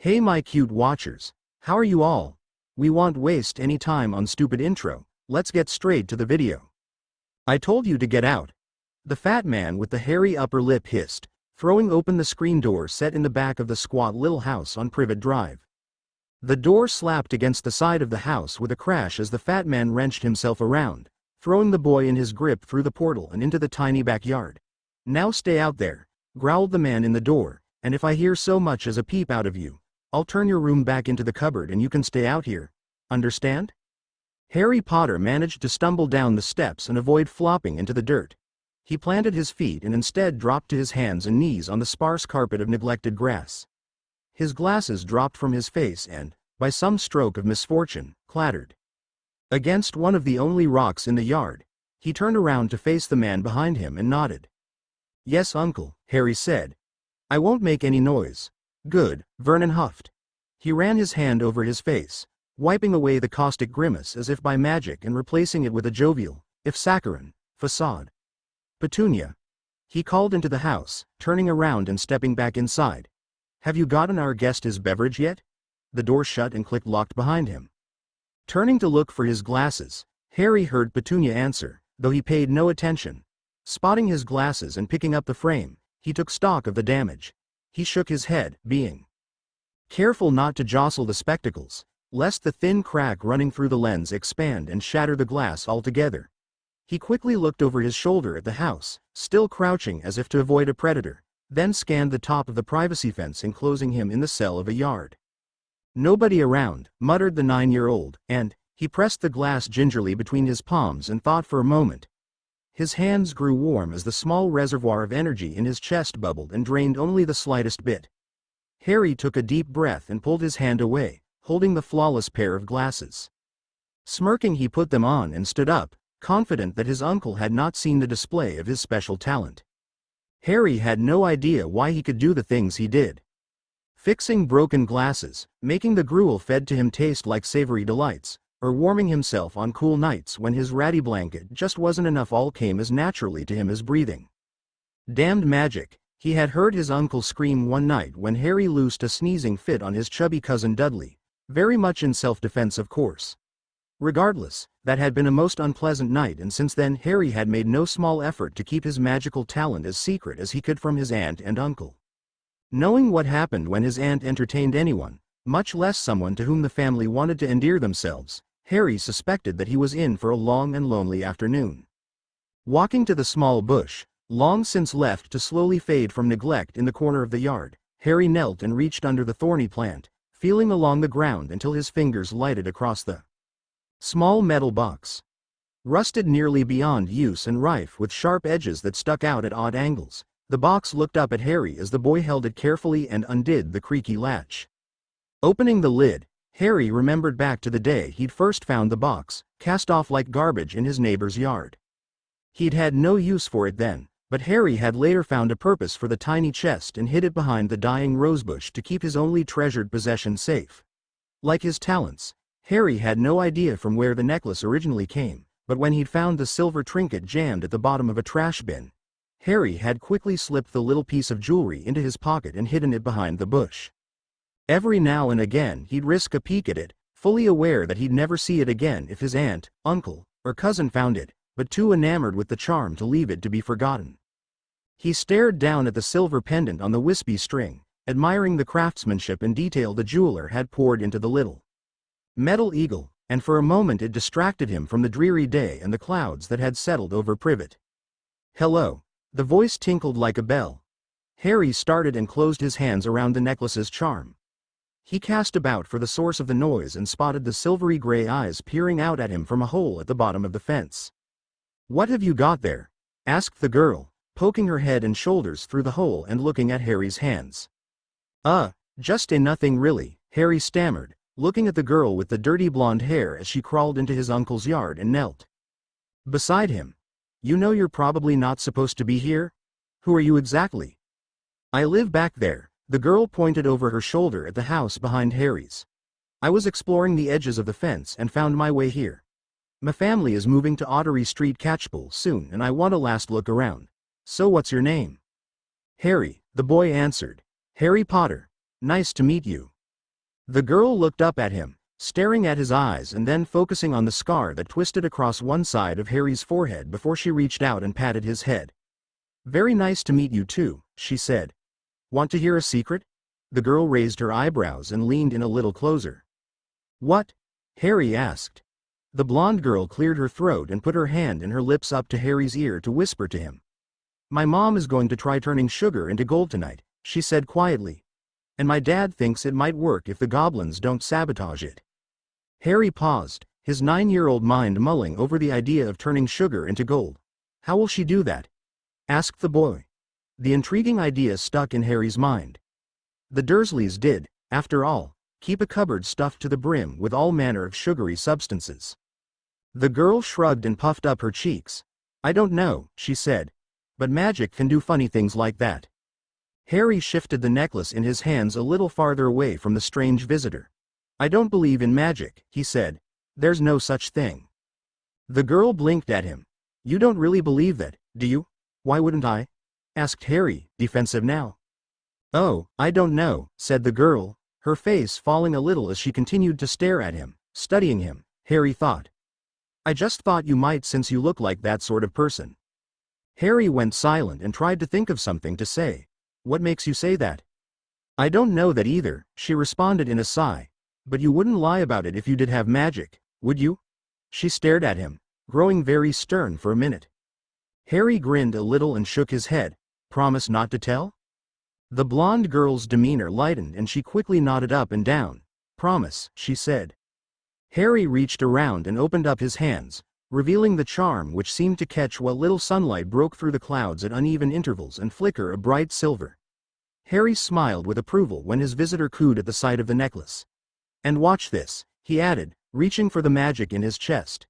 Hey my cute watchers, how are you all? We won't waste any time on stupid intro, let's get straight to the video. I told you to get out. The fat man with the hairy upper lip hissed, throwing open the screen door set in the back of the squat little house on Privet Drive. The door slapped against the side of the house with a crash as the fat man wrenched himself around, throwing the boy in his grip through the portal and into the tiny backyard. Now stay out there, growled the man in the door, and if I hear so much as a peep out of you, I'll turn your room back into the cupboard and you can stay out here. Understand? Harry Potter managed to stumble down the steps and avoid flopping into the dirt. He planted his feet and instead dropped to his hands and knees on the sparse carpet of neglected grass. His glasses dropped from his face and, by some stroke of misfortune, clattered against one of the only rocks in the yard. He turned around to face the man behind him and nodded. "Yes, uncle," Harry said. "I won't make any noise." "Good," Vernon huffed. He ran his hand over his face, wiping away the caustic grimace as if by magic and replacing it with a jovial, if saccharine, facade. "Petunia," he called into the house, turning around and stepping back inside. "Have you gotten our guest his beverage yet?" The door shut and clicked locked behind him. Turning to look for his glasses, Harry heard Petunia answer, though he paid no attention. Spotting his glasses and picking up the frame, he took stock of the damage. He shook his head, being careful not to jostle the spectacles, lest the thin crack running through the lens expand and shatter the glass altogether. He quickly looked over his shoulder at the house, still crouching as if to avoid a predator, then scanned the top of the privacy fence enclosing him in the cell of a yard. "Nobody around," muttered the 9-year-old, and he pressed the glass gingerly between his palms and thought for a moment. His hands grew warm as the small reservoir of energy in his chest bubbled and drained only the slightest bit. Harry took a deep breath and pulled his hand away, holding the flawless pair of glasses. Smirking, he put them on and stood up, confident that his uncle had not seen the display of his special talent. Harry had no idea why he could do the things he did. Fixing broken glasses, making the gruel fed to him taste like savory delights, or warming himself on cool nights when his ratty blanket just wasn't enough, all came as naturally to him as breathing. Damned magic, he had heard his uncle scream one night when Harry loosed a sneezing fit on his chubby cousin Dudley, very much in self-defense of course. Regardless, that had been a most unpleasant night, and since then Harry had made no small effort to keep his magical talent as secret as he could from his aunt and uncle. Knowing what happened when his aunt entertained anyone, much less someone to whom the family wanted to endear themselves, Harry suspected that he was in for a long and lonely afternoon. Walking to the small bush, long since left to slowly fade from neglect in the corner of the yard, Harry knelt and reached under the thorny plant, feeling along the ground until his fingers lighted across the small metal box. Rusted nearly beyond use and rife with sharp edges that stuck out at odd angles, the box looked up at Harry as the boy held it carefully and undid the creaky latch. Opening the lid, Harry remembered back to the day he'd first found the box, cast off like garbage in his neighbor's yard. He'd had no use for it then, but Harry had later found a purpose for the tiny chest and hid it behind the dying rosebush to keep his only treasured possession safe. Like his talents, Harry had no idea from where the necklace originally came, but when he'd found the silver trinket jammed at the bottom of a trash bin, Harry had quickly slipped the little piece of jewelry into his pocket and hidden it behind the bush. Every now and again he'd risk a peek at it, fully aware that he'd never see it again if his aunt, uncle, or cousin found it, but too enamored with the charm to leave it to be forgotten. He stared down at the silver pendant on the wispy string, admiring the craftsmanship and detail the jeweler had poured into the little metal eagle, and for a moment it distracted him from the dreary day and the clouds that had settled over Privet. "Hello," the voice tinkled like a bell. Harry started and closed his hands around the necklace's charm. He cast about for the source of the noise and spotted the silvery gray eyes peering out at him from a hole at the bottom of the fence. "What have you got there?" asked the girl, poking her head and shoulders through the hole and looking at Harry's hands. Just a nothing really," Harry stammered, looking at the girl with the dirty blonde hair as she crawled into his uncle's yard and knelt beside him. "You know you're probably not supposed to be here? Who are you exactly?" "I live back there." The girl pointed over her shoulder at the house behind Harry's. "I was exploring the edges of the fence and found my way here. My family is moving to Ottery Street Catchpool soon and I want a last look around. So what's your name?" "Harry," the boy answered. "Harry Potter. Nice to meet you." The girl looked up at him, staring at his eyes and then focusing on the scar that twisted across one side of Harry's forehead before she reached out and patted his head. "Very nice to meet you too," she said. "Want to hear a secret?" The girl raised her eyebrows and leaned in a little closer. "What?" Harry asked. The blonde girl cleared her throat and put her hand and her lips up to Harry's ear to whisper to him. "My mom is going to try turning sugar into gold tonight," she said quietly. "And my dad thinks it might work if the goblins don't sabotage it." Harry paused, his 9-year-old mind mulling over the idea of turning sugar into gold. "How will she do that?" asked the boy. The intriguing idea stuck in Harry's mind. The Dursleys did, after all, keep a cupboard stuffed to the brim with all manner of sugary substances. The girl shrugged and puffed up her cheeks. "I don't know," she said. "But magic can do funny things like that." Harry shifted the necklace in his hands a little farther away from the strange visitor. "I don't believe in magic," he said. "There's no such thing." The girl blinked at him. "You don't really believe that, do you?" "Why wouldn't I?" asked Harry, defensive now. "Oh, I don't know," said the girl, her face falling a little as she continued to stare at him, studying him. Harry thought. "I just thought you might since you look like that sort of person." Harry went silent and tried to think of something to say. "What makes you say that?" "I don't know that either," she responded in a sigh. "But you wouldn't lie about it if you did have magic, would you?" She stared at him, growing very stern for a minute. Harry grinned a little and shook his head. "Promise not to tell?" The blonde girl's demeanor lightened and she quickly nodded up and down. "Promise," she said. Harry reached around and opened up his hands, revealing the charm which seemed to catch what little sunlight broke through the clouds at uneven intervals and flicker a bright silver. Harry smiled with approval when his visitor cooed at the sight of the necklace. "And watch this," he added, reaching for the magic in his chest.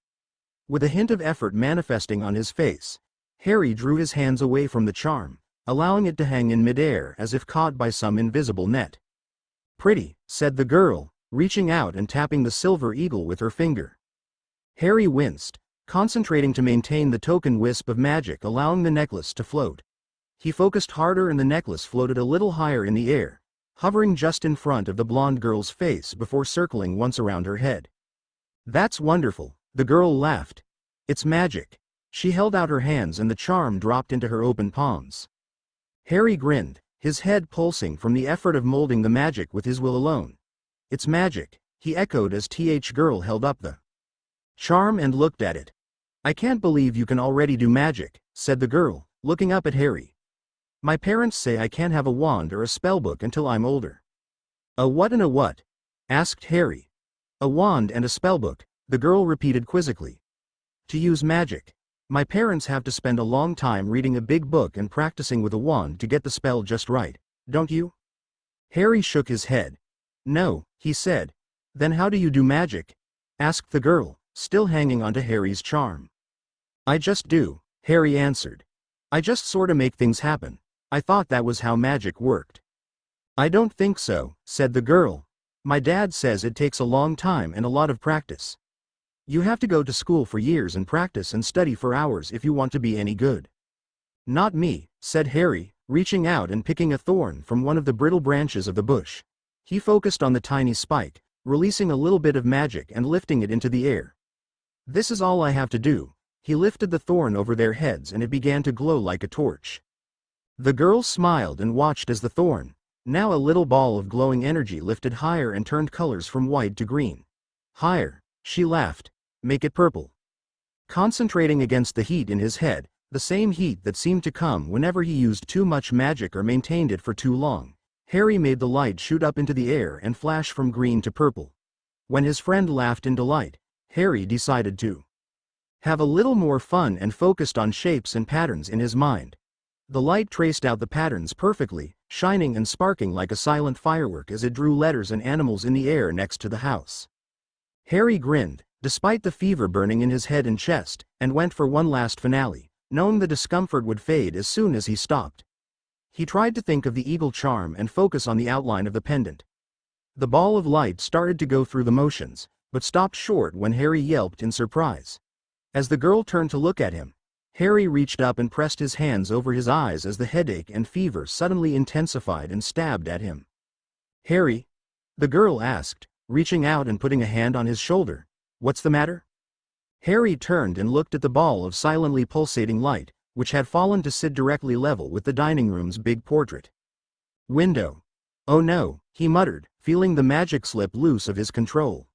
With a hint of effort manifesting on his face, Harry drew his hands away from the charm, allowing it to hang in midair as if caught by some invisible net. "Pretty," said the girl, reaching out and tapping the silver eagle with her finger. Harry winced, concentrating to maintain the token wisp of magic allowing the necklace to float. He focused harder and the necklace floated a little higher in the air, hovering just in front of the blonde girl's face before circling once around her head. "That's wonderful," the girl laughed. "It's magic." She held out her hands and the charm dropped into her open palms. Harry grinned, his head pulsing from the effort of molding the magic with his will alone. "It's magic," he echoed as the girl held up the charm and looked at it. "I can't believe you can already do magic," said the girl, looking up at Harry. "My parents say I can't have a wand or a spellbook until I'm older." "A what and a what?" asked Harry. "A wand and a spellbook," the girl repeated quizzically. "To use magic. My parents have to spend a long time reading a big book and practicing with a wand to get the spell just right, don't you?" Harry shook his head. "No," he said. "Then how do you do magic?" asked the girl, still hanging onto Harry's charm. "I just do," Harry answered. "I just sorta make things happen. I thought that was how magic worked." "I don't think so," said the girl. "My dad says it takes a long time and a lot of practice. You have to go to school for years and practice and study for hours if you want to be any good." "Not me," said Harry, reaching out and picking a thorn from one of the brittle branches of the bush. He focused on the tiny spike, releasing a little bit of magic and lifting it into the air. "This is all I have to do." He lifted the thorn over their heads and it began to glow like a torch. The girl smiled and watched as the thorn, now a little ball of glowing energy, lifted higher and turned colors from white to green. "Higher," she laughed. "Make it purple." Concentrating against the heat in his head, the same heat that seemed to come whenever he used too much magic or maintained it for too long, Harry made the light shoot up into the air and flash from green to purple. When his friend laughed in delight, Harry decided to have a little more fun and focused on shapes and patterns in his mind. The light traced out the patterns perfectly, shining and sparking like a silent firework as it drew letters and animals in the air next to the house. Harry grinned, despite the fever burning in his head and chest, and went for one last finale, knowing the discomfort would fade as soon as he stopped. He tried to think of the eagle charm and focus on the outline of the pendant. The ball of light started to go through the motions, but stopped short when Harry yelped in surprise. As the girl turned to look at him, Harry reached up and pressed his hands over his eyes as the headache and fever suddenly intensified and stabbed at him. "Harry!" The girl asked, reaching out and putting a hand on his shoulder. What's the matter? Harry turned and looked at the ball of silently pulsating light, which had fallen to sit directly level with the dining room's big portrait. Window. Oh no, he muttered, feeling the magic slip loose of his control.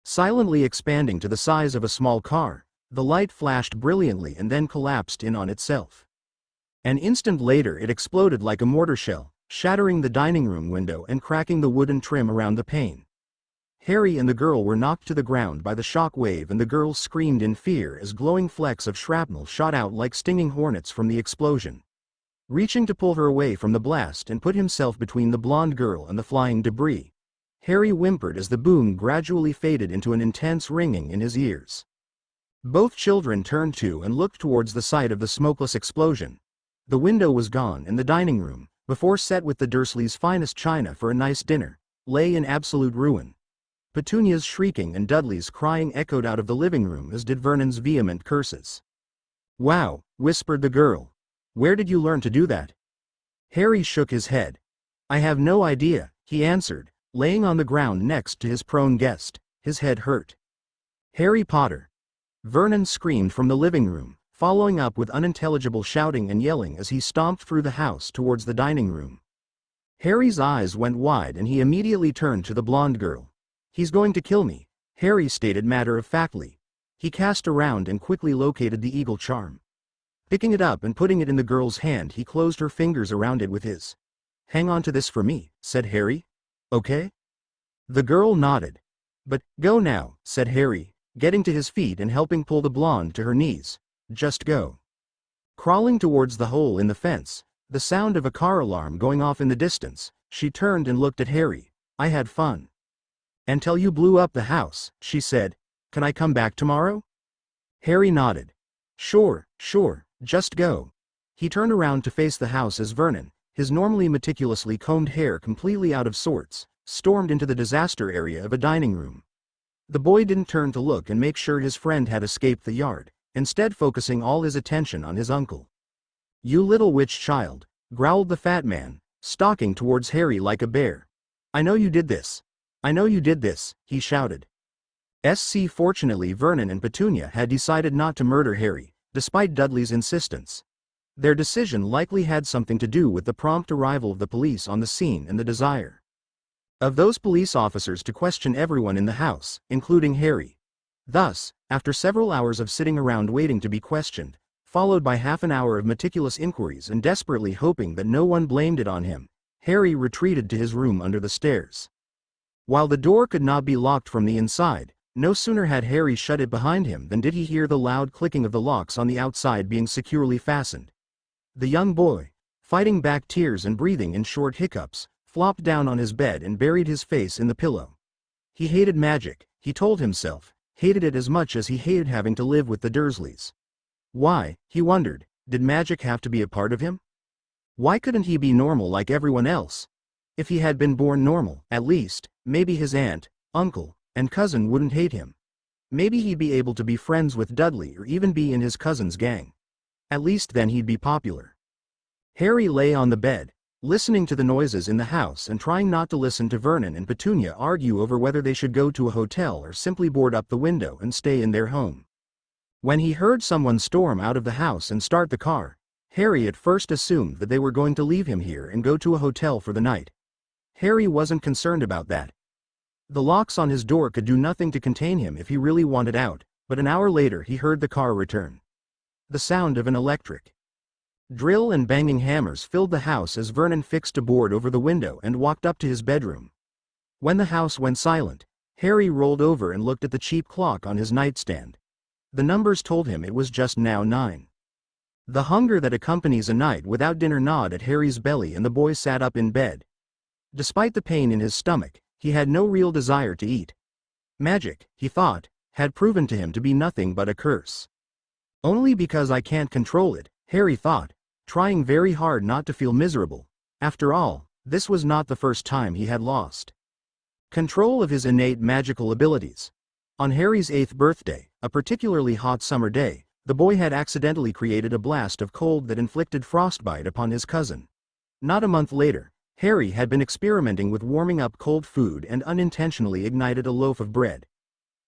Silently expanding to the size of a small car, the light flashed brilliantly and then collapsed in on itself. An instant later it exploded like a mortar shell, shattering the dining room window and cracking the wooden trim around the pane. Harry and the girl were knocked to the ground by the shock wave, and the girl screamed in fear as glowing flecks of shrapnel shot out like stinging hornets from the explosion. Reaching to pull her away from the blast and put himself between the blonde girl and the flying debris, Harry whimpered as the boom gradually faded into an intense ringing in his ears. Both children turned to and looked towards the site of the smokeless explosion. The window was gone, and the dining room, before set with the Dursleys' finest china for a nice dinner, lay in absolute ruin. Petunia's shrieking and Dudley's crying echoed out of the living room, as did Vernon's vehement curses. "Wow," whispered the girl. "Where did you learn to do that?" Harry shook his head. "I have no idea," he answered, laying on the ground next to his prone guest. His head hurt. "Harry Potter!" Vernon screamed from the living room, following up with unintelligible shouting and yelling as he stomped through the house towards the dining room. Harry's eyes went wide and he immediately turned to the blonde girl. "He's going to kill me," Harry stated matter-of-factly. He cast around and quickly located the eagle charm. Picking it up and putting it in the girl's hand, he closed her fingers around it with his. "Hang on to this for me," said Harry. "Okay?" The girl nodded. "But, go now," said Harry, getting to his feet and helping pull the blonde to her knees. "Just go." Crawling towards the hole in the fence, the sound of a car alarm going off in the distance, she turned and looked at Harry. "I had fun." "Until you blew up the house," she said. "Can I come back tomorrow?" Harry nodded. Sure, just go." He turned around to face the house as Vernon, his normally meticulously combed hair completely out of sorts, stormed into the disaster area of a dining room. The boy didn't turn to look and make sure his friend had escaped the yard, instead focusing all his attention on his uncle. "You little witch child," growled the fat man, stalking towards Harry like a bear. "I know you did this. I know you did this," he shouted. Fortunately Vernon and Petunia had decided not to murder Harry, despite Dudley's insistence. Their decision likely had something to do with the prompt arrival of the police on the scene and the desire of those police officers to question everyone in the house, including Harry. Thus, after several hours of sitting around waiting to be questioned, followed by half an hour of meticulous inquiries and desperately hoping that no one blamed it on him, Harry retreated to his room under the stairs. While the door could not be locked from the inside, no sooner had Harry shut it behind him than did he hear the loud clicking of the locks on the outside being securely fastened. The young boy, fighting back tears and breathing in short hiccups, flopped down on his bed and buried his face in the pillow. He hated magic, he told himself, hated it as much as he hated having to live with the Dursleys. Why, he wondered, did magic have to be a part of him? Why couldn't he be normal like everyone else? If he had been born normal, at least, maybe his aunt, uncle, and cousin wouldn't hate him. Maybe he'd be able to be friends with Dudley or even be in his cousin's gang. At least then he'd be popular. Harry lay on the bed, listening to the noises in the house and trying not to listen to Vernon and Petunia argue over whether they should go to a hotel or simply board up the window and stay in their home. When he heard someone storm out of the house and start the car, Harry at first assumed that they were going to leave him here and go to a hotel for the night. Harry wasn't concerned about that. The locks on his door could do nothing to contain him if he really wanted out, but an hour later he heard the car return. The sound of an electric drill and banging hammers filled the house as Vernon fixed a board over the window and walked up to his bedroom. When the house went silent, Harry rolled over and looked at the cheap clock on his nightstand. The numbers told him it was just now 9. The hunger that accompanies a night without dinner gnawed at Harry's belly and the boy sat up in bed. Despite the pain in his stomach, he had no real desire to eat. Magic, he thought, had proven to him to be nothing but a curse. Only because I can't control it, Harry thought, trying very hard not to feel miserable. After all, this was not the first time he had lost control of his innate magical abilities. On Harry's 8th birthday, a particularly hot summer day, the boy had accidentally created a blast of cold that inflicted frostbite upon his cousin. Not a month later, Harry had been experimenting with warming up cold food and unintentionally ignited a loaf of bread.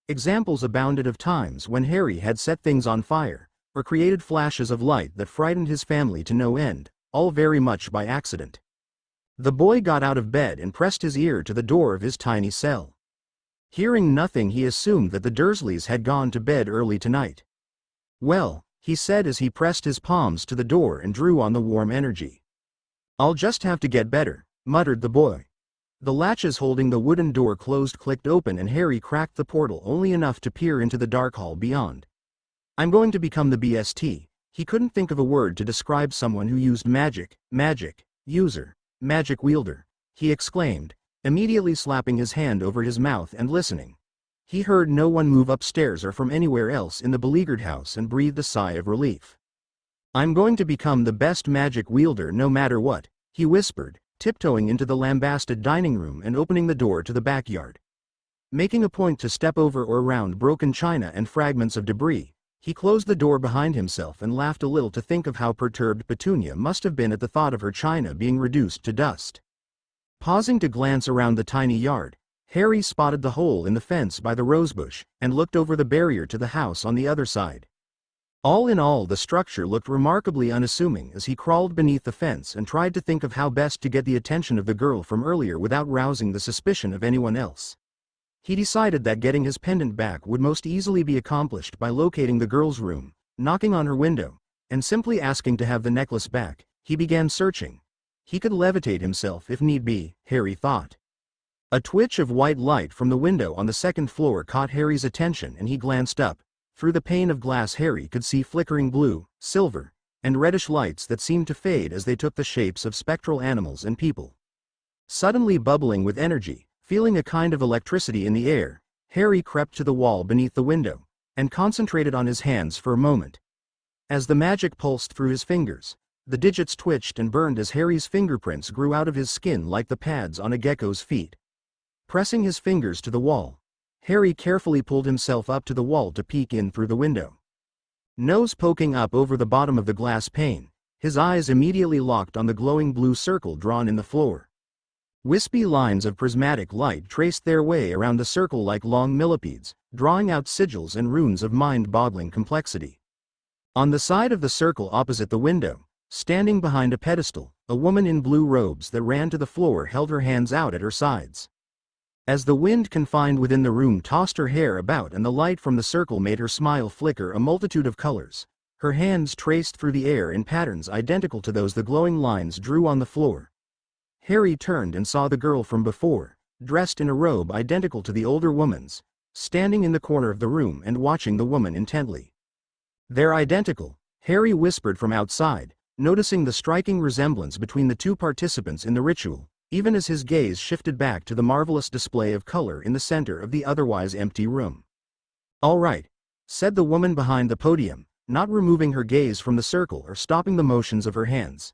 Examples abounded of times when Harry had set things on fire, or created flashes of light that frightened his family to no end, all very much by accident. The boy got out of bed and pressed his ear to the door of his tiny cell. Hearing nothing, he assumed that the Dursleys had gone to bed early tonight. "Well," he said as he pressed his palms to the door and drew on the warm energy. "I'll just have to get better," muttered the boy. The latches holding the wooden door closed clicked open and Harry cracked the portal only enough to peer into the dark hall beyond. "I'm going to become the BST." He couldn't think of a word to describe someone who used magic, user, magic wielder, he exclaimed, immediately slapping his hand over his mouth and listening. He heard no one move upstairs or from anywhere else in the beleaguered house and breathed a sigh of relief. "I'm going to become the best magic wielder no matter what," he whispered, tiptoeing into the lambasted dining room and opening the door to the backyard. Making a point to step over or around broken china and fragments of debris, he closed the door behind himself and laughed a little to think of how perturbed Petunia must have been at the thought of her china being reduced to dust. Pausing to glance around the tiny yard, Harry spotted the hole in the fence by the rosebush and looked over the barrier to the house on the other side. All in all, the structure looked remarkably unassuming as he crawled beneath the fence and tried to think of how best to get the attention of the girl from earlier without rousing the suspicion of anyone else. He decided that getting his pendant back would most easily be accomplished by locating the girl's room, knocking on her window, and simply asking to have the necklace back. He began searching. He could levitate himself if need be, Harry thought. A twitch of white light from the window on the second floor caught Harry's attention and he glanced up. Through the pane of glass Harry could see flickering blue, silver, and reddish lights that seemed to fade as they took the shapes of spectral animals and people. Suddenly bubbling with energy, feeling a kind of electricity in the air, Harry crept to the wall beneath the window, and concentrated on his hands for a moment. As the magic pulsed through his fingers, the digits twitched and burned as Harry's fingerprints grew out of his skin like the pads on a gecko's feet. Pressing his fingers to the wall, Harry carefully pulled himself up to the wall to peek in through the window. Nose poking up over the bottom of the glass pane, his eyes immediately locked on the glowing blue circle drawn in the floor. Wispy lines of prismatic light traced their way around the circle like long millipedes, drawing out sigils and runes of mind-boggling complexity. On the side of the circle opposite the window, standing behind a pedestal, a woman in blue robes that ran to the floor held her hands out at her sides. As the wind confined within the room tossed her hair about and the light from the circle made her smile flicker a multitude of colors, her hands traced through the air in patterns identical to those the glowing lines drew on the floor. Harry turned and saw the girl from before, dressed in a robe identical to the older woman's, standing in the corner of the room and watching the woman intently. "They're identical," Harry whispered from outside, noticing the striking resemblance between the two participants in the ritual, even as his gaze shifted back to the marvelous display of color in the center of the otherwise empty room. "All right," said the woman behind the podium, not removing her gaze from the circle or stopping the motions of her hands.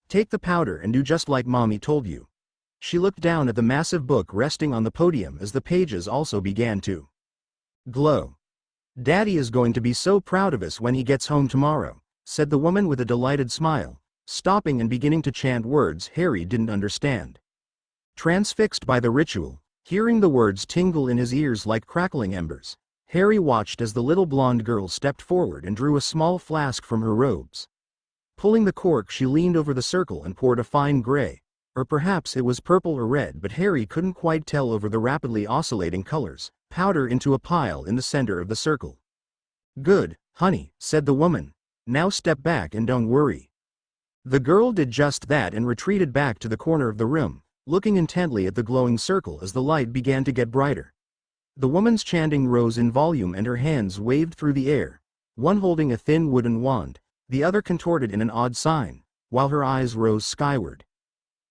"Take the powder and do just like Mommy told you." She looked down at the massive book resting on the podium as the pages also began to glow. "Daddy is going to be so proud of us when he gets home tomorrow," said the woman with a delighted smile, stopping and beginning to chant words Harry didn't understand. Transfixed by the ritual, hearing the words tingle in his ears like crackling embers, Harry watched as the little blonde girl stepped forward and drew a small flask from her robes. Pulling the cork, she leaned over the circle and poured a fine gray, or perhaps it was purple or red, but Harry couldn't quite tell over the rapidly oscillating colors, powder into a pile in the center of the circle. "Good, honey," said the woman. "Now step back and don't worry." The girl did just that and retreated back to the corner of the room, looking intently at the glowing circle as the light began to get brighter. The woman's chanting rose in volume and her hands waved through the air, one holding a thin wooden wand, the other contorted in an odd sign, while her eyes rose skyward.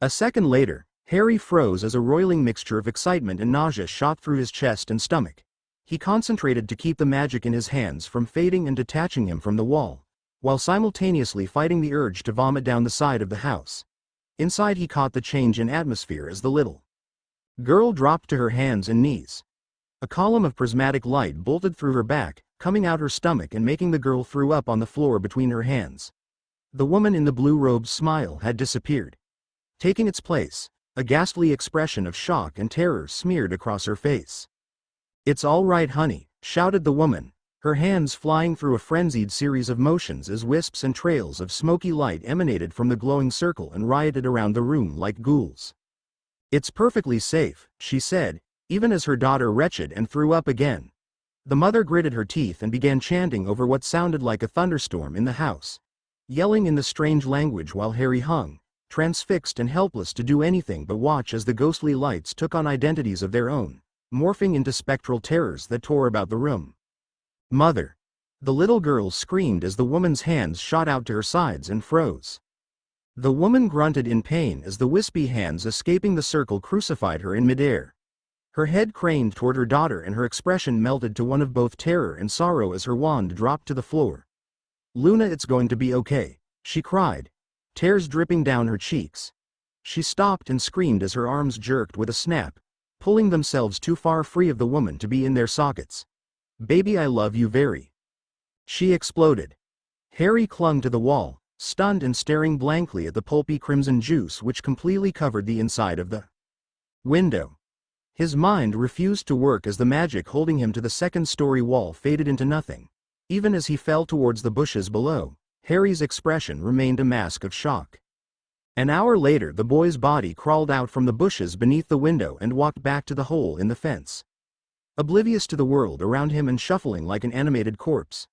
A second later, Harry froze as a roiling mixture of excitement and nausea shot through his chest and stomach. He concentrated to keep the magic in his hands from fading and detaching him from the wall, while simultaneously fighting the urge to vomit down the side of the house. Inside he caught the change in atmosphere as the little girl dropped to her hands and knees. A column of prismatic light bolted through her back, coming out her stomach and making the girl throw up on the floor between her hands. The woman in the blue robe's smile had disappeared. Taking its place, a ghastly expression of shock and terror smeared across her face. "It's all right, honey," shouted the woman, her hands flying through a frenzied series of motions as wisps and trails of smoky light emanated from the glowing circle and rioted around the room like ghouls. "It's perfectly safe," she said, even as her daughter retched and threw up again. The mother gritted her teeth and began chanting over what sounded like a thunderstorm in the house, yelling in the strange language while Harry hung, transfixed and helpless to do anything but watch as the ghostly lights took on identities of their own, morphing into spectral terrors that tore about the room. "Mother!" The little girl screamed as the woman's hands shot out to her sides and froze. The woman grunted in pain as the wispy hands escaping the circle crucified her in midair. Her head craned toward her daughter and her expression melted to one of both terror and sorrow as her wand dropped to the floor. "Luna, it's going to be okay," she cried, tears dripping down her cheeks. She stopped and screamed as her arms jerked with a snap, pulling themselves too far free of the woman to be in their sockets. "Baby, I love you very." She exploded. Harry clung to the wall, stunned and staring blankly at the pulpy crimson juice which completely covered the inside of the window. His mind refused to work as the magic holding him to the second-story wall faded into nothing. Even as he fell towards the bushes below, Harry's expression remained a mask of shock. An hour later, the boy's body crawled out from the bushes beneath the window and walked back to the hole in the fence. Oblivious to the world around him and shuffling like an animated corpse,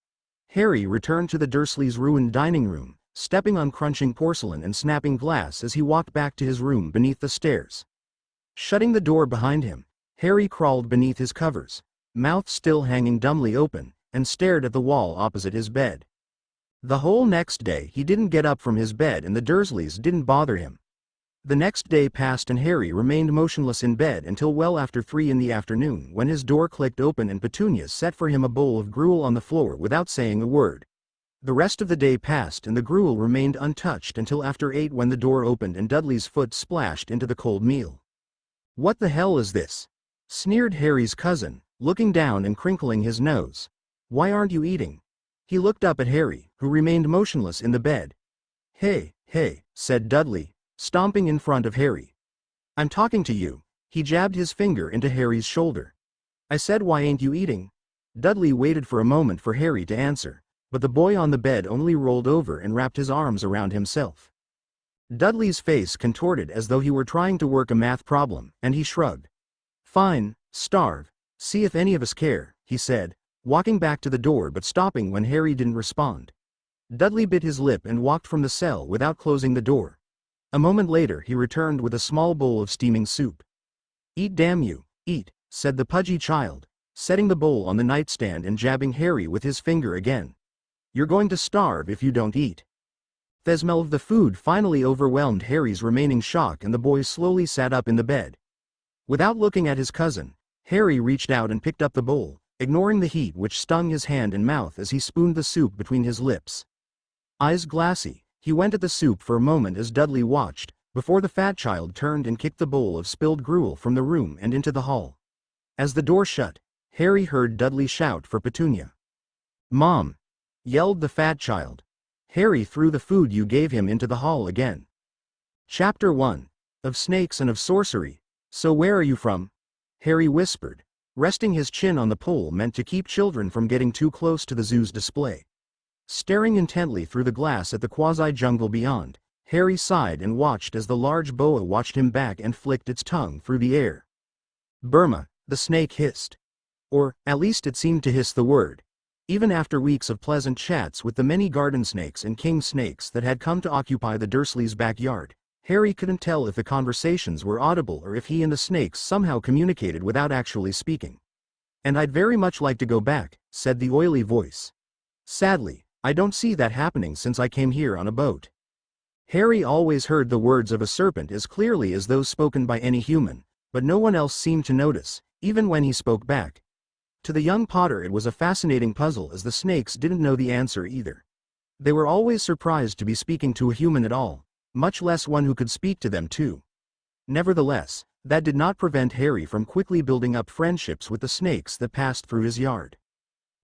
Harry returned to the Dursleys' ruined dining room, stepping on crunching porcelain and snapping glass as he walked back to his room beneath the stairs. Shutting the door behind him, Harry crawled beneath his covers, mouth still hanging dumbly open, and stared at the wall opposite his bed. The whole next day he didn't get up from his bed and the Dursleys didn't bother him. The next day passed and Harry remained motionless in bed until well after 3 in the afternoon when his door clicked open and Petunia set for him a bowl of gruel on the floor without saying a word. The rest of the day passed and the gruel remained untouched until after 8 when the door opened and Dudley's foot splashed into the cold meal. "What the hell is this?" sneered Harry's cousin, looking down and crinkling his nose. "Why aren't you eating?" He looked up at Harry, who remained motionless in the bed. Hey, said Dudley, stomping in front of Harry. "I'm talking to you." He jabbed his finger into Harry's shoulder. "I said, why ain't you eating?" Dudley waited for a moment for Harry to answer, but the boy on the bed only rolled over and wrapped his arms around himself. Dudley's face contorted as though he were trying to work a math problem, and he shrugged. "Fine, starve. See if any of us care," he said, walking back to the door but stopping when Harry didn't respond. Dudley bit his lip and walked from the cell without closing the door. A moment later he returned with a small bowl of steaming soup. "Eat, damn you, eat," said the pudgy child, setting the bowl on the nightstand and jabbing Harry with his finger again. "You're going to starve if you don't eat." The smell of the food finally overwhelmed Harry's remaining shock and the boy slowly sat up in the bed. Without looking at his cousin, Harry reached out and picked up the bowl, ignoring the heat which stung his hand and mouth as he spooned the soup between his lips. Eyes glassy, he went at the soup for a moment as Dudley watched, before the fat child turned and kicked the bowl of spilled gruel from the room and into the hall. As the door shut, Harry heard Dudley shout for Petunia. "Mom!" yelled the fat child. Harry threw the food you gave him into the hall again. Chapter 1. Of Snakes and of Sorcery. "So where are you from?" Harry whispered, resting his chin on the pole meant to keep children from getting too close to the zoo's display. Staring intently through the glass at the quasi-jungle beyond, Harry sighed and watched as the large boa watched him back and flicked its tongue through the air. "Burma," the snake hissed. Or, at least it seemed to hiss the word. Even after weeks of pleasant chats with the many garden snakes and king snakes that had come to occupy the Dursleys' backyard, Harry couldn't tell if the conversations were audible or if he and the snakes somehow communicated without actually speaking. "And I'd very much like to go back," said the oily voice. "Sadly, I don't see that happening since I came here on a boat." Harry always heard the words of a serpent as clearly as those spoken by any human, but no one else seemed to notice, even when he spoke back. To the young Potter it was a fascinating puzzle as the snakes didn't know the answer either. They were always surprised to be speaking to a human at all, much less one who could speak to them too. Nevertheless, that did not prevent Harry from quickly building up friendships with the snakes that passed through his yard.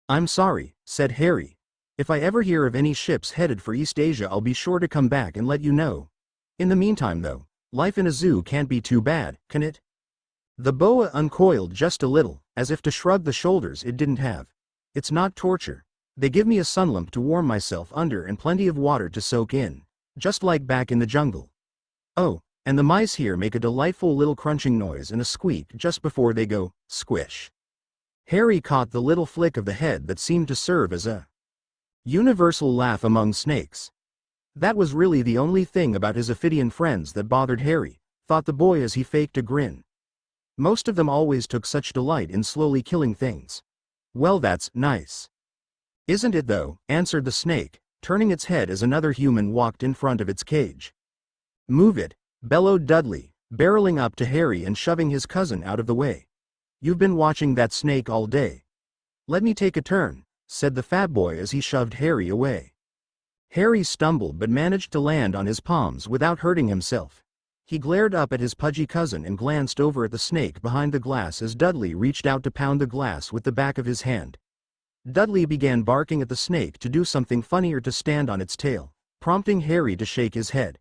"I'm sorry," said Harry. "If I ever hear of any ships headed for East Asia I'll be sure to come back and let you know. In the meantime though, Life in a zoo can't be too bad, can it? The boa uncoiled just a little, as if to shrug the shoulders it didn't have. It's not torture. They give me a sunlamp to warm myself under and plenty of water to soak in, just like back in the jungle. Oh, and the mice here make a delightful little crunching noise and a squeak just before they go, squish. Harry caught the little flick of the head that seemed to serve as a universal laugh among snakes. That was really the only thing about his Ophidian friends that bothered Harry, thought the boy as he faked a grin. Most of them always took such delight in slowly killing things. Well, that's nice. Isn't it though? Answered the snake, turning its head as another human walked in front of its cage. Move it, bellowed Dudley, barreling up to Harry and shoving his cousin out of the way. You've been watching that snake all day. Let me take a turn, said the fat boy as he shoved Harry away. Harry stumbled but managed to land on his palms without hurting himself. He glared up at his pudgy cousin and glanced over at the snake behind the glass as Dudley reached out to pound the glass with the back of his hand. Dudley began barking at the snake to do something funny or to stand on its tail, prompting Harry to shake his head.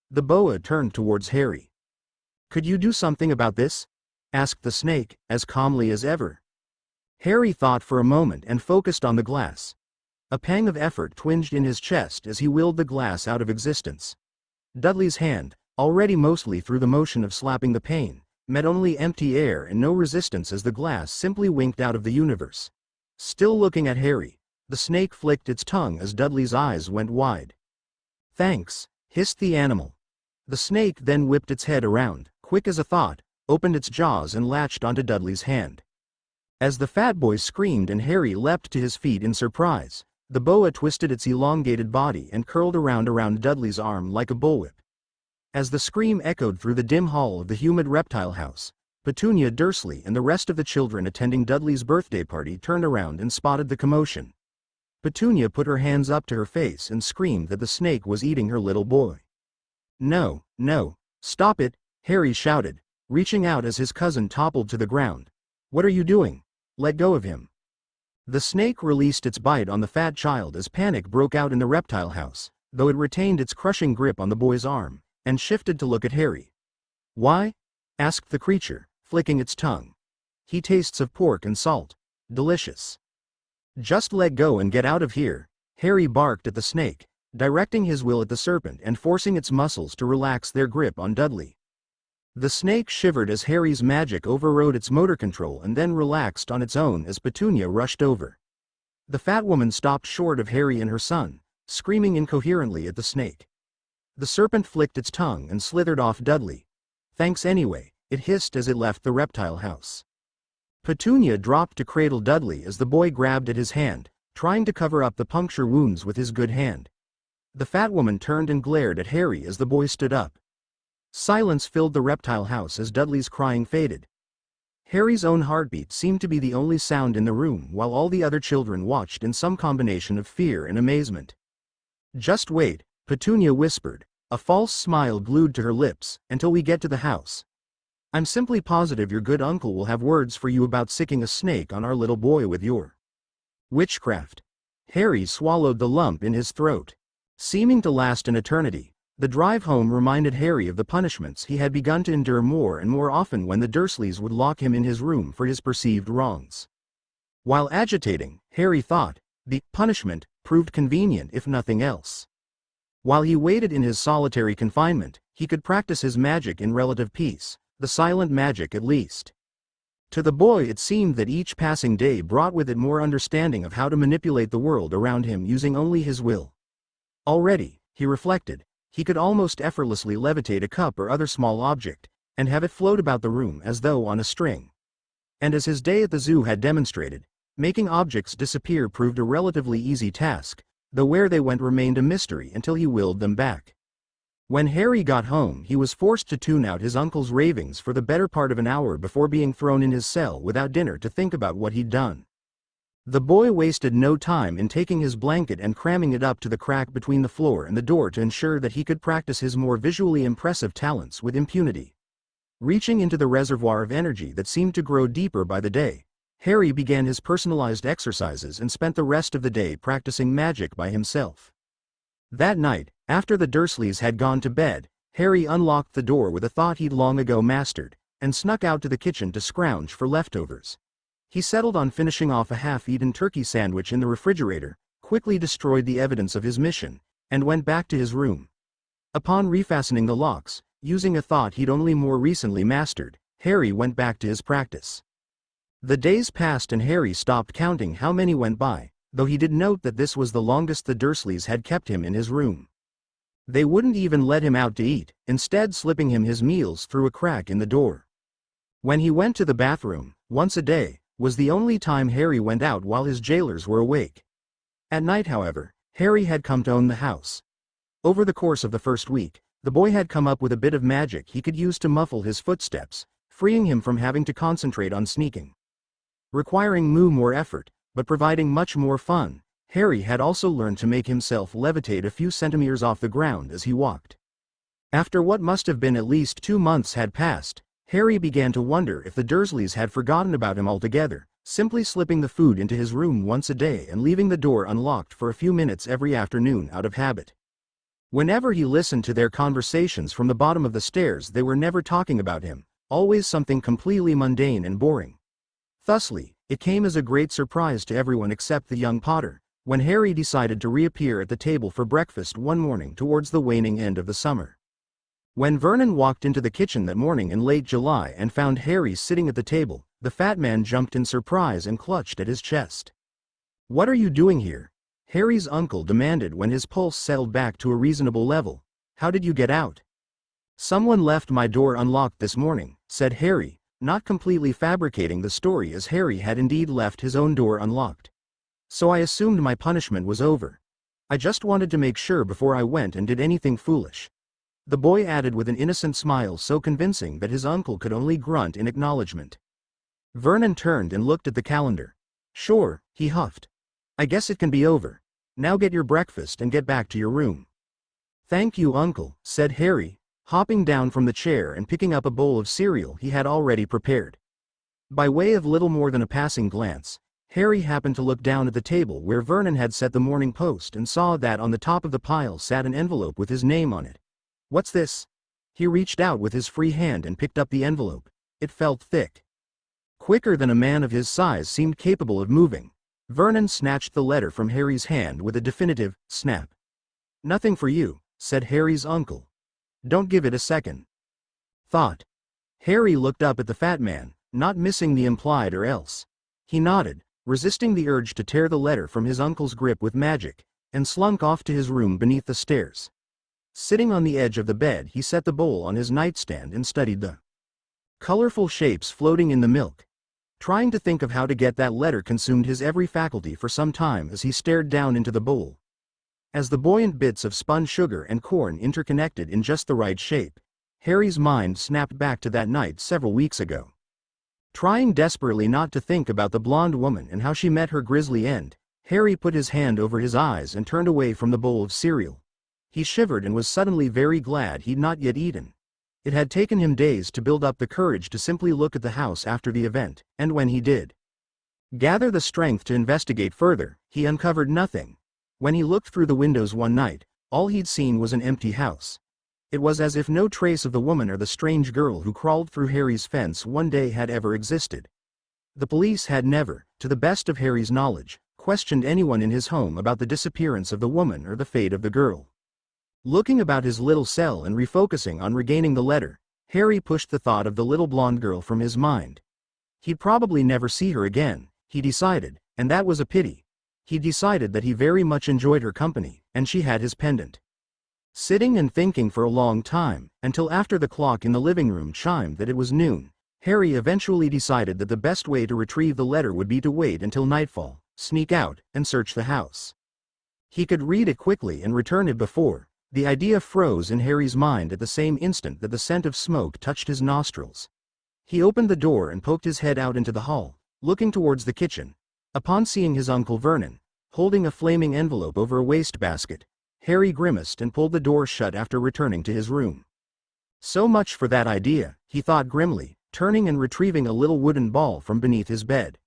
The boa turned towards Harry. Could you do something about this? Asked the snake, as calmly as ever. Harry thought for a moment and focused on the glass. A pang of effort twinged in his chest as he willed the glass out of existence. Dudley's hand, already mostly through the motion of slapping the pane, met only empty air and no resistance as the glass simply winked out of the universe. Still looking at Harry, the snake flicked its tongue as Dudley's eyes went wide. Thanks, hissed the animal. The snake then whipped its head around, quick as a thought, opened its jaws and latched onto Dudley's hand. As the fat boy screamed and Harry leapt to his feet in surprise, the boa twisted its elongated body and curled around Dudley's arm like a bullwhip. As the scream echoed through the dim hall of the humid reptile house, Petunia Dursley and the rest of the children attending Dudley's birthday party turned around and spotted the commotion. Petunia put her hands up to her face and screamed that the snake was eating her little boy. No, no, stop it, Harry shouted, reaching out as his cousin toppled to the ground. What are you doing? Let go of him. The snake released its bite on the fat child as panic broke out in the reptile house, though it retained its crushing grip on the boy's arm, and shifted to look at Harry. Why? Asked the creature, flicking its tongue. He tastes of pork and salt. Delicious. Just let go and get out of here, Harry barked at the snake, directing his will at the serpent and forcing its muscles to relax their grip on Dudley. The snake shivered as Harry's magic overrode its motor control and then relaxed on its own as Petunia rushed over. The fat woman stopped short of Harry and her son, screaming incoherently at the snake. The serpent flicked its tongue and slithered off Dudley. Thanks anyway, it hissed as it left the reptile house. Petunia dropped to cradle Dudley as the boy grabbed at his hand, trying to cover up the puncture wounds with his good hand. The fat woman turned and glared at Harry as the boy stood up. Silence filled the reptile house as Dudley's crying faded. Harry's own heartbeat seemed to be the only sound in the room while all the other children watched in some combination of fear and amazement. Just wait, Petunia whispered, a false smile glued to her lips, until we get to the house. I'm simply positive your good uncle will have words for you about sicking a snake on our little boy with your witchcraft. Harry swallowed the lump in his throat. Seeming to last an eternity, the drive home reminded Harry of the punishments he had begun to endure more and more often when the Dursleys would lock him in his room for his perceived wrongs. While agitating, Harry thought, the punishment proved convenient if nothing else. While he waited in his solitary confinement, he could practice his magic in relative peace, the silent magic at least. To the boy it seemed that each passing day brought with it more understanding of how to manipulate the world around him using only his will. Already, he reflected, he could almost effortlessly levitate a cup or other small object, and have it float about the room as though on a string. And as his day at the zoo had demonstrated, making objects disappear proved a relatively easy task, though where they went remained a mystery until he willed them back. When Harry got home he was forced to tune out his uncle's ravings for the better part of an hour before being thrown in his cell without dinner to think about what he'd done. The boy wasted no time in taking his blanket and cramming it up to the crack between the floor and the door to ensure that he could practice his more visually impressive talents with impunity. Reaching into the reservoir of energy that seemed to grow deeper by the day, Harry began his personalized exercises and spent the rest of the day practicing magic by himself. That night, after the Dursleys had gone to bed, Harry unlocked the door with a thought he'd long ago mastered, and snuck out to the kitchen to scrounge for leftovers. He settled on finishing off a half-eaten turkey sandwich in the refrigerator, quickly destroyed the evidence of his mission, and went back to his room. Upon refastening the locks, using a thought he'd only more recently mastered, Harry went back to his practice. The days passed and Harry stopped counting how many went by, though he did note that this was the longest the Dursleys had kept him in his room. They wouldn't even let him out to eat, instead slipping him his meals through a crack in the door. When he went to the bathroom, once a day, was the only time Harry went out while his jailers were awake. At night, however, Harry had come to own the house. Over the course of the first week, the boy had come up with a bit of magic he could use to muffle his footsteps, freeing him from having to concentrate on sneaking. Requiring more effort, but providing much more fun, Harry had also learned to make himself levitate a few centimeters off the ground as he walked. After what must have been at least 2 months had passed, Harry began to wonder if the Dursleys had forgotten about him altogether, simply slipping the food into his room once a day and leaving the door unlocked for a few minutes every afternoon out of habit. Whenever he listened to their conversations from the bottom of the stairs, they were never talking about him, always something completely mundane and boring. Thusly, it came as a great surprise to everyone except the young Potter, when Harry decided to reappear at the table for breakfast one morning towards the waning end of the summer. When Vernon walked into the kitchen that morning in late July and found Harry sitting at the table, the fat man jumped in surprise and clutched at his chest. "What are you doing here?" Harry's uncle demanded when his pulse settled back to a reasonable level. "How did you get out?" "Someone left my door unlocked this morning," said Harry, not completely fabricating the story, as Harry had indeed left his own door unlocked. "So I assumed my punishment was over. I just wanted to make sure before I went and did anything foolish," the boy added with an innocent smile so convincing that his uncle could only grunt in acknowledgement. Vernon turned and looked at the calendar. "Sure," he huffed. "I guess it can be over. Now get your breakfast and get back to your room." "Thank you, Uncle," said Harry, hopping down from the chair and picking up a bowl of cereal he had already prepared. By way of little more than a passing glance, Harry happened to look down at the table where Vernon had set the Morning Post and saw that on the top of the pile sat an envelope with his name on it. "What's this?" He reached out with his free hand and picked up the envelope. It felt thick. Quicker than a man of his size seemed capable of moving, Vernon snatched the letter from Harry's hand with a definitive snap. "Nothing for you," said Harry's uncle. "Don't give it a second thought." Harry looked up at the fat man, not missing the implied "or else." He nodded, resisting the urge to tear the letter from his uncle's grip with magic, and slunk off to his room beneath the stairs. Sitting on the edge of the bed, he set the bowl on his nightstand and studied the colorful shapes floating in the milk. Trying to think of how to get that letter consumed his every faculty for some time as he stared down into the bowl. As the buoyant bits of spun sugar and corn interconnected in just the right shape, Harry's mind snapped back to that night several weeks ago. Trying desperately not to think about the blonde woman and how she met her grisly end, Harry put his hand over his eyes and turned away from the bowl of cereal. He shivered and was suddenly very glad he'd not yet eaten. It had taken him days to build up the courage to simply look at the house after the event, and when he did gather the strength to investigate further, he uncovered nothing. When he looked through the windows one night, all he'd seen was an empty house. It was as if no trace of the woman or the strange girl who crawled through Harry's fence one day had ever existed. The police had never, to the best of Harry's knowledge, questioned anyone in his home about the disappearance of the woman or the fate of the girl. Looking about his little cell and refocusing on regaining the letter, Harry pushed the thought of the little blonde girl from his mind. He'd probably never see her again, he decided, and that was a pity. He decided that he very much enjoyed her company, and she had his pendant. Sitting and thinking for a long time, until after the clock in the living room chimed that it was noon, Harry eventually decided that the best way to retrieve the letter would be to wait until nightfall, sneak out, and search the house. He could read it quickly and return it before. The idea froze in Harry's mind at the same instant that the scent of smoke touched his nostrils. He opened the door and poked his head out into the hall, looking towards the kitchen. Upon seeing his Uncle Vernon, holding a flaming envelope over a wastebasket, Harry grimaced and pulled the door shut after returning to his room. So much for that idea, he thought grimly, turning and retrieving a little wooden ball from beneath his bed.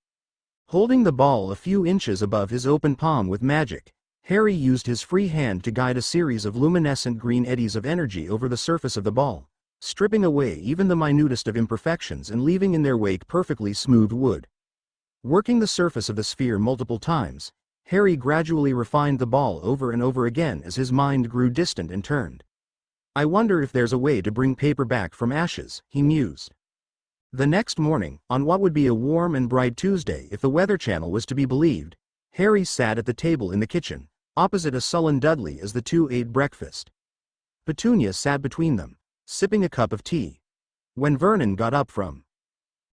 Holding the ball a few inches above his open palm with magic, Harry used his free hand to guide a series of luminescent green eddies of energy over the surface of the ball, stripping away even the minutest of imperfections and leaving in their wake perfectly smooth wood. Working the surface of the sphere multiple times, Harry gradually refined the ball over and over again as his mind grew distant and turned. "I wonder if there's a way to bring paper back from ashes," he mused. The next morning, on what would be a warm and bright Tuesday if the Weather Channel was to be believed, Harry sat at the table in the kitchen, opposite a sullen Dudley as the two ate breakfast. Petunia sat between them, sipping a cup of tea. When Vernon got up from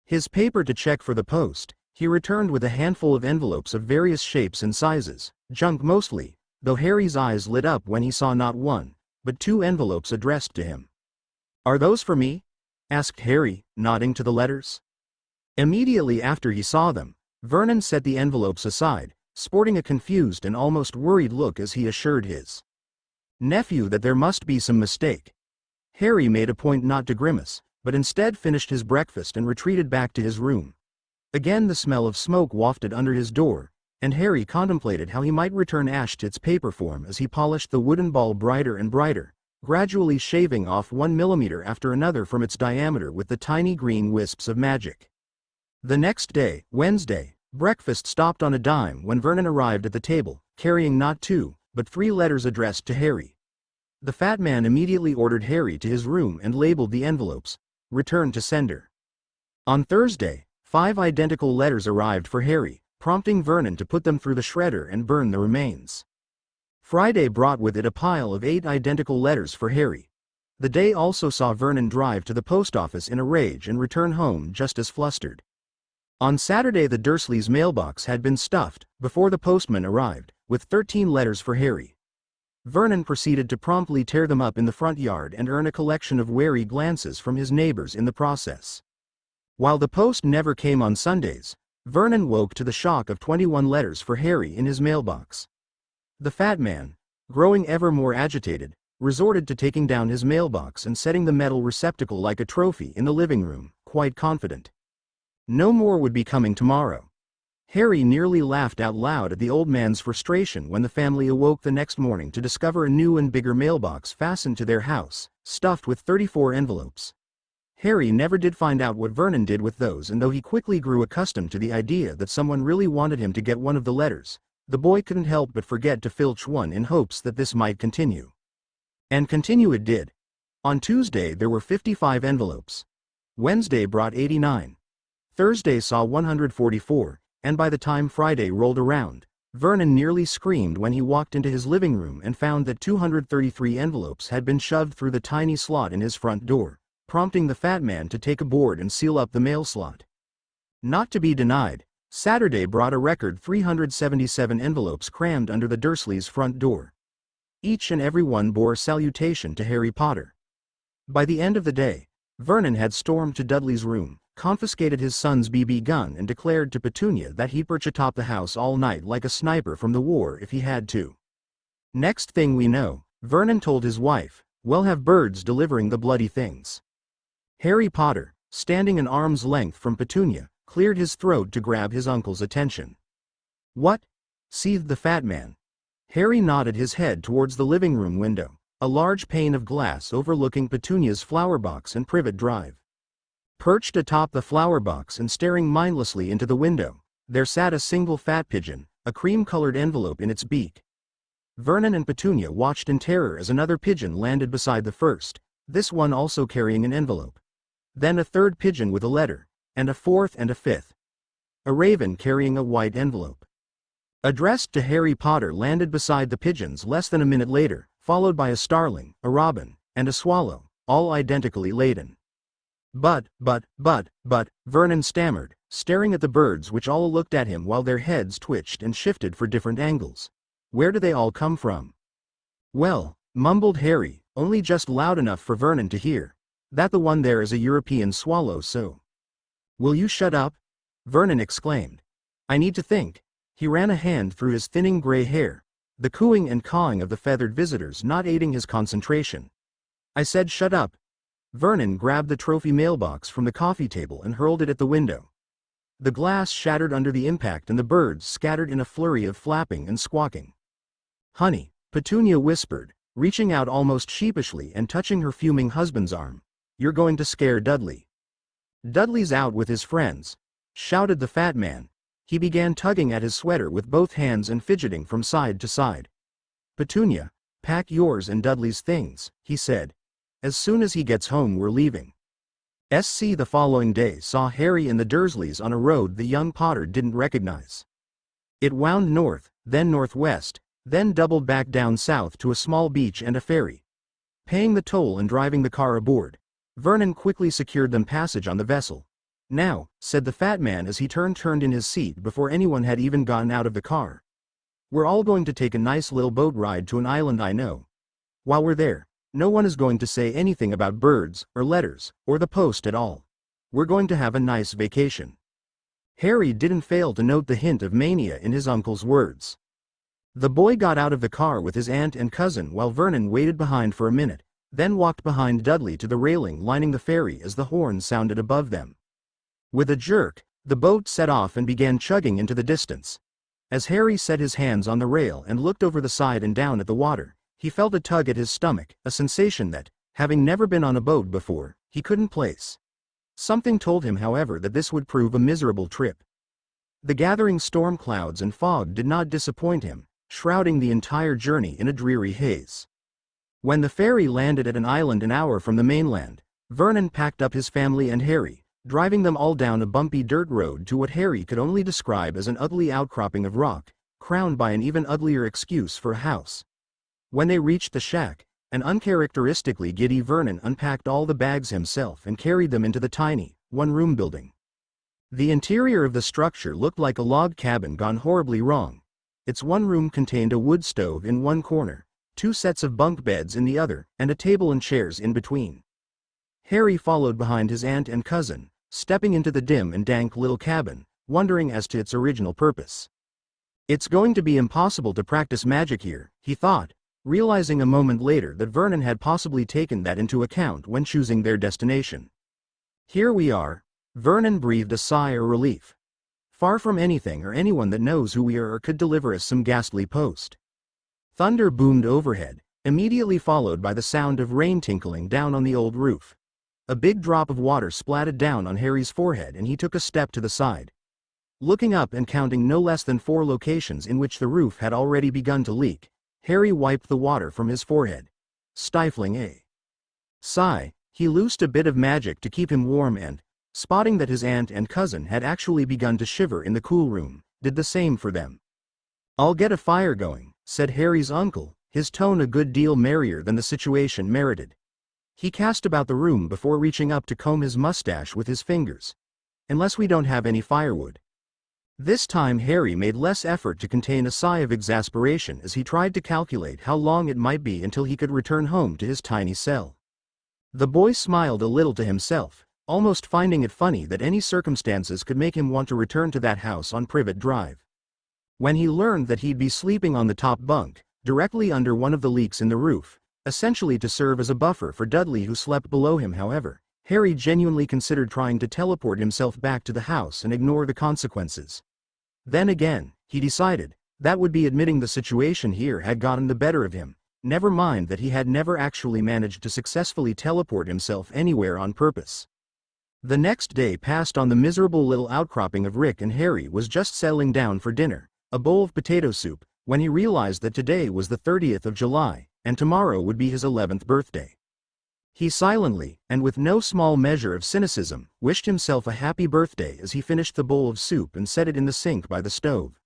his paper to check for the post, he returned with a handful of envelopes of various shapes and sizes, junk mostly, though Harry's eyes lit up when he saw not one, but two envelopes addressed to him. "Are those for me?" asked Harry, nodding to the letters. Immediately after he saw them, Vernon set the envelopes aside, sporting a confused and almost worried look as he assured his nephew that there must be some mistake. Harry made a point not to grimace, but instead finished his breakfast and retreated back to his room. Again the smell of smoke wafted under his door, and Harry contemplated how he might return ash to its paper form as he polished the wooden ball brighter and brighter, gradually shaving off 1 millimeter after another from its diameter with the tiny green wisps of magic. The next day, Wednesday, breakfast stopped on a dime when Vernon arrived at the table, carrying not 2, but 3 letters addressed to Harry. The fat man immediately ordered Harry to his room and labeled the envelopes, "Return to sender." On Thursday, 5 identical letters arrived for Harry, prompting Vernon to put them through the shredder and burn the remains. Friday brought with it a pile of 8 identical letters for Harry. The day also saw Vernon drive to the post office in a rage and return home just as flustered. On Saturday the Dursleys' mailbox had been stuffed, before the postman arrived, with 13 letters for Harry. Vernon proceeded to promptly tear them up in the front yard and earn a collection of wary glances from his neighbors in the process. While the post never came on Sundays, Vernon woke to the shock of 21 letters for Harry in his mailbox. The fat man, growing ever more agitated, resorted to taking down his mailbox and setting the metal receptacle like a trophy in the living room, quite confident no more would be coming tomorrow. Harry nearly laughed out loud at the old man's frustration when the family awoke the next morning to discover a new and bigger mailbox fastened to their house, stuffed with 34 envelopes. Harry never did find out what Vernon did with those, and though he quickly grew accustomed to the idea that someone really wanted him to get one of the letters, the boy couldn't help but forget to filch one in hopes that this might continue. And continue it did. On Tuesday there were 55 envelopes. Wednesday brought 89. Thursday saw 144, and by the time Friday rolled around, Vernon nearly screamed when he walked into his living room and found that 233 envelopes had been shoved through the tiny slot in his front door, prompting the fat man to take a board and seal up the mail slot. Not to be denied, Saturday brought a record 377 envelopes crammed under the Dursleys' front door. Each and every one bore salutation to Harry Potter. By the end of the day, Vernon had stormed to Dudley's room, confiscated his son's BB gun and declared to Petunia that he'd perch atop the house all night like a sniper from the war if he had to. Next thing we know, Vernon told his wife, "We'll have birds delivering the bloody things." Harry Potter, standing an arm's length from Petunia, cleared his throat to grab his uncle's attention. "What?" seethed the fat man. Harry nodded his head towards the living room window, a large pane of glass overlooking Petunia's flower box and privet drive. Perched atop the flower box and staring mindlessly into the window, there sat a single fat pigeon, a cream-colored envelope in its beak. Vernon and Petunia watched in terror as another pigeon landed beside the first, this one also carrying an envelope. Then a third pigeon with a letter, and a fourth and a fifth. A raven carrying a white envelope, addressed to Harry Potter, landed beside the pigeons less than a minute later, followed by a starling, a robin, and a swallow, all identically laden. But, Vernon stammered, staring at the birds which all looked at him while their heads twitched and shifted for different angles. "Where do they all come from?" "Well," mumbled Harry, only just loud enough for Vernon to hear, "that the one there is a European swallow, so." "Will you shut up?" Vernon exclaimed. "I need to think." He ran a hand through his thinning gray hair, the cooing and cawing of the feathered visitors not aiding his concentration. "I said shut up." Vernon grabbed the trophy mailbox from the coffee table and hurled it at the window. The glass shattered under the impact and the birds scattered in a flurry of flapping and squawking. "Honey," Petunia whispered, reaching out almost sheepishly and touching her fuming husband's arm. "You're going to scare Dudley." "Dudley's out with his friends," shouted the fat man. He began tugging at his sweater with both hands and fidgeting from side to side. "Petunia, pack yours and Dudley's things," he said. "As soon as he gets home we're leaving." The following day saw Harry and the Dursleys on a road the young Potter didn't recognize. It wound north, then northwest, then doubled back down south to a small beach and a ferry. Paying the toll and driving the car aboard, Vernon quickly secured them passage on the vessel. "Now," said the fat man as he turned in his seat before anyone had even gotten out of the car, "we're all going to take a nice little boat ride to an island I know. While we're there, no one is going to say anything about birds, or letters, or the post at all. We're going to have a nice vacation." Harry didn't fail to note the hint of mania in his uncle's words. The boy got out of the car with his aunt and cousin while Vernon waited behind for a minute, then walked behind Dudley to the railing lining the ferry as the horn sounded above them. With a jerk, the boat set off and began chugging into the distance. As Harry set his hands on the rail and looked over the side and down at the water, he felt a tug at his stomach, a sensation that, having never been on a boat before, he couldn't place. Something told him, however, that this would prove a miserable trip. The gathering storm clouds and fog did not disappoint him, shrouding the entire journey in a dreary haze. When the ferry landed at an island an hour from the mainland, Vernon packed up his family and Harry, driving them all down a bumpy dirt road to what Harry could only describe as an ugly outcropping of rock, crowned by an even uglier excuse for a house. When they reached the shack, an uncharacteristically giddy Vernon unpacked all the bags himself and carried them into the tiny, one-room building. The interior of the structure looked like a log cabin gone horribly wrong. Its one room contained a wood stove in one corner, 2 sets of bunk beds in the other, and a table and chairs in between. Harry followed behind his aunt and cousin, stepping into the dim and dank little cabin, wondering as to its original purpose. "It's going to be impossible to practice magic here," he thought, realizing a moment later that Vernon had possibly taken that into account when choosing their destination. "Here we are," Vernon breathed a sigh of relief. "Far from anything or anyone that knows who we are or could deliver us some ghastly post." Thunder boomed overhead, immediately followed by the sound of rain tinkling down on the old roof. A big drop of water splattered down on Harry's forehead and he took a step to the side. Looking up and counting no less than 4 locations in which the roof had already begun to leak, Harry wiped the water from his forehead. Stifling a sigh, he loosed a bit of magic to keep him warm and, spotting that his aunt and cousin had actually begun to shiver in the cool room, did the same for them. "I'll get a fire going," said Harry's uncle, his tone a good deal merrier than the situation merited. He cast about the room before reaching up to comb his mustache with his fingers. "Unless we don't have any firewood." This time Harry made less effort to contain a sigh of exasperation as he tried to calculate how long it might be until he could return home to his tiny cell. The boy smiled a little to himself, almost finding it funny that any circumstances could make him want to return to that house on Privet Drive. When he learned that he'd be sleeping on the top bunk, directly under one of the leaks in the roof, essentially to serve as a buffer for Dudley who slept below him, however, Harry genuinely considered trying to teleport himself back to the house and ignore the consequences. Then again, he decided, that would be admitting the situation here had gotten the better of him, never mind that he had never actually managed to successfully teleport himself anywhere on purpose. The next day passed on the miserable little outcropping of Rick, and Harry was just settling down for dinner, a bowl of potato soup, when he realized that today was the 30th of July, and tomorrow would be his 11th birthday. He silently, and with no small measure of cynicism, wished himself a happy birthday as he finished the bowl of soup and set it in the sink by the stove.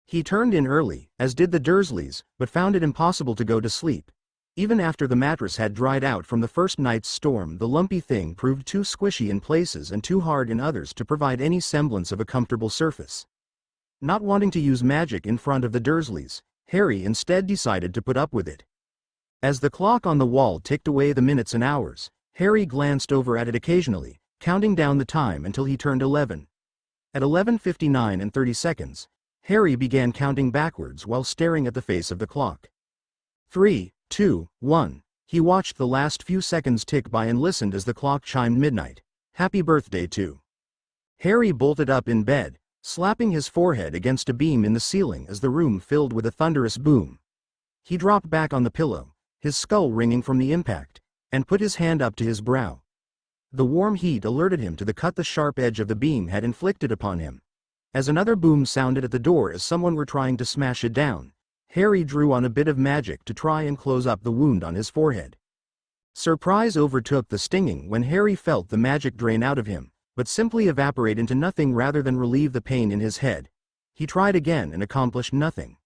He turned in early, as did the Dursleys, but found it impossible to go to sleep. Even after the mattress had dried out from the first night's storm, the lumpy thing proved too squishy in places and too hard in others to provide any semblance of a comfortable surface. Not wanting to use magic in front of the Dursleys, Harry instead decided to put up with it. As the clock on the wall ticked away the minutes and hours, Harry glanced over at it occasionally, counting down the time until he turned 11. At 11:59 and 30 seconds, Harry began counting backwards while staring at the face of the clock. 3, 2, 1. He watched the last few seconds tick by and listened as the clock chimed midnight. Happy birthday to. Harry bolted up in bed, slapping his forehead against a beam in the ceiling as the room filled with a thunderous boom. He dropped back on the pillow, his skull ringing from the impact, and put his hand up to his brow. The warm heat alerted him to the cut the sharp edge of the beam had inflicted upon him. As another boom sounded at the door as someone were trying to smash it down, Harry drew on a bit of magic to try and close up the wound on his forehead. Surprise overtook the stinging when Harry felt the magic drain out of him, but simply evaporate into nothing rather than relieve the pain in his head. He tried again and accomplished nothing.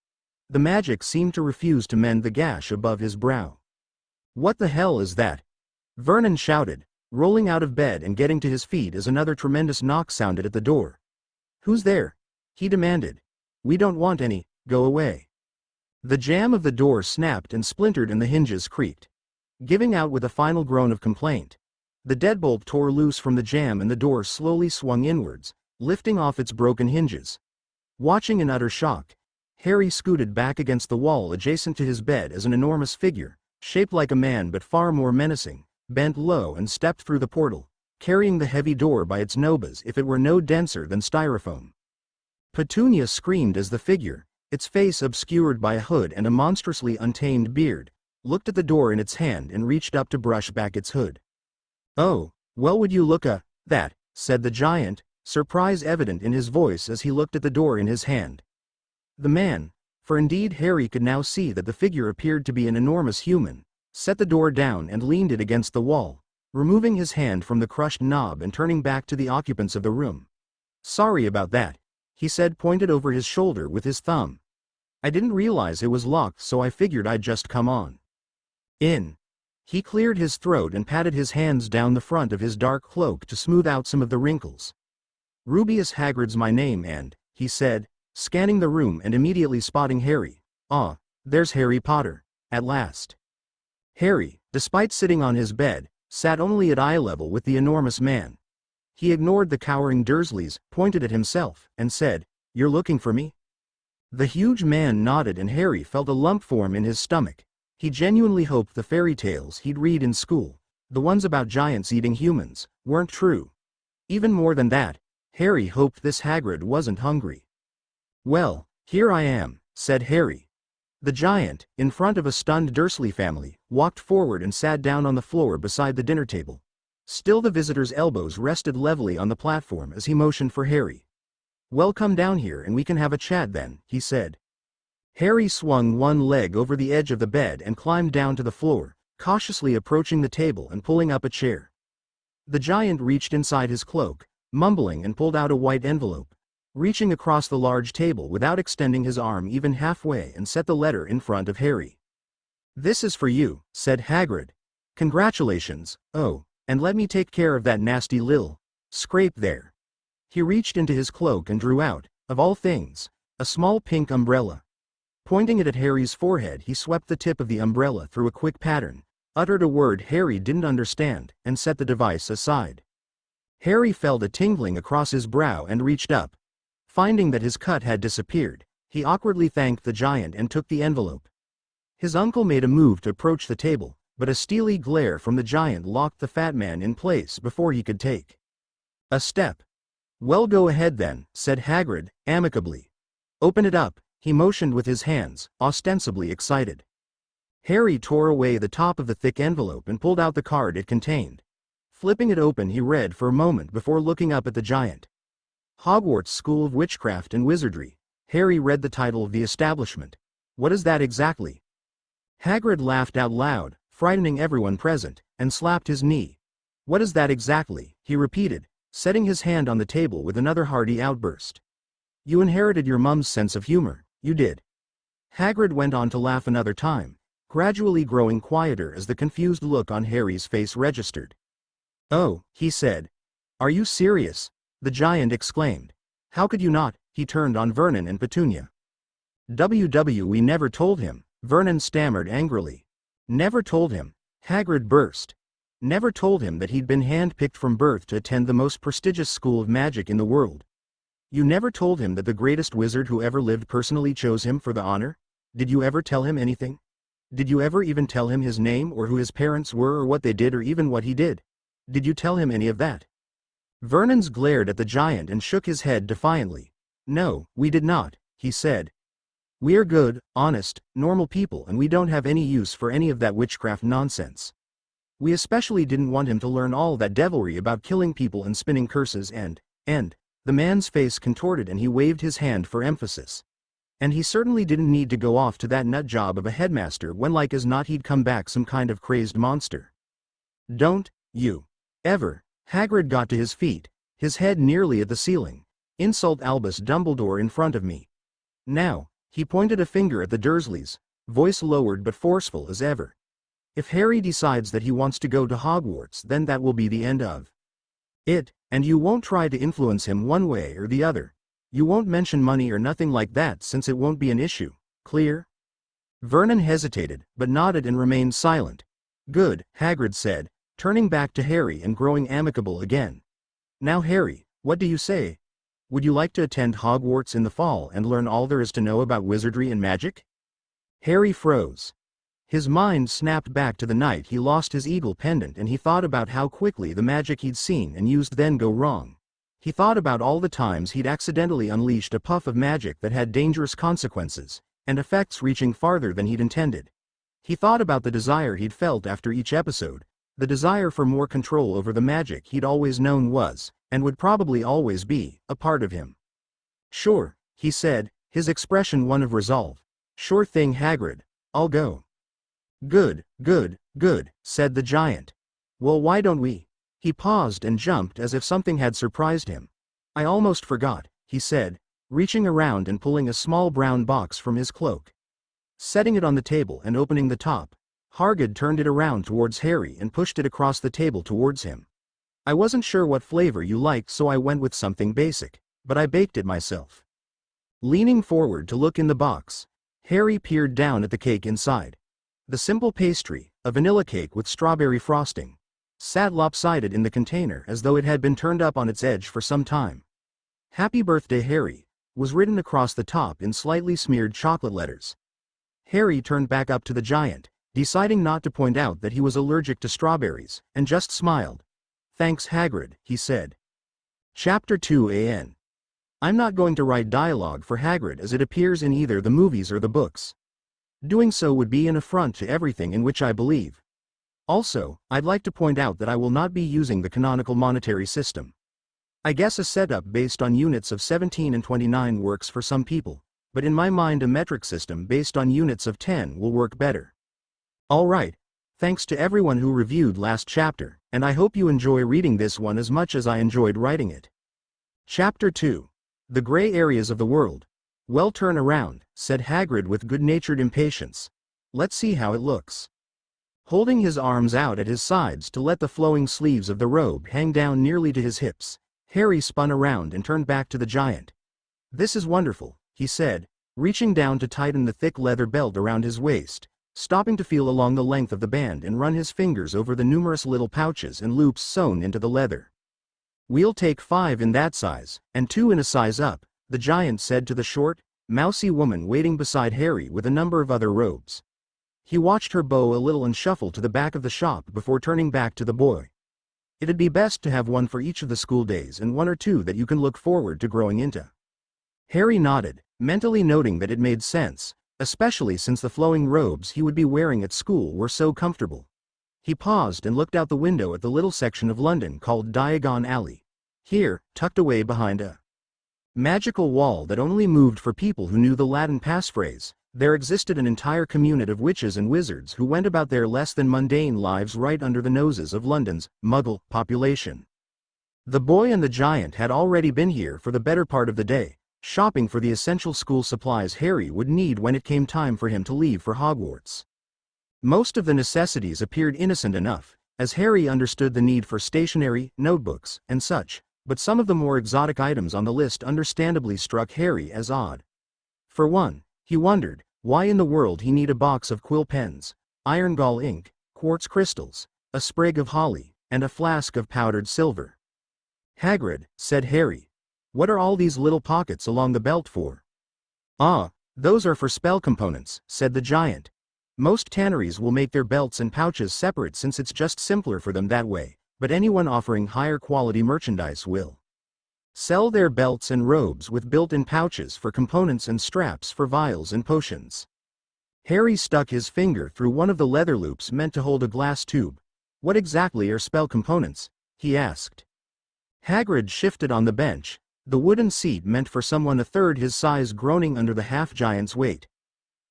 The magic seemed to refuse to mend the gash above his brow. "What the hell is that?" Vernon shouted, rolling out of bed and getting to his feet as another tremendous knock sounded at the door. "Who's there?" he demanded. "We don't want any, go away." The jamb of the door snapped and splintered and the hinges creaked. Giving out with a final groan of complaint, the deadbolt tore loose from the jamb and the door slowly swung inwards, lifting off its broken hinges. Watching in utter shock, Harry scooted back against the wall adjacent to his bed as an enormous figure, shaped like a man but far more menacing, bent low and stepped through the portal, carrying the heavy door by its knob as if it were no denser than styrofoam. Petunia screamed as the figure, its face obscured by a hood and a monstrously untamed beard, looked at the door in its hand and reached up to brush back its hood. "Oh, well, would you look that," said the giant, surprise evident in his voice as he looked at the door in his hand. The man, for indeed Harry could now see that the figure appeared to be an enormous human, set the door down and leaned it against the wall, removing his hand from the crushed knob and turning back to the occupants of the room. "Sorry about that," he said, pointed over his shoulder with his thumb. "I didn't realize it was locked, so I figured I'd just come on in." He cleared his throat and patted his hands down the front of his dark cloak to smooth out some of the wrinkles. "Rubius Hagrid's my name and," he said, scanning the room and immediately spotting Harry. "Ah, there's Harry Potter, at last." Harry, despite sitting on his bed, sat only at eye level with the enormous man. He ignored the cowering Dursleys, pointed at himself, and said, "You're looking for me?" The huge man nodded and Harry felt a lump form in his stomach. He genuinely hoped the fairy tales he'd read in school, the ones about giants eating humans, weren't true. Even more than that, Harry hoped this Hagrid wasn't hungry. "Well, here I am," said Harry. The giant, in front of a stunned Dursley family, walked forward and sat down on the floor beside the dinner table. Still the visitor's elbows rested levelly on the platform as he motioned for Harry. "Well, come down here and we can have a chat then," he said. Harry swung one leg over the edge of the bed and climbed down to the floor, cautiously approaching the table and pulling up a chair. The giant reached inside his cloak, mumbling, and pulled out a white envelope, reaching across the large table without extending his arm even halfway, and set the letter in front of Harry. "This is for you," said Hagrid. "Congratulations, oh, and let me take care of that nasty lil scrape there." He reached into his cloak and drew out, of all things, a small pink umbrella. Pointing it at Harry's forehead, he swept the tip of the umbrella through a quick pattern, uttered a word Harry didn't understand, and set the device aside. Harry felt a tingling across his brow and reached up. Finding that his cut had disappeared, he awkwardly thanked the giant and took the envelope. His uncle made a move to approach the table, but a steely glare from the giant locked the fat man in place before he could take a step. "Well, go ahead then," said Hagrid, amicably. "Open it up," he motioned with his hands, ostensibly excited. Harry tore away the top of the thick envelope and pulled out the card it contained. Flipping it open, he read for a moment before looking up at the giant. "Hogwarts School of Witchcraft and Wizardry." Harry read the title of the establishment. "What is that exactly?" Hagrid laughed out loud, frightening everyone present, and slapped his knee. "What is that exactly?" he repeated, setting his hand on the table with another hearty outburst. "You inherited your mum's sense of humor, you did." Hagrid went on to laugh another time, gradually growing quieter as the confused look on Harry's face registered. "Oh," he said. "Are you serious?" the giant exclaimed. "How could you not?" He turned on Vernon and Petunia. "We never told him," Vernon stammered angrily. "Never told him," Hagrid burst. "Never told him that he'd been hand-picked from birth to attend the most prestigious school of magic in the world. You never told him that the greatest wizard who ever lived personally chose him for the honor? Did you ever tell him anything? Did you ever even tell him his name or who his parents were or what they did or even what he did? Did you tell him any of that?" Vernon's glared at the giant and shook his head defiantly. "No, we did not," he said. We're good, honest, normal people and we don't have any use for any of that witchcraft nonsense. We especially didn't want him to learn all that devilry about killing people and spinning curses and, the man's face contorted and he waved his hand for emphasis. And he certainly didn't need to go off to that nut job of a headmaster when like as not he'd come back some kind of crazed monster. Don't you ever. Hagrid got to his feet, his head nearly at the ceiling. Insult Albus Dumbledore in front of me. Now, he pointed a finger at the Dursleys, voice lowered but forceful as ever. If Harry decides that he wants to go to Hogwarts, then that will be the end of it, and you won't try to influence him one way or the other. You won't mention money or nothing like that since it won't be an issue, clear? Vernon hesitated, but nodded and remained silent. Good, Hagrid said, turning back to Harry and growing amicable again. Now Harry, what do you say? Would you like to attend Hogwarts in the fall and learn all there is to know about wizardry and magic? Harry froze. His mind snapped back to the night he lost his eagle pendant and he thought about how quickly the magic he'd seen and used then go wrong. He thought about all the times he'd accidentally unleashed a puff of magic that had dangerous consequences, and effects reaching farther than he'd intended. He thought about the desire he'd felt after each episode, the desire for more control over the magic he'd always known was, and would probably always be, a part of him. Sure, he said, his expression one of resolve. Sure thing, Hagrid. I'll go. Good, good, good, said the giant. Well, why don't we? He paused and jumped as if something had surprised him. I almost forgot, he said, reaching around and pulling a small brown box from his cloak. Setting it on the table and opening the top, Hagrid turned it around towards Harry and pushed it across the table towards him. I wasn't sure what flavor you liked, so I went with something basic, but I baked it myself. Leaning forward to look in the box, Harry peered down at the cake inside. The simple pastry, a vanilla cake with strawberry frosting, sat lopsided in the container as though it had been turned up on its edge for some time. Happy Birthday, Harry, was written across the top in slightly smeared chocolate letters. Harry turned back up to the giant, deciding not to point out that he was allergic to strawberries, and just smiled. Thanks, Hagrid, he said. Chapter 2 AN. I'm not going to write dialogue for Hagrid as it appears in either the movies or the books. Doing so would be an affront to everything in which I believe. Also, I'd like to point out that I will not be using the canonical monetary system. I guess a setup based on units of 17 and 29 works for some people, but in my mind a metric system based on units of 10 will work better. Alright, thanks to everyone who reviewed last chapter, and I hope you enjoy reading this one as much as I enjoyed writing it. Chapter 2. The Gray Areas of the World. Well, turn around, said Hagrid with good-natured impatience. Let's see how it looks. Holding his arms out at his sides to let the flowing sleeves of the robe hang down nearly to his hips, Harry spun around and turned back to the giant. This is wonderful, he said, reaching down to tighten the thick leather belt around his waist, stopping to feel along the length of the band and run his fingers over the numerous little pouches and loops sewn into the leather. We'll take 5 in that size, and 2 in a size up, the giant said to the short, mousy woman waiting beside Harry with a number of other robes. He watched her bow a little and shuffle to the back of the shop before turning back to the boy. It'd be best to have one for each of the school days and 1 or 2 that you can look forward to growing into. Harry nodded, mentally noting that it made sense, especially since the flowing robes he would be wearing at school were so comfortable. He paused and looked out the window at the little section of London called Diagon Alley. Here, tucked away behind a magical wall that only moved for people who knew the Latin passphrase, there existed an entire community of witches and wizards who went about their less than mundane lives right under the noses of London's Muggle population. The boy and the giant had already been here for the better part of the day, shopping for the essential school supplies Harry would need when it came time for him to leave for Hogwarts. Most of the necessities appeared innocent enough, as Harry understood the need for stationery, notebooks, and such, but some of the more exotic items on the list understandably struck Harry as odd. For one, he wondered why in the world he need a box of quill pens, iron gall ink, quartz crystals, a sprig of holly, and a flask of powdered silver. Hagrid, said Harry. What are all these little pockets along the belt for? Ah, those are for spell components, said the giant. Most tanneries will make their belts and pouches separate since it's just simpler for them that way, but anyone offering higher quality merchandise will Sell their belts and robes with built-in pouches for components and straps for vials and potions. Harry stuck his finger through one of the leather loops meant to hold a glass tube. What exactly are spell components? He asked. Hagrid shifted on the bench, the wooden seat meant for someone a third his size groaning under the half-giant's weight.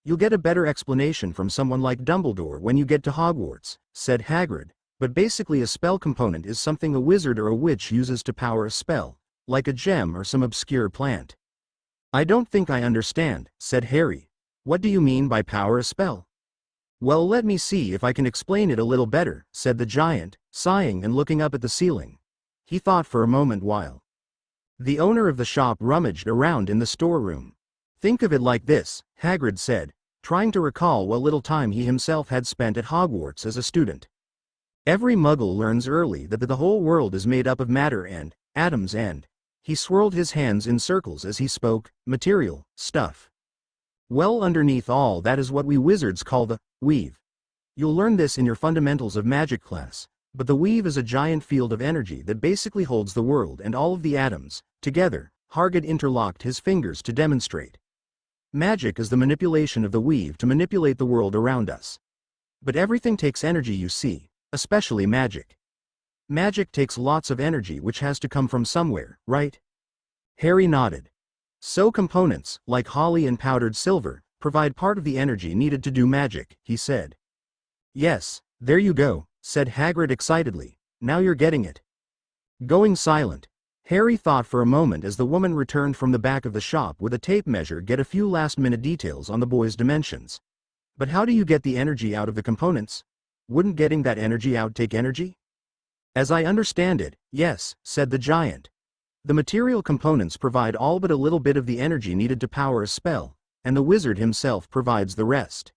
You'll get a better explanation from someone like Dumbledore when you get to Hogwarts, said Hagrid, but basically a spell component is something a wizard or a witch uses to power a spell, like a gem or some obscure plant. I don't think I understand, said Harry. What do you mean by power a spell? Well, let me see if I can explain it a little better, said the giant, sighing and looking up at the ceiling. He thought for a moment while. The owner of the shop rummaged around in the storeroom. Think of it like this, Hagrid said, trying to recall what little time he himself had spent at Hogwarts as a student. Every muggle learns early that the whole world is made up of matter and atoms and, he swirled his hands in circles as he spoke, material, stuff. Well, underneath all that is what we wizards call the weave. You'll learn this in your fundamentals of magic class, but the weave is a giant field of energy that basically holds the world and all of the atoms together. Hagrid interlocked his fingers to demonstrate. Magic is the manipulation of the weave to manipulate the world around us. But everything takes energy, you see, especially magic. Magic takes lots of energy which has to come from somewhere, right? Harry nodded. So components, like holly and powdered silver, provide part of the energy needed to do magic, he said. Yes, there you go, said Hagrid excitedly. Now you're getting it. Going silent, Harry thought for a moment as the woman returned from the back of the shop with a tape measure get a few last-minute details on the boy's dimensions. But how do you get the energy out of the components? Wouldn't getting that energy out take energy? As I understand it, yes, said the giant. The material components provide all but a little bit of the energy needed to power a spell, and the wizard himself provides the rest.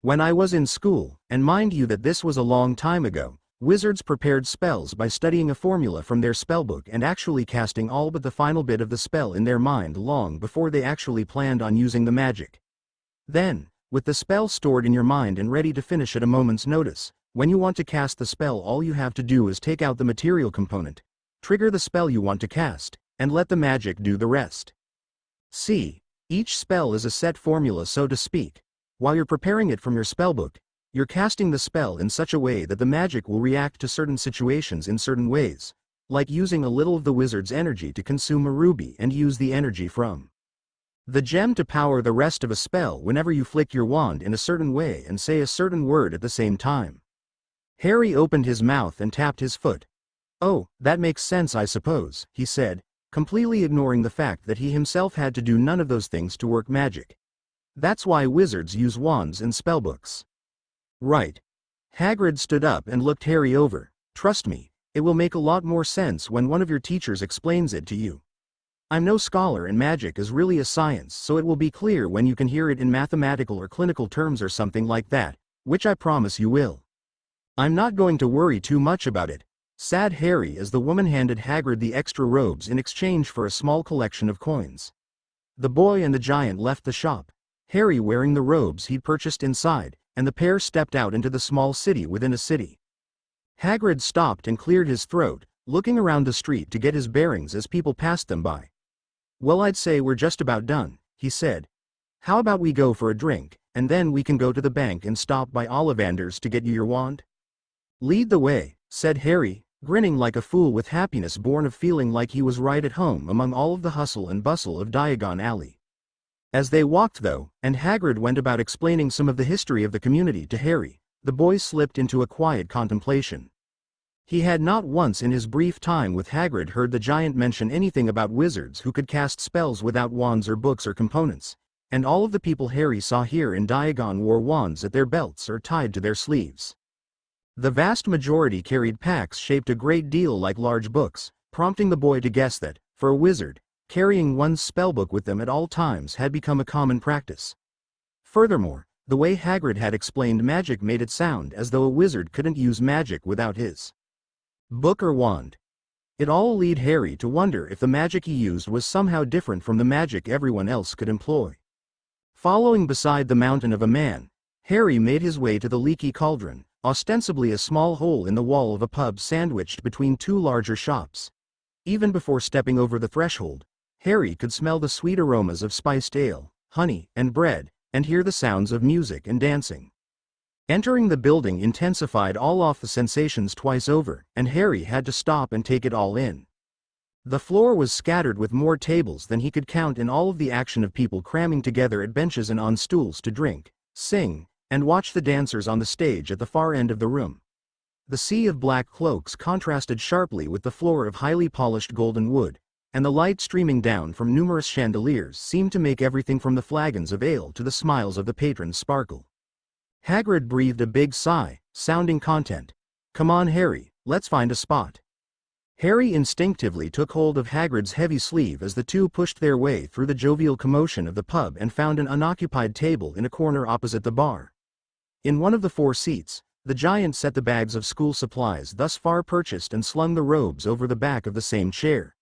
When I was in school, and mind you that this was a long time ago, wizards prepared spells by studying a formula from their spellbook and actually casting all but the final bit of the spell in their mind long before they actually planned on using the magic. Then, with the spell stored in your mind and ready to finish at a moment's notice, when you want to cast the spell, all you have to do is take out the material component, trigger the spell you want to cast, and let the magic do the rest. See, each spell is a set formula, so to speak. While you're preparing it from your spellbook, you're casting the spell in such a way that the magic will react to certain situations in certain ways, like using a little of the wizard's energy to consume a ruby and use the energy from the gem to power the rest of a spell whenever you flick your wand in a certain way and say a certain word at the same time. Harry opened his mouth and tapped his foot. Oh, that makes sense, I suppose, he said, completely ignoring the fact that he himself had to do none of those things to work magic. That's why wizards use wands and spellbooks. Right. Hagrid stood up and looked Harry over. Trust me, it will make a lot more sense when one of your teachers explains it to you. I'm no scholar and magic is really a science, so it will be clear when you can hear it in mathematical or clinical terms or something like that, which I promise you will. I'm not going to worry too much about it, said Harry as the woman handed Hagrid the extra robes in exchange for a small collection of coins. The boy and the giant left the shop, Harry wearing the robes he'd purchased inside, and the pair stepped out into the small city within a city. Hagrid stopped and cleared his throat, looking around the street to get his bearings as people passed them by. Well, I'd say we're just about done, he said. How about we go for a drink, and then we can go to the bank and stop by Ollivander's to get you your wand? Lead the way, said Harry, grinning like a fool with happiness born of feeling like he was right at home among all of the hustle and bustle of Diagon Alley. As they walked though, and Hagrid went about explaining some of the history of the community to Harry, the boy slipped into a quiet contemplation. He had not once in his brief time with Hagrid heard the giant mention anything about wizards who could cast spells without wands or books or components, and all of the people Harry saw here in Diagon wore wands at their belts or tied to their sleeves. The vast majority carried packs shaped a great deal like large books, prompting the boy to guess that, for a wizard, carrying one's spellbook with them at all times had become a common practice. Furthermore, the way Hagrid had explained magic made it sound as though a wizard couldn't use magic without his book or wand. It all led Harry to wonder if the magic he used was somehow different from the magic everyone else could employ. Following beside the mountain of a man, Harry made his way to the leaky cauldron, ostensibly a small hole in the wall of a pub sandwiched between two larger shops. Even before stepping over the threshold, Harry could smell the sweet aromas of spiced ale, honey, and bread, and hear the sounds of music and dancing. Entering the building intensified all of the sensations twice over, and Harry had to stop and take it all in. The floor was scattered with more tables than he could count in all of the action of people cramming together at benches and on stools to drink, sing, and watch the dancers on the stage at the far end of the room. The sea of black cloaks contrasted sharply with the floor of highly polished golden wood, and the light streaming down from numerous chandeliers seemed to make everything from the flagons of ale to the smiles of the patrons sparkle. Hagrid breathed a big sigh, sounding content. "Come on, Harry, let's find a spot." Harry instinctively took hold of Hagrid's heavy sleeve as the two pushed their way through the jovial commotion of the pub and found an unoccupied table in a corner opposite the bar. In one of the 4 seats, the giant set the bags of school supplies thus far purchased and slung the robes over the back of the same chair.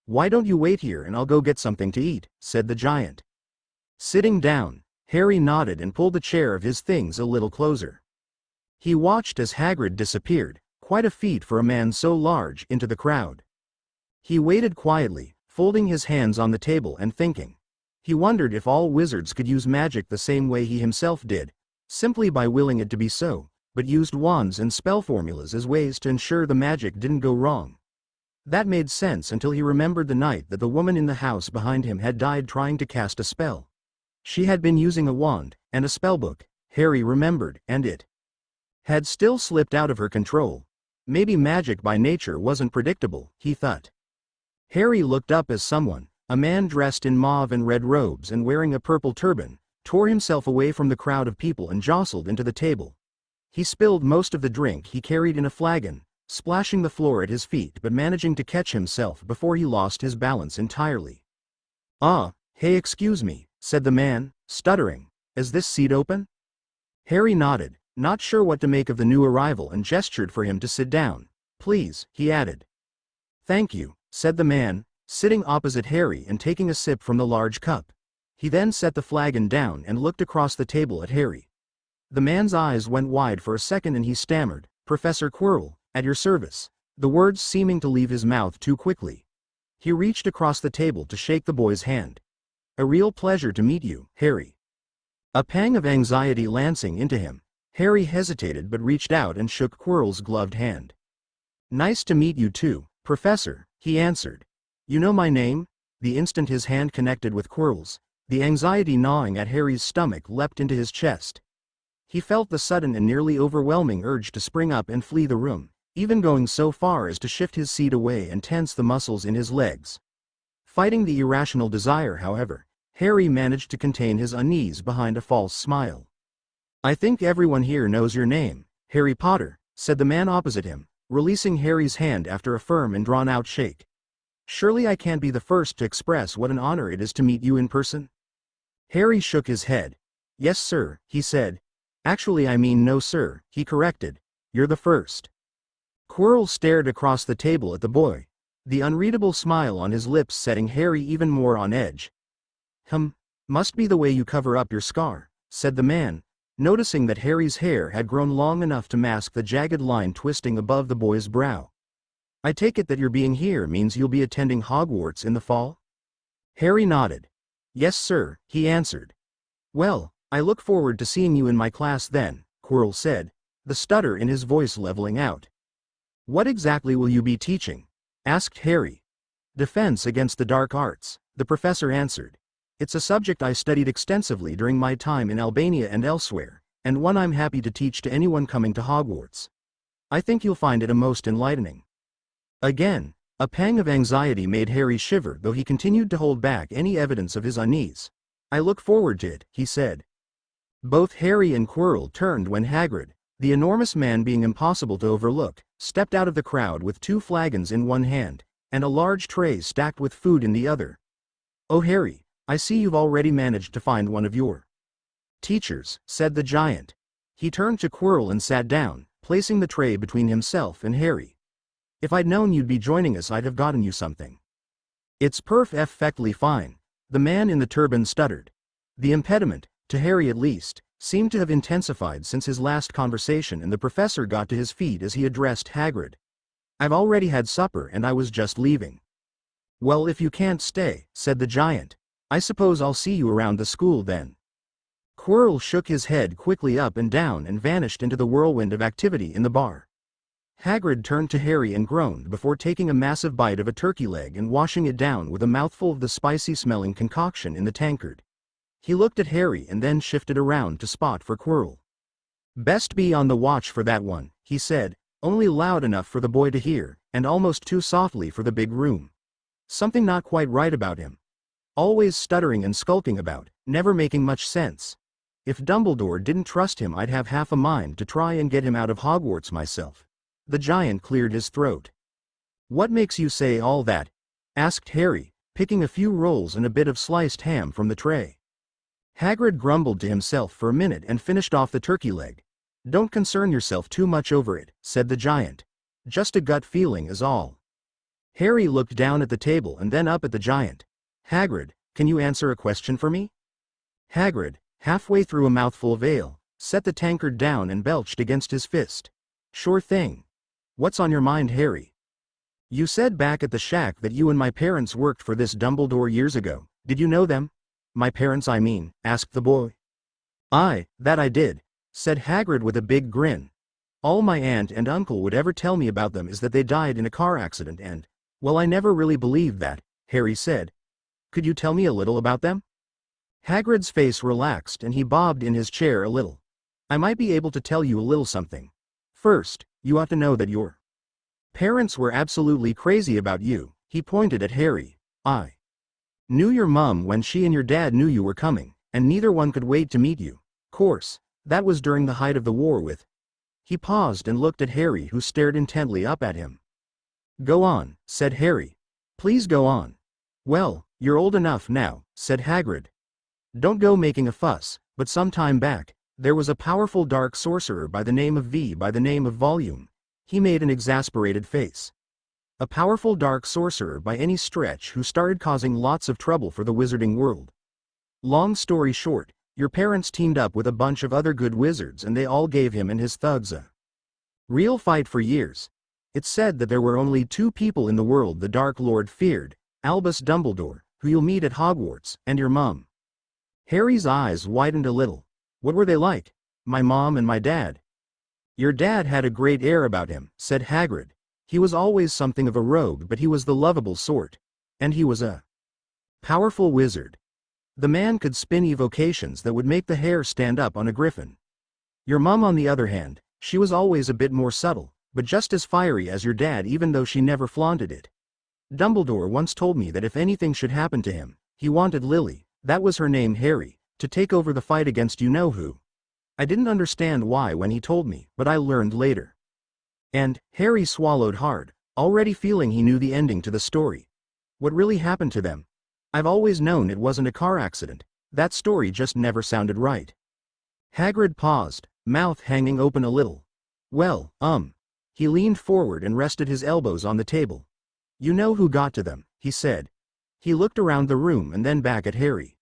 "Why don't you wait here and I'll go get something to eat," said the giant. Sitting down, Harry nodded and pulled the chair of his things a little closer. He watched as Hagrid disappeared, quite a feat for a man so large, into the crowd. He waited quietly, folding his hands on the table and thinking. He wondered if all wizards could use magic the same way he himself did, simply by willing it to be so, but used wands and spell formulas as ways to ensure the magic didn't go wrong. That made sense until he remembered the night that the woman in the house behind him had died trying to cast a spell. She had been using a wand, and a spellbook, Harry remembered, and it had still slipped out of her control. Maybe magic by nature wasn't predictable, he thought. Harry looked up as someone, a man dressed in mauve and red robes and wearing a purple turban, tore himself away from the crowd of people and jostled into the table. He spilled most of the drink he carried in a flagon, splashing the floor at his feet but managing to catch himself before he lost his balance entirely. Hey, excuse me," said the man, stuttering. "Is this seat open?" Harry nodded, not sure what to make of the new arrival, and gestured for him to sit down. "Please," he added. "Thank you," said the man, sitting opposite Harry and taking a sip from the large cup. He then set the flagon down and looked across the table at Harry. The man's eyes went wide for a second and he stammered, "Professor Quirrell, at your service," the words seeming to leave his mouth too quickly. He reached across the table to shake the boy's hand. "A real pleasure to meet you, Harry." A pang of anxiety lancing into him, Harry hesitated but reached out and shook Quirrell's gloved hand. "Nice to meet you too, Professor," he answered. "You know my name?" The instant his hand connected with Quirrell's, the anxiety gnawing at Harry's stomach leapt into his chest. He felt the sudden and nearly overwhelming urge to spring up and flee the room, even going so far as to shift his seat away and tense the muscles in his legs. Fighting the irrational desire, however, Harry managed to contain his unease behind a false smile. "I think everyone here knows your name, Harry Potter," said the man opposite him, releasing Harry's hand after a firm and drawn-out shake. "Surely I can't be the first to express what an honor it is to meet you in person?" Harry shook his head. "Yes, sir," he said. "Actually, I mean no, sir," he corrected. "You're the first." Quirrell stared across the table at the boy, the unreadable smile on his lips setting Harry even more on edge. Must be the way you cover up your scar," said the man, noticing that Harry's hair had grown long enough to mask the jagged line twisting above the boy's brow. "I take it that your being here means you'll be attending Hogwarts in the fall?" Harry nodded. "Yes, sir," he answered. "Well, I look forward to seeing you in my class then," Quirrell said, the stutter in his voice leveling out. "What exactly will you be teaching?" asked Harry. "Defense against the dark arts," the professor answered. "It's a subject I studied extensively during my time in Albania and elsewhere, and one I'm happy to teach to anyone coming to Hogwarts. I think you'll find it a most enlightening." Again, a pang of anxiety made Harry shiver, though he continued to hold back any evidence of his unease. "I look forward to it," he said. Both Harry and Quirrell turned when Hagrid, the enormous man being impossible to overlook, stepped out of the crowd with 2 flagons in one hand, and a large tray stacked with food in the other. "Oh, Harry, I see you've already managed to find one of your teachers," said the giant. He turned to Quirrell and sat down, placing the tray between himself and Harry. "If I'd known you'd be joining us, I'd have gotten you something." "It's perfectly fine," the man in the turban stuttered. The impediment, to Harry at least, seemed to have intensified since his last conversation, and the professor got to his feet as he addressed Hagrid. I've already had supper and I was just leaving. Well, if you can't stay, said the giant, I suppose I'll see you around the school then. Quirrell shook his head quickly up and down and vanished into the whirlwind of activity in the bar. Hagrid turned to Harry and groaned before taking a massive bite of a turkey leg and washing it down with a mouthful of the spicy-smelling concoction in the tankard. He looked at Harry and then shifted around to spot for Quirrell. Best be on the watch for that one, he said, only loud enough for the boy to hear, and almost too softly for the big room. Something not quite right about him. Always stuttering and skulking about, never making much sense. If Dumbledore didn't trust him, I'd have half a mind to try and get him out of Hogwarts myself. The giant cleared his throat. What makes you say all that? Asked Harry, picking a few rolls and a bit of sliced ham from the tray. Hagrid grumbled to himself for a minute and finished off the turkey leg. Don't concern yourself too much over it, said the giant. Just a gut feeling is all. Harry looked down at the table and then up at the giant. Hagrid, can you answer a question for me? Hagrid, halfway through a mouthful of ale, set the tankard down and belched against his fist. Sure thing. What's on your mind, Harry? You said back at the shack that you and my parents worked for this Dumbledore years ago. Did you know them? My parents, I mean, asked the boy. Aye, that I did, said Hagrid with a big grin. All my aunt and uncle would ever tell me about them is that they died in a car accident and, well, I never really believed that, Harry said. Could you tell me a little about them? Hagrid's face relaxed and he bobbed in his chair a little. I might be able to tell you a little something. First, you ought to know that your parents were absolutely crazy about you, he pointed at Harry. I knew your mum when she and your dad knew you were coming, and neither one could wait to meet you. Course, that was during the height of the war with. He paused and looked at Harry, who stared intently up at him. Go on, said Harry. Please go on. Well, you're old enough now, said Hagrid. Don't go making a fuss, but some time back, there was a powerful dark sorcerer by the name of Volume. He made an exasperated face. A powerful dark sorcerer by any stretch who started causing lots of trouble for the wizarding world. Long story short, your parents teamed up with a bunch of other good wizards and they all gave him and his thugs a real fight for years. It's said that there were only two people in the world the Dark Lord feared, Albus Dumbledore, who you'll meet at Hogwarts, and your mum. Harry's eyes widened a little. What were they like? My mom and my dad. Your dad had a great air about him, said Hagrid. He was always something of a rogue, but he was the lovable sort. And he was a powerful wizard. The man could spin evocations that would make the hair stand up on a griffin. Your mum, on the other hand, she was always a bit more subtle, but just as fiery as your dad, even though she never flaunted it. Dumbledore once told me that if anything should happen to him, he wanted Lily, that was her name, Harry, to take over the fight against you-know-who. I didn't understand why when he told me, but I learned later. And, Harry swallowed hard, already feeling he knew the ending to the story. What really happened to them? I've always known it wasn't a car accident. That story just never sounded right. Hagrid paused, mouth hanging open a little. Well, He leaned forward and rested his elbows on the table. You know who got to them, he said. He looked around the room and then back at Harry.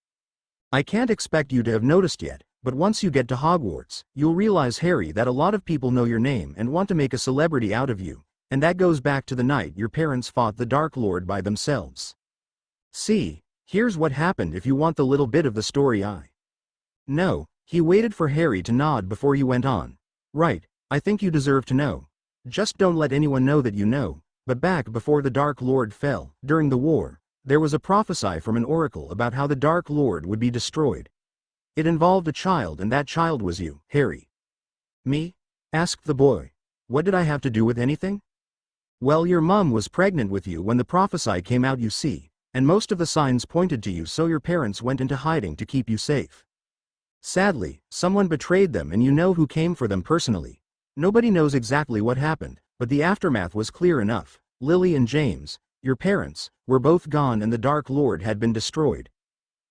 I can't expect you to have noticed yet, but once you get to Hogwarts, you'll realize, Harry, that a lot of people know your name and want to make a celebrity out of you, and that goes back to the night your parents fought the Dark Lord by themselves. See, here's what happened if you want the little bit of the story I know. He waited for Harry to nod before he went on. Right, I think you deserve to know. Just don't let anyone know that you know, but back before the Dark Lord fell, during the war, there was a prophecy from an oracle about how the Dark Lord would be destroyed. It involved a child, and that child was you, Harry. Me? Asked the boy. What did I have to do with anything? Well, your mum was pregnant with you when the prophecy came out, you see, and most of the signs pointed to you, so your parents went into hiding to keep you safe. Sadly, someone betrayed them, and you know who came for them personally. Nobody knows exactly what happened, but the aftermath was clear enough. Lily and James, your parents, were both gone and the Dark Lord had been destroyed.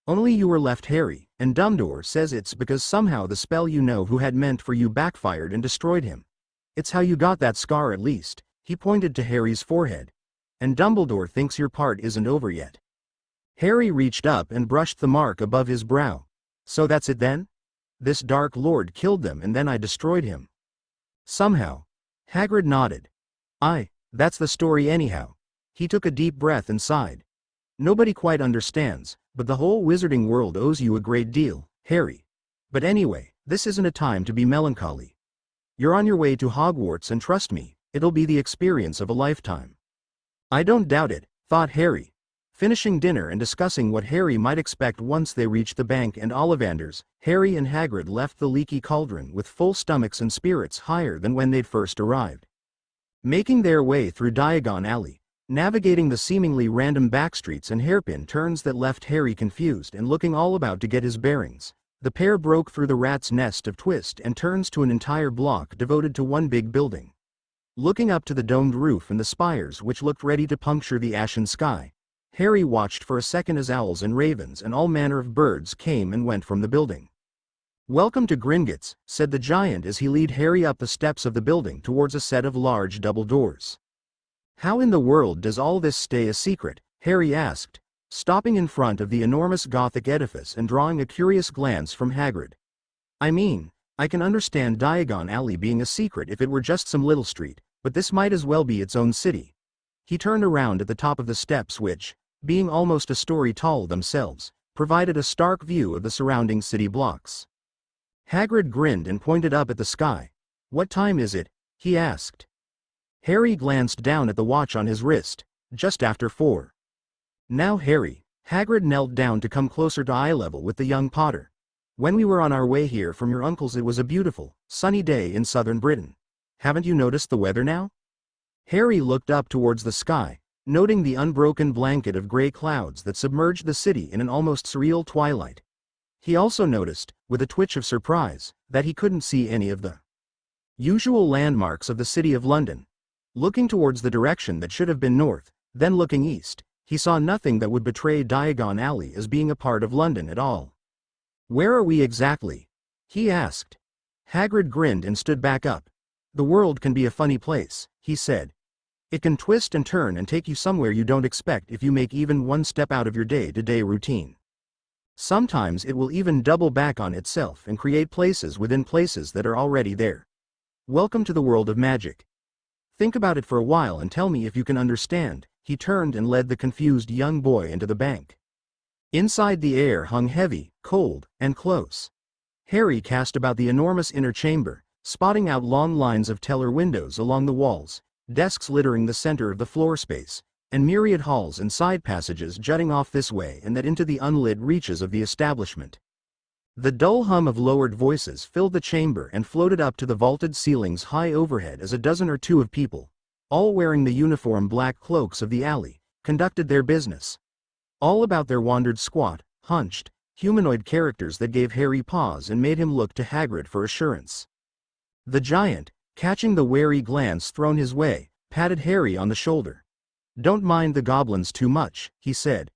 Only you were left, Harry, and Dumbledore says it's because somehow the spell you know who had meant for you backfired and destroyed him. It's how you got that scar, at least. He pointed to Harry's forehead. And Dumbledore thinks your part isn't over yet. Harry reached up and brushed the mark above his brow. So that's it then? This Dark Lord killed them and then I destroyed him. Somehow. Hagrid nodded. That's the story anyhow. He took a deep breath and sighed. Nobody quite understands, but the whole wizarding world owes you a great deal, Harry. But anyway, this isn't a time to be melancholy. You're on your way to Hogwarts and trust me, it'll be the experience of a lifetime. I don't doubt it, thought Harry. Finishing dinner and discussing what Harry might expect once they reached the bank and Ollivanders, Harry and Hagrid left the leaky cauldron with full stomachs and spirits higher than when they'd first arrived. Making their way through Diagon Alley, navigating the seemingly random backstreets and hairpin turns that left Harry confused and looking all about to get his bearings, the pair broke through the rat's nest of twists and turns to an entire block devoted to one big building. Looking up to the domed roof and the spires which looked ready to puncture the ashen sky, Harry watched for a second as owls and ravens and all manner of birds came and went from the building. "Welcome to Gringotts," said the giant as he led Harry up the steps of the building towards a set of large double doors. "How in the world does all this stay a secret?" Harry asked, stopping in front of the enormous Gothic edifice and drawing a curious glance from Hagrid. "I mean, I can understand Diagon Alley being a secret if it were just some little street, but this might as well be its own city." He turned around at the top of the steps which, being almost a story tall themselves, provided a stark view of the surrounding city blocks. Hagrid grinned and pointed up at the sky. "What time is it?" he asked. Harry glanced down at the watch on his wrist. "Just after 4. "Now Harry," Hagrid knelt down to come closer to eye level with the young Potter. "When we were on our way here from your uncle's it was a beautiful, sunny day in southern Britain. Haven't you noticed the weather now?" Harry looked up towards the sky, noting the unbroken blanket of gray clouds that submerged the city in an almost surreal twilight. He also noticed, with a twitch of surprise, that he couldn't see any of the usual landmarks of the City of London. Looking towards the direction that should have been north, then looking east, he saw nothing that would betray Diagon Alley as being a part of London at all. "Where are we exactly?" he asked. Hagrid grinned and stood back up. "The world can be a funny place," he said. "It can twist and turn and take you somewhere you don't expect if you make even one step out of your day-to-day routine. Sometimes it will even double back on itself and create places within places that are already there. Welcome to the world of magic. Think about it for a while and tell me if you can understand." He turned and led the confused young boy into the bank. Inside the air hung heavy, cold, and close. Harry cast about the enormous inner chamber, spotting out long lines of teller windows along the walls, desks littering the center of the floor space, and myriad halls and side passages jutting off this way and that into the unlit reaches of the establishment. The dull hum of lowered voices filled the chamber and floated up to the vaulted ceilings high overhead as a dozen or two of people, all wearing the uniform black cloaks of the alley, conducted their business. All about there wandered squat, hunched, humanoid characters that gave Harry pause and made him look to Hagrid for assurance. The giant, catching the wary glance thrown his way, patted Harry on the shoulder. "Don't mind the goblins too much," he said.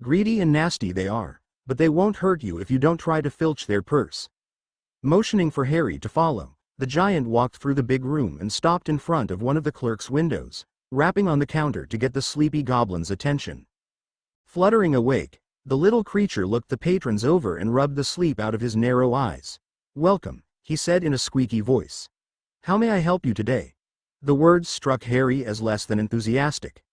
"Greedy and nasty they are, but they won't hurt you if you don't try to filch their purse." Motioning for Harry to follow, the giant walked through the big room and stopped in front of one of the clerk's windows, rapping on the counter to get the sleepy goblin's attention. Fluttering awake, the little creature looked the patrons over and rubbed the sleep out of his narrow eyes. "Welcome," he said in a squeaky voice. "How may I help you today?" The words struck Harry as less than enthusiastic.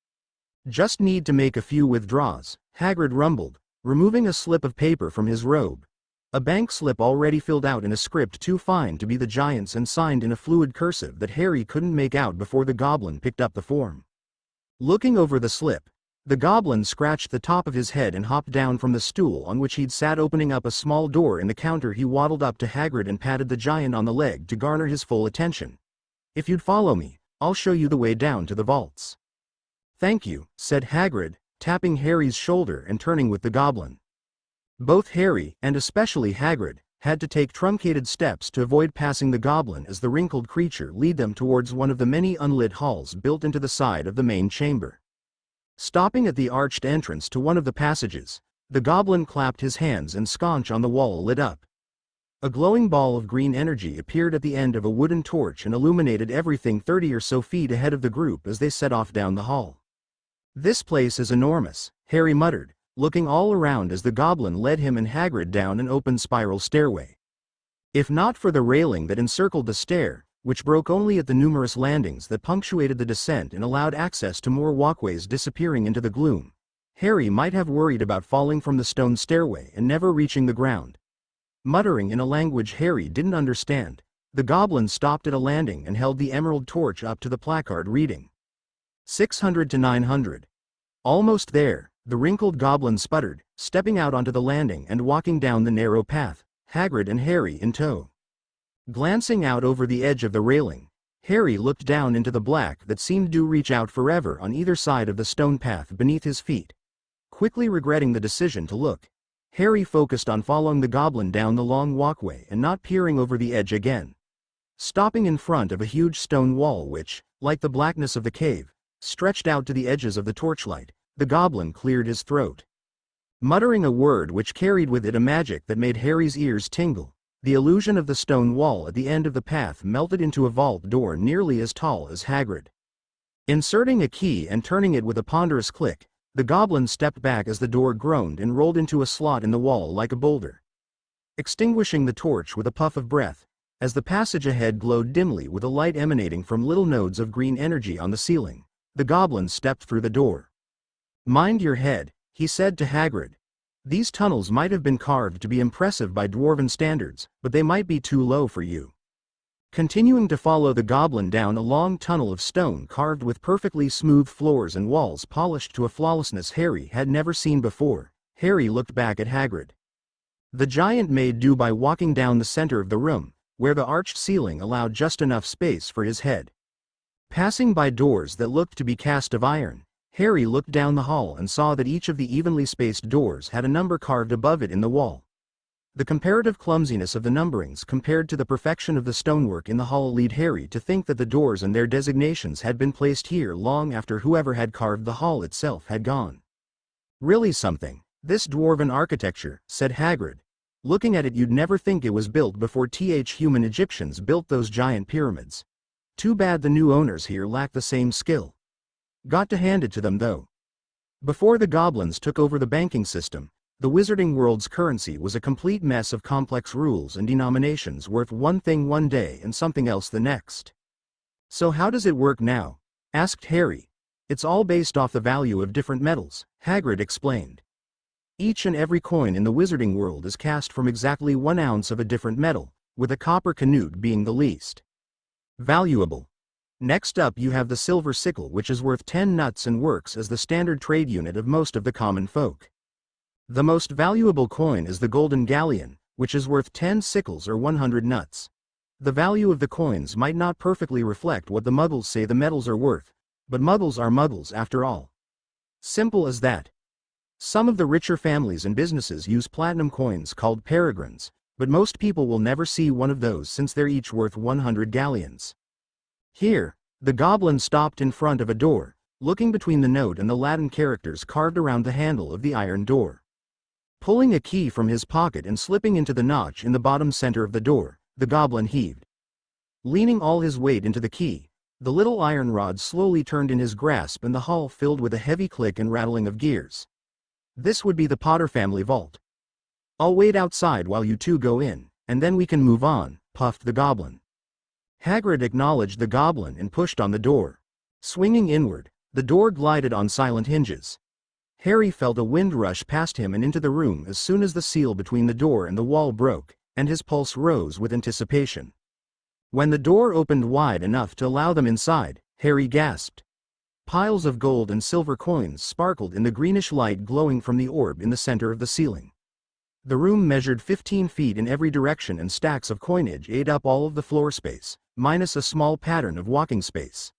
"Just need to make a few withdrawals," Hagrid rumbled, removing a slip of paper from his robe. A bank slip already filled out in a script too fine to be the giant's and signed in a fluid cursive that Harry couldn't make out before the goblin picked up the form. Looking over the slip, the goblin scratched the top of his head and hopped down from the stool on which he'd sat, opening up a small door in the counter. He waddled up to Hagrid and patted the giant on the leg to garner his full attention. "If you'd follow me, I'll show you the way down to the vaults." "Thank you," said Hagrid, tapping Harry's shoulder and turning with the goblin. Both Harry, and especially Hagrid, had to take truncated steps to avoid passing the goblin as the wrinkled creature led them towards one of the many unlit halls built into the side of the main chamber. Stopping at the arched entrance to one of the passages, the goblin clapped his hands and sconce on the wall lit up. A glowing ball of green energy appeared at the end of a wooden torch and illuminated everything 30 or so feet ahead of the group as they set off down the hall. "This place is enormous," Harry muttered, looking all around as the goblin led him and Hagrid down an open spiral stairway. If not for the railing that encircled the stair, which broke only at the numerous landings that punctuated the descent and allowed access to more walkways disappearing into the gloom. Harry might have worried about falling from the stone stairway and never reaching the ground. Muttering in a language Harry didn't understand, the goblin stopped at a landing and held the emerald torch up to the placard reading 600 to 900. Almost there, the wrinkled goblin sputtered, stepping out onto the landing and walking down the narrow path, Hagrid and Harry in tow. Glancing out over the edge of the railing, Harry looked down into the black that seemed to reach out forever on either side of the stone path beneath his feet. Quickly regretting the decision to look, Harry focused on following the goblin down the long walkway and not peering over the edge again. Stopping in front of a huge stone wall which, like the blackness of the cave, stretched out to the edges of the torchlight, the goblin cleared his throat. Muttering a word which carried with it a magic that made Harry's ears tingle, the illusion of the stone wall at the end of the path melted into a vault door nearly as tall as Hagrid. Inserting a key and turning it with a ponderous click, the goblin stepped back as the door groaned and rolled into a slot in the wall like a boulder. Extinguishing the torch with a puff of breath, as the passage ahead glowed dimly with a light emanating from little nodes of green energy on the ceiling, the goblin stepped through the door. "Mind your head," he said to Hagrid. "These tunnels might have been carved to be impressive by dwarven standards, but they might be too low for you." Continuing to follow the goblin down a long tunnel of stone carved with perfectly smooth floors and walls polished to a flawlessness Harry had never seen before, Harry looked back at Hagrid. The giant made do by walking down the center of the room, where the arched ceiling allowed just enough space for his head. Passing by doors that looked to be cast of iron, Harry looked down the hall and saw that each of the evenly spaced doors had a number carved above it in the wall. The comparative clumsiness of the numberings compared to the perfection of the stonework in the hall led Harry to think that the doors and their designations had been placed here long after whoever had carved the hall itself had gone. "Really something, this dwarven architecture," said Hagrid. "Looking at it you'd never think it was built before human Egyptians built those giant pyramids. Too bad the new owners here lack the same skill. Got to hand it to them though." Before the goblins took over the banking system, the Wizarding World's currency was a complete mess of complex rules and denominations worth one thing one day and something else the next. "So how does it work now?" asked Harry. "It's all based off the value of different metals," Hagrid explained. "Each and every coin in the Wizarding World is cast from exactly 1 ounce of a different metal, with a copper canute being the least valuable. Next up you have the silver sickle, which is worth 10 nuts and works as the standard trade unit of most of the common folk. The most valuable coin is the golden galleon, which is worth 10 sickles or 100 nuts. The value of the coins might not perfectly reflect what the muggles say the metals are worth, but muggles are muggles after all. Simple as that. Some of the richer families and businesses use platinum coins called peregrines, but most people will never see one of those since they're each worth 100 galleons. Here, the goblin stopped in front of a door, looking between the note and the Latin characters carved around the handle of the iron door. Pulling a key from his pocket and slipping into the notch in the bottom center of the door, the goblin heaved. Leaning all his weight into the key, the little iron rod slowly turned in his grasp and the hall filled with a heavy click and rattling of gears. "This would be the Potter family vault. I'll wait outside while you two go in, and then we can move on," puffed the goblin. Hagrid acknowledged the goblin and pushed on the door. Swinging inward, the door glided on silent hinges. Harry felt a wind rush past him and into the room as soon as the seal between the door and the wall broke, and his pulse rose with anticipation. When the door opened wide enough to allow them inside, Harry gasped. Piles of gold and silver coins sparkled in the greenish light glowing from the orb in the center of the ceiling. The room measured 15 feet in every direction and stacks of coinage ate up all of the floor space, minus a small pattern of walking space.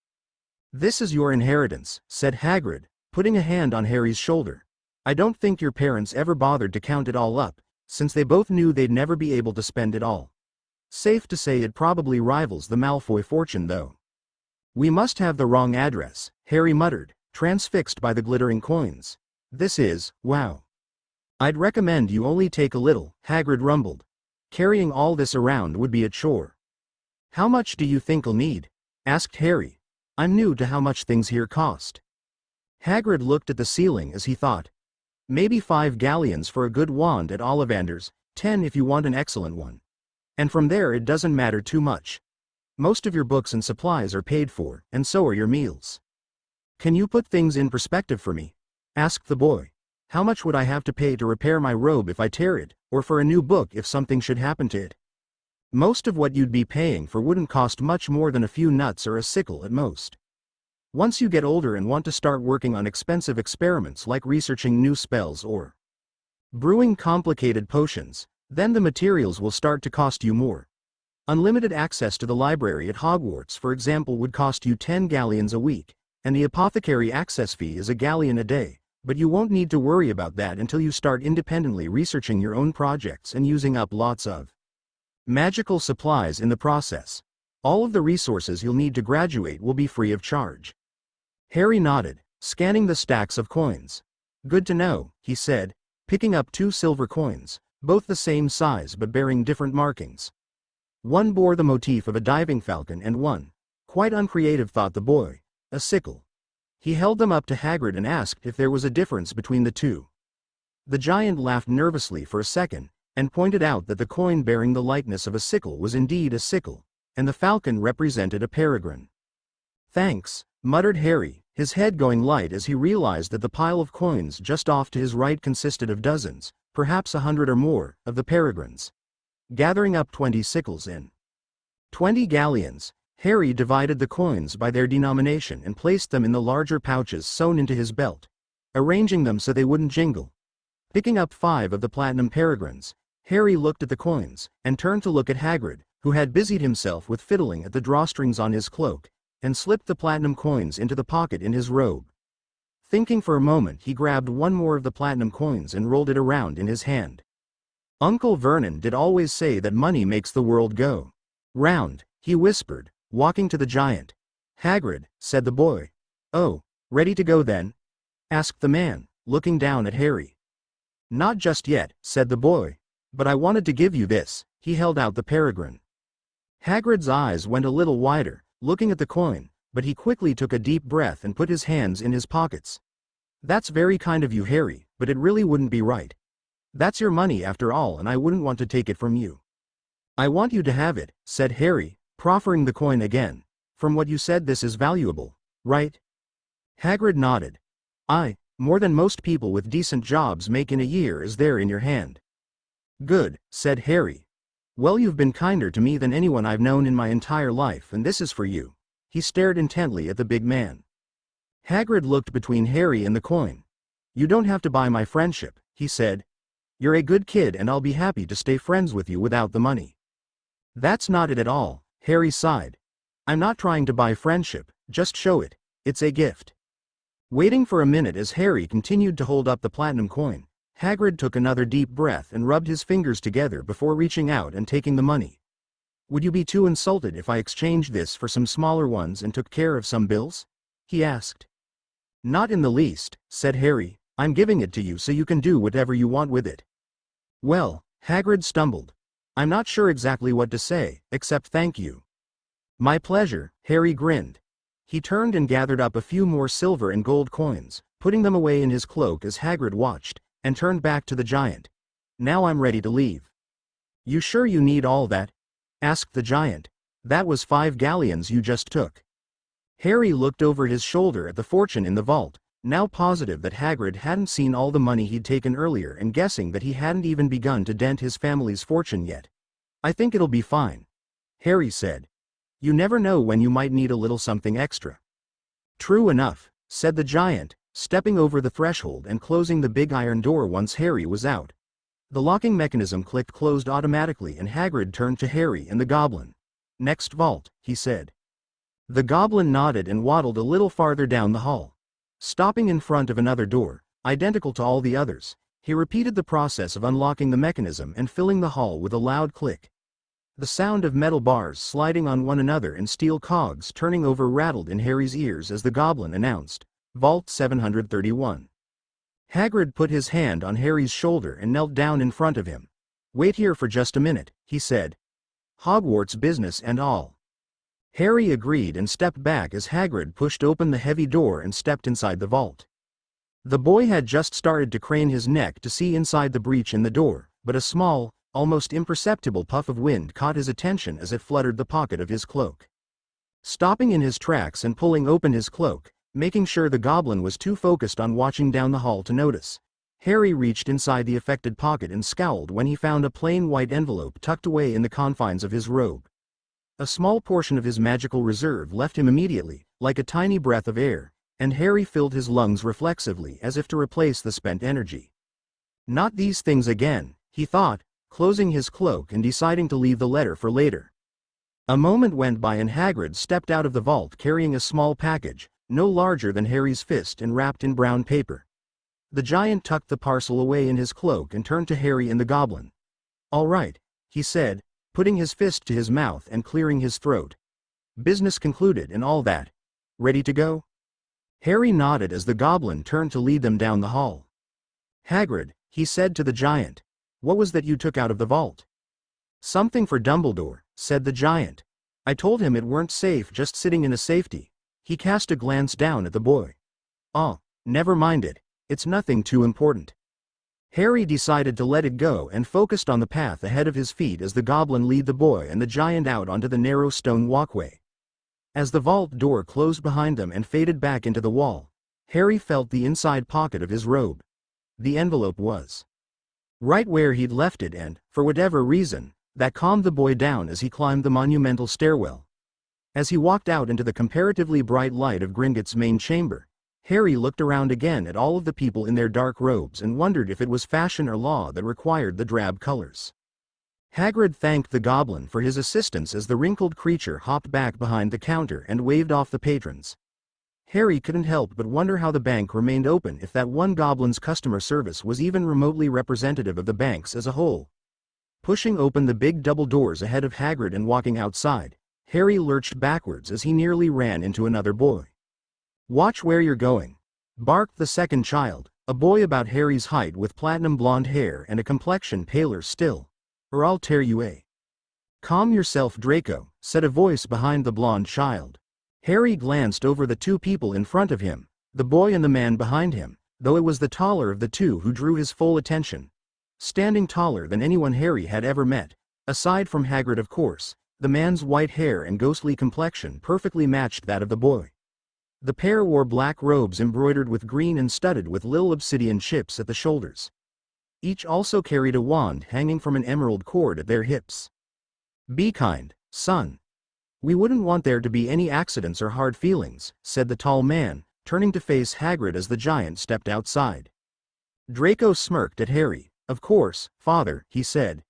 "This is your inheritance," said Hagrid, putting a hand on Harry's shoulder. "I don't think your parents ever bothered to count it all up, since they both knew they'd never be able to spend it all. Safe to say it probably rivals the Malfoy fortune though." "We must have the wrong address," Harry muttered, transfixed by the glittering coins. "This is, wow." "I'd recommend you only take a little," Hagrid rumbled. "Carrying all this around would be a chore." "How much do you think I'll need?" asked Harry. "I'm new to how much things here cost." Hagrid looked at the ceiling as he thought. "Maybe 5 galleons for a good wand at Ollivander's, 10 if you want an excellent one. And from there it doesn't matter too much." Most of your books and supplies are paid for, and so are your meals. Can you put things in perspective for me? Asked the boy. How much would I have to pay to repair my robe if I tear it, or for a new book if something should happen to it? Most of what you'd be paying for wouldn't cost much more than a few nuts or a sickle at most. Once you get older and want to start working on expensive experiments like researching new spells or brewing complicated potions, then the materials will start to cost you more. Unlimited access to the library at Hogwarts, for example, would cost you 10 galleons a week, and the apothecary access fee is a galleon a day, but you won't need to worry about that until you start independently researching your own projects and using up lots of magical supplies in the process. All of the resources you'll need to graduate will be free of charge. Harry nodded, scanning the stacks of coins. Good to know, he said, picking up 2 silver coins, both the same size but bearing different markings. One bore the motif of a diving falcon and one, quite uncreative thought the boy, a sickle. He held them up to Hagrid and asked if there was a difference between the two. The giant laughed nervously for a second, and pointed out that the coin bearing the likeness of a sickle was indeed a sickle, and the falcon represented a peregrine. Thanks, muttered Harry, his head going light as he realized that the pile of coins just off to his right consisted of dozens, perhaps 100 or more, of the peregrines. Gathering up 20 sickles in 20 galleons, Harry divided the coins by their denomination and placed them in the larger pouches sewn into his belt, arranging them so they wouldn't jingle. Picking up 5 of the platinum peregrines, Harry looked at the coins, and turned to look at Hagrid, who had busied himself with fiddling at the drawstrings on his cloak, and slipped the platinum coins into the pocket in his robe. Thinking for a moment, he grabbed one more of the platinum coins and rolled it around in his hand. Uncle Vernon did always say that money makes the world go round, he whispered, walking to the giant. Hagrid, said the boy. Oh, ready to go then? Asked the man, looking down at Harry. Not just yet, said the boy. But I wanted to give you this. He held out the peregrine. Hagrid's eyes went a little wider, looking at the coin, but he quickly took a deep breath and put his hands in his pockets. That's very kind of you, Harry, but it really wouldn't be right. That's your money after all, and I wouldn't want to take it from you. I want you to have it, said Harry, proffering the coin again. From what you said, this is valuable, right? Hagrid nodded. More than most people with decent jobs make in a year is there in your hand. Good, said Harry. Well, you've been kinder to me than anyone I've known in my entire life, and this is for you. He stared intently at the big man. Hagrid looked between Harry and the coin. You don't have to buy my friendship, he said. You're a good kid and I'll be happy to stay friends with you without the money. That's not it at all, Harry sighed. I'm not trying to buy friendship, just show it. It's a gift. Waiting for a minute as Harry continued to hold up the platinum coin, Hagrid took another deep breath and rubbed his fingers together before reaching out and taking the money. Would you be too insulted if I exchanged this for some smaller ones and took care of some bills? He asked. Not in the least, said Harry. I'm giving it to you so you can do whatever you want with it. Well, Hagrid stumbled. I'm not sure exactly what to say, except thank you. My pleasure, Harry grinned. He turned and gathered up a few more silver and gold coins, putting them away in his cloak as Hagrid watched, and turned back to the giant. Now I'm ready to leave. You sure you need all that? Asked the giant. That was 5 galleons you just took. Harry looked over his shoulder at the fortune in the vault, now positive that Hagrid hadn't seen all the money he'd taken earlier and guessing that he hadn't even begun to dent his family's fortune yet. I think it'll be fine, Harry said. You never know when you might need a little something extra. True enough, said the giant, stepping over the threshold and closing the big iron door once Harry was out. The locking mechanism clicked closed automatically and Hagrid turned to Harry and the goblin. Next vault, he said. The goblin nodded and waddled a little farther down the hall. Stopping in front of another door, identical to all the others, he repeated the process of unlocking the mechanism and filling the hall with a loud click. The sound of metal bars sliding on one another and steel cogs turning over rattled in Harry's ears as the goblin announced, Vault 731. Hagrid put his hand on Harry's shoulder and knelt down in front of him. Wait here for just a minute, he said. Hogwarts business and all. Harry agreed and stepped back as Hagrid pushed open the heavy door and stepped inside the vault. The boy had just started to crane his neck to see inside the breach in the door, but a small, almost imperceptible puff of wind caught his attention as it fluttered the pocket of his cloak. Stopping in his tracks and pulling open his cloak, making sure the goblin was too focused on watching down the hall to notice, Harry reached inside the affected pocket and scowled when he found a plain white envelope tucked away in the confines of his robe. A small portion of his magical reserve left him immediately, like a tiny breath of air, and Harry filled his lungs reflexively as if to replace the spent energy. Not these things again, he thought, closing his cloak and deciding to leave the letter for later. A moment went by and Hagrid stepped out of the vault carrying a small package, no larger than Harry's fist and wrapped in brown paper. The giant tucked the parcel away in his cloak and turned to Harry and the goblin. "All right," he said, putting his fist to his mouth and clearing his throat. "Business concluded and all that. Ready to go?" Harry nodded as the goblin turned to lead them down the hall. "Hagrid," he said to the giant, "what was that you took out of the vault?" "Something for Dumbledore," said the giant. "I told him it weren't safe just sitting in a safety." He cast a glance down at the boy. "Oh, never mind it, it's nothing too important." Harry decided to let it go and focused on the path ahead of his feet as the goblin led the boy and the giant out onto the narrow stone walkway. As the vault door closed behind them and faded back into the wall, Harry felt the inside pocket of his robe. The envelope was right where he'd left it and, for whatever reason, that calmed the boy down as he climbed the monumental stairwell. As he walked out into the comparatively bright light of Gringotts' main chamber, Harry looked around again at all of the people in their dark robes and wondered if it was fashion or law that required the drab colors. Hagrid thanked the goblin for his assistance as the wrinkled creature hopped back behind the counter and waved off the patrons. Harry couldn't help but wonder how the bank remained open if that one goblin's customer service was even remotely representative of the bank's as a whole. Pushing open the big double doors ahead of Hagrid and walking outside, Harry lurched backwards as he nearly ran into another boy. "Watch where you're going," barked the second child, a boy about Harry's height with platinum blonde hair and a complexion paler still, "or I'll tear you a." "Calm yourself, Draco," said a voice behind the blonde child. Harry glanced over the two people in front of him, the boy and the man behind him, though it was the taller of the two who drew his full attention. Standing taller than anyone Harry had ever met, aside from Hagrid of course, the man's white hair and ghostly complexion perfectly matched that of the boy. The pair wore black robes embroidered with green and studded with little obsidian chips at the shoulders. Each also carried a wand hanging from an emerald cord at their hips. "Be kind, son. We wouldn't want there to be any accidents or hard feelings," said the tall man, turning to face Hagrid as the giant stepped outside. Draco smirked at Harry. "Of course, father," he said.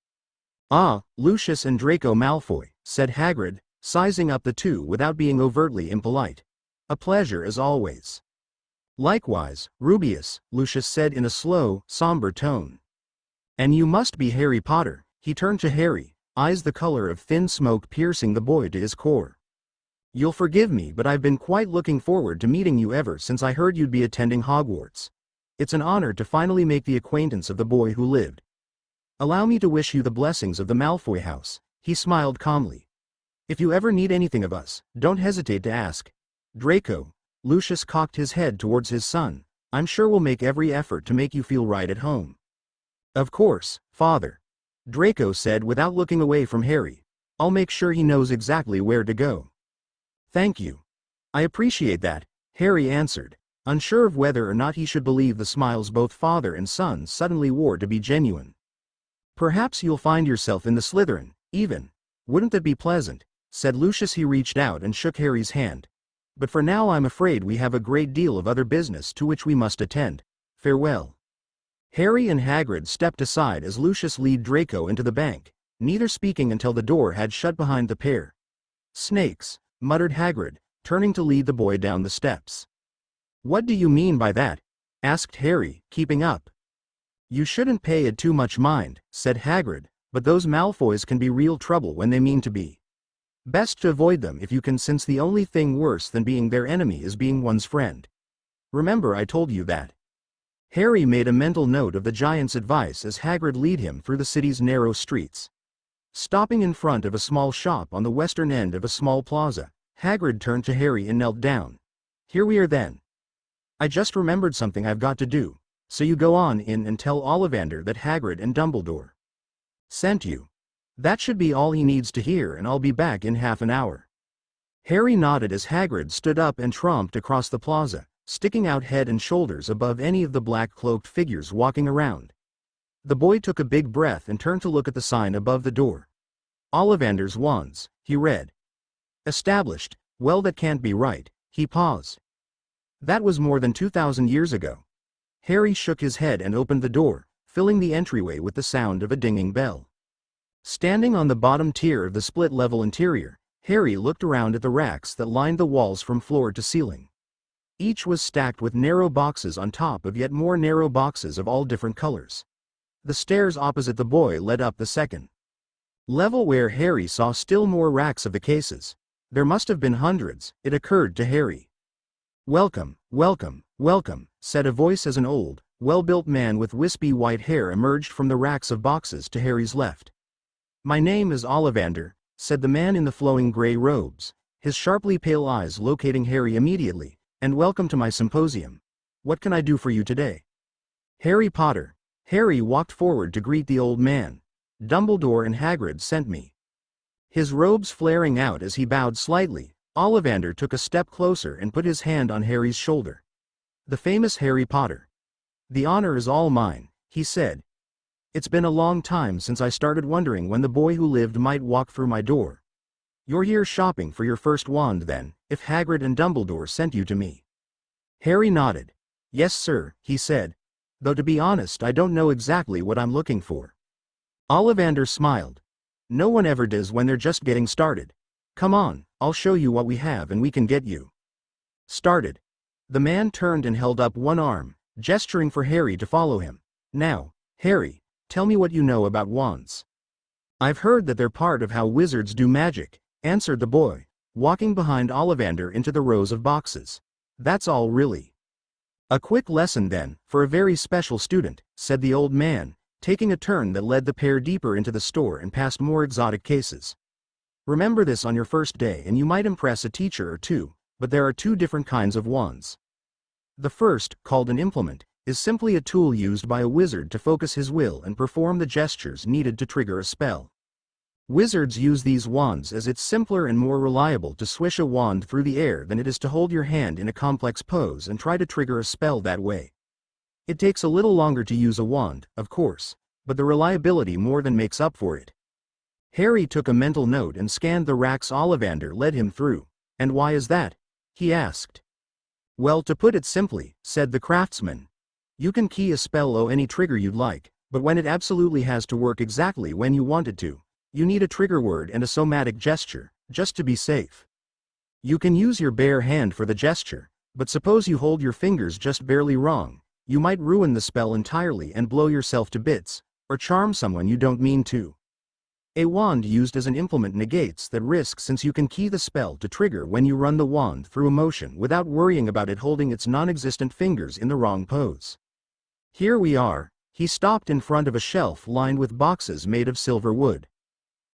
"Ah, Lucius and Draco Malfoy," said Hagrid, sizing up the two without being overtly impolite. "A pleasure as always." "Likewise, Rubius," Lucius said in a slow, somber tone. "And you must be Harry Potter." He turned to Harry, eyes the color of thin smoke piercing the boy to his core. "You'll forgive me, but I've been quite looking forward to meeting you ever since I heard you'd be attending Hogwarts. It's an honor to finally make the acquaintance of the boy who lived. Allow me to wish you the blessings of the Malfoy house." He smiled calmly. "If you ever need anything of us, don't hesitate to ask. Draco," Lucius cocked his head towards his son, "I'm sure we'll make every effort to make you feel right at home." "Of course, father," Draco said without looking away from Harry. "I'll make sure he knows exactly where to go." "Thank you. I appreciate that," Harry answered, unsure of whether or not he should believe the smiles both father and son suddenly wore to be genuine. "Perhaps you'll find yourself in the Slytherin, even. Wouldn't that be pleasant?" said Lucius. He reached out and shook Harry's hand. "But for now I'm afraid we have a great deal of other business to which we must attend. Farewell." Harry and Hagrid stepped aside as Lucius led Draco into the bank, neither speaking until the door had shut behind the pair. "Snakes," muttered Hagrid, turning to lead the boy down the steps. "What do you mean by that?" asked Harry, keeping up. "You shouldn't pay it too much mind," said Hagrid, "but those Malfoys can be real trouble when they mean to be. Best to avoid them if you can, since the only thing worse than being their enemy is being one's friend. Remember I told you that." Harry made a mental note of the giant's advice as Hagrid led him through the city's narrow streets. Stopping in front of a small shop on the western end of a small plaza, Hagrid turned to Harry and knelt down. "Here we are then. I just remembered something I've got to do, so you go on in and tell Ollivander that Hagrid and Dumbledore." Sent you. That should be all he needs to hear, and I'll be back in half an hour. Harry nodded as Hagrid stood up and tromped across the plaza, sticking out head and shoulders above any of the black-cloaked figures walking around. The boy took a big breath and turned to look at the sign above the door. Ollivander's Wands, he read. Established. Well, that can't be right. He paused. That was more than 2,000 years ago. Harry shook his head and opened the door, filling the entryway with the sound of a dinging bell. Standing on the bottom tier of the split-level interior, Harry looked around at the racks that lined the walls from floor to ceiling. Each was stacked with narrow boxes on top of yet more narrow boxes of all different colors. The stairs opposite the boy led up the second level, where Harry saw still more racks of the cases. There must have been hundreds, it occurred to Harry. Welcome, welcome, welcome, said a voice as an old, well-built man with wispy white hair emerged from the racks of boxes to Harry's left. My name is Ollivander, said the man in the flowing gray robes, his sharply pale eyes locating Harry immediately, and welcome to my symposium. What can I do for you today? Harry Potter. Harry walked forward to greet the old man. Dumbledore and Hagrid sent me. His robes flaring out as he bowed slightly, Ollivander took a step closer and put his hand on Harry's shoulder. The famous Harry Potter. The honor is all mine, he said. It's been a long time since I started wondering when the boy who lived might walk through my door. You're here shopping for your first wand then, if Hagrid and Dumbledore sent you to me. Harry nodded. Yes sir, he said. Though to be honest I don't know exactly what I'm looking for. Ollivander smiled. No one ever does when they're just getting started. Come on, I'll show you what we have and we can get you started. The man turned and held up one arm, gesturing for Harry to follow him. Now, Harry, tell me what you know about wands. I've heard that they're part of how wizards do magic, answered the boy, walking behind Ollivander into the rows of boxes. That's all really. A quick lesson then, for a very special student, said the old man, taking a turn that led the pair deeper into the store and past more exotic cases. Remember this on your first day and you might impress a teacher or two, but there are two different kinds of wands. The first, called an implement, is simply a tool used by a wizard to focus his will and perform the gestures needed to trigger a spell. Wizards use these wands as it's simpler and more reliable to swish a wand through the air than it is to hold your hand in a complex pose and try to trigger a spell that way. It takes a little longer to use a wand, of course, but the reliability more than makes up for it. Harry took a mental note and scanned the racks Ollivander led him through. And why is that? He asked. Well, to put it simply, said the craftsman, you can key a spell on any trigger you'd like, but when it absolutely has to work exactly when you want it to, you need a trigger word and a somatic gesture, just to be safe. You can use your bare hand for the gesture, but suppose you hold your fingers just barely wrong, you might ruin the spell entirely and blow yourself to bits, or charm someone you don't mean to. A wand used as an implement negates that risk since you can key the spell to trigger when you run the wand through a motion without worrying about it holding its non-existent fingers in the wrong pose. Here we are. He stopped in front of a shelf lined with boxes made of silver wood.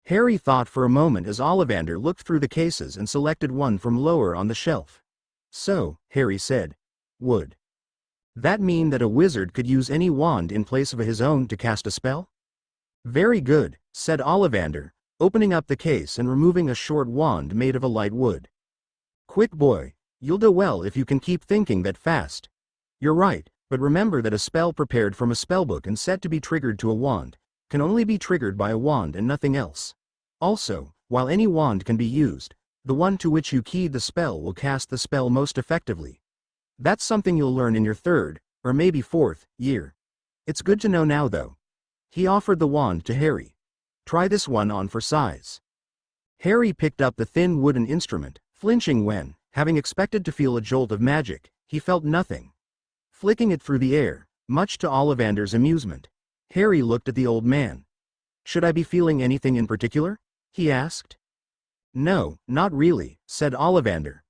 Harry thought for a moment as Ollivander looked through the cases and selected one from lower on the shelf. So, Harry said, would that mean that a wizard could use any wand in place of his own to cast a spell? Very good, said Ollivander, opening up the case and removing a short wand made of a light wood. Quick boy, you'll do well if you can keep thinking that fast. You're right, but remember that a spell prepared from a spellbook and set to be triggered to a wand can only be triggered by a wand and nothing else. Also, while any wand can be used, the one to which you keyed the spell will cast the spell most effectively. That's something you'll learn in your third, or maybe fourth, year. It's good to know now though. He offered the wand to Harry. Try this one on for size. Harry picked up the thin wooden instrument, flinching when, having expected to feel a jolt of magic, he felt nothing. Flicking it through the air, much to Ollivander's amusement, Harry looked at the old man. Should I be feeling anything in particular? He asked. No, not really, said Ollivander.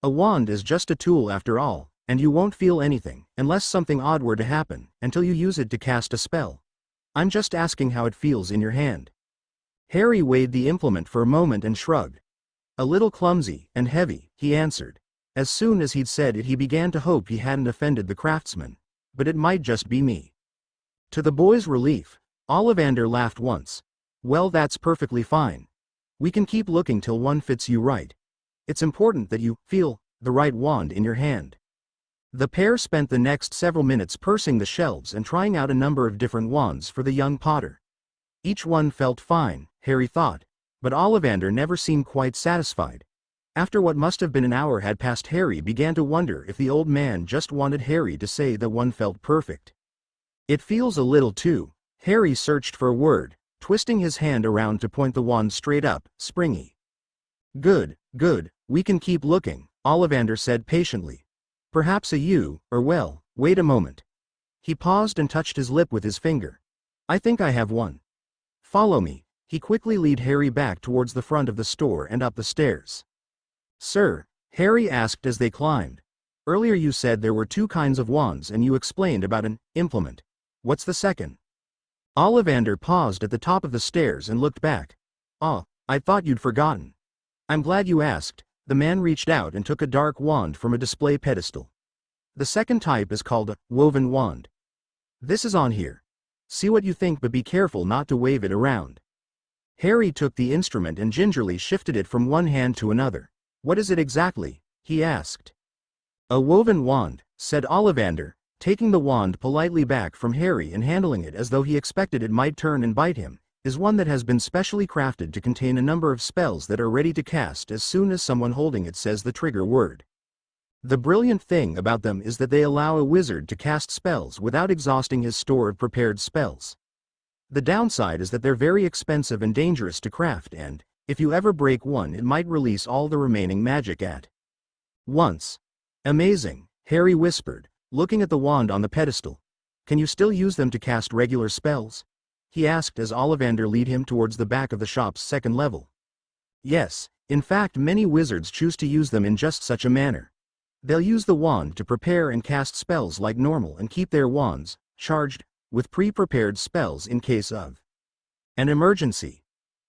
A wand is just a tool after all, and you won't feel anything, unless something odd were to happen, until you use it to cast a spell. I'm just asking how it feels in your hand. Harry weighed the implement for a moment and shrugged. A little clumsy and heavy, he answered. As soon as he'd said it he began to hope he hadn't offended the craftsman. But it might just be me. To the boy's relief, Ollivander laughed once. Well, that's perfectly fine. We can keep looking till one fits you right. It's important that you feel the right wand in your hand. The pair spent the next several minutes pursing the shelves and trying out a number of different wands for the young Potter. Each one felt fine, Harry thought, but Ollivander never seemed quite satisfied. After what must have been an hour had passed, Harry began to wonder if the old man just wanted Harry to say that one felt perfect. It feels a little too. Harry searched for a word, twisting his hand around to point the wand straight up, springy. Good, good, we can keep looking, Ollivander said patiently. Perhaps well, wait a moment. He paused and touched his lip with his finger. I think I have one. Follow me. He quickly led Harry back towards the front of the store and up the stairs. Sir, Harry asked as they climbed. Earlier you said there were two kinds of wands and you explained about an implement. What's the second? Ollivander paused at the top of the stairs and looked back. Oh, I thought you'd forgotten. I'm glad you asked. The man reached out and took a dark wand from a display pedestal. The second type is called a woven wand. This is on here. See what you think, but be careful not to wave it around. Harry took the instrument and gingerly shifted it from one hand to another. What is it exactly? He asked. A woven wand, said Ollivander, taking the wand politely back from Harry and handling it as though he expected it might turn and bite him, is one that has been specially crafted to contain a number of spells that are ready to cast as soon as someone holding it says the trigger word. The brilliant thing about them is that they allow a wizard to cast spells without exhausting his store of prepared spells. The downside is that they're very expensive and dangerous to craft, and, if you ever break one, it might release all the remaining magic at once. Amazing, Harry whispered, looking at the wand on the pedestal. Can you still use them to cast regular spells? He asked as Ollivander led him towards the back of the shop's second level. Yes, in fact many wizards choose to use them in just such a manner. They'll use the wand to prepare and cast spells like normal and keep their wands charged with pre-prepared spells in case of an emergency.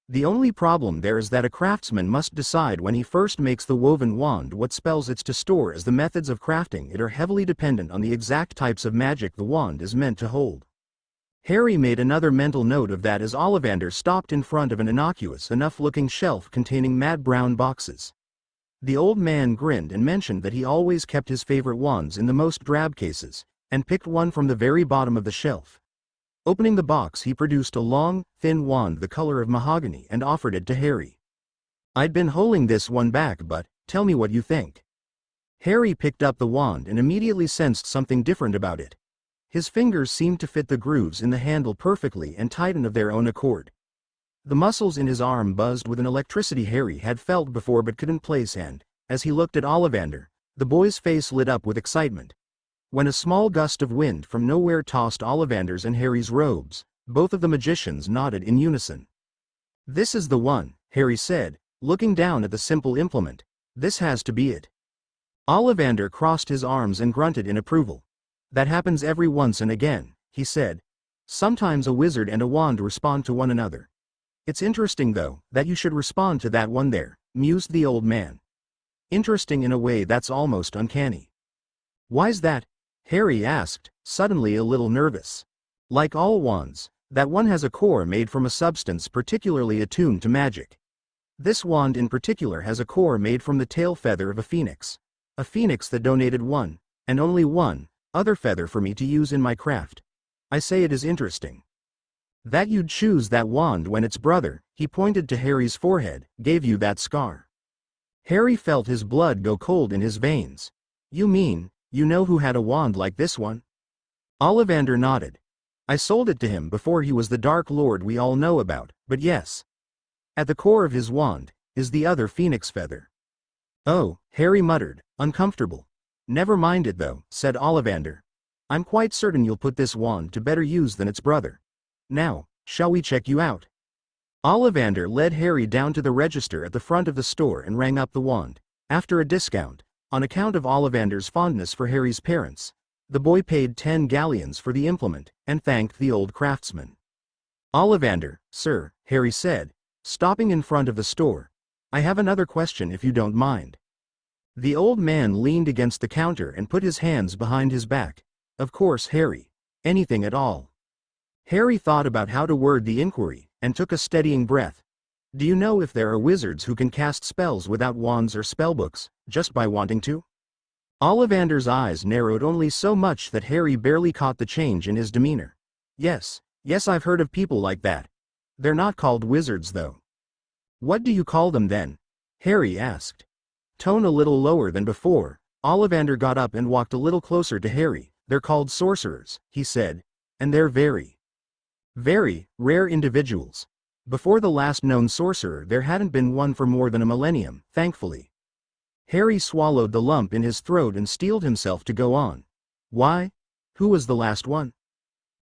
The only problem there is that a craftsman must decide when he first makes the woven wand what spells it's to store, as the methods of crafting it are heavily dependent on the exact types of magic the wand is meant to hold. Harry made another mental note of that as Ollivander stopped in front of an innocuous enough-looking shelf containing matte brown boxes. The old man grinned and mentioned that he always kept his favorite wands in the most drab cases, and picked one from the very bottom of the shelf. Opening the box, he produced a long, thin wand the color of mahogany and offered it to Harry. I'd been holding this one back, but tell me what you think. Harry picked up the wand and immediately sensed something different about it. His fingers seemed to fit the grooves in the handle perfectly and tighten of their own accord. The muscles in his arm buzzed with an electricity Harry had felt before but couldn't place, and, as he looked at Ollivander, the boy's face lit up with excitement. When a small gust of wind from nowhere tossed Ollivander's and Harry's robes, both of the magicians nodded in unison. This is the one, Harry said, looking down at the simple implement. This has to be it. Ollivander crossed his arms and grunted in approval. That happens every once and again, he said. Sometimes a wizard and a wand respond to one another. It's interesting though, that you should respond to that one there, mused the old man. Interesting in a way that's almost uncanny. Why's that? Harry asked, suddenly a little nervous. Like all wands, that one has a core made from a substance particularly attuned to magic. This wand in particular has a core made from the tail feather of a phoenix. A phoenix that donated one, and only one, other feather for me to use in my craft. I say it is interesting. That you'd choose that wand when its brother, he pointed to Harry's forehead, gave you that scar. Harry felt his blood go cold in his veins. You mean, you know who had a wand like this one? Ollivander nodded. I sold it to him before he was the Dark Lord we all know about, but yes. At the core of his wand, is the other phoenix feather. Oh, Harry muttered, uncomfortable. Never mind it though, said Ollivander. I'm quite certain you'll put this wand to better use than its brother. Now, shall we check you out? Ollivander led Harry down to the register at the front of the store and rang up the wand. After a discount, on account of Ollivander's fondness for Harry's parents, the boy paid 10 galleons for the implement, and thanked the old craftsman. Ollivander, sir, Harry said, stopping in front of the store. I have another question if you don't mind. The old man leaned against the counter and put his hands behind his back. Of course, Harry. Anything at all. Harry thought about how to word the inquiry, and took a steadying breath. Do you know if there are wizards who can cast spells without wands or spellbooks, just by wanting to? Ollivander's eyes narrowed only so much that Harry barely caught the change in his demeanor. Yes, I've heard of people like that. They're not called wizards though. What do you call them then? Harry asked. Tone a little lower than before, Ollivander got up and walked a little closer to Harry. They're called sorcerers, he said. And they're very rare individuals. Before the last known sorcerer there hadn't been one for more than a millennium, thankfully. Harry swallowed the lump in his throat and steeled himself to go on. Why? Who was the last one?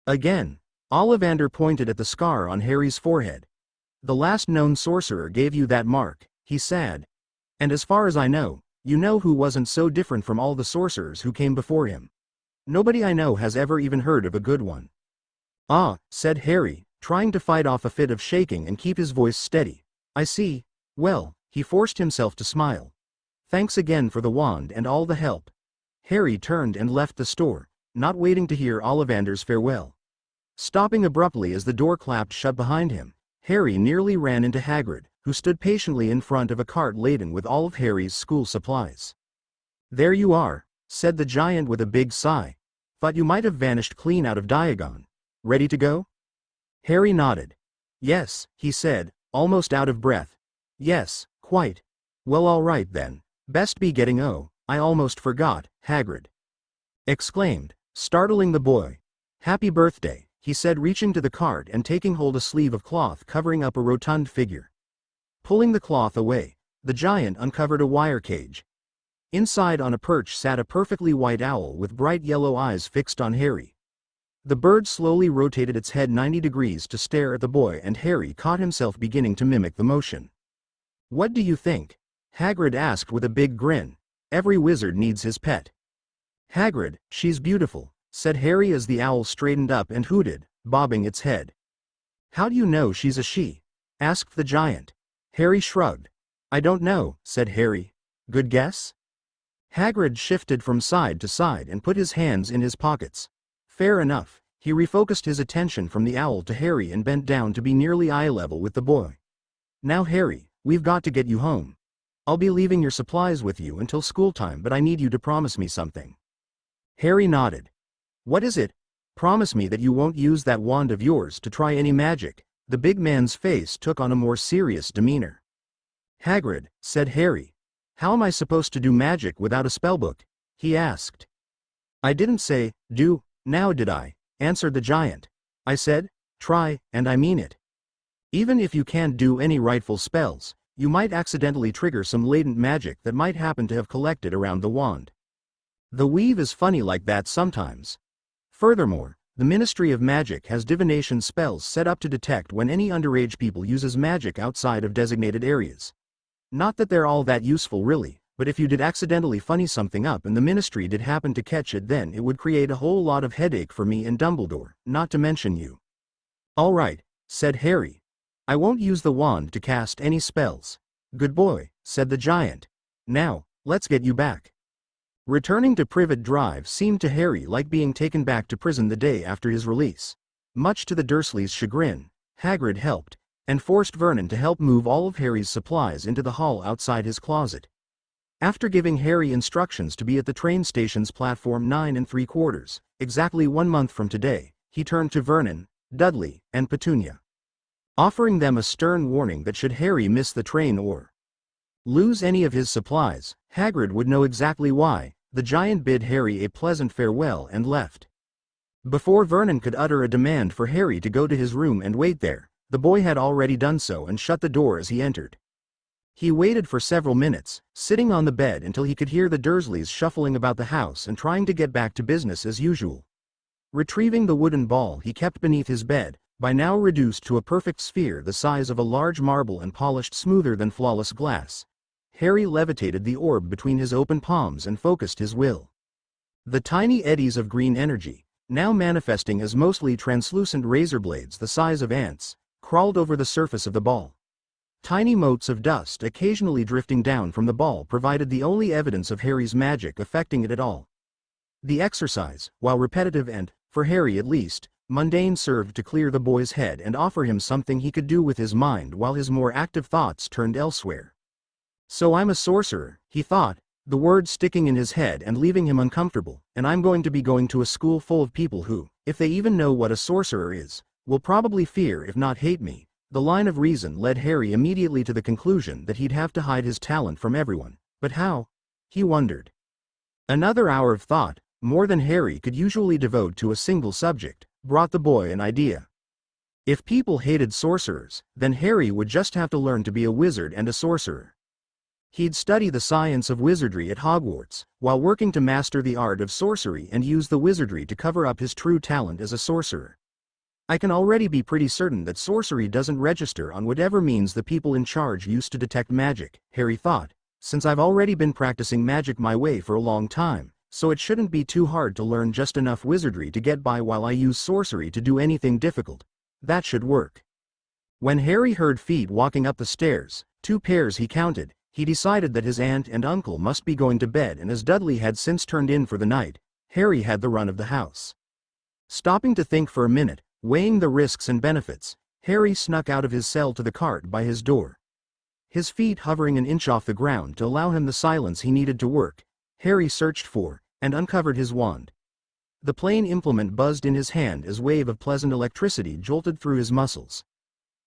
Again, Ollivander pointed at the scar on Harry's forehead. The last known sorcerer gave you that mark, he said. And as far as I know, you know who wasn't so different from all the sorcerers who came before him. Nobody I know has ever even heard of a good one. Ah, said Harry, trying to fight off a fit of shaking and keep his voice steady. I see. Well, he forced himself to smile. Thanks again for the wand and all the help. Harry turned and left the store, not waiting to hear Ollivander's farewell. Stopping abruptly as the door clapped shut behind him, Harry nearly ran into Hagrid, who stood patiently in front of a cart laden with all of Harry's school supplies. There you are, said the giant with a big sigh. Thought you might have vanished clean out of Diagon. Ready to go? Harry nodded. Yes, he said, almost out of breath. Yes, quite. Well, all right then. Best be getting. Oh, I almost forgot, Hagrid exclaimed, startling the boy. Happy birthday, he said, reaching to the cart and taking hold of a sleeve of cloth covering up a rotund figure. Pulling the cloth away, the giant uncovered a wire cage. Inside on a perch sat a perfectly white owl with bright yellow eyes fixed on Harry. The bird slowly rotated its head 90 degrees to stare at the boy, and Harry caught himself beginning to mimic the motion. What do you think? Hagrid asked with a big grin. Every wizard needs his pet. Hagrid, she's beautiful, said Harry as the owl straightened up and hooted, bobbing its head. How do you know she's a she? Asked the giant. Harry shrugged. I don't know, said Harry. Good guess? Hagrid shifted from side to side and put his hands in his pockets. Fair enough. He refocused his attention from the owl to Harry and bent down to be nearly eye level with the boy. Now Harry, we've got to get you home. I'll be leaving your supplies with you until school time, but I need you to promise me something. Harry nodded. What is it? Promise me that you won't use that wand of yours to try any magic. The big man's face took on a more serious demeanor. Hagrid, said Harry. How am I supposed to do magic without a spellbook? He asked. I didn't say, do, now did I? Answered the giant. I said, try, and I mean it. Even if you can't do any rightful spells, you might accidentally trigger some latent magic that might happen to have collected around the wand. The weave is funny like that sometimes. Furthermore, the Ministry of Magic has divination spells set up to detect when any underage people uses magic outside of designated areas. Not that they're all that useful really, but if you did accidentally funny something up and the Ministry did happen to catch it, then it would create a whole lot of headache for me and Dumbledore, not to mention you. All right, said Harry. I won't use the wand to cast any spells. Good boy, said the giant. Now, let's get you back. Returning to Privet Drive seemed to Harry like being taken back to prison the day after his release. Much to the Dursleys' chagrin, Hagrid helped, and forced Vernon to help move all of Harry's supplies into the hall outside his closet. After giving Harry instructions to be at the train station's platform 9 3/4, exactly 1 month from today, he turned to Vernon, Dudley, and Petunia, offering them a stern warning that should Harry miss the train or lose any of his supplies, Hagrid would know exactly why. The giant bid Harry a pleasant farewell and left. Before Vernon could utter a demand for Harry to go to his room and wait there, the boy had already done so and shut the door as he entered. He waited for several minutes, sitting on the bed until he could hear the Dursleys shuffling about the house and trying to get back to business as usual. Retrieving the wooden ball he kept beneath his bed, by now reduced to a perfect sphere the size of a large marble and polished smoother than flawless glass, Harry levitated the orb between his open palms and focused his will. The tiny eddies of green energy, now manifesting as mostly translucent razor blades the size of ants, crawled over the surface of the ball. Tiny motes of dust occasionally drifting down from the ball provided the only evidence of Harry's magic affecting it at all. The exercise, while repetitive and, for Harry at least, mundane served to clear the boy's head and offer him something he could do with his mind while his more active thoughts turned elsewhere. So I'm a sorcerer, he thought, the words sticking in his head and leaving him uncomfortable, and I'm going to be going to a school full of people who, if they even know what a sorcerer is, will probably fear if not hate me. The line of reason led Harry immediately to the conclusion that he'd have to hide his talent from everyone. But how? He wondered. Another hour of thought, more than Harry could usually devote to a single subject, brought the boy an idea. If people hated sorcerers, then Harry would just have to learn to be a wizard and a sorcerer. He'd study the science of wizardry at Hogwarts, while working to master the art of sorcery and use the wizardry to cover up his true talent as a sorcerer. I can already be pretty certain that sorcery doesn't register on whatever means the people in charge used to detect magic, Harry thought, since I've already been practicing magic my way for a long time, so it shouldn't be too hard to learn just enough wizardry to get by while I use sorcery to do anything difficult. That should work. When Harry heard feet walking up the stairs, 2 pairs he counted, he decided that his aunt and uncle must be going to bed, and as Dudley had since turned in for the night, Harry had the run of the house. Stopping to think for a minute, weighing the risks and benefits, Harry snuck out of his cell to the cart by his door. His feet hovering an inch off the ground to allow him the silence he needed to work, Harry searched for, and uncovered his wand. The plain implement buzzed in his hand as a wave of pleasant electricity jolted through his muscles.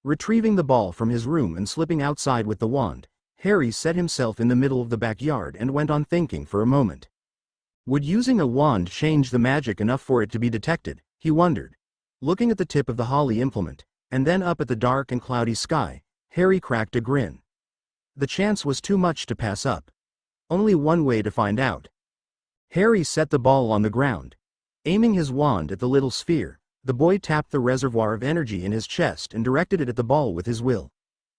Retrieving the ball from his room and slipping outside with the wand, Harry set himself in the middle of the backyard and went on thinking for a moment. Would using a wand change the magic enough for it to be detected, he wondered. Looking at the tip of the holly implement, and then up at the dark and cloudy sky, Harry cracked a grin. The chance was too much to pass up. Only one way to find out. Harry set the ball on the ground. Aiming his wand at the little sphere, the boy tapped the reservoir of energy in his chest and directed it at the ball with his will.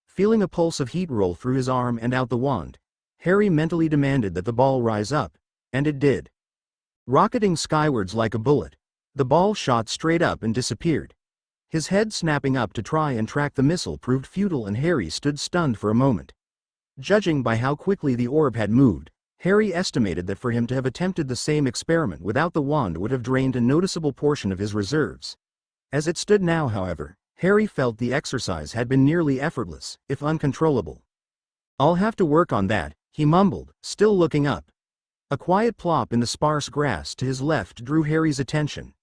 Feeling a pulse of heat roll through his arm and out the wand, Harry mentally demanded that the ball rise up, and it did. Rocketing skywards like a bullet, the ball shot straight up and disappeared. His head snapping up to try and track the missile proved futile, and Harry stood stunned for a moment. Judging by how quickly the orb had moved, Harry estimated that for him to have attempted the same experiment without the wand would have drained a noticeable portion of his reserves. As it stood now, however, Harry felt the exercise had been nearly effortless, if uncontrollable. "I'll have to work on that," he mumbled, still looking up. A quiet plop in the sparse grass to his left drew Harry's attention.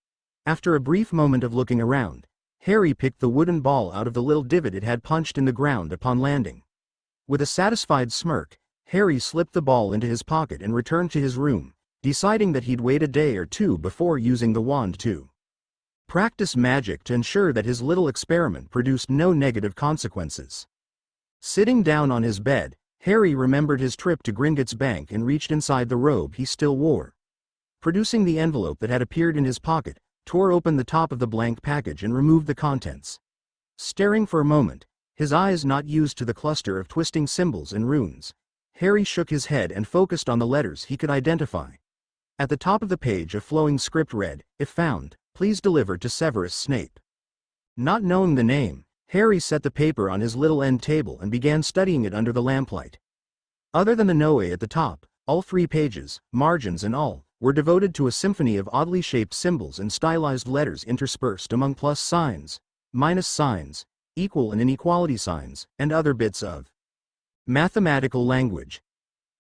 After a brief moment of looking around, Harry picked the wooden ball out of the little divot it had punched in the ground upon landing. With a satisfied smirk, Harry slipped the ball into his pocket and returned to his room, deciding that he'd wait a day or two before using the wand to practice magic to ensure that his little experiment produced no negative consequences. Sitting down on his bed, Harry remembered his trip to Gringotts Bank and reached inside the robe he still wore. Producing the envelope that had appeared in his pocket, tore open the top of the blank package and removed the contents. Staring for a moment, his eyes not used to the cluster of twisting symbols and runes, Harry shook his head and focused on the letters he could identify. At the top of the page a flowing script read, "If found, please deliver to Severus Snape." Not knowing the name, Harry set the paper on his little end table and began studying it under the lamplight. Other than the Noe at the top, all 3 pages, margins and all, were devoted to a symphony of oddly shaped symbols and stylized letters interspersed among plus signs, minus signs, equal and inequality signs, and other bits of mathematical language.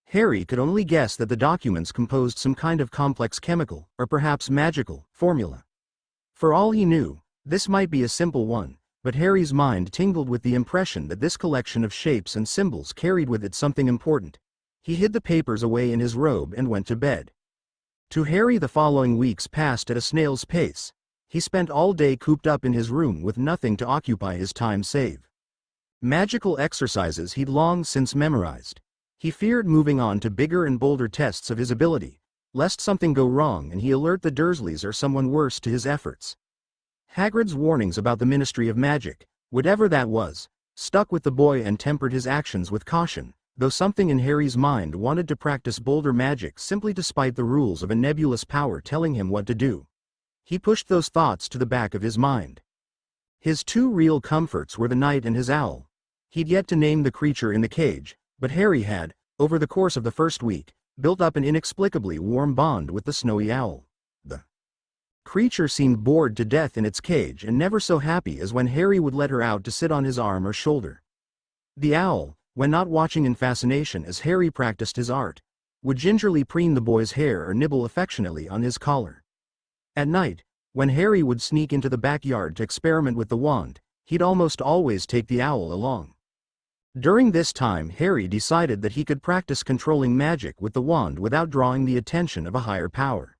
Harry could only guess that the documents composed some kind of complex chemical, or perhaps magical, formula. For all he knew, this might be a simple one, but Harry's mind tingled with the impression that this collection of shapes and symbols carried with it something important. He hid the papers away in his robe and went to bed. To Harry the following weeks passed at a snail's pace. He spent all day cooped up in his room with nothing to occupy his time save magical exercises he'd long since memorized. He feared moving on to bigger and bolder tests of his ability, lest something go wrong and he alert the Dursleys or someone worse to his efforts. Hagrid's warnings about the Ministry of Magic, whatever that was, stuck with the boy and tempered his actions with caution, though something in Harry's mind wanted to practice bolder magic simply to spite the rules of a nebulous power telling him what to do. He pushed those thoughts to the back of his mind. His 2 real comforts were the knight and his owl. He'd yet to name the creature in the cage, but Harry had, over the course of the first week, built up an inexplicably warm bond with the snowy owl. The Creature seemed bored to death in its cage and never so happy as when Harry would let her out to sit on his arm or shoulder. The owl, when not watching in fascination as Harry practiced his art, would gingerly preen the boy's hair or nibble affectionately on his collar. At night, when Harry would sneak into the backyard to experiment with the wand, he'd almost always take the owl along. During this time, Harry decided that he could practice controlling magic with the wand without drawing the attention of a higher power.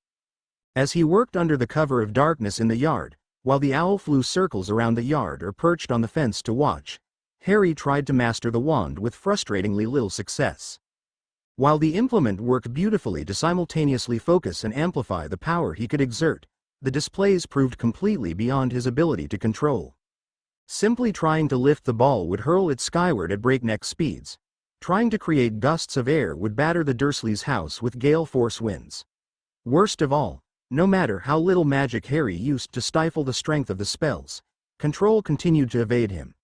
As he worked under the cover of darkness in the yard, while the owl flew circles around the yard or perched on the fence to watch, Harry tried to master the wand with frustratingly little success. While the implement worked beautifully to simultaneously focus and amplify the power he could exert, the displays proved completely beyond his ability to control. Simply trying to lift the ball would hurl it skyward at breakneck speeds. Trying to create gusts of air would batter the Dursleys' house with gale force winds. Worst of all, no matter how little magic Harry used to stifle the strength of the spells, control continued to evade him.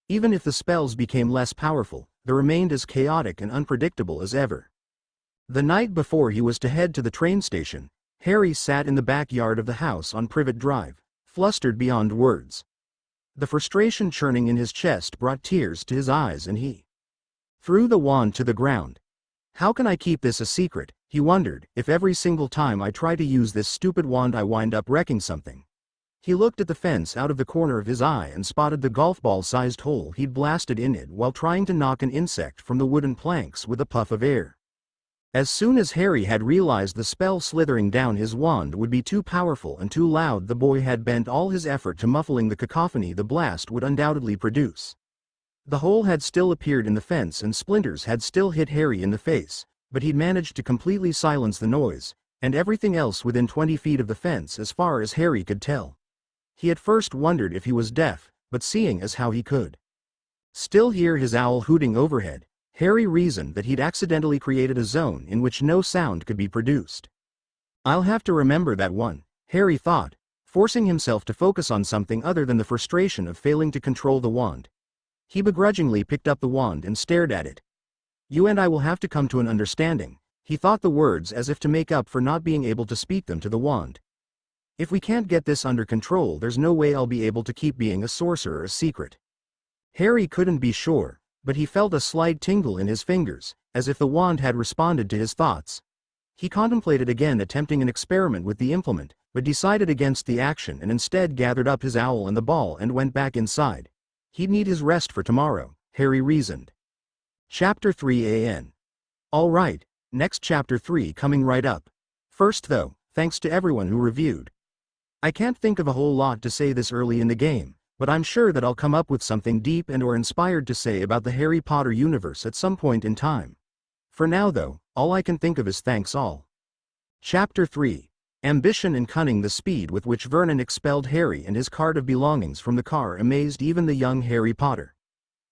Even if the spells became less powerful, they remained as chaotic and unpredictable as ever. The night before he was to head to the train station, Harry sat in the backyard of the house on Privet Drive, flustered beyond words. The frustration churning in his chest brought tears to his eyes and he threw the wand to the ground. How can I keep this a secret, he wondered, if every single time I try to use this stupid wand I wind up wrecking something? He looked at the fence out of the corner of his eye and spotted the golf ball-sized hole he'd blasted in it while trying to knock an insect from the wooden planks with a puff of air. As soon as Harry had realized the spell slithering down his wand would be too powerful and too loud, the boy had bent all his effort to muffling the cacophony the blast would undoubtedly produce. The hole had still appeared in the fence and splinters had still hit Harry in the face, but he'd managed to completely silence the noise, and everything else within 20 feet of the fence as far as Harry could tell. He at first wondered if he was deaf, but seeing as how he could still hear his owl hooting overhead, Harry reasoned that he'd accidentally created a zone in which no sound could be produced. I'll have to remember that one, Harry thought, forcing himself to focus on something other than the frustration of failing to control the wand. He begrudgingly picked up the wand and stared at it. You and I will have to come to an understanding, he thought the words as if to make up for not being able to speak them to the wand. If we can't get this under control, there's no way I'll be able to keep being a sorcerer a secret. Harry couldn't be sure, but he felt a slight tingle in his fingers, as if the wand had responded to his thoughts. He contemplated again attempting an experiment with the implement, but decided against the action and instead gathered up his owl and the ball and went back inside. He'd need his rest for tomorrow, Harry reasoned. Chapter 3 AN. All right, next Chapter 3 coming right up. First though, thanks to everyone who reviewed. I can't think of a whole lot to say this early in the game, but I'm sure that I'll come up with something deep and or inspired to say about the Harry Potter universe at some point in time. For now though, all I can think of is thanks all. Chapter 3. Ambition and cunning. The speed with which Vernon expelled Harry and his cart of belongings from the car amazed even the young Harry Potter.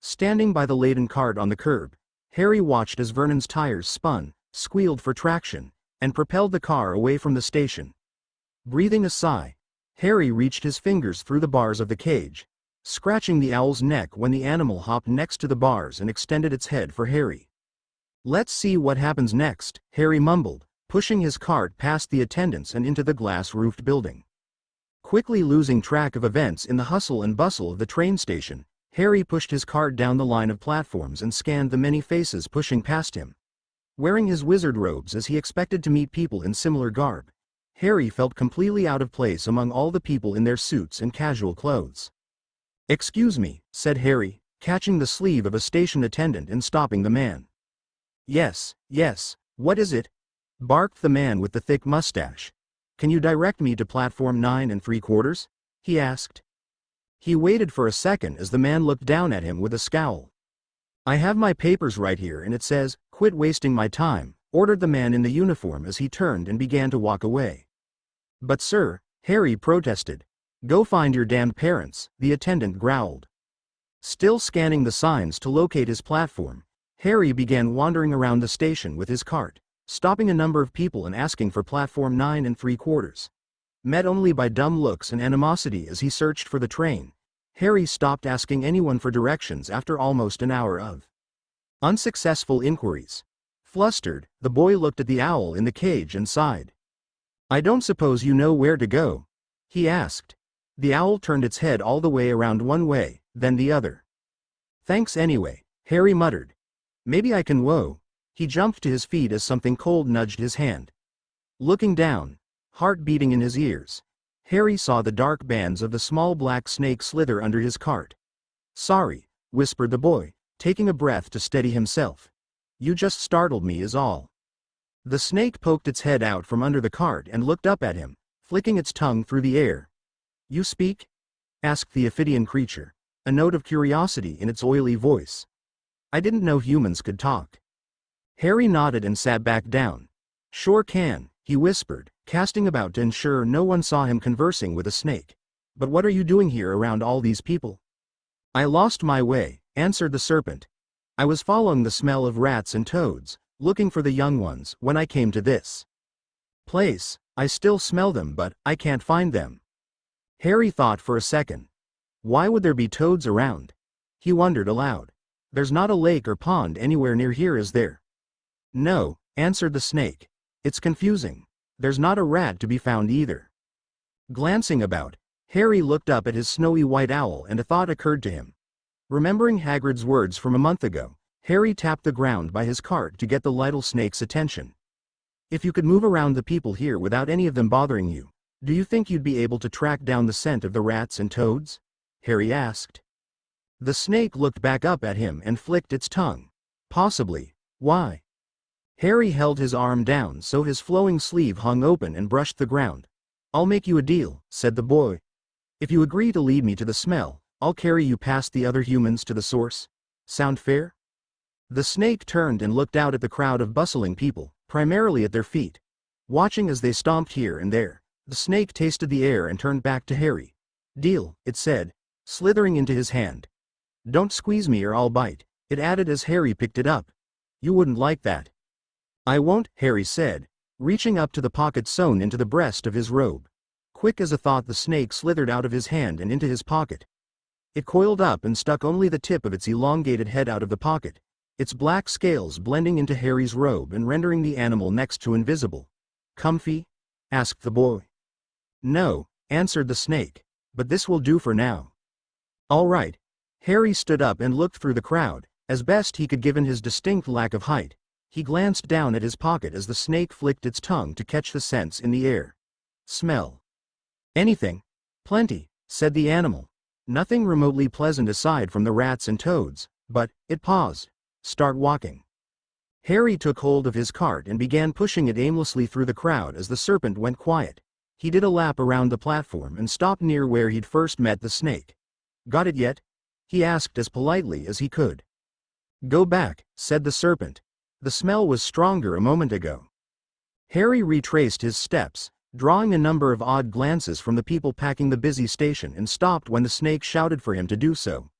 Standing by the laden cart on the curb, Harry watched as Vernon's tires spun, squealed for traction, and propelled the car away from the station. Breathing a sigh, Harry reached his fingers through the bars of the cage, scratching the owl's neck when the animal hopped next to the bars and extended its head for Harry. Let's see what happens next, Harry mumbled, pushing his cart past the attendants and into the glass-roofed building. Quickly losing track of events in the hustle and bustle of the train station, Harry pushed his cart down the line of platforms and scanned the many faces pushing past him. Wearing his wizard robes as he expected to meet people in similar garb, Harry felt completely out of place among all the people in their suits and casual clothes. "Excuse me," said Harry, catching the sleeve of a station attendant and stopping the man. Yes, what is it?" barked the man with the thick mustache. "Can you direct me to platform 9 3/4?" he asked. He waited for a second as the man looked down at him with a scowl. "I have my papers right here and it says, 'Quit wasting my time,'" ordered the man in the uniform as he turned and began to walk away. "But sir," Harry protested. "Go find your damned parents," the attendant growled. Still scanning the signs to locate his platform, Harry began wandering around the station with his cart, stopping a number of people and asking for platform 9 3/4. Met only by dumb looks and animosity as he searched for the train, Harry stopped asking anyone for directions after almost an hour of unsuccessful inquiries. Flustered, the boy looked at the owl in the cage and sighed. I don't suppose you know where to go? He asked. The owl turned its head all the way around one way, then the other. Thanks anyway, Harry muttered. Maybe I can whoa. He jumped to his feet as something cold nudged his hand. Looking down, heart beating in his ears, Harry saw the dark bands of the small black snake slither under his cart. Sorry, whispered the boy, taking a breath to steady himself. You just startled me is all. The snake poked its head out from under the cart and looked up at him, flicking its tongue through the air. You speak? Asked the Ophidian creature, a note of curiosity in its oily voice. I didn't know humans could talk. Harry nodded and sat back down. Sure can, he whispered, casting about to ensure no one saw him conversing with a snake. But what are you doing here around all these people? I lost my way, answered the serpent. I was following the smell of rats and toads, looking for the young ones, when I came to this place. I still smell them but I can't find them. Harry thought for a second. Why would there be toads around? He wondered aloud. There's not a lake or pond anywhere near here, is there? No, answered the snake. It's confusing. There's not a rat to be found either. Glancing about, Harry looked up at his snowy white owl and a thought occurred to him. Remembering Hagrid's words from a month ago, Harry tapped the ground by his cart to get the little snake's attention. If you could move around the people here without any of them bothering you, do you think you'd be able to track down the scent of the rats and toads? Harry asked. The snake looked back up at him and flicked its tongue. Possibly. Why? Harry held his arm down so his flowing sleeve hung open and brushed the ground. I'll make you a deal, said the boy. If you agree to lead me to the smell, I'll carry you past the other humans to the source. Sound fair? The snake turned and looked out at the crowd of bustling people, primarily at their feet. Watching as they stomped here and there, the snake tasted the air and turned back to Harry. Deal, it said, slithering into his hand. Don't squeeze me or I'll bite, it added as Harry picked it up. You wouldn't like that. I won't, Harry said, reaching up to the pocket sewn into the breast of his robe. Quick as a thought the snake slithered out of his hand and into his pocket. It coiled up and stuck only the tip of its elongated head out of the pocket, its black scales blending into Harry's robe and rendering the animal next to invisible. Comfy? Asked the boy. No, answered the snake, but this will do for now. All right. Harry stood up and looked through the crowd, as best he could given his distinct lack of height. He glanced down at his pocket as the snake flicked its tongue to catch the scents in the air. Smell. Anything. Plenty, said the animal. Nothing remotely pleasant aside from the rats and toads, but, it paused. Start walking. Harry took hold of his cart and began pushing it aimlessly through the crowd as the serpent went quiet. He did a lap around the platform and stopped near where he'd first met the snake. Got it yet? He asked as politely as he could. Go back, said the serpent. The smell was stronger a moment ago. Harry retraced his steps, drawing a number of odd glances from the people packing the busy station and stopped when the snake shouted for him to do so.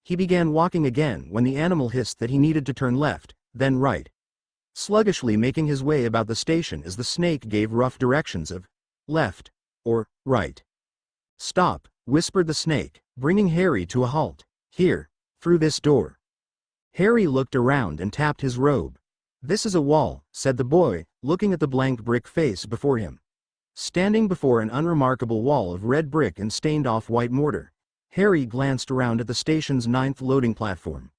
He began walking again when the animal hissed that he needed to turn left, then right. Sluggishly making his way about the station as the snake gave rough directions of left or right. Stop, whispered the snake, bringing Harry to a halt. Here, through this door. Harry looked around and tapped his robe. This is a wall, said the boy, looking at the blank brick face before him. Standing before an unremarkable wall of red brick and stained-off white mortar, Harry glanced around at the station's 9th loading platform.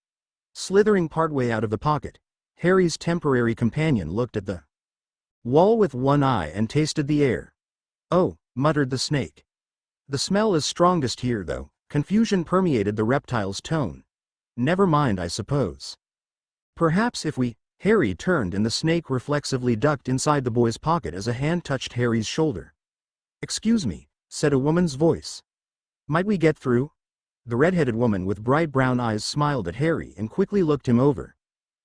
Slithering partway out of the pocket, Harry's temporary companion looked at the wall with one eye and tasted the air. Oh, muttered the snake. The smell is strongest here though. Confusion permeated the reptile's tone. Never mind, I suppose. Perhaps if we... Harry turned and the snake reflexively ducked inside the boy's pocket as a hand touched Harry's shoulder. Excuse me, said a woman's voice. Might we get through? The red-headed woman with bright brown eyes smiled at Harry and quickly looked him over.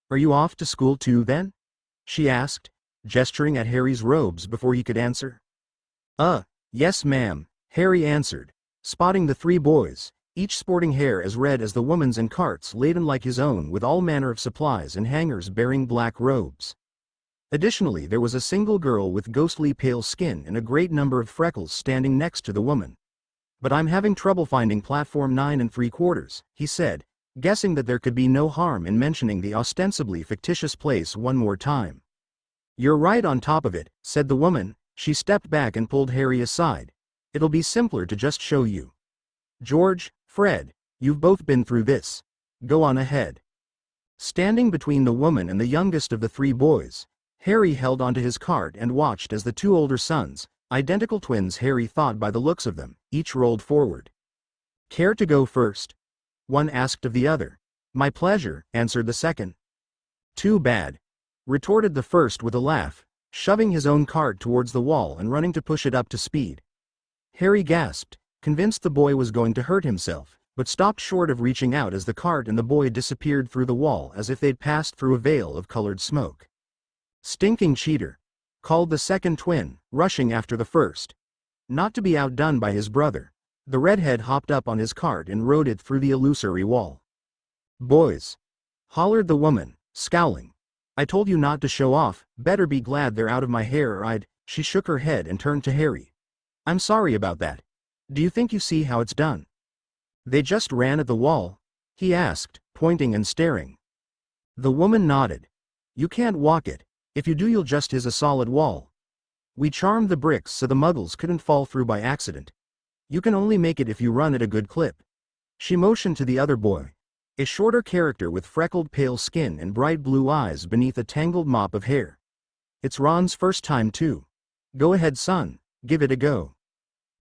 Are you off to school too then? She asked, gesturing at Harry's robes before he could answer. Yes ma'am, Harry answered, spotting the 3 boys, each sporting hair as red as the woman's and carts laden like his own with all manner of supplies and hangers bearing black robes. Additionally, there was a single girl with ghostly pale skin and a great number of freckles standing next to the woman. But I'm having trouble finding platform 9 3/4, he said, guessing that there could be no harm in mentioning the ostensibly fictitious place one more time. You're right on top of it, said the woman, She stepped back and pulled Harry aside. "It'll be simpler to just show you. George, Fred, you've both been through this. Go on ahead." Standing between the woman and the youngest of the three boys, Harry held onto his cart and watched as the two older sons, identical twins Harry thought by the looks of them, each rolled forward. "Care to go first?" one asked of the other. "My pleasure," answered the second. "Too bad," retorted the first with a laugh, shoving his own cart towards the wall and running to push it up to speed. Harry gasped, convinced the boy was going to hurt himself, but stopped short of reaching out as the cart and the boy disappeared through the wall as if they'd passed through a veil of colored smoke. "Stinking cheater," called the second twin, rushing after the first. Not to be outdone by his brother, the redhead hopped up on his cart and rode it through the illusory wall. "Boys," hollered the woman, scowling. "I told you not to show off, better be glad they're out of my hair or I'd—" She shook her head and turned to Harry. "I'm sorry about that. Do you think you see how it's done?" "They just ran at the wall?" he asked, pointing and staring. The woman nodded. "You can't walk it. If you do you'll just hit a solid wall. We charmed the bricks so the muggles couldn't fall through by accident. You can only make it if you run at a good clip." She motioned to the other boy, a shorter character with freckled pale skin and bright blue eyes beneath a tangled mop of hair. "It's Ron's first time too. Go ahead son, give it a go."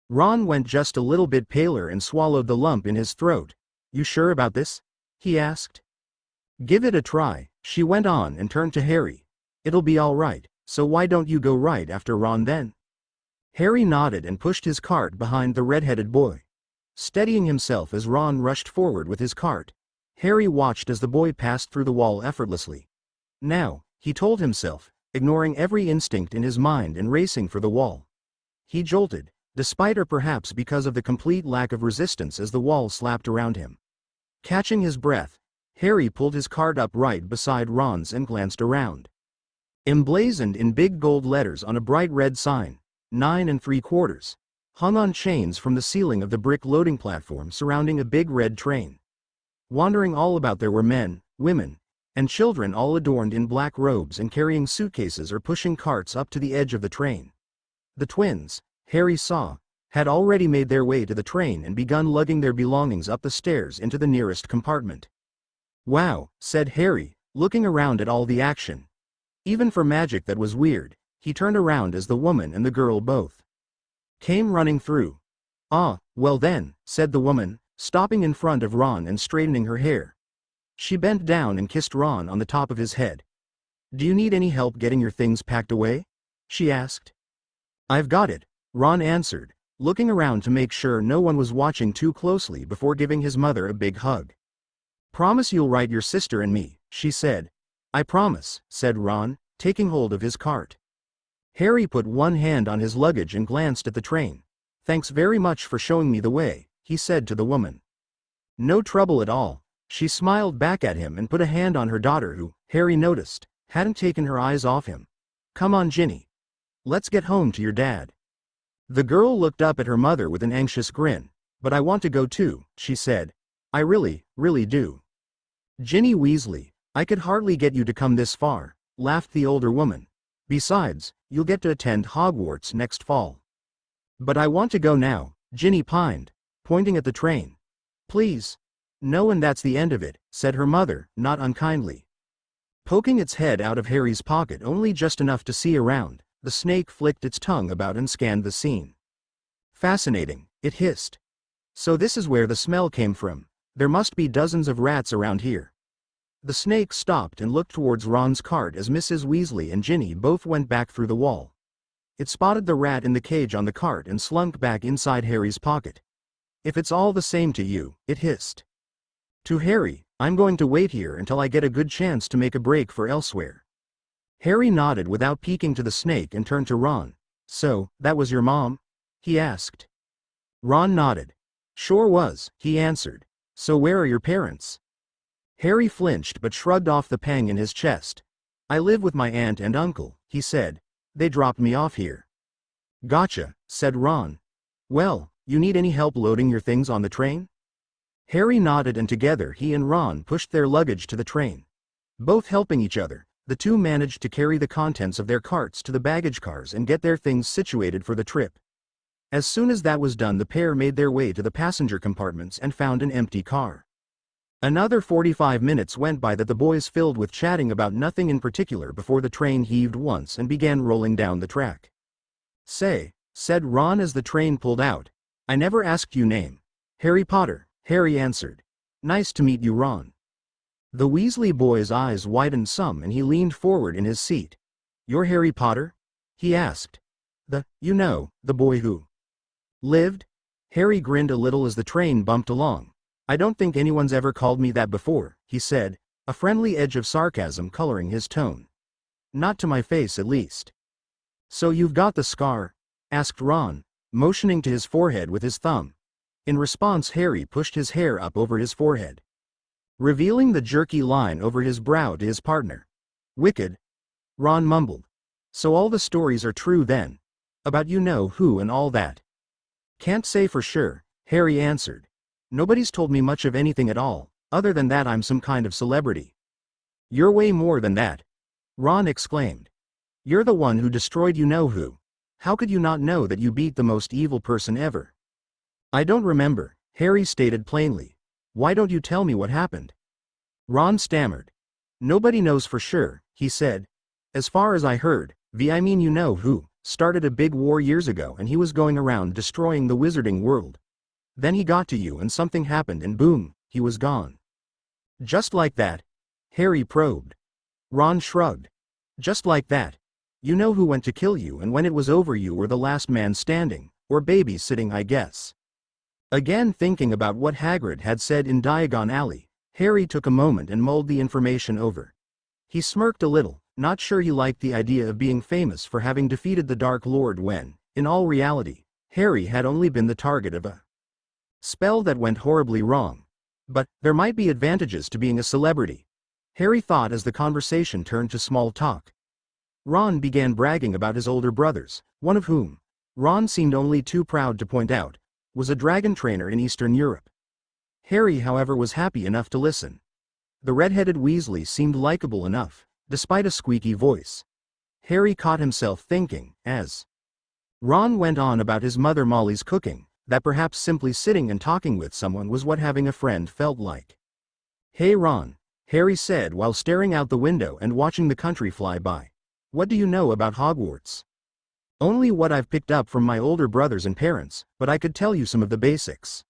Ron went just a little bit paler and swallowed the lump in his throat. "You sure about this?" he asked. "Give it a try," she went on and turned to Harry. "It'll be all right, so why don't you go right after Ron then?" Harry nodded and pushed his cart behind the red-headed boy. Steadying himself as Ron rushed forward with his cart, Harry watched as the boy passed through the wall effortlessly. Now, he told himself, ignoring every instinct in his mind and racing for the wall. He jolted, despite or perhaps because of the complete lack of resistance as the wall slapped around him. Catching his breath, Harry pulled his cart up right beside Ron's and glanced around. Emblazoned in big gold letters on a bright red sign, 9 3/4, hung on chains from the ceiling of the brick loading platform surrounding a big red train. Wandering all about there were men, women, and children all adorned in black robes and carrying suitcases or pushing carts up to the edge of the train. The twins, Harry saw, had already made their way to the train and begun lugging their belongings up the stairs into the nearest compartment. "Wow," said Harry, looking around at all the action. Even for magic that was weird, he turned around as the woman and the girl both came running through. "Ah, well then," said the woman, stopping in front of Ron and straightening her hair. She bent down and kissed Ron on the top of his head. "Do you need any help getting your things packed away?" she asked. "I've got it," Ron answered, looking around to make sure no one was watching too closely before giving his mother a big hug. "Promise you'll write your sister and me," she said. "I promise," said Ron, taking hold of his cart. Harry put one hand on his luggage and glanced at the train. "Thanks very much for showing me the way," he said to the woman. "No trouble at all." She smiled back at him and put a hand on her daughter who, Harry noticed, hadn't taken her eyes off him. "Come on Ginny. Let's get home to your dad." The girl looked up at her mother with an anxious grin. "But I want to go too," she said. "I really, really do." "Ginny Weasley, I could hardly get you to come this far," laughed the older woman. "Besides, you'll get to attend Hogwarts next fall." "But I want to go now," Ginny pined, pointing at the train. "Please." "No, and that's the end of it," said her mother, not unkindly. Poking its head out of Harry's pocket only just enough to see around, the snake flicked its tongue about and scanned the scene. "Fascinating," it hissed. "So this is where the smell came from. There must be dozens of rats around here." The snake stopped and looked towards Ron's cart as Mrs. Weasley and Ginny both went back through the wall. It spotted the rat in the cage on the cart and slunk back inside Harry's pocket. "If it's all the same to you," it hissed. To Harry, "I'm going to wait here until I get a good chance to make a break for elsewhere." Harry nodded without peeking to the snake and turned to Ron. "So, that was your mom?" he asked. Ron nodded. "Sure was," he answered. "So where are your parents?" Harry flinched but shrugged off the pang in his chest. "I live with my aunt and uncle," he said. "They dropped me off here." "Gotcha," said Ron. "Well, you need any help loading your things on the train?" Harry nodded and together he and Ron pushed their luggage to the train. Both helping each other, The two managed to carry the contents of their carts to the baggage cars and get their things situated for the trip. As soon as that was done, the pair made their way to the passenger compartments and found an empty car. Another 45 minutes went by that the boys filled with chatting about nothing in particular before the train heaved once and began rolling down the track. "Say," said Ron as the train pulled out, "I never asked you name." "Harry Potter," Harry answered. "Nice to meet you, Ron." The Weasley boy's eyes widened some and he leaned forward in his seat. "You're Harry Potter?" he asked. The boy who lived?" Harry grinned a little as the train bumped along. "I don't think anyone's ever called me that before," he said, a friendly edge of sarcasm coloring his tone. "Not to my face, at least." "So you've got the scar?" asked Ron, motioning to his forehead with his thumb. In response, Harry pushed his hair up over his forehead, revealing the jerky line over his brow to his partner. "Wicked," Ron mumbled. "So all the stories are true then? About you-know-who and all that?" "Can't say for sure," Harry answered. "Nobody's told me much of anything at all, other than that I'm some kind of celebrity." "You're way more than that," Ron exclaimed. "You're the one who destroyed you-know-who. How could you not know that you beat the most evil person ever?" "I don't remember," Harry stated plainly. "Why don't you tell me what happened?" Ron stammered. "Nobody knows for sure," he said. "As far as I heard, you-know-who started a big war years ago and he was going around destroying the wizarding world. Then he got to you and something happened and boom, he was gone." "Just like that?" Harry probed. Ron shrugged. "Just like that. You know who went to kill you, and when it was over you were the last man standing, or babysitting, I guess." Again thinking about what Hagrid had said in Diagon Alley, Harry took a moment and mulled the information over. He smirked a little, not sure he liked the idea of being famous for having defeated the Dark Lord when, in all reality, Harry had only been the target of a spell that went horribly wrong. But there might be advantages to being a celebrity, Harry thought as the conversation turned to small talk. Ron began bragging about his older brothers, one of whom, Ron seemed only too proud to point out, was a dragon trainer in Eastern Europe. Harry, however, was happy enough to listen. The red-headed Weasley seemed likable enough, despite a squeaky voice. Harry caught himself thinking, as Ron went on about his mother Molly's cooking, that perhaps simply sitting and talking with someone was what having a friend felt like. "Hey Ron," Harry said while staring out the window and watching the country fly by. "What do you know about Hogwarts?" "Only what I've picked up from my older brothers and parents, but I could tell you some of the basics."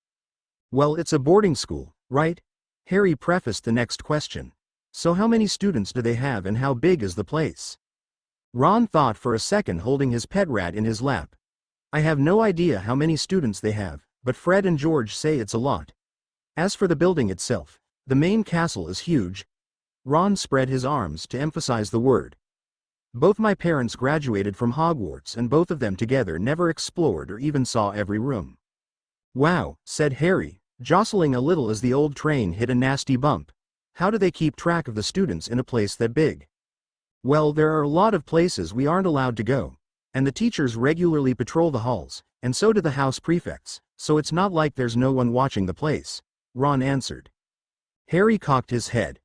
"Well, it's a boarding school, right?" Harry prefaced the next question. "So how many students do they have and how big is the place?" Ron thought for a second, holding his pet rat in his lap. "I have no idea how many students they have, but Fred and George say it's a lot. As for the building itself, the main castle is huge." Ron spread his arms to emphasize the word. "Both my parents graduated from Hogwarts and both of them together never explored or even saw every room." "Wow," said Harry, jostling a little as the old train hit a nasty bump. "How do they keep track of the students in a place that big?" "Well, there are a lot of places we aren't allowed to go, and the teachers regularly patrol the halls, and so do the house prefects, so it's not like there's no one watching the place," Ron answered. Harry cocked his head.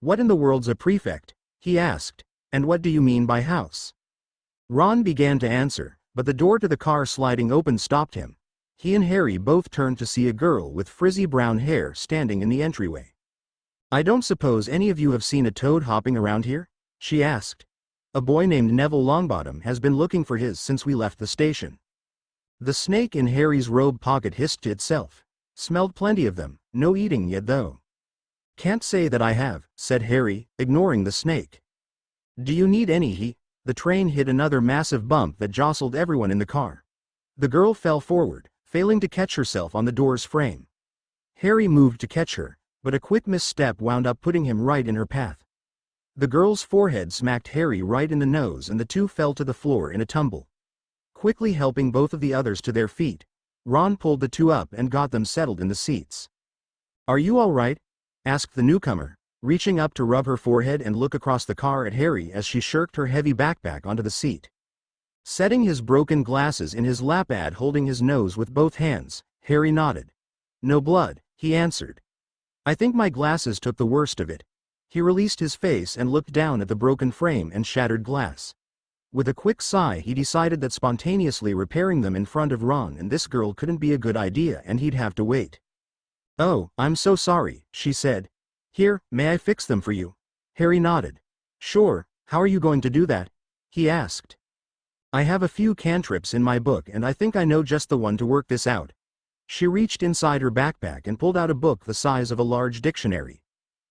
"What in the world's a prefect?" he asked. "And what do you mean by house?" Ron began to answer, but the door to the car sliding open stopped him. He and Harry both turned to see a girl with frizzy brown hair standing in the entryway. "I don't suppose any of you have seen a toad hopping around here?" she asked. "A boy named Neville Longbottom has been looking for his since we left the station." The snake in Harry's robe pocket hissed to itself. "Smelled plenty of them, no eating yet though." "Can't say that I have," said Harry, ignoring the snake. "Do you need any?" The train hit another massive bump that jostled everyone in the car. The girl fell forward, failing to catch herself on the door's frame. Harry moved to catch her, but a quick misstep wound up putting him right in her path. The girl's forehead smacked Harry right in the nose and the two fell to the floor in a tumble. Quickly helping both of the others to their feet, Ron pulled the two up and got them settled in the seats. "Are you all right?" asked the newcomer, reaching up to rub her forehead and look across the car at Harry as she shirked her heavy backpack onto the seat. Setting his broken glasses in his lap and holding his nose with both hands, Harry nodded. "No blood," he answered. "I think my glasses took the worst of it." He released his face and looked down at the broken frame and shattered glass. With a quick sigh, he decided that spontaneously repairing them in front of Ron and this girl couldn't be a good idea and he'd have to wait. "Oh, I'm so sorry," she said. "Here, may I fix them for you?" Harry nodded. "Sure, how are you going to do that?" he asked. "I have a few cantrips in my book and I think I know just the one to work this out." She reached inside her backpack and pulled out a book the size of a large dictionary.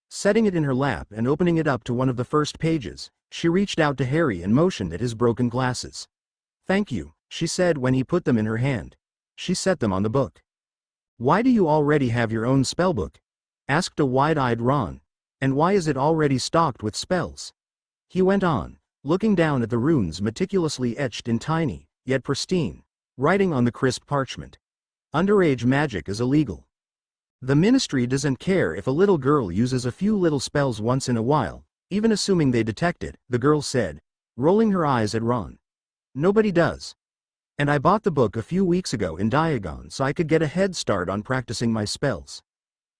Setting it in her lap and opening it up to one of the first pages, she reached out to Harry and motioned at his broken glasses. "Thank you," she said when he put them in her hand. She set them on the book. "Why do you already have your own spellbook?" asked a wide-eyed Ron. "And why is it already stocked with spells?" He went on, looking down at the runes meticulously etched in tiny, yet pristine, writing on the crisp parchment. "Underage magic is illegal. The ministry doesn't care if a little girl uses a few little spells once in a while, even assuming they detect it," the girl said, rolling her eyes at Ron. "Nobody does. And I bought the book a few weeks ago in Diagon so I could get a head start on practicing my spells."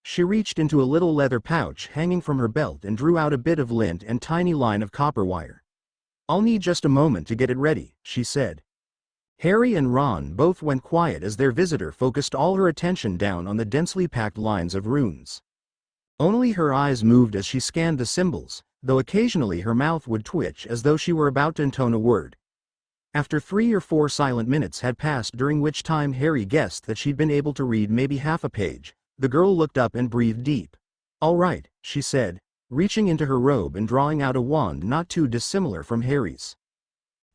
She reached into a little leather pouch hanging from her belt and drew out a bit of lint and tiny line of copper wire. "I'll need just a moment to get it ready," she said. Harry and Ron both went quiet as their visitor focused all her attention down on the densely packed lines of runes. Only her eyes moved as she scanned the symbols, though occasionally her mouth would twitch as though she were about to intone a word. After 3 or 4 silent minutes had passed, during which time Harry guessed that she'd been able to read maybe half a page, the girl looked up and breathed deep. "All right," she said, reaching into her robe and drawing out a wand not too dissimilar from Harry's.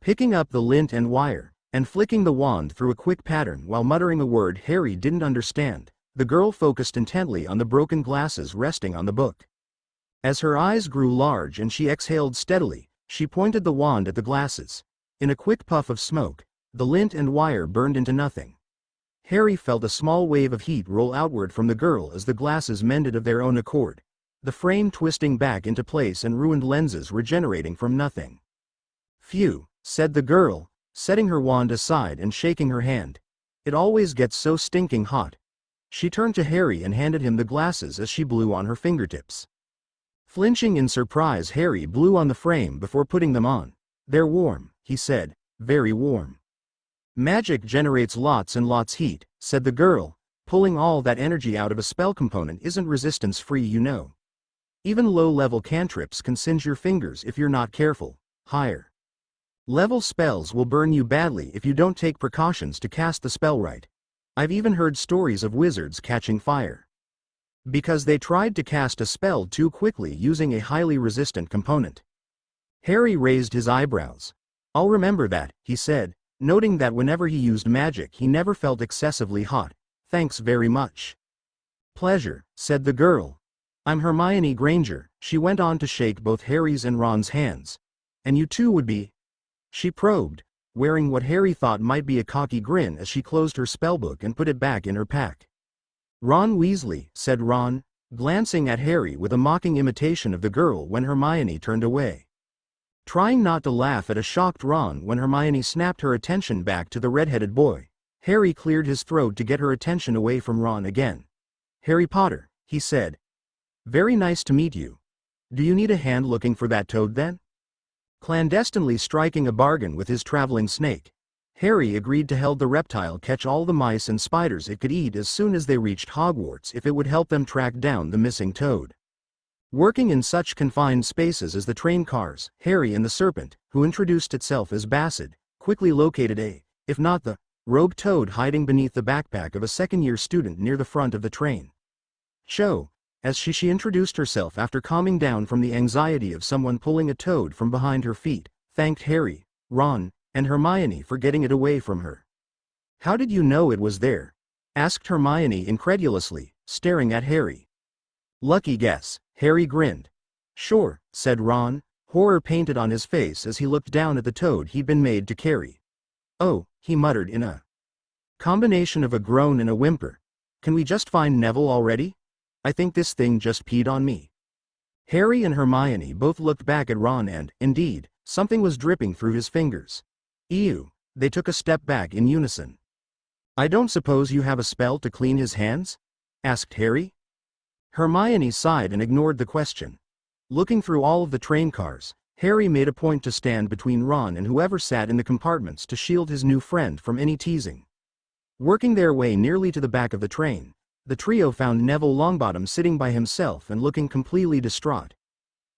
Picking up the lint and wire, and flicking the wand through a quick pattern while muttering a word Harry didn't understand, the girl focused intently on the broken glasses resting on the book. As her eyes grew large and she exhaled steadily, she pointed the wand at the glasses. In a quick puff of smoke, the lint and wire burned into nothing. Harry felt a small wave of heat roll outward from the girl as the glasses mended of their own accord, the frame twisting back into place and ruined lenses regenerating from nothing. "Phew," said the girl, setting her wand aside and shaking her hand. "It always gets so stinking hot." She turned to Harry and handed him the glasses as she blew on her fingertips. Flinching in surprise, Harry blew on the frame before putting them on. "They're warm," he said, "very warm." "Magic generates lots and lots heat," said the girl. "Pulling all that energy out of a spell component isn't resistance-free, you know. Even low-level cantrips can singe your fingers if you're not careful. Higher level spells will burn you badly if you don't take precautions to cast the spell right. I've even heard stories of wizards catching fire because they tried to cast a spell too quickly using a highly resistant component." Harry raised his eyebrows. "I'll remember that," he said, noting that whenever he used magic he never felt excessively hot. "Thanks very much." "Pleasure," said the girl. "I'm Hermione Granger," she went on to shake both Harry's and Ron's hands. "And you two would be?" she probed, wearing what Harry thought might be a cocky grin as she closed her spellbook and put it back in her pack. "Ron Weasley," said Ron, glancing at Harry with a mocking imitation of the girl when Hermione turned away. Trying not to laugh at a shocked Ron when Hermione snapped her attention back to the red-headed boy, Harry cleared his throat to get her attention away from Ron again. "Harry Potter," he said. "Very nice to meet you. Do you need a hand looking for that toad then?" Clandestinely striking a bargain with his traveling snake, Harry agreed to help the reptile catch all the mice and spiders it could eat as soon as they reached Hogwarts if it would help them track down the missing toad. Working in such confined spaces as the train cars, Harry and the serpent, who introduced itself as Bassett, quickly located if not the, rogue toad hiding beneath the backpack of a second-year student near the front of the train. "Cho," as she introduced herself after calming down from the anxiety of someone pulling a toad from behind her feet, thanked Harry, Ron, and Hermione for getting it away from her. "How did you know it was there?" asked Hermione incredulously, staring at Harry. "Lucky guess," Harry grinned. "Sure," said Ron, horror painted on his face as he looked down at the toad he'd been made to carry. "Oh," he muttered in a combination of a groan and a whimper. "Can we just find Neville already? I think this thing just peed on me." Harry and Hermione both looked back at Ron and, indeed, something was dripping through his fingers. "Ew," they took a step back in unison. "I don't suppose you have a spell to clean his hands?" asked Harry. Hermione sighed and ignored the question. Looking through all of the train cars, Harry made a point to stand between Ron and whoever sat in the compartments to shield his new friend from any teasing. Working their way nearly to the back of the train, the trio found Neville Longbottom sitting by himself and looking completely distraught.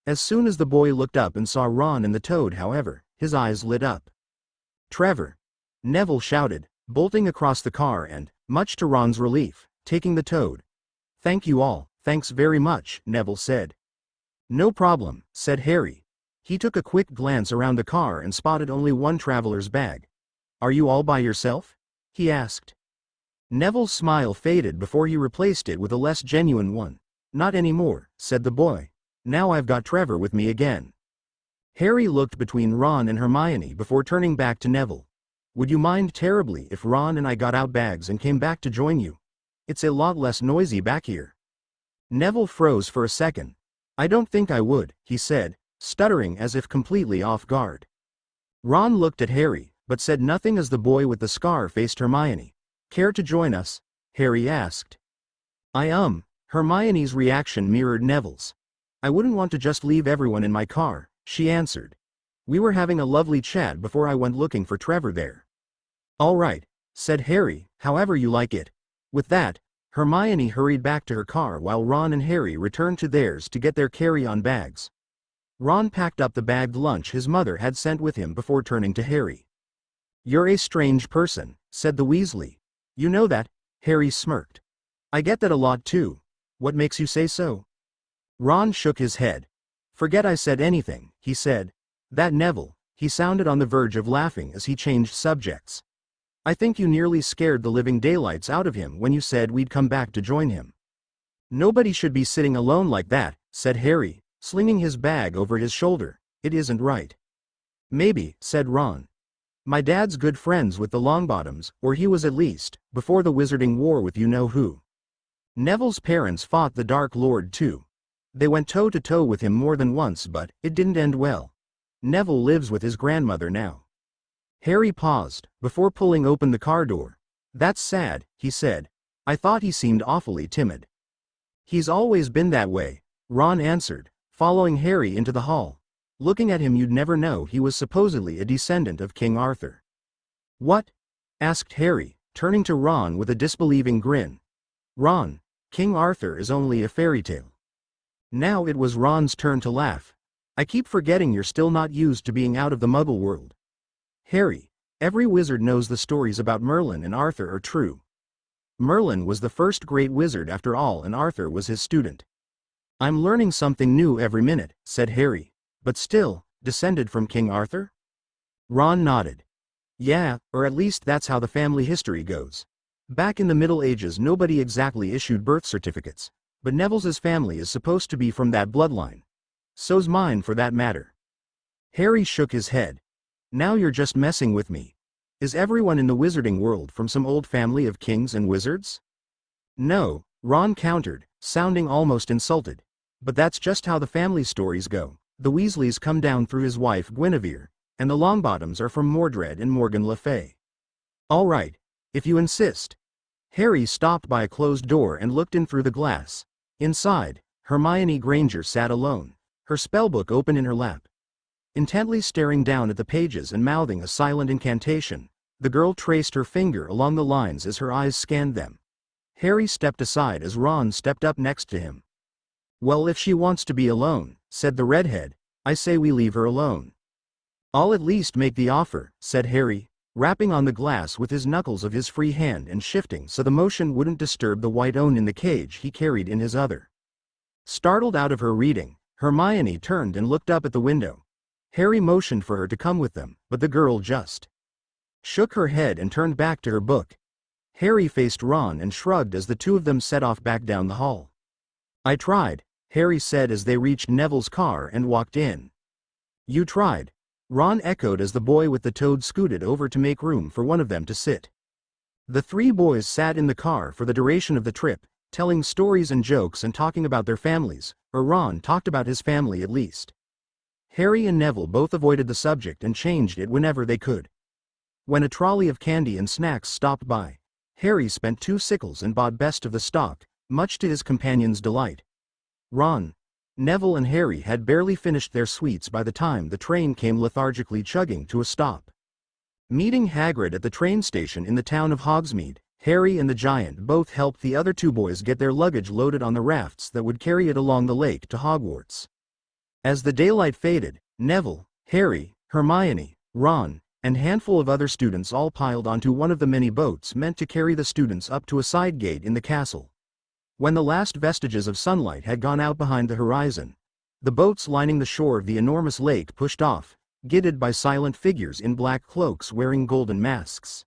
As soon as the boy looked up and saw Ron and the Toad, however, his eyes lit up. "Trevor!" Neville shouted, bolting across the car and, much to Ron's relief, taking the Toad. "Thank you all, thanks very much," Neville said. "No problem," said Harry. He took a quick glance around the car and spotted only one traveler's bag. "Are you all by yourself?" he asked. Neville's smile faded before he replaced it with a less genuine one. "Not anymore," said the boy. "Now I've got Trevor with me again." Harry looked between Ron and Hermione before turning back to Neville. "Would you mind terribly if Ron and I got out bags and came back to join you? It's a lot less noisy back here." Neville froze for a second. "I don't think I would," he said, stuttering as if completely off guard. Ron looked at Harry, but said nothing as the boy with the scar faced Hermione. "Care to join us?" Harry asked. Hermione's reaction mirrored Neville's. "I wouldn't want to just leave everyone in my car," she answered. "We were having a lovely chat before I went looking for Trevor there." "All right," said Harry, "however you like it." With that, Hermione hurried back to her car while Ron and Harry returned to theirs to get their carry-on bags. Ron packed up the bagged lunch his mother had sent with him before turning to Harry. "You're a strange person," said the Weasley. "You know that?" Harry smirked. "I get that a lot too. What makes you say so?" Ron shook his head. "Forget I said anything," he said. "That Neville," he sounded on the verge of laughing as he changed subjects. "I think you nearly scared the living daylights out of him when you said we'd come back to join him." "Nobody should be sitting alone like that," said Harry, slinging his bag over his shoulder. "It isn't right." "Maybe," said Ron. "My dad's good friends with the Longbottoms, or he was at least, before the Wizarding War with you-know-who. Neville's parents fought the Dark Lord too. They went toe-to-toe with him more than once, but it didn't end well. Neville lives with his grandmother now." Harry paused, before pulling open the car door. "That's sad," he said. "I thought he seemed awfully timid." "He's always been that way," Ron answered, following Harry into the hall. "Looking at him you'd never know he was supposedly a descendant of King Arthur." "What?" asked Harry, turning to Ron with a disbelieving grin. "Ron, King Arthur is only a fairy tale." Now it was Ron's turn to laugh. "I keep forgetting you're still not used to being out of the Muggle world." "Harry, every wizard knows the stories about Merlin and Arthur are true. Merlin was the first great wizard after all, and Arthur was his student." "I'm learning something new every minute," said Harry. "But still, descended from King Arthur?" Ron nodded. "Yeah, or at least that's how the family history goes. Back in the Middle Ages nobody exactly issued birth certificates, but Neville's family is supposed to be from that bloodline. So's mine for that matter." Harry shook his head. "Now you're just messing with me. Is everyone in the wizarding world from some old family of kings and wizards?" "No," Ron countered, sounding almost insulted. "But that's just how the family stories go. The Weasleys come down through his wife Guinevere, and the Longbottoms are from Mordred and Morgan Le Fay." "All right, if you insist." Harry stopped by a closed door and looked in through the glass. Inside, Hermione Granger sat alone, her spellbook open in her lap. Intently staring down at the pages and mouthing a silent incantation, the girl traced her finger along the lines as her eyes scanned them. Harry stepped aside as Ron stepped up next to him. "Well, if she wants to be alone," said the redhead, "I say we leave her alone." "I'll at least make the offer," said Harry, rapping on the glass with his knuckles of his free hand and shifting so the motion wouldn't disturb the white one in the cage he carried in his other. Startled out of her reading, Hermione turned and looked up at the window. Harry motioned for her to come with them, but the girl just shook her head and turned back to her book. Harry faced Ron and shrugged as the two of them set off back down the hall. "I tried," Harry said as they reached Neville's car and walked in. "You tried," Ron echoed as the boy with the toad scooted over to make room for one of them to sit. The three boys sat in the car for the duration of the trip, telling stories and jokes and talking about their families, or Ron talked about his family at least. Harry and Neville both avoided the subject and changed it whenever they could. When a trolley of candy and snacks stopped by, Harry spent 2 sickles and bought best of the stock, much to his companion's delight. "Ron, Neville and Harry had barely finished their sweets by the time the train came lethargically chugging to a stop. Meeting Hagrid at the train station in the town of Hogsmeade, Harry and the giant both helped the other two boys get their luggage loaded on the rafts that would carry it along the lake to Hogwarts. As the daylight faded, Neville, Harry, Hermione, Ron, and a handful of other students all piled onto one of the many boats meant to carry the students up to a side gate in the castle. When the last vestiges of sunlight had gone out behind the horizon, the boats lining the shore of the enormous lake pushed off, guided by silent figures in black cloaks wearing golden masks.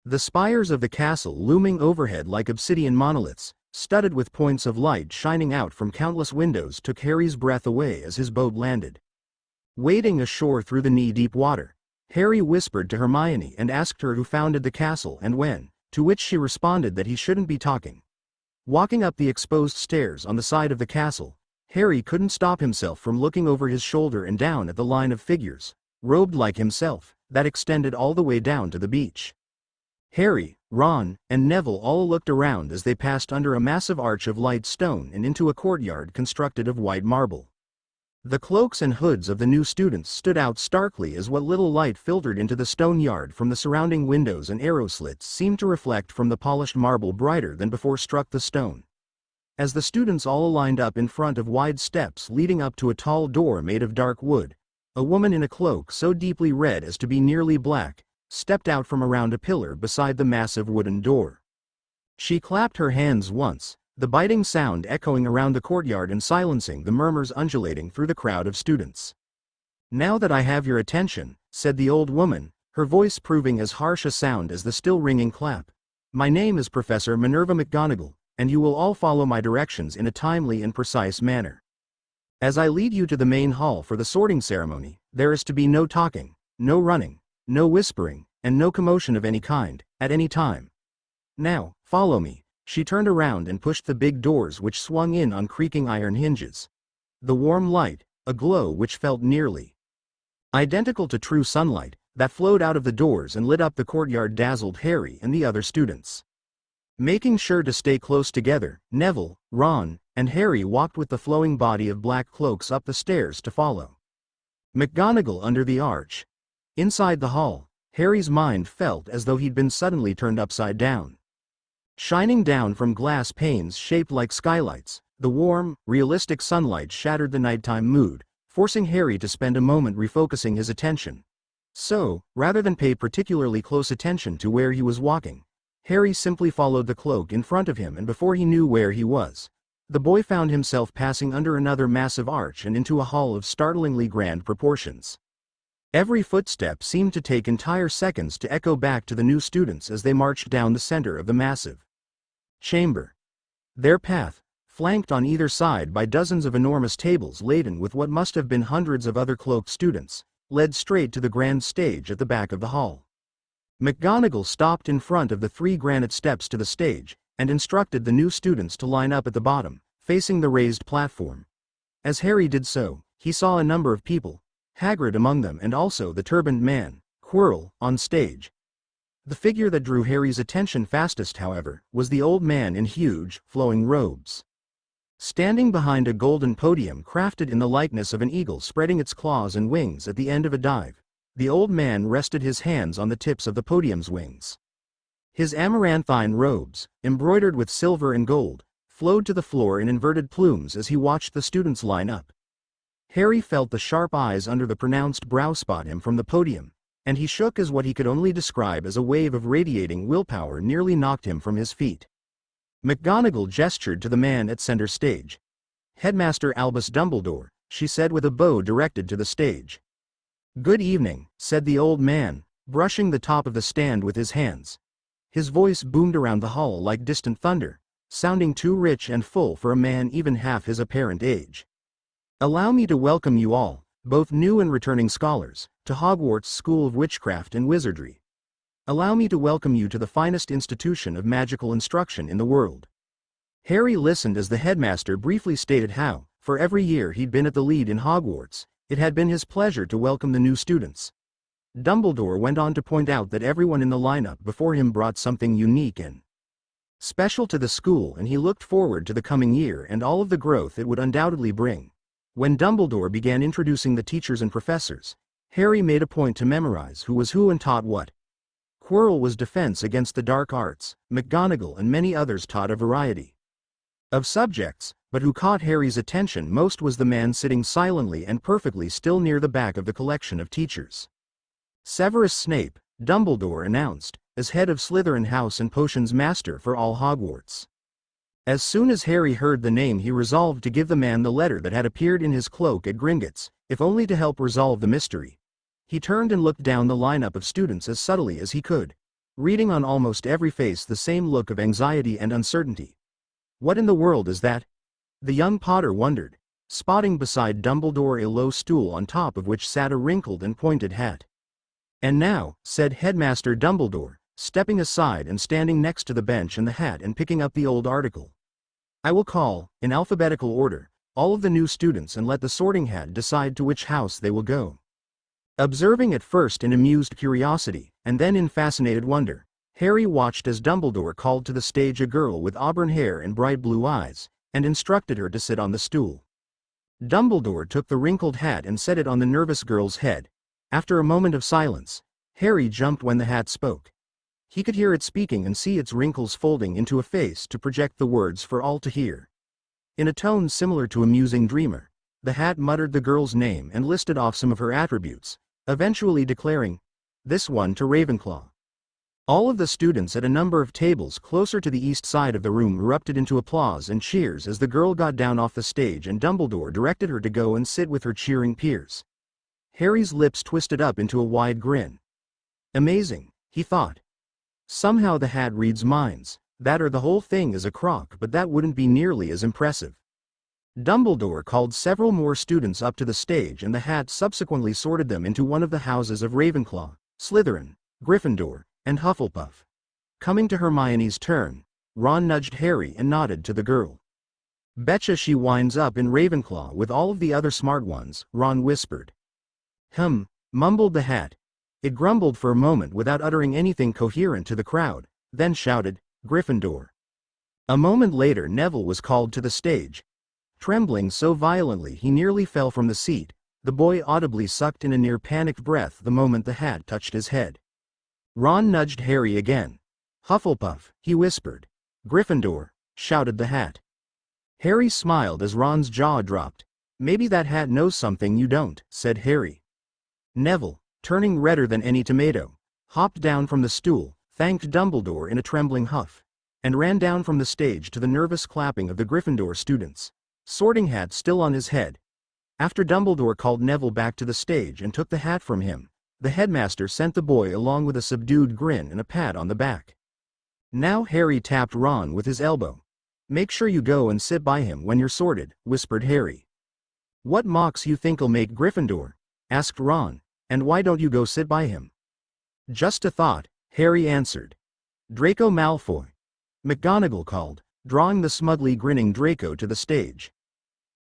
The spires of the castle looming overhead like obsidian monoliths, studded with points of light shining out from countless windows, took Harry's breath away as his boat landed. Wading ashore through the knee-deep water, Harry whispered to Hermione and asked her who founded the castle and when, to which she responded that he shouldn't be talking. Walking up the exposed stairs on the side of the castle, Harry couldn't stop himself from looking over his shoulder and down at the line of figures, robed like himself, that extended all the way down to the beach. Harry, Ron, and Neville all looked around as they passed under a massive arch of light stone and into a courtyard constructed of white marble. The cloaks and hoods of the new students stood out starkly as what little light filtered into the stone yard from the surrounding windows and arrow slits seemed to reflect from the polished marble brighter than before struck the stone. As the students all lined up in front of wide steps leading up to a tall door made of dark wood, a woman in a cloak so deeply red as to be nearly black stepped out from around a pillar beside the massive wooden door. She clapped her hands once, the biting sound echoing around the courtyard and silencing the murmurs undulating through the crowd of students. "Now that I have your attention," said the old woman, her voice proving as harsh a sound as the still ringing clap, "my name is Professor Minerva McGonagall, and you will all follow my directions in a timely and precise manner. As I lead you to the main hall for the sorting ceremony, there is to be no talking, no running, no whispering, and no commotion of any kind, at any time. Now, follow me." She turned around and pushed the big doors which swung in on creaking iron hinges. The warm light, a glow which felt nearly identical to true sunlight, that flowed out of the doors and lit up the courtyard dazzled Harry and the other students. Making sure to stay close together, Neville, Ron, and Harry walked with the flowing body of black cloaks up the stairs to follow McGonagall under the arch. Inside the hall, Harry's mind felt as though he'd been suddenly turned upside down. Shining down from glass panes shaped like skylights, the warm, realistic sunlight shattered the nighttime mood, forcing Harry to spend a moment refocusing his attention. So, rather than pay particularly close attention to where he was walking, Harry simply followed the cloak in front of him, and before he knew where he was, the boy found himself passing under another massive arch and into a hall of startlingly grand proportions. Every footstep seemed to take entire seconds to echo back to the new students as they marched down the center of the massive chamber. Their path, flanked on either side by dozens of enormous tables laden with what must have been hundreds of other cloaked students, led straight to the grand stage at the back of the hall. McGonagall stopped in front of the 3 granite steps to the stage, and instructed the new students to line up at the bottom, facing the raised platform. As Harry did so, he saw a number of people, Hagrid among them and also the turbaned man, Quirrell, on stage. The figure that drew Harry's attention fastest, however, was the old man in huge, flowing robes. Standing behind a golden podium crafted in the likeness of an eagle spreading its claws and wings at the end of a dive, the old man rested his hands on the tips of the podium's wings. His amaranthine robes, embroidered with silver and gold, flowed to the floor in inverted plumes as he watched the students line up. Harry felt the sharp eyes under the pronounced brow spot him from the podium, and he shook as what he could only describe as a wave of radiating willpower nearly knocked him from his feet. McGonagall gestured to the man at center stage. "Headmaster Albus Dumbledore," she said with a bow directed to the stage. "Good evening," said the old man, brushing the top of the stand with his hands. His voice boomed around the hall like distant thunder, sounding too rich and full for a man even half his apparent age. "Allow me to welcome you all, both new and returning scholars, to Hogwarts School of Witchcraft and Wizardry. Allow me to welcome you to the finest institution of magical instruction in the world." Harry listened as the headmaster briefly stated how, for every year he'd been at the lead in Hogwarts, it had been his pleasure to welcome the new students. Dumbledore went on to point out that everyone in the lineup before him brought something unique and Special to the school, and he looked forward to the coming year and all of the growth it would undoubtedly bring. When Dumbledore began introducing the teachers and professors, Harry made a point to memorize who was who and taught what. Quirrell was defense against the dark arts, McGonagall and many others taught a variety of subjects, but who caught Harry's attention most was the man sitting silently and perfectly still near the back of the collection of teachers. Severus Snape, Dumbledore announced, as head of Slytherin House and Potions Master for all Hogwarts. As soon as Harry heard the name, he resolved to give the man the letter that had appeared in his cloak at Gringotts, if only to help resolve the mystery. He turned and looked down the lineup of students as subtly as he could, reading on almost every face the same look of anxiety and uncertainty. What in the world is that? The young Potter wondered, spotting beside Dumbledore a low stool on top of which sat a wrinkled and pointed hat. And now, said Headmaster Dumbledore, stepping aside and standing next to the bench and the hat and picking up the old article. I will call, in alphabetical order, all of the new students and let the Sorting Hat decide to which house they will go. Observing at first in amused curiosity, and then in fascinated wonder, Harry watched as Dumbledore called to the stage a girl with auburn hair and bright blue eyes, and instructed her to sit on the stool. Dumbledore took the wrinkled hat and set it on the nervous girl's head. After a moment of silence, Harry jumped when the hat spoke. He could hear it speaking and see its wrinkles folding into a face to project the words for all to hear. In a tone similar to a musing dreamer, the hat muttered the girl's name and listed off some of her attributes, eventually declaring, "This one to Ravenclaw." All of the students at a number of tables closer to the east side of the room erupted into applause and cheers as the girl got down off the stage and Dumbledore directed her to go and sit with her cheering peers. Harry's lips twisted up into a wide grin. Amazing, he thought. Somehow the hat reads minds. That or the whole thing is a crock, but that wouldn't be nearly as impressive. Dumbledore called several more students up to the stage and the hat subsequently sorted them into one of the houses of Ravenclaw, Slytherin, Gryffindor, and Hufflepuff. Coming to Hermione's turn, Ron nudged Harry and nodded to the girl. "Betcha she winds up in Ravenclaw with all of the other smart ones," Ron whispered. Mumbled the hat. It grumbled for a moment without uttering anything coherent to the crowd, then shouted, "Gryffindor." A moment later Neville was called to the stage. Trembling so violently he nearly fell from the seat, the boy audibly sucked in a near-panicked breath the moment the hat touched his head. Ron nudged Harry again. "Hufflepuff," he whispered. "Gryffindor," shouted the hat. Harry smiled as Ron's jaw dropped. "Maybe that hat knows something you don't," said Harry. Neville, turning redder than any tomato, hopped down from the stool, thanked Dumbledore in a trembling huff, and ran down from the stage to the nervous clapping of the Gryffindor students, Sorting Hat still on his head. After Dumbledore called Neville back to the stage and took the hat from him, the headmaster sent the boy along with a subdued grin and a pat on the back. Now Harry tapped Ron with his elbow. "Make sure you go and sit by him when you're sorted," whispered Harry. "What mocks you think'll make Gryffindor?" asked Ron, "and why don't you go sit by him?" "Just a thought," Harry answered. "Draco Malfoy," McGonagall called, drawing the smugly grinning Draco to the stage.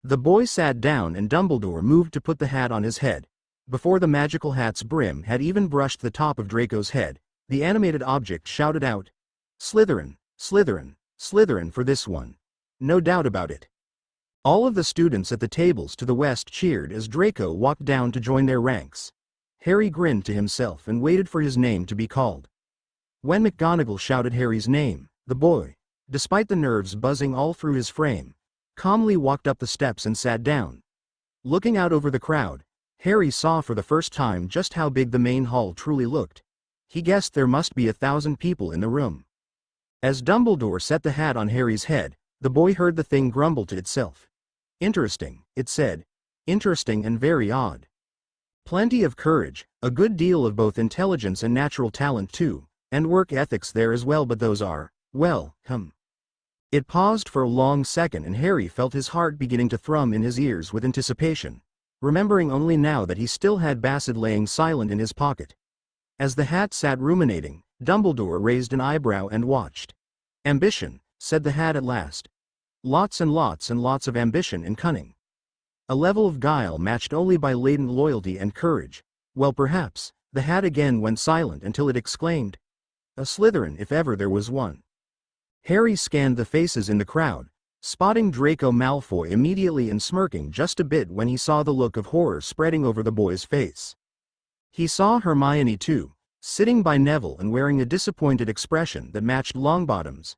The boy sat down and Dumbledore moved to put the hat on his head. Before the magical hat's brim had even brushed the top of Draco's head, the animated object shouted out, "Slytherin, Slytherin, Slytherin for this one. No doubt about it." All of the students at the tables to the west cheered as Draco walked down to join their ranks. Harry grinned to himself and waited for his name to be called. When McGonagall shouted Harry's name, the boy, despite the nerves buzzing all through his frame, calmly walked up the steps and sat down. Looking out over the crowd, Harry saw for the first time just how big the main hall truly looked. He guessed there must be 1,000 people in the room. As Dumbledore set the hat on Harry's head, the boy heard the thing grumble to itself. "Interesting," it said. "Interesting and very odd. Plenty of courage, a good deal of both intelligence and natural talent too, and work ethics there as well, but those are, well, It paused for a long second and Harry felt his heart beginning to thrum in his ears with anticipation, remembering only now that he still had Bassett laying silent in his pocket. As the hat sat ruminating, Dumbledore raised an eyebrow and watched. "Ambition," said the hat at last. "Lots and lots and lots of ambition and cunning. A level of guile matched only by latent loyalty and courage. Well, perhaps." The hat again went silent until it exclaimed, "A Slytherin if ever there was one." Harry scanned the faces in the crowd, spotting Draco Malfoy immediately and smirking just a bit when he saw the look of horror spreading over the boy's face. He saw Hermione too, sitting by Neville and wearing a disappointed expression that matched Longbottom's.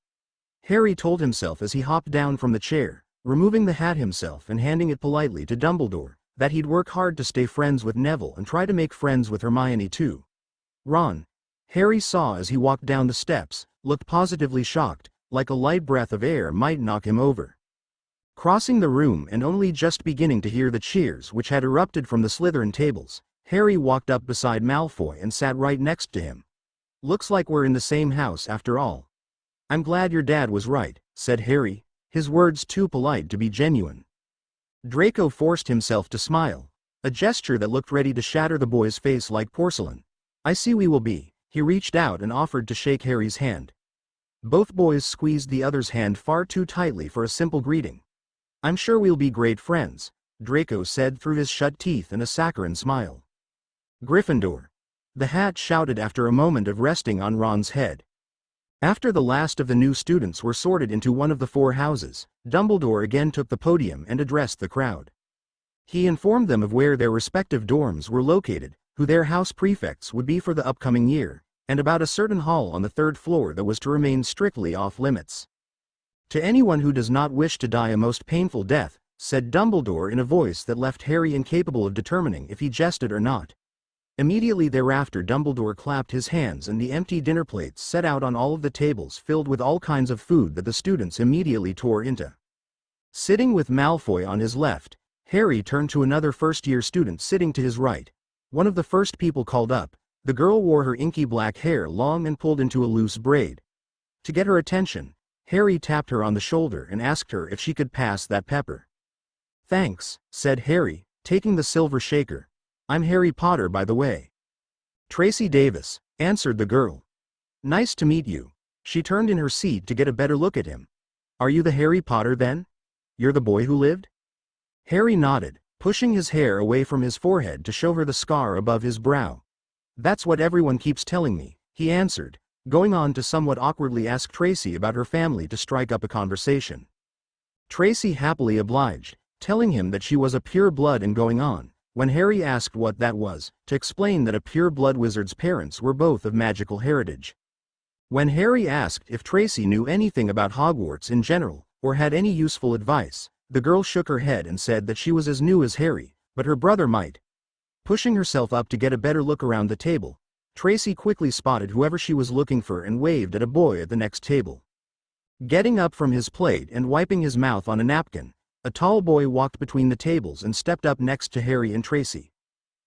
Harry told himself as he hopped down from the chair, removing the hat himself and handing it politely to Dumbledore, that he'd work hard to stay friends with Neville and try to make friends with Hermione too. Ron, Harry saw as he walked down the steps, looked positively shocked, like a light breath of air might knock him over. Crossing the room and only just beginning to hear the cheers which had erupted from the Slytherin tables, Harry walked up beside Malfoy and sat right next to him. "Looks like we're in the same house after all." "I'm glad your dad was right," said Harry, his words too polite to be genuine. Draco forced himself to smile, a gesture that looked ready to shatter the boy's face like porcelain. "I see we will be." He reached out and offered to shake Harry's hand. Both boys squeezed the other's hand far too tightly for a simple greeting. "I'm sure we'll be great friends," Draco said through his shut teeth in a saccharine smile. "Gryffindor," the hat shouted after a moment of resting on Ron's head. After the last of the new students were sorted into one of the 4 houses, Dumbledore again took the podium and addressed the crowd. He informed them of where their respective dorms were located, who their house prefects would be for the upcoming year, and about a certain hall on the 3rd floor that was to remain strictly off-limits. "To anyone who does not wish to die a most painful death," said Dumbledore in a voice that left Harry incapable of determining if he jested or not. Immediately thereafter Dumbledore clapped his hands and the empty dinner plates set out on all of the tables filled with all kinds of food that the students immediately tore into. Sitting with Malfoy on his left, Harry turned to another first-year student sitting to his right, one of the first people called up. The girl wore her inky black hair long and pulled into a loose braid. To get her attention, Harry tapped her on the shoulder and asked her if she could pass that pepper. "Thanks," said Harry, taking the silver shaker. "I'm Harry Potter, by the way." "Tracy Davis," answered the girl. "Nice to meet you." She turned in her seat to get a better look at him. "Are you the Harry Potter then? You're the boy who lived?" Harry nodded, pushing his hair away from his forehead to show her the scar above his brow. "That's what everyone keeps telling me," he answered, going on to somewhat awkwardly ask Tracy about her family to strike up a conversation. Tracy happily obliged, telling him that she was a pure blood and going on, when Harry asked what that was, to explain that a pure blood wizard's parents were both of magical heritage. When Harry asked if Tracy knew anything about Hogwarts in general, or had any useful advice, the girl shook her head and said that she was as new as Harry, but her brother might. Pushing herself up to get a better look around the table, Tracy quickly spotted whoever she was looking for and waved at a boy at the next table. Getting up from his plate and wiping his mouth on a napkin, a tall boy walked between the tables and stepped up next to Harry and Tracy.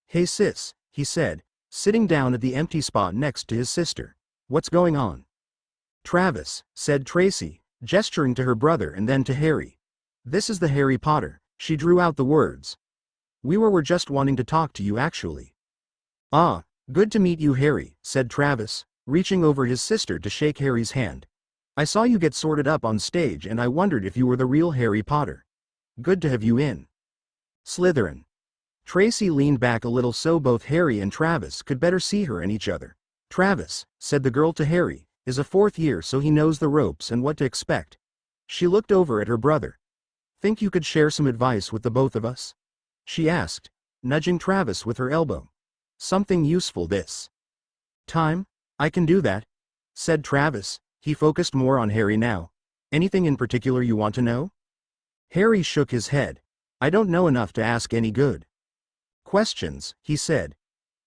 "Hey sis," he said, sitting down at the empty spot next to his sister. "What's going on?" "Travis," said Tracy, gesturing to her brother and then to Harry. "This is the Harry Potter." She drew out the words. "We were just wanting to talk to you actually." "Ah, good to meet you Harry," said Travis, reaching over his sister to shake Harry's hand. "I saw you get sorted up on stage and I wondered if you were the real Harry Potter. Good to have you in." "Slytherin." Tracy leaned back a little so both Harry and Travis could better see her and each other. "Travis," said the girl to Harry, "is a 4th year so he knows the ropes and what to expect." She looked over at her brother. "Think you could share some advice with the both of us?" she asked, nudging Travis with her elbow. "Something useful this time?" "I can do that," said Travis. He focused more on Harry now. "Anything in particular you want to know?" Harry shook his head. "I don't know enough to ask any good questions," he said.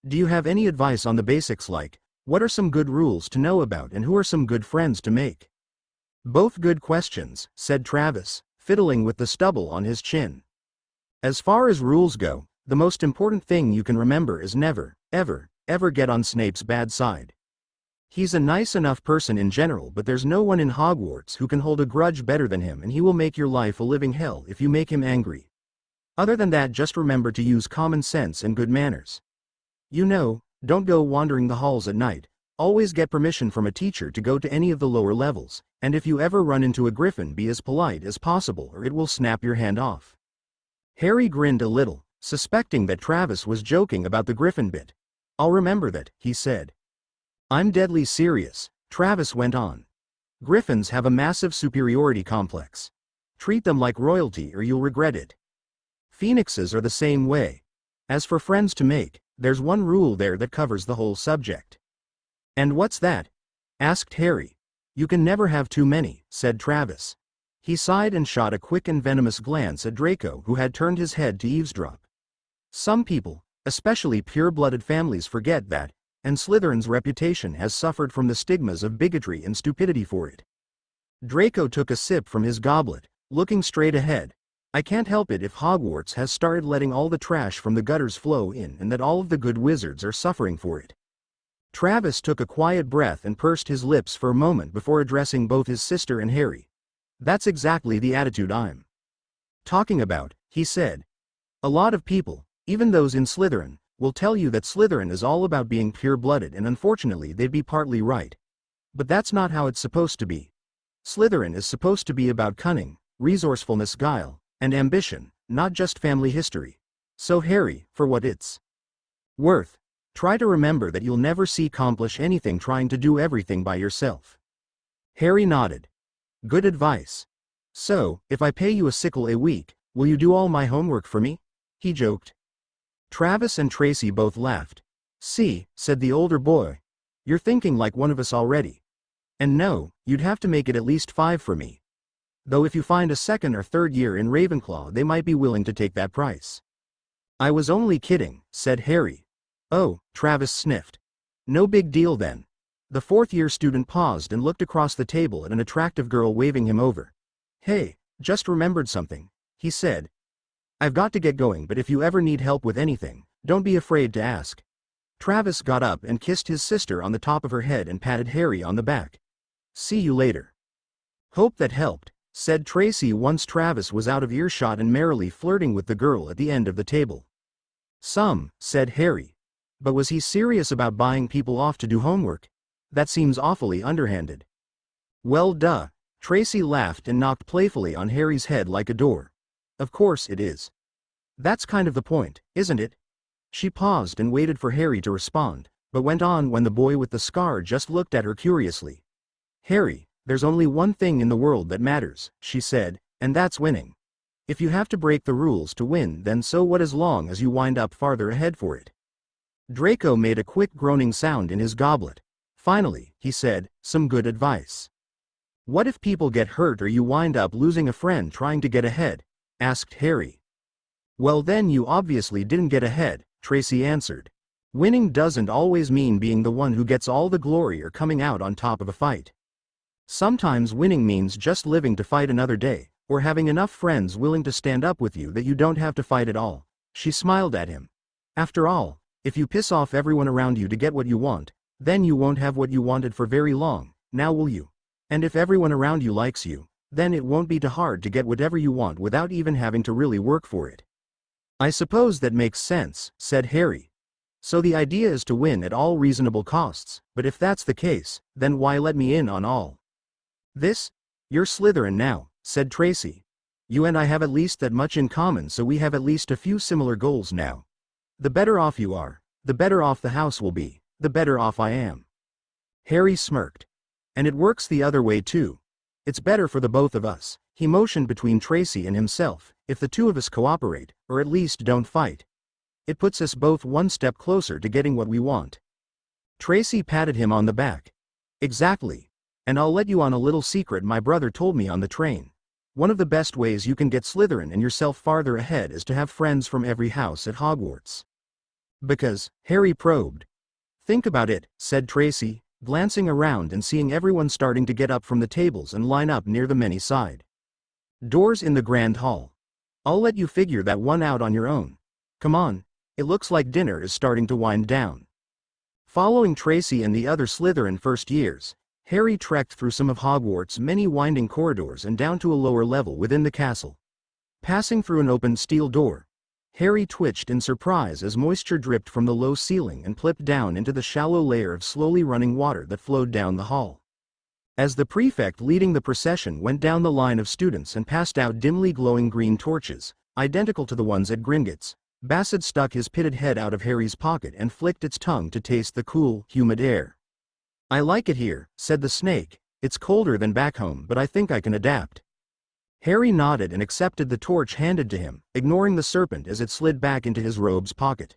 "Do you have any advice on the basics like, what are some good rules to know about and who are some good friends to make?" "Both good questions," said Travis, fiddling with the stubble on his chin. "As far as rules go, the most important thing you can remember is never, ever, ever get on Snape's bad side. He's a nice enough person in general, but there's no one in Hogwarts who can hold a grudge better than him, and he will make your life a living hell if you make him angry. Other than that, just remember to use common sense and good manners. You know, don't go wandering the halls at night, always get permission from a teacher to go to any of the lower levels, and if you ever run into a griffin, be as polite as possible or it will snap your hand off." Harry grinned a little, suspecting that Travis was joking about the griffin bit. "I'll remember that," he said. "I'm deadly serious," Travis went on. Griffins have a massive superiority complex. Treat them like royalty or you'll regret it. Phoenixes are the same way. As for friends to make, there's one rule there that covers the whole subject. And what's that? Asked Harry. You can never have too many, said Travis. He sighed and shot a quick and venomous glance at Draco, who had turned his head to eavesdrop. Some people, especially pure-blooded families, forget that, and Slytherin's reputation has suffered from the stigmas of bigotry and stupidity for it. Draco took a sip from his goblet, looking straight ahead. I can't help it if Hogwarts has started letting all the trash from the gutters flow in and that all of the good wizards are suffering for it. Travis took a quiet breath and pursed his lips for a moment before addressing both his sister and Harry. That's exactly the attitude I'm talking about, he said. A lot of people, even those in Slytherin, will tell you that Slytherin is all about being pure-blooded, and unfortunately they'd be partly right. But that's not how it's supposed to be. Slytherin is supposed to be about cunning, resourcefulness, guile, and ambition, not just family history. So Harry, for what it's worth, try to remember that you'll never accomplish anything trying to do everything by yourself. Harry nodded. Good advice. So, if I pay you a sickle a week, will you do all my homework for me? He joked. Travis and Tracy both laughed. See, said the older boy. You're thinking like one of us already. And no, you'd have to make it at least 5 for me. Though if you find a second or third year in Ravenclaw, they might be willing to take that price. I was only kidding, said Harry. Oh, Travis sniffed. No big deal then. The fourth-year student paused and looked across the table at an attractive girl waving him over. Hey, just remembered something, he said. I've got to get going, but if you ever need help with anything, don't be afraid to ask. Travis got up and kissed his sister on the top of her head and patted Harry on the back. See you later. Hope that helped, said Tracy once Travis was out of earshot and merrily flirting with the girl at the end of the table. Some, said Harry. But was he serious about buying people off to do homework? That seems awfully underhanded. Well, duh. Tracy laughed and knocked playfully on Harry's head like a door. Of course it is. That's kind of the point, isn't it? She paused and waited for Harry to respond, but went on when the boy with the scar just looked at her curiously. Harry, there's only one thing in the world that matters, she said, and that's winning. If you have to break the rules to win, then so what, as long as you wind up farther ahead for it. Draco made a quick groaning sound in his goblet. Finally, he said, some good advice. What if people get hurt or you wind up losing a friend trying to get ahead? Asked Harry. Well, then you obviously didn't get ahead, Tracy answered. Winning doesn't always mean being the one who gets all the glory or coming out on top of a fight. Sometimes winning means just living to fight another day, or having enough friends willing to stand up with you that you don't have to fight at all. She smiled at him. After all, if you piss off everyone around you to get what you want, then you won't have what you wanted for very long, now will you? And if everyone around you likes you, then it won't be too hard to get whatever you want without even having to really work for it. I suppose that makes sense, said Harry. So the idea is to win at all reasonable costs, but if that's the case, then why let me in on all this? You're Slytherin now, said Tracy. You and I have at least that much in common, so we have at least a few similar goals now. The better off you are, the better off the house will be, the better off I am. Harry smirked. And it works the other way too. It's better for the both of us. He motioned between Tracy and himself. If the two of us cooperate, or at least don't fight, it puts us both one step closer to getting what we want. Tracy patted him on the back. Exactly. And I'll let you on a little secret my brother told me on the train. One of the best ways you can get Slytherin and yourself farther ahead is to have friends from every house at Hogwarts. Because, Harry probed. Think about it, said Tracy, glancing around and seeing everyone starting to get up from the tables and line up near the many side doors in the grand hall. I'll let you figure that one out on your own. Come on, it looks like dinner is starting to wind down. Following Tracy and the other Slytherin first years, Harry trekked through some of Hogwarts' many winding corridors and down to a lower level within the castle. Passing through an open steel door, Harry twitched in surprise as moisture dripped from the low ceiling and plipped down into the shallow layer of slowly running water that flowed down the hall. As the prefect leading the procession went down the line of students and passed out dimly glowing green torches, identical to the ones at Gringotts, Bassett stuck his pitted head out of Harry's pocket and flicked its tongue to taste the cool, humid air. I like it here, said the snake, It's colder than back home, but I think I can adapt. Harry nodded and accepted the torch handed to him, ignoring the serpent as it slid back into his robe's pocket.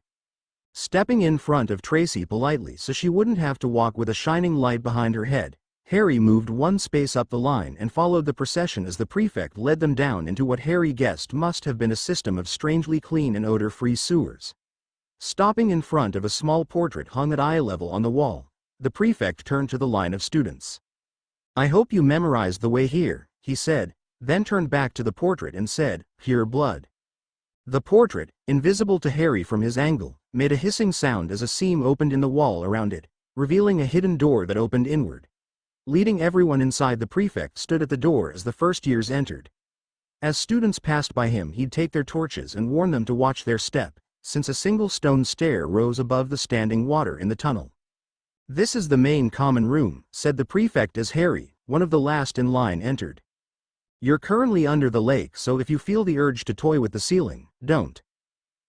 Stepping in front of Tracy politely so she wouldn't have to walk with a shining light behind her head, Harry moved one space up the line and followed the procession as the prefect led them down into what Harry guessed must have been a system of strangely clean and odor-free sewers. Stopping in front of a small portrait hung at eye level on the wall, the prefect turned to the line of students. "I hope you memorized the way here," he said, then turned back to the portrait and said, "Pure blood." The portrait, invisible to Harry from his angle, made a hissing sound as a seam opened in the wall around it, revealing a hidden door that opened inward. Leading everyone inside, the prefect stood at the door as the first years entered. As students passed by him, he'd take their torches and warn them to watch their step, since a single stone stair rose above the standing water in the tunnel. "This is the main common room," said the prefect as Harry, one of the last in line, entered. "You're currently under the lake, so if you feel the urge to toy with the ceiling, don't.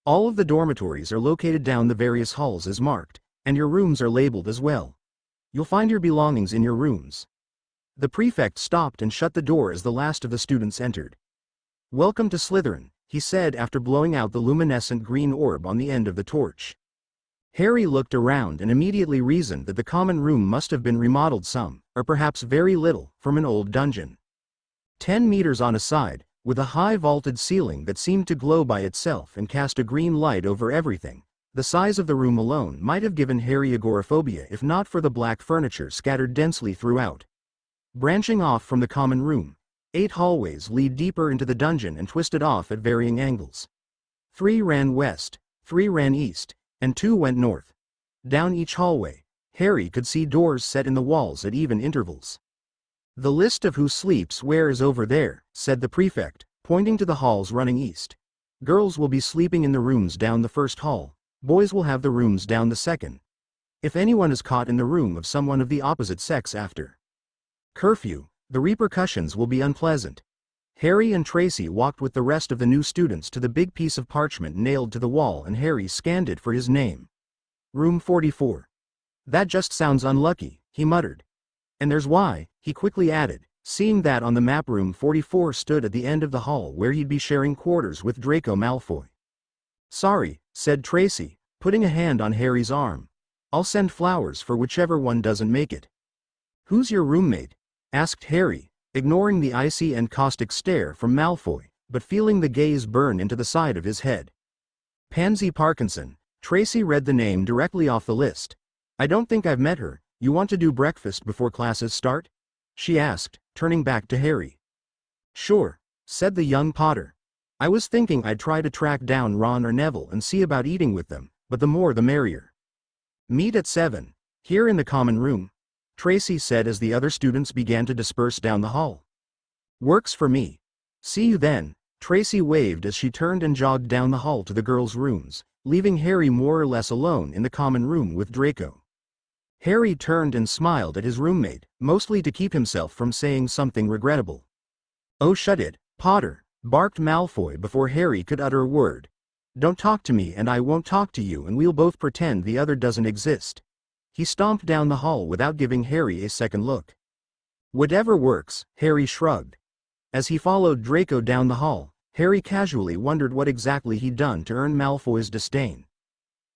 All of the dormitories are located down the various halls as marked, and your rooms are labeled as well. You'll find your belongings in your rooms." The prefect stopped and shut the door as the last of the students entered. "Welcome to Slytherin," he said after blowing out the luminescent green orb on the end of the torch. Harry looked around and immediately reasoned that the common room must have been remodeled some, or perhaps very little, from an old dungeon. 10 meters on a side, with a high vaulted ceiling that seemed to glow by itself and cast a green light over everything, the size of the room alone might have given Harry agoraphobia if not for the black furniture scattered densely throughout. Branching off from the common room, 8 hallways lead deeper into the dungeon and twisted off at varying angles. 3 ran west, 3 ran east, and 2 went north. Down each hallway, Harry could see doors set in the walls at even intervals. "The list of who sleeps where is over there," said the prefect, pointing to the halls running east. "Girls will be sleeping in the rooms down the first hall, boys will have the rooms down the second. If anyone is caught in the room of someone of the opposite sex after curfew, the repercussions will be unpleasant." Harry and Tracy walked with the rest of the new students to the big piece of parchment nailed to the wall, and Harry scanned it for his name. "Room 44. That just sounds unlucky," he muttered. "And there's why," he quickly added, seeing that on the map room 44 stood at the end of the hall where he'd be sharing quarters with Draco Malfoy. "Sorry," said Tracy, putting a hand on Harry's arm. "I'll send flowers for whichever one doesn't make it." "Who's your roommate?" asked Harry, ignoring the icy and caustic stare from Malfoy, but feeling the gaze burn into the side of his head. "Pansy Parkinson." Tracy read the name directly off the list. "I don't think I've met her. You want to do breakfast before classes start?" she asked, turning back to Harry. "Sure," said the young Potter. "I was thinking I'd try to track down Ron or Neville and see about eating with them, but the more the merrier." "Meet at 7, here in the common room," Tracy said as the other students began to disperse down the hall. "Works for me. See you then." Tracy waved as she turned and jogged down the hall to the girls' rooms, leaving Harry more or less alone in the common room with Draco. Harry turned and smiled at his roommate, mostly to keep himself from saying something regrettable. "Oh, shut it, Potter," barked Malfoy before Harry could utter a word. "Don't talk to me and I won't talk to you, and we'll both pretend the other doesn't exist." He stomped down the hall without giving Harry a second look. "Whatever works," Harry shrugged. As he followed Draco down the hall, Harry casually wondered what exactly he'd done to earn Malfoy's disdain.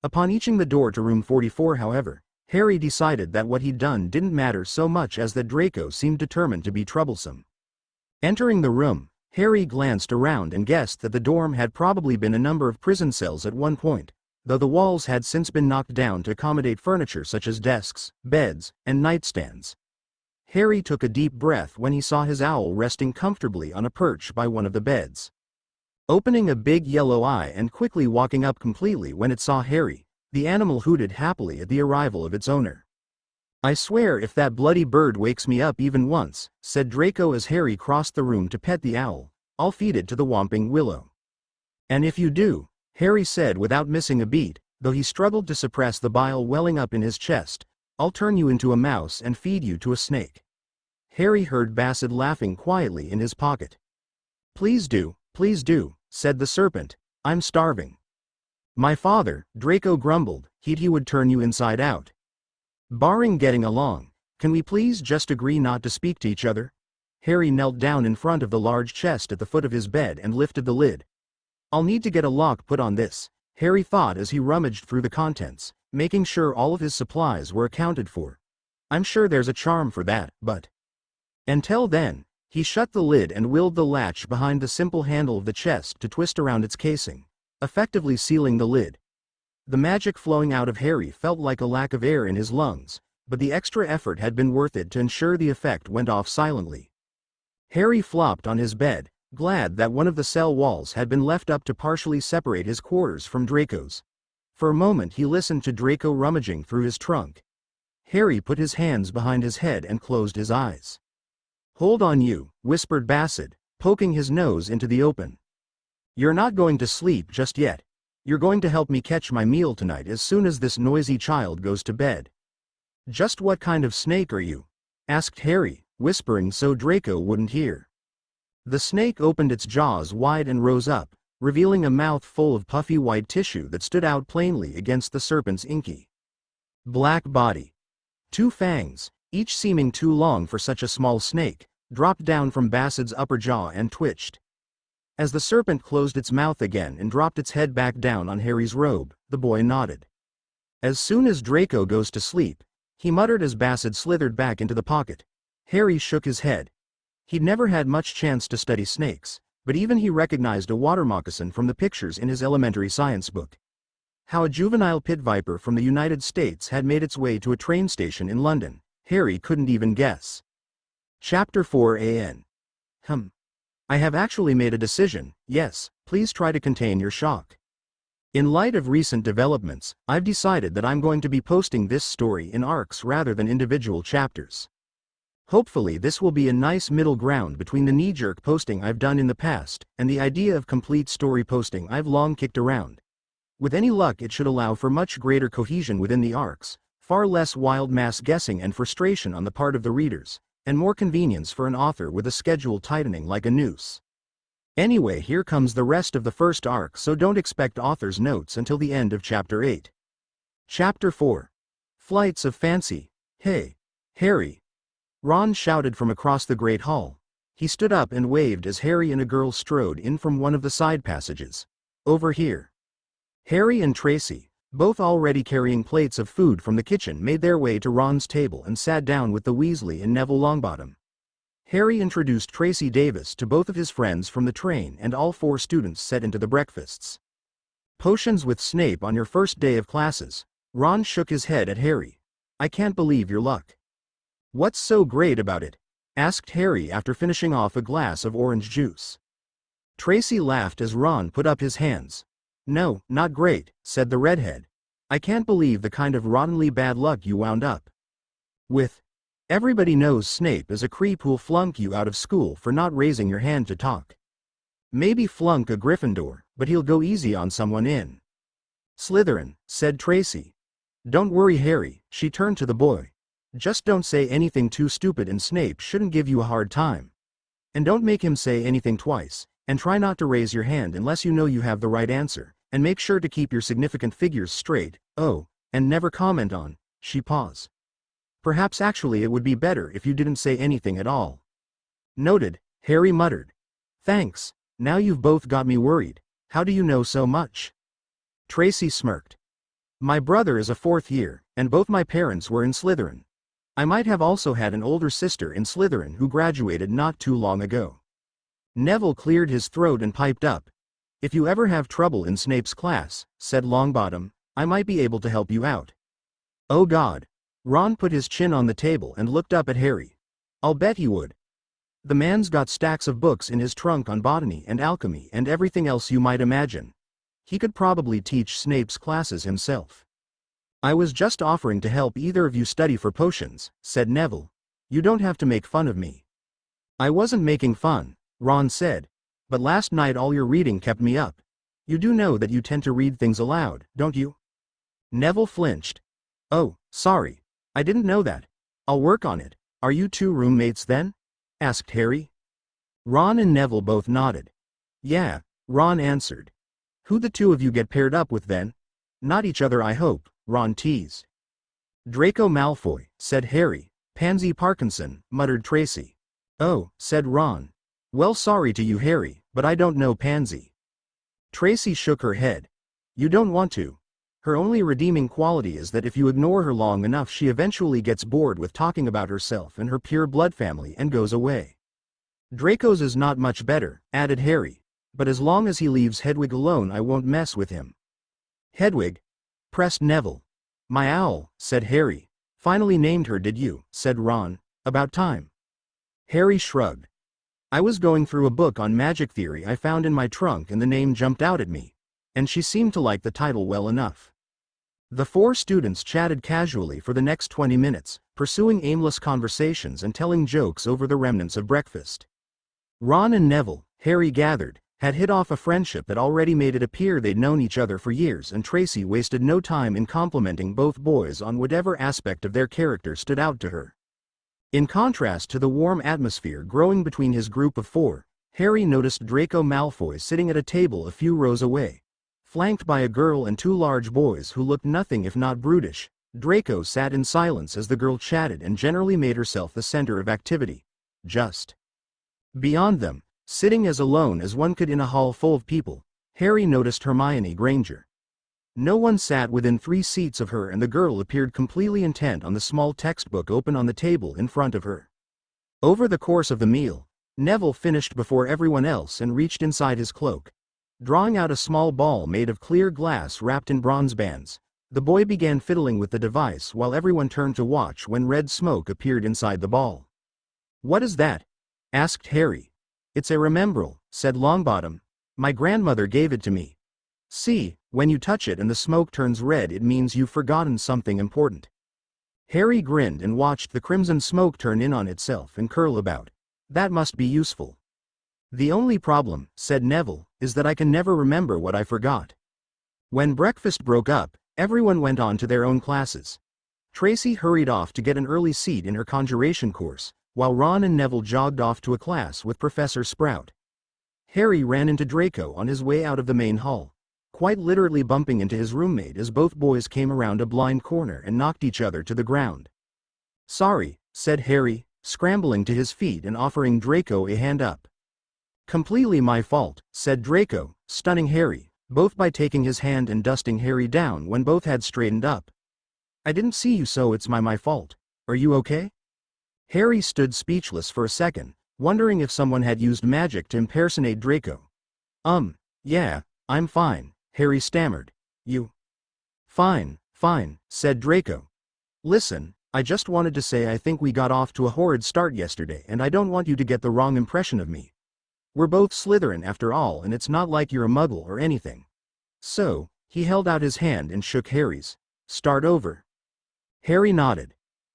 Upon reaching the door to room 44, however, Harry decided that what he'd done didn't matter so much as that Draco seemed determined to be troublesome. Entering the room, Harry glanced around and guessed that the dorm had probably been a number of prison cells at one point, though the walls had since been knocked down to accommodate furniture such as desks, beds, and nightstands. Harry took a deep breath when he saw his owl resting comfortably on a perch by one of the beds. Opening a big yellow eye and quickly walking up completely when it saw Harry, the animal hooted happily at the arrival of its owner. "I swear if that bloody bird wakes me up even once," said Draco as Harry crossed the room to pet the owl, "I'll feed it to the Whomping Willow." "And if you do," Harry said without missing a beat, though he struggled to suppress the bile welling up in his chest, "I'll turn you into a mouse and feed you to a snake." Harry heard Bassett laughing quietly in his pocket. Please do," said the serpent. "I'm starving." "My father," Draco grumbled, he would turn you inside out." Barring getting along, Can we please just agree not to speak to each other? Harry knelt down in front of the large chest at the foot of his bed and lifted the lid. I'll need to get a lock put on this, Harry thought as he rummaged through the contents, making sure all of his supplies were accounted for. I'm sure there's a charm for that, but... Until then, he shut the lid and willed the latch behind the simple handle of the chest to twist around its casing, effectively sealing the lid. The magic flowing out of Harry felt like a lack of air in his lungs, but the extra effort had been worth it to ensure the effect went off silently. Harry flopped on his bed, glad that one of the cell walls had been left up to partially separate his quarters from Draco's. For a moment he listened to Draco rummaging through his trunk. Harry put his hands behind his head and closed his eyes. Hold on you, whispered Bassett, poking his nose into the open. You're not going to sleep just yet. You're going to help me catch my meal tonight as soon as this noisy child goes to bed. Just what kind of snake are you? Asked Harry, whispering so Draco wouldn't hear. The snake opened its jaws wide and rose up, revealing a mouth full of puffy white tissue that stood out plainly against the serpent's inky black body. 2 fangs, each seeming too long for such a small snake, dropped down from Bassett's upper jaw and twitched. As the serpent closed its mouth again and dropped its head back down on Harry's robe, the boy nodded. As soon as Draco goes to sleep, he muttered as Bassett slithered back into the pocket. Harry shook his head. He'd never had much chance to study snakes, but even he recognized a water moccasin from the pictures in his elementary science book. How a juvenile pit viper from the United States had made its way to a train station in London, Harry couldn't even guess. Chapter 4 AN. I have actually made a decision, yes, please try to contain your shock. In light of recent developments, I've decided that I'm going to be posting this story in arcs rather than individual chapters. Hopefully this will be a nice middle ground between the knee-jerk posting I've done in the past, and the idea of complete story posting I've long kicked around. With any luck it should allow for much greater cohesion within the arcs, far less wild mass guessing and frustration on the part of the readers, and more convenience for an author with a schedule tightening like a noose. Anyway, here comes the rest of the first arc, so don't expect author's notes until the end of Chapter 8. Chapter 4. Flights of Fancy. Hey, Harry. Ron shouted from across the Great Hall. He stood up and waved as Harry and a girl strode in from one of the side passages. Over here. Harry and Tracy, both already carrying plates of food from the kitchen, made their way to Ron's table and sat down with the Weasley and Neville Longbottom. Harry introduced Tracy Davis to both of his friends from the train, and all 4 students set into the breakfasts. Potions with Snape on your first day of classes. Ron shook his head at Harry. I can't believe your luck. What's so great about it? Asked Harry after finishing off a glass of orange juice. Tracy laughed as Ron put up his hands. No, not great, said the redhead. I can't believe the kind of rottenly bad luck you wound up with. Everybody knows Snape is a creep who'll flunk you out of school for not raising your hand to talk. Maybe flunk a Gryffindor, but he'll go easy on someone in Slytherin, said Tracy. Don't worry, Harry, she turned to the boy. Just don't say anything too stupid and Snape shouldn't give you a hard time. And don't make him say anything twice, and try not to raise your hand unless you know you have the right answer, and make sure to keep your significant figures straight, and never comment on. She paused. Perhaps actually it would be better if you didn't say anything at all. Noted, Harry muttered. Thanks, now you've both got me worried. How do you know so much? Tracy smirked. My brother is a 4th year, and both my parents were in Slytherin. I might have also had an older sister in Slytherin who graduated not too long ago. Neville cleared his throat and piped up. If you ever have trouble in Snape's class, said Longbottom, I might be able to help you out. Oh God. Ron put his chin on the table and looked up at Harry. I'll bet he would. The man's got stacks of books in his trunk on botany and alchemy and everything else you might imagine. He could probably teach Snape's classes himself. I was just offering to help either of you study for potions, said Neville. You don't have to make fun of me. I wasn't making fun, Ron said. But last night all your reading kept me up. You do know that you tend to read things aloud, don't you? Neville flinched. Oh, sorry. I didn't know that. I'll work on it. Are you 2 roommates then? Asked Harry. Ron and Neville both nodded. Yeah, Ron answered. Who the 2 of you get paired up with then? Not each other, I hope, Ron teased. Draco Malfoy, said Harry, Pansy Parkinson, muttered Tracy. Oh, said Ron. Well, sorry to you, Harry, but I don't know Pansy. Tracy shook her head. You don't want to. Her only redeeming quality is that if you ignore her long enough, she eventually gets bored with talking about herself and her pure blood family and goes away. Draco's is not much better, added Harry, but as long as he leaves Hedwig alone I won't mess with him. Hedwig? Pressed Neville. My owl, said Harry. Finally named her, did you? Said Ron. About time. Harry shrugged. I was going through a book on magic theory I found in my trunk and the name jumped out at me, and she seemed to like the title well enough. The four students chatted casually for the next 20 minutes, pursuing aimless conversations and telling jokes over the remnants of breakfast. Ron and Neville, Harry gathered, had hit off a friendship that already made it appear they'd known each other for years, and Tracy wasted no time in complimenting both boys on whatever aspect of their character stood out to her. In contrast to the warm atmosphere growing between his group of four, Harry noticed Draco Malfoy sitting at a table a few rows away. Flanked by a girl and two large boys who looked nothing if not brutish, Draco sat in silence as the girl chatted and generally made herself the center of activity. Just beyond them, sitting as alone as one could in a hall full of people, Harry noticed Hermione Granger. No one sat within 3 seats of her and the girl appeared completely intent on the small textbook open on the table in front of her. Over the course of the meal, Neville finished before everyone else and reached inside his cloak. Drawing out a small ball made of clear glass wrapped in bronze bands, the boy began fiddling with the device while everyone turned to watch when red smoke appeared inside the ball. What is that? Asked Harry. It's a remembrall, said Longbottom. My grandmother gave it to me. See, when you touch it and the smoke turns red, it means you've forgotten something important. Harry grinned and watched the crimson smoke turn in on itself and curl about. That must be useful. The only problem, said Neville, is that I can never remember what I forgot. When breakfast broke up, everyone went on to their own classes. Tracy hurried off to get an early seat in her conjuration course, while Ron and Neville jogged off to a class with Professor Sprout. Harry ran into Draco on his way out of the main hall, quite literally bumping into his roommate as both boys came around a blind corner and knocked each other to the ground. Sorry, said Harry, scrambling to his feet and offering Draco a hand up. Completely my fault, said Draco, stunning Harry, both by taking his hand and dusting Harry down when both had straightened up. I didn't see you, so it's my fault. Are you okay? Harry stood speechless for a second, wondering if someone had used magic to impersonate Draco. Yeah, I'm fine, Harry stammered. You? Fine, said Draco. Listen, I just wanted to say I think we got off to a horrid start yesterday and I don't want you to get the wrong impression of me. We're both Slytherin after all, and it's not like you're a muggle or anything. So, he held out his hand and shook Harry's. Start over. Harry nodded.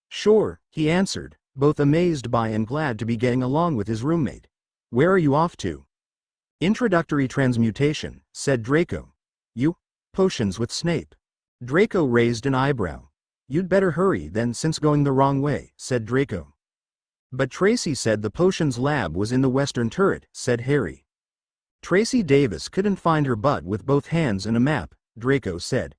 Sure, he answered, both amazed by and glad to be getting along with his roommate. Where are you off to? Introductory transmutation, said Draco. You? Potions with Snape. Draco raised an eyebrow. You'd better hurry then, since going the wrong way, said Draco. But Tracy said the potions lab was in the western turret, said Harry. Tracy Davis couldn't find her butt with both hands and a map, Draco said.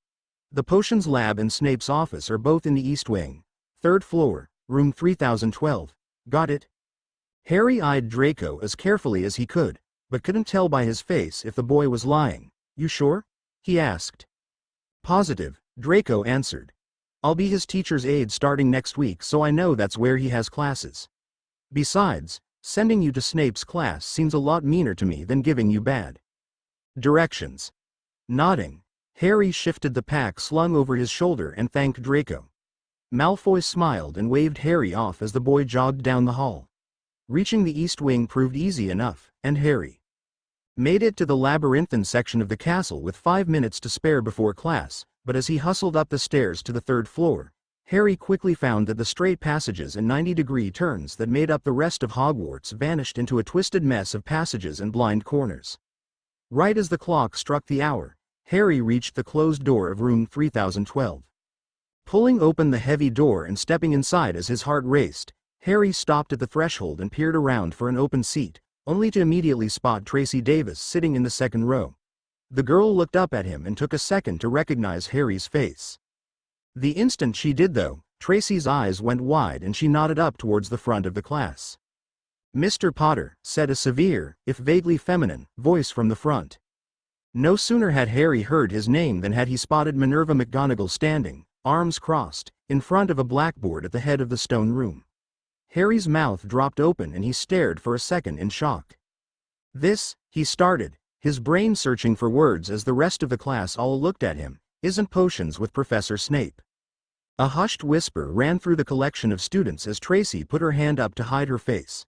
The potions lab and Snape's office are both in the east wing. 3rd floor, room 3012. Got it? Harry eyed Draco as carefully as he could, but couldn't tell by his face if the boy was lying. You sure? He asked. Positive, Draco answered. I'll be his teacher's aide starting next week, so I know that's where he has classes. Besides, sending you to Snape's class seems a lot meaner to me than giving you bad directions. Nodding, Harry shifted the pack slung over his shoulder and thanked Draco. Malfoy smiled and waved Harry off as the boy jogged down the hall. Reaching the east wing proved easy enough, and Harry made it to the labyrinthine section of the castle with 5 minutes to spare before class, but as he hustled up the stairs to the 3rd floor, Harry quickly found that the straight passages and 90-degree turns that made up the rest of Hogwarts vanished into a twisted mess of passages and blind corners. Right as the clock struck the hour, Harry reached the closed door of room 3012. Pulling open the heavy door and stepping inside as his heart raced, Harry stopped at the threshold and peered around for an open seat, only to immediately spot Tracy Davis sitting in the 2nd row. The girl looked up at him and took a second to recognize Harry's face. The instant she did though, Tracy's eyes went wide and she nodded up towards the front of the class. "Mr. Potter," said a severe, if vaguely feminine, voice from the front. No sooner had Harry heard his name than had he spotted Minerva McGonagall standing, arms crossed, in front of a blackboard at the head of the stone room. Harry's mouth dropped open and he stared for a second in shock. "This," he started, his brain searching for words as the rest of the class all looked at him, "isn't potions with Professor Snape." A hushed whisper ran through the collection of students as Tracy put her hand up to hide her face.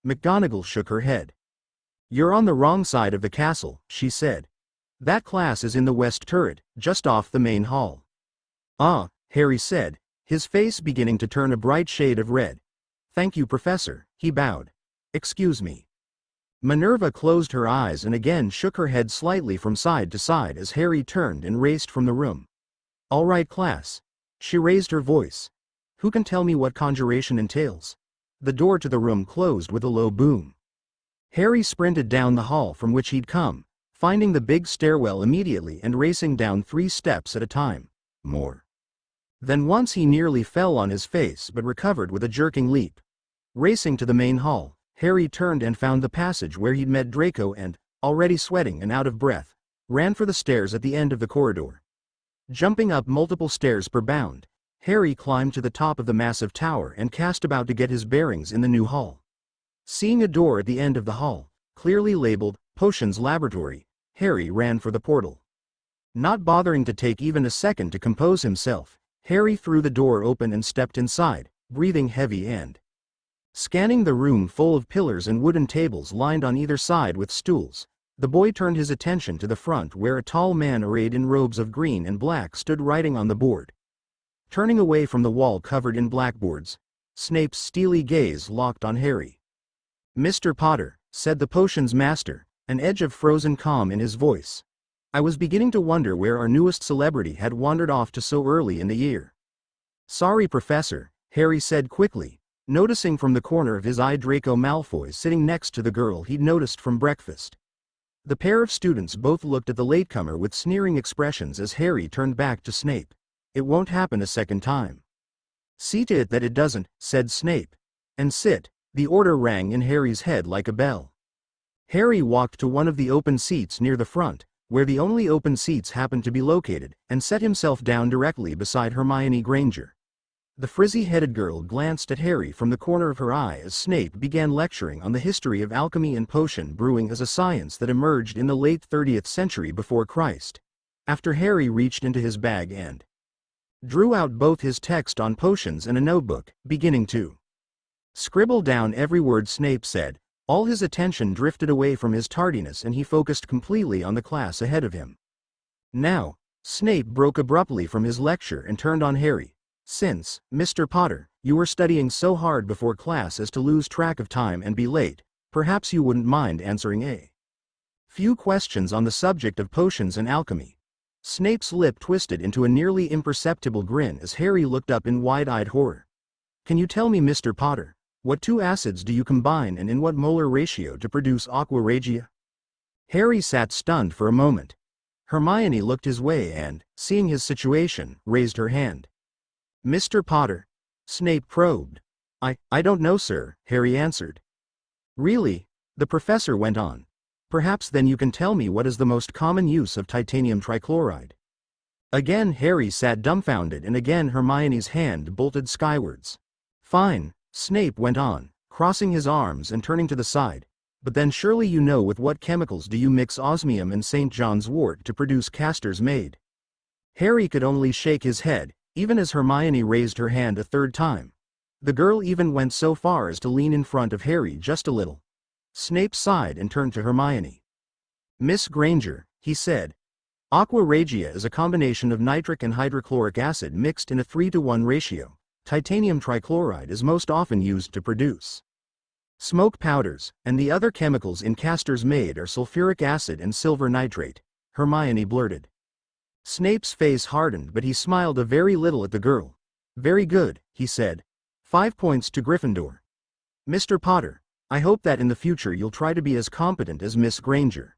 McGonagall shook her head. "You're on the wrong side of the castle," she said. "That class is in the west turret, just off the main hall." "Ah," Harry said, his face beginning to turn a bright shade of red. "Thank you, Professor," he bowed. "Excuse me." Minerva closed her eyes and again shook her head slightly from side to side as Harry turned and raced from the room. "All right, class." She raised her voice. "Who can tell me what conjuration entails?" The door to the room closed with a low boom. Harry sprinted down the hall from which he'd come, finding the big stairwell immediately and racing down 3 steps at a time. More. Then once he nearly fell on his face but recovered with a jerking leap. Racing to the main hall, Harry turned and found the passage where he'd met Draco and, already sweating and out of breath, ran for the stairs at the end of the corridor. Jumping up multiple stairs per bound, Harry climbed to the top of the massive tower and cast about to get his bearings in the new hall. Seeing a door at the end of the hall, clearly labeled, Potions Laboratory, Harry ran for the portal. Not bothering to take even a second to compose himself, Harry threw the door open and stepped inside, breathing heavy and scanning the room full of pillars and wooden tables lined on either side with stools. The boy turned his attention to the front where a tall man arrayed in robes of green and black stood writing on the board. Turning away from the wall covered in blackboards, Snape's steely gaze locked on Harry. "Mr. Potter," said the potions master, an edge of frozen calm in his voice. "I was beginning to wonder where our newest celebrity had wandered off to so early in the year." "Sorry, Professor," Harry said quickly, noticing from the corner of his eye Draco Malfoy sitting next to the girl he'd noticed from breakfast. The pair of students both looked at the latecomer with sneering expressions as Harry turned back to Snape. "It won't happen a second time." "See to it that it doesn't," said Snape. "And sit." The order rang in Harry's head like a bell. Harry walked to one of the open seats near the front, where the only open seats happened to be located, and set himself down directly beside Hermione Granger. The frizzy-headed girl glanced at Harry from the corner of her eye as Snape began lecturing on the history of alchemy and potion brewing as a science that emerged in the late 30th century before Christ. After Harry reached into his bag and drew out both his text on potions and a notebook, beginning to scribble down every word Snape said, all his attention drifted away from his tardiness and he focused completely on the class ahead of him. "Now," Snape broke abruptly from his lecture and turned on Harry. "Since, Mr. Potter, you were studying so hard before class as to lose track of time and be late, perhaps you wouldn't mind answering a few questions on the subject of potions and alchemy." Snape's lip twisted into a nearly imperceptible grin as Harry looked up in wide-eyed horror. "Can you tell me, Mr. Potter, what 2 acids do you combine and in what molar ratio to produce aqua regia?" Harry sat stunned for a moment. Hermione looked his way and, seeing his situation, raised her hand. "Mr. Potter?" Snape probed. I don't know, sir," Harry answered. "Really?" the professor went on. "Perhaps then you can tell me what is the most common use of titanium trichloride." Again Harry sat dumbfounded and again Hermione's hand bolted skywards. "Fine," Snape went on, crossing his arms and turning to the side, "but then surely you know with what chemicals do you mix osmium and St. John's wort to produce Castor's Maid?" Harry could only shake his head, even as Hermione raised her hand a third time. The girl even went so far as to lean in front of Harry just a little. Snape sighed and turned to Hermione. "Miss Granger," he said, "aqua regia is a combination of nitric and hydrochloric acid mixed in a 3-to-1 ratio. Titanium trichloride is most often used to produce smoke powders, and the other chemicals in Castor's Maid are sulfuric acid and silver nitrate," Hermione blurted. Snape's face hardened but he smiled a very little at the girl. "Very good," he said. 5 points to Gryffindor. "Mr. Potter, I hope that in the future you'll try to be as competent as Miss Granger."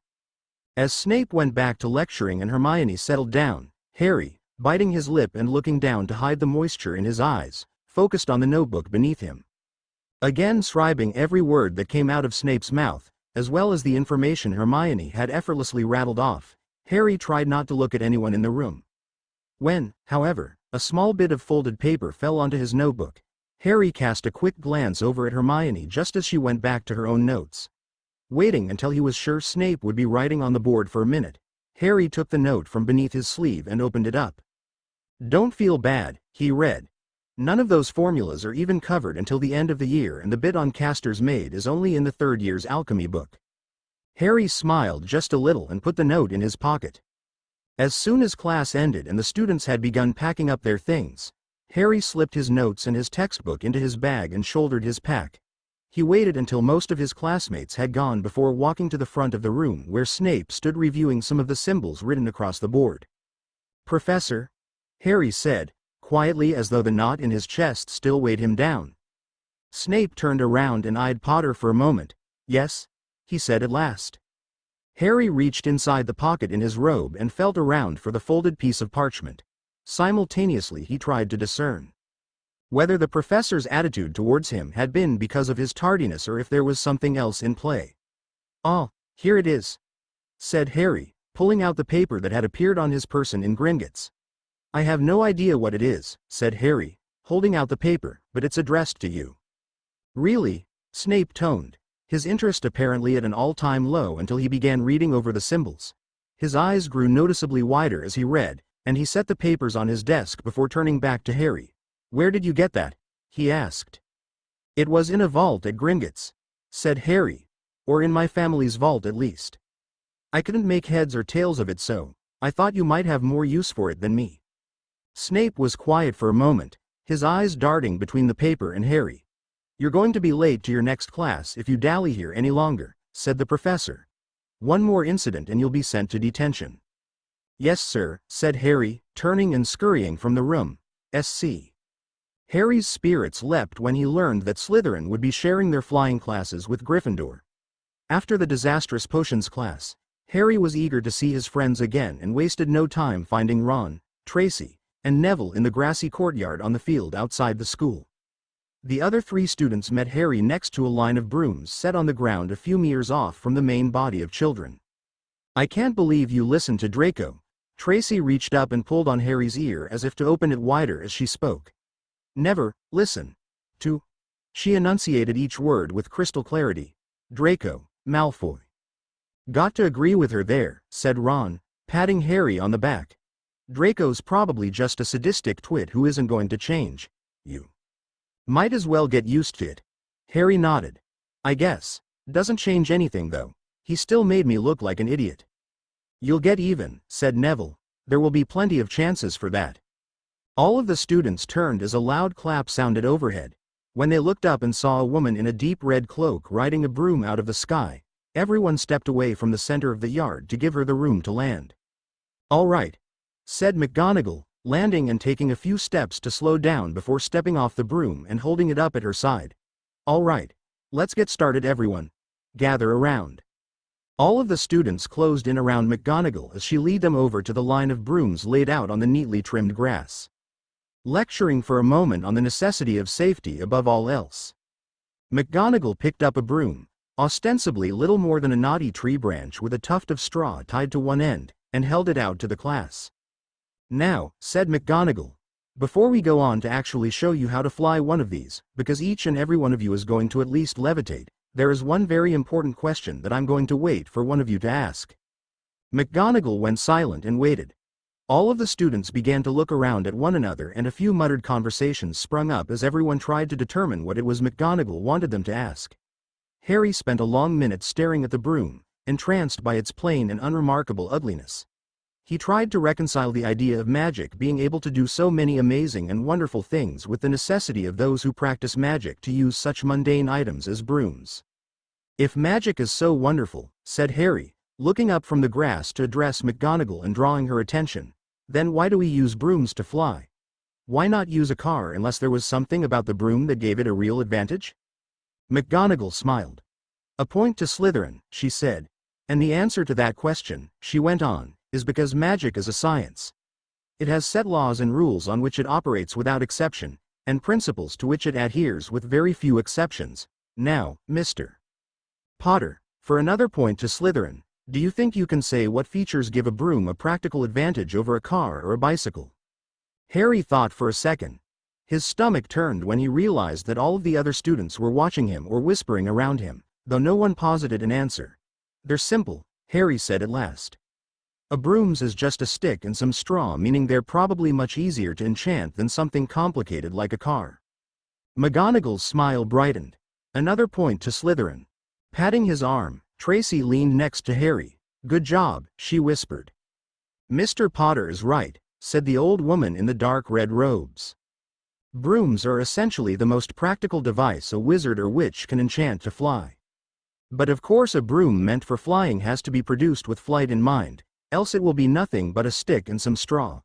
As Snape went back to lecturing and Hermione settled down, Harry, biting his lip and looking down to hide the moisture in his eyes, focused on the notebook beneath him. Again scribing every word that came out of Snape's mouth, as well as the information Hermione had effortlessly rattled off, Harry tried not to look at anyone in the room. When, however, a small bit of folded paper fell onto his notebook, Harry cast a quick glance over at Hermione just as she went back to her own notes. Waiting until he was sure Snape would be writing on the board for a minute, Harry took the note from beneath his sleeve and opened it up. "Don't feel bad," he read. "None of those formulas are even covered until the end of the year, and the bit on Castor's Maid is only in the third year's alchemy book." Harry smiled just a little and put the note in his pocket. As soon as class ended and the students had begun packing up their things, Harry slipped his notes and his textbook into his bag and shouldered his pack. He waited until most of his classmates had gone before walking to the front of the room where Snape stood reviewing some of the symbols written across the board. "Professor," Harry said, quietly, as though the knot in his chest still weighed him down. Snape turned around and eyed Potter for a moment. "Yes?" he said at last. Harry reached inside the pocket in his robe and felt around for the folded piece of parchment. Simultaneously he tried to discern whether the professor's attitude towards him had been because of his tardiness or if there was something else in play. "Ah, here it is," said Harry, pulling out the paper that had appeared on his person in Gringotts. "I have no idea what it is," said Harry, holding out the paper, "but it's addressed to you." "Really?" Snape toned, his interest apparently at an all-time low until he began reading over the symbols. His eyes grew noticeably wider as he read, and he set the papers on his desk before turning back to Harry. "Where did you get that?" he asked. "It was in a vault at Gringotts," said Harry, "or in my family's vault at least. I couldn't make heads or tails of it, so I thought you might have more use for it than me." Snape was quiet for a moment, his eyes darting between the paper and Harry. "You're going to be late to your next class if you dally here any longer," said the professor. "One more incident and you'll be sent to detention." "Yes, sir," said Harry, turning and scurrying from the room. SC. Harry's spirits leapt when he learned that Slytherin would be sharing their flying classes with Gryffindor. After the disastrous potions class, Harry was eager to see his friends again and wasted no time finding Ron, Tracy, and Neville in the grassy courtyard on the field outside the school. The other three students met Harry next to a line of brooms set on the ground a few meters off from the main body of children. "I can't believe you listened to Draco." Tracy reached up and pulled on Harry's ear as if to open it wider as she spoke. "Never listen to," she enunciated each word with crystal clarity, "Draco Malfoy." "Got to agree with her there," said Ron, patting Harry on the back. "Draco's probably just a sadistic twit who isn't going to change. You might as well get used to it." Harry nodded. "I guess. Doesn't change anything though. He still made me look like an idiot." "You'll get even," said Neville. "There will be plenty of chances for that." All of the students turned as a loud clap sounded overhead. When they looked up and saw a woman in a deep red cloak riding a broom out of the sky, everyone stepped away from the center of the yard to give her the room to land. "All right," said McGonagall, landing and taking a few steps to slow down before stepping off the broom and holding it up at her side. "All right. Let's get started, everyone. Gather around." All of the students closed in around McGonagall as she led them over to the line of brooms laid out on the neatly trimmed grass, lecturing for a moment on the necessity of safety above all else. McGonagall picked up a broom, ostensibly little more than a knotty tree branch with a tuft of straw tied to one end, and held it out to the class. "Now," said McGonagall, "before we go on to actually show you how to fly one of these, because each and every one of you is going to at least levitate, there is one very important question that I'm going to wait for one of you to ask." McGonagall went silent and waited. All of the students began to look around at one another and a few muttered conversations sprung up as everyone tried to determine what it was McGonagall wanted them to ask. Harry spent a long minute staring at the broom, entranced by its plain and unremarkable ugliness. He tried to reconcile the idea of magic being able to do so many amazing and wonderful things with the necessity of those who practice magic to use such mundane items as brooms. "If magic is so wonderful," said Harry, looking up from the grass to address McGonagall and drawing her attention, "then why do we use brooms to fly? Why not use a car unless there was something about the broom that gave it a real advantage?" McGonagall smiled. "A point to Slytherin," she said. "And the answer to that question," she went on, "is because magic is a science. It has set laws and rules on which it operates without exception, and principles to which it adheres with very few exceptions. Now, Mr. Potter, for another point to Slytherin, do you think you can say what features give a broom a practical advantage over a car or a bicycle? Harry thought for a second. His stomach turned when he realized that all of the other students were watching him or whispering around him, though no one posited an answer. They're simple, Harry said at last. A broom's is just a stick and some straw, meaning they're probably much easier to enchant than something complicated like a car. McGonagall's smile brightened. Another point to Slytherin. Patting his arm, Tracy leaned next to Harry. Good job, she whispered. Mr. Potter is right, said the old woman in the dark red robes. Brooms are essentially the most practical device a wizard or witch can enchant to fly. But of course a broom meant for flying has to be produced with flight in mind, else it will be nothing but a stick and some straw.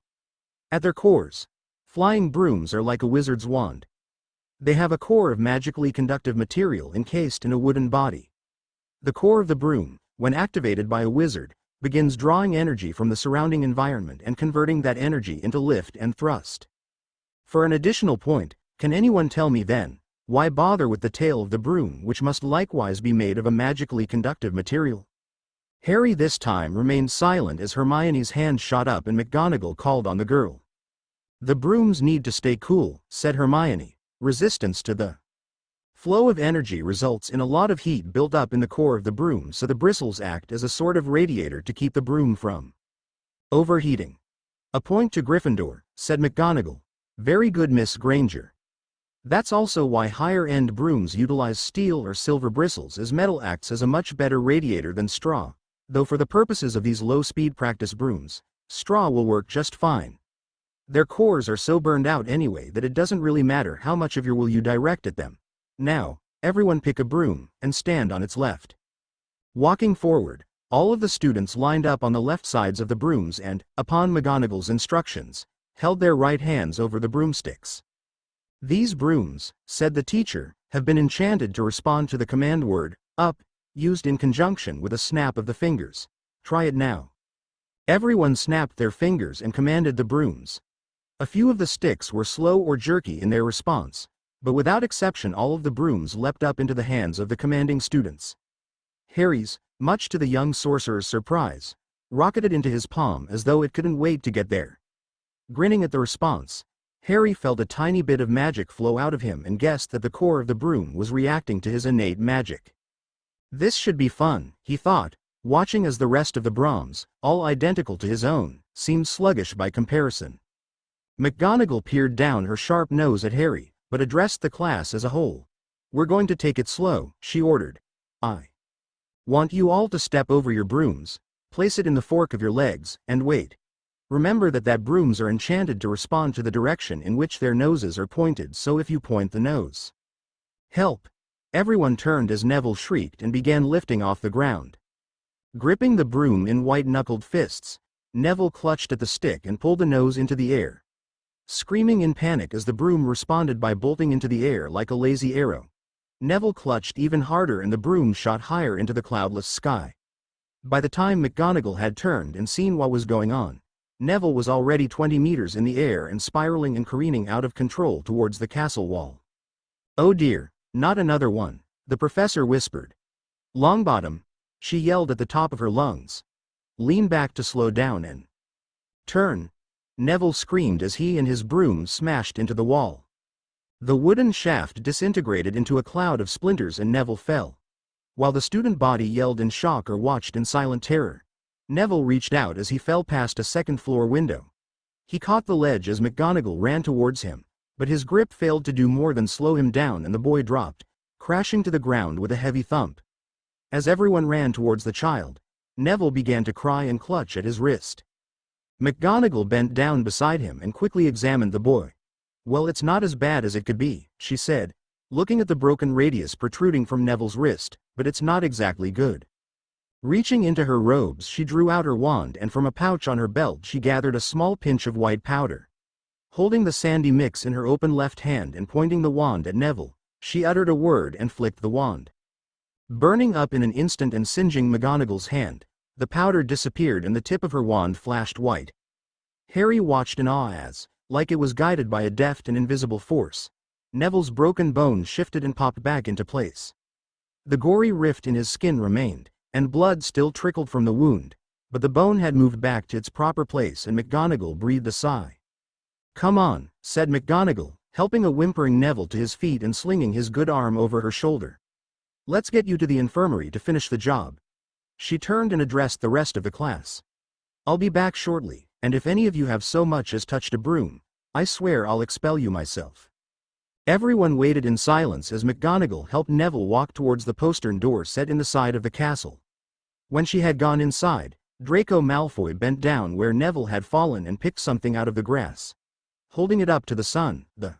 At their cores, flying brooms are like a wizard's wand. They have a core of magically conductive material encased in a wooden body. The core of the broom, when activated by a wizard, begins drawing energy from the surrounding environment and converting that energy into lift and thrust. For an additional point, can anyone tell me then, why bother with the tail of the broom, which must likewise be made of a magically conductive material? Harry this time remained silent as Hermione's hand shot up and McGonagall called on the girl. The brooms need to stay cool, said Hermione. Resistance to the flow of energy results in a lot of heat built up in the core of the broom, so the bristles act as a sort of radiator to keep the broom from overheating. A point to Gryffindor, said McGonagall. Very good, Miss Granger. That's also why higher-end brooms utilize steel or silver bristles, as metal acts as a much better radiator than straw, though for the purposes of these low-speed practice brooms, straw will work just fine. Their cores are so burned out anyway that it doesn't really matter how much of your will you direct at them. Now, everyone pick a broom, and stand on its left. Walking forward, all of the students lined up on the left sides of the brooms and, upon McGonagall's instructions, held their right hands over the broomsticks. These brooms, said the teacher, have been enchanted to respond to the command word, up, used in conjunction with a snap of the fingers. Try it now. Everyone snapped their fingers and commanded the brooms. A few of the sticks were slow or jerky in their response, but without exception all of the brooms leapt up into the hands of the commanding students. Harry's, much to the young sorcerer's surprise, rocketed into his palm as though it couldn't wait to get there. Grinning at the response, Harry felt a tiny bit of magic flow out of him and guessed that the core of the broom was reacting to his innate magic. This should be fun, he thought, watching as the rest of the brooms, all identical to his own, seemed sluggish by comparison. McGonagall peered down her sharp nose at Harry, but addressed the class as a whole. We're going to take it slow, she ordered. I want you all to step over your brooms, place it in the fork of your legs, and wait. Remember that brooms are enchanted to respond to the direction in which their noses are pointed, so if you point the nose. Help! Everyone turned as Neville shrieked and began lifting off the ground. Gripping the broom in white-knuckled fists, Neville clutched at the stick and pulled the nose into the air, screaming in panic as the broom responded by bolting into the air like a lazy arrow. Neville clutched even harder and the broom shot higher into the cloudless sky. By the time McGonagall had turned and seen what was going on, Neville was already 20 meters in the air and spiraling and careening out of control towards the castle wall. Oh dear, not another one, the professor whispered. Longbottom, she yelled at the top of her lungs. Lean back to slow down and turn, Neville screamed as he and his broom smashed into the wall. The wooden shaft disintegrated into a cloud of splinters and Neville fell. While the student body yelled in shock or watched in silent terror, Neville reached out as he fell past a second-floor window. He caught the ledge as McGonagall ran towards him, but his grip failed to do more than slow him down and the boy dropped, crashing to the ground with a heavy thump. As everyone ran towards the child, Neville began to cry and clutch at his wrist. McGonagall bent down beside him and quickly examined the boy. Well, it's not as bad as it could be, she said, looking at the broken radius protruding from Neville's wrist, but it's not exactly good. Reaching into her robes, she drew out her wand and from a pouch on her belt she gathered a small pinch of white powder. Holding the sandy mix in her open left hand and pointing the wand at Neville, she uttered a word and flicked the wand. Burning up in an instant and singeing McGonagall's hand, the powder disappeared and the tip of her wand flashed white. Harry watched in awe as, like it was guided by a deft and invisible force, Neville's broken bone shifted and popped back into place. The gory rift in his skin remained, and blood still trickled from the wound, but the bone had moved back to its proper place and McGonagall breathed a sigh. "Come on," said McGonagall, helping a whimpering Neville to his feet and slinging his good arm over her shoulder. "Let's get you to the infirmary to finish the job." She turned and addressed the rest of the class. "I'll be back shortly, and if any of you have so much as touched a broom, I swear I'll expel you myself." Everyone waited in silence as McGonagall helped Neville walk towards the postern door set in the side of the castle. When she had gone inside, Draco Malfoy bent down where Neville had fallen and picked something out of the grass. Holding it up to the sun, the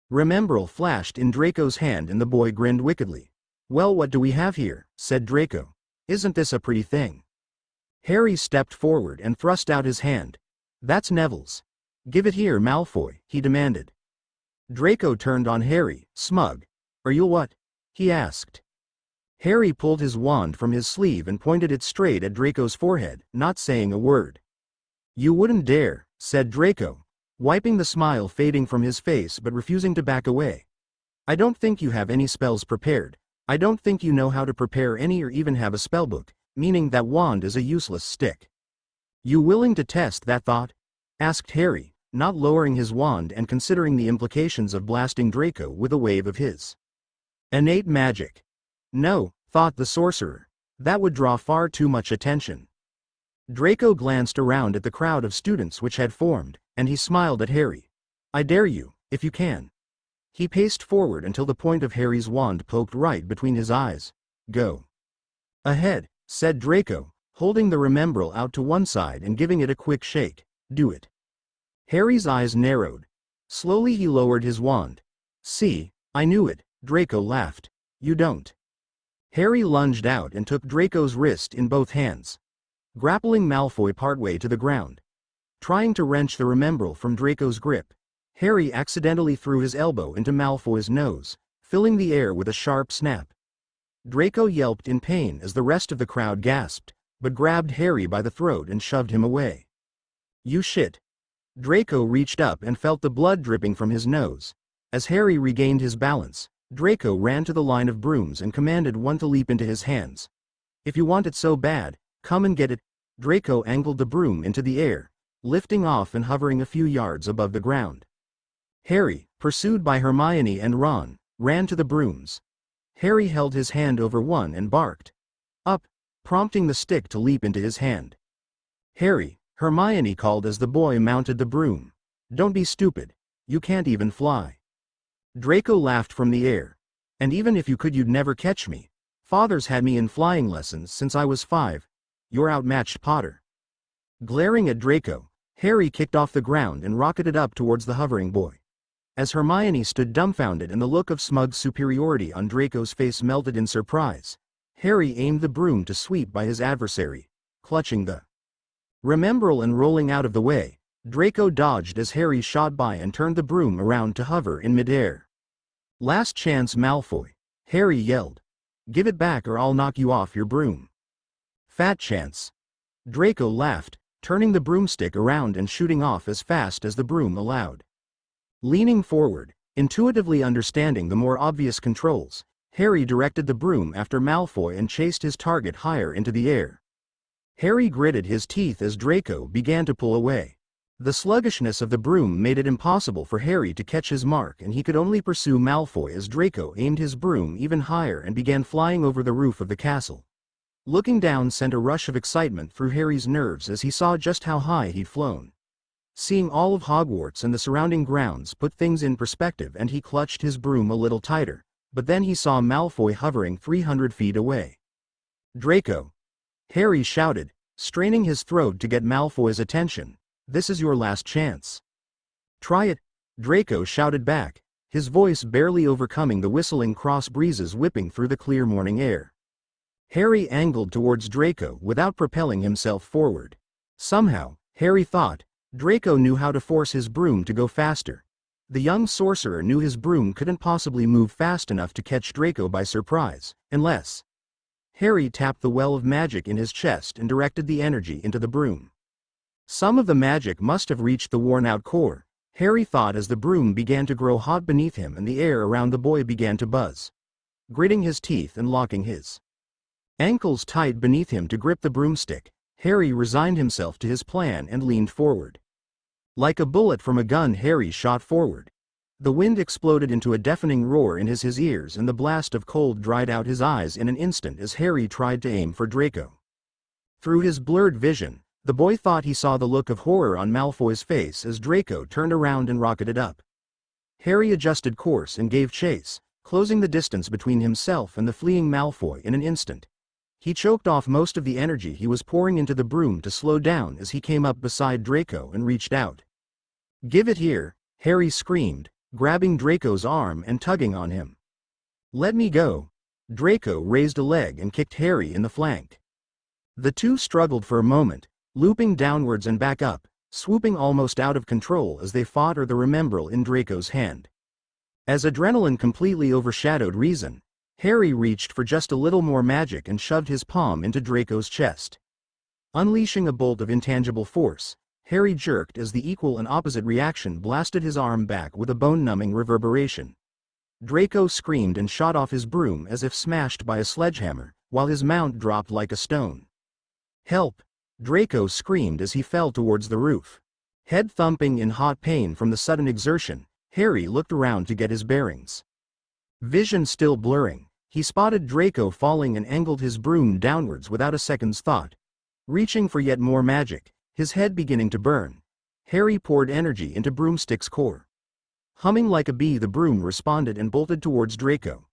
remembrall flashed in Draco's hand and the boy grinned wickedly. "Well, what do we have here?" said Draco. "Isn't this a pretty thing?" Harry stepped forward and thrust out his hand. "That's Neville's. Give it here, Malfoy," he demanded. Draco turned on Harry, smug. "Are you what?" he asked. Harry pulled his wand from his sleeve and pointed it straight at Draco's forehead, not saying a word. "You wouldn't dare," said Draco, wiping the smile fading from his face but refusing to back away. "I don't think you have any spells prepared. I don't think you know how to prepare any or even have a spellbook, meaning that wand is a useless stick." "You willing to test that thought?" asked Harry, not lowering his wand and considering the implications of blasting Draco with a wave of his innate magic. "No," thought the sorcerer. "That would draw far too much attention." Draco glanced around at the crowd of students which had formed, and he smiled at Harry. "I dare you, if you can." He paced forward until the point of Harry's wand poked right between his eyes. "Go ahead," said Draco, holding the remembrall out to one side and giving it a quick shake. "Do it." Harry's eyes narrowed. Slowly he lowered his wand. "See, I knew it," Draco laughed. "You don't." Harry lunged out and took Draco's wrist in both hands, grappling Malfoy partway to the ground. Trying to wrench the remembrall from Draco's grip, Harry accidentally threw his elbow into Malfoy's nose, filling the air with a sharp snap. Draco yelped in pain as the rest of the crowd gasped, but grabbed Harry by the throat and shoved him away. "You shit." Draco reached up and felt the blood dripping from his nose. As Harry regained his balance, Draco ran to the line of brooms and commanded one to leap into his hands. "If you want it so bad, come and get it." Draco angled the broom into the air, lifting off and hovering a few yards above the ground. Harry, pursued by Hermione and Ron, ran to the brooms. Harry held his hand over one and barked. "Up," prompting the stick to leap into his hand. "Harry," Hermione called as the boy mounted the broom. "Don't be stupid. You can't even fly." Draco laughed from the air. "And even if you could, you'd never catch me. Father's had me in flying lessons since I was 5. You're outmatched, Potter." Glaring at Draco, Harry kicked off the ground and rocketed up towards the hovering boy. As Hermione stood dumbfounded and the look of smug superiority on Draco's face melted in surprise, Harry aimed the broom to sweep by his adversary, clutching the remembrall and rolling out of the way. Draco dodged as Harry shot by and turned the broom around to hover in midair. "Last chance, Malfoy," Harry yelled. "Give it back or I'll knock you off your broom." "Fat chance." Draco laughed, turning the broomstick around and shooting off as fast as the broom allowed. Leaning forward, intuitively understanding the more obvious controls, Harry directed the broom after Malfoy and chased his target higher into the air. Harry gritted his teeth as Draco began to pull away. The sluggishness of the broom made it impossible for Harry to catch his mark, and he could only pursue Malfoy as Draco aimed his broom even higher and began flying over the roof of the castle. Looking down sent a rush of excitement through Harry's nerves as he saw just how high he'd flown. Seeing all of Hogwarts and the surrounding grounds put things in perspective, and he clutched his broom a little tighter, but then he saw Malfoy hovering 300 feet away. "Draco!" Harry shouted, straining his throat to get Malfoy's attention. "This is your last chance." "Try it," Draco shouted back, his voice barely overcoming the whistling cross breezes whipping through the clear morning air. Harry angled towards Draco without propelling himself forward. Somehow, Harry thought, Draco knew how to force his broom to go faster. The young sorcerer knew his broom couldn't possibly move fast enough to catch Draco by surprise, unless... Harry tapped the well of magic in his chest and directed the energy into the broom. Some of the magic must have reached the worn-out core, Harry thought as the broom began to grow hot beneath him and the air around the boy began to buzz. Gritting his teeth and locking his ankles tight beneath him to grip the broomstick, Harry resigned himself to his plan and leaned forward. Like a bullet from a gun, Harry shot forward. The wind exploded into a deafening roar in his ears and the blast of cold dried out his eyes in an instant as Harry tried to aim for Draco. Through his blurred vision, the boy thought he saw the look of horror on Malfoy's face as Draco turned around and rocketed up. Harry adjusted course and gave chase, closing the distance between himself and the fleeing Malfoy in an instant. He choked off most of the energy he was pouring into the broom to slow down as he came up beside Draco and reached out. "Give it here," Harry screamed, grabbing Draco's arm and tugging on him. "Let me go." Draco raised a leg and kicked Harry in the flank. The two struggled for a moment, looping downwards and back up, swooping almost out of control as they fought for the remembrall in Draco's hand. As adrenaline completely overshadowed reason, Harry reached for just a little more magic and shoved his palm into Draco's chest. Unleashing a bolt of intangible force, Harry jerked as the equal and opposite reaction blasted his arm back with a bone-numbing reverberation. Draco screamed and shot off his broom as if smashed by a sledgehammer, while his mount dropped like a stone. "Help!" Draco screamed as he fell towards the roof. Head thumping in hot pain from the sudden exertion, Harry looked around to get his bearings. Vision still blurring, he spotted Draco falling and angled his broom downwards without a second's thought. Reaching for yet more magic, his head beginning to burn, Harry poured energy into Broomstick's core. Humming like a bee, the broom responded and bolted towards Draco.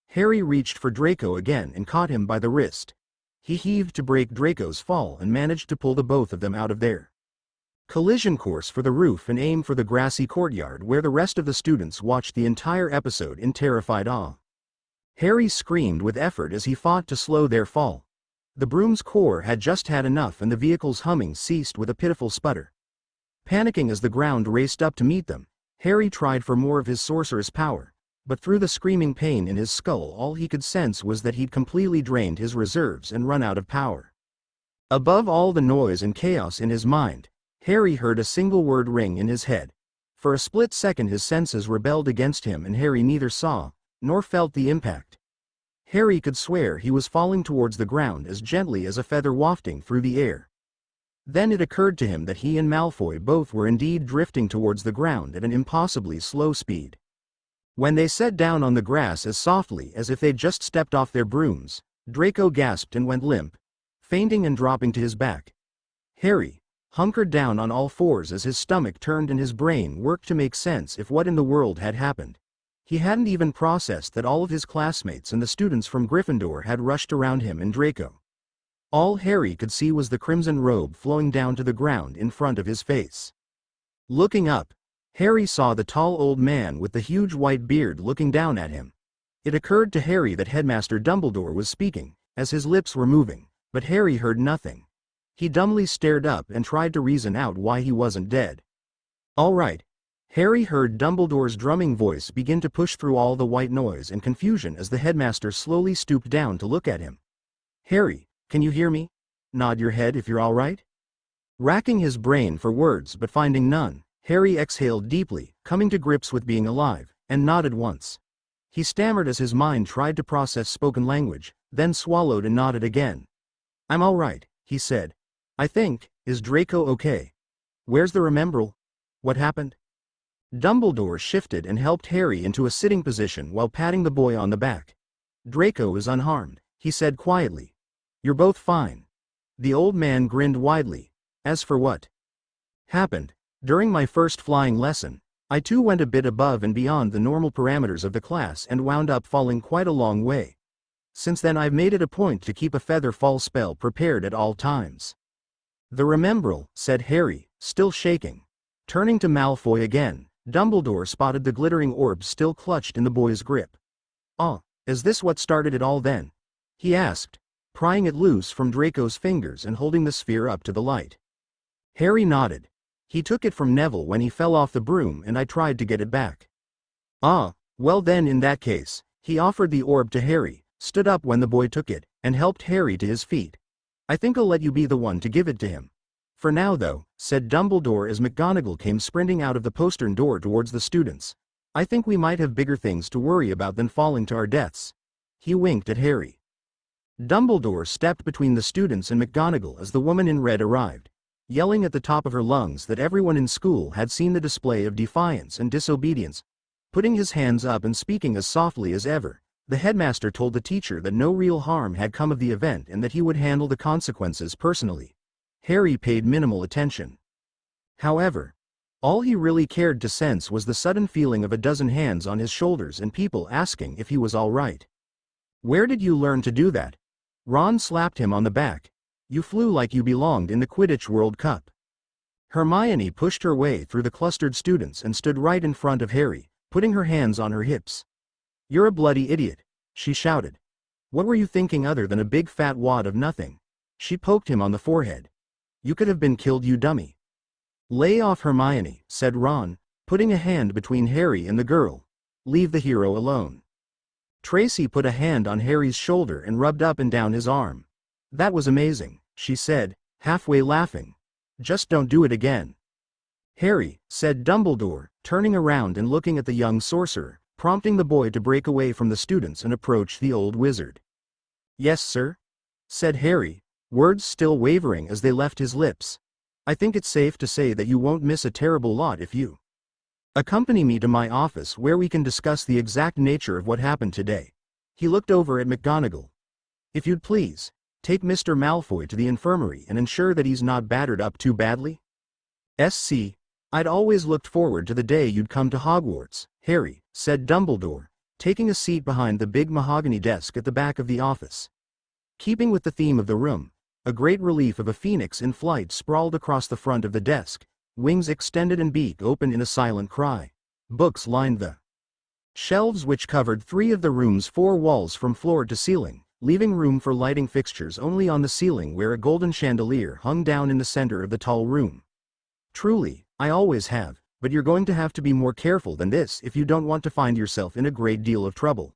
Harry reached for Draco again and caught him by the wrist. He heaved to break Draco's fall and managed to pull the both of them out of their collision course for the roof and aim for the grassy courtyard where the rest of the students watched the entire episode in terrified awe. Harry screamed with effort as he fought to slow their fall. The broom's core had just had enough and the vehicle's humming ceased with a pitiful sputter. Panicking as the ground raced up to meet them, Harry tried for more of his sorcerous power, but through the screaming pain in his skull all he could sense was that he'd completely drained his reserves and run out of power. Above all the noise and chaos in his mind, Harry heard a single word ring in his head. For a split second his senses rebelled against him and Harry neither saw, nor felt the impact. Harry could swear he was falling towards the ground as gently as a feather wafting through the air. Then it occurred to him that he and Malfoy both were indeed drifting towards the ground at an impossibly slow speed. When they sat down on the grass as softly as if they'd just stepped off their brooms, Draco gasped and went limp, fainting and dropping to his back. Harry hunkered down on all fours as his stomach turned and his brain worked to make sense of what in the world had happened. He hadn't even processed that all of his classmates and the students from Gryffindor had rushed around him and Draco. All Harry could see was the crimson robe flowing down to the ground in front of his face. Looking up, Harry saw the tall old man with the huge white beard looking down at him. It occurred to Harry that Headmaster Dumbledore was speaking, as his lips were moving, but Harry heard nothing. He dumbly stared up and tried to reason out why he wasn't dead. "All right." Harry heard Dumbledore's drumming voice begin to push through all the white noise and confusion as the headmaster slowly stooped down to look at him. "Harry, can you hear me? Nod your head if you're all right." Racking his brain for words but finding none, Harry exhaled deeply, coming to grips with being alive, and nodded once. He stammered as his mind tried to process spoken language, then swallowed and nodded again. "I'm all right," he said. "I think, is Draco okay? Where's the remembrall? What happened?" Dumbledore shifted and helped Harry into a sitting position while patting the boy on the back. "Draco is unharmed," he said quietly. "You're both fine." The old man grinned widely. "As for what happened during my first flying lesson, I too went a bit above and beyond the normal parameters of the class and wound up falling quite a long way. Since then I've made it a point to keep a feather fall spell prepared at all times." "The remembrall," said Harry, still shaking. Turning to Malfoy again, Dumbledore spotted the glittering orb still clutched in the boy's grip. "Ah, is this what started it all then?" he asked, prying it loose from Draco's fingers and holding the sphere up to the light. Harry nodded. "He took it from Neville when he fell off the broom and I tried to get it back." "Ah, well then in that case," he offered the orb to Harry, stood up when the boy took it, and helped Harry to his feet. "I think I'll let you be the one to give it to him. For now though, said Dumbledore as McGonagall came sprinting out of the postern door towards the students. I think we might have bigger things to worry about than falling to our deaths. He winked at Harry. Dumbledore stepped between the students and McGonagall as the woman in red arrived, yelling at the top of her lungs that everyone in school had seen the display of defiance and disobedience. Putting his hands up and speaking as softly as ever, the headmaster told the teacher that no real harm had come of the event and that he would handle the consequences personally. Harry paid minimal attention. However, all he really cared to sense was the sudden feeling of a dozen hands on his shoulders and people asking if he was all right. Where did you learn to do that? Ron slapped him on the back. You flew like you belonged in the Quidditch World Cup. Hermione pushed her way through the clustered students and stood right in front of Harry, putting her hands on her hips. You're a bloody idiot, she shouted. What were you thinking other than a big fat wad of nothing? She poked him on the forehead. You could have been killed, you dummy. Lay off, Hermione, said Ron, putting a hand between Harry and the girl. Leave the hero alone. Tracy put a hand on Harry's shoulder and rubbed up and down his arm. That was amazing, she said, halfway laughing. Just don't do it again. Harry, said Dumbledore, turning around and looking at the young sorcerer, prompting the boy to break away from the students and approach the old wizard. Yes, sir? Said Harry, words still wavering as they left his lips. I think it's safe to say that you won't miss a terrible lot if you accompany me to my office where we can discuss the exact nature of what happened today. He looked over at McGonagall. If you'd please, take Mr. Malfoy to the infirmary and ensure that he's not battered up too badly. SC, I'd always looked forward to the day you'd come to Hogwarts, Harry, said Dumbledore, taking a seat behind the big mahogany desk at the back of the office. Keeping with the theme of the room, a great relief of a phoenix in flight sprawled across the front of the desk, wings extended and beak open in a silent cry. Books lined the shelves which covered 3 of the room's 4 walls from floor to ceiling, leaving room for lighting fixtures only on the ceiling where a golden chandelier hung down in the center of the tall room. Truly, I always have, but you're going to have to be more careful than this if you don't want to find yourself in a great deal of trouble.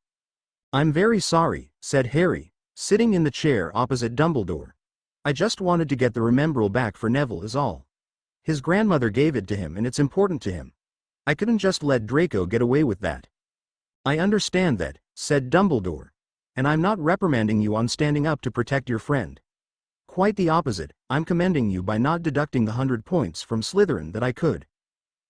I'm very sorry, said Harry, sitting in the chair opposite Dumbledore. I just wanted to get the Remembrall back for Neville is all. His grandmother gave it to him and it's important to him. I couldn't just let Draco get away with that. I understand that, said Dumbledore. And I'm not reprimanding you on standing up to protect your friend. Quite the opposite, I'm commending you by not deducting the 100 points from Slytherin that I could.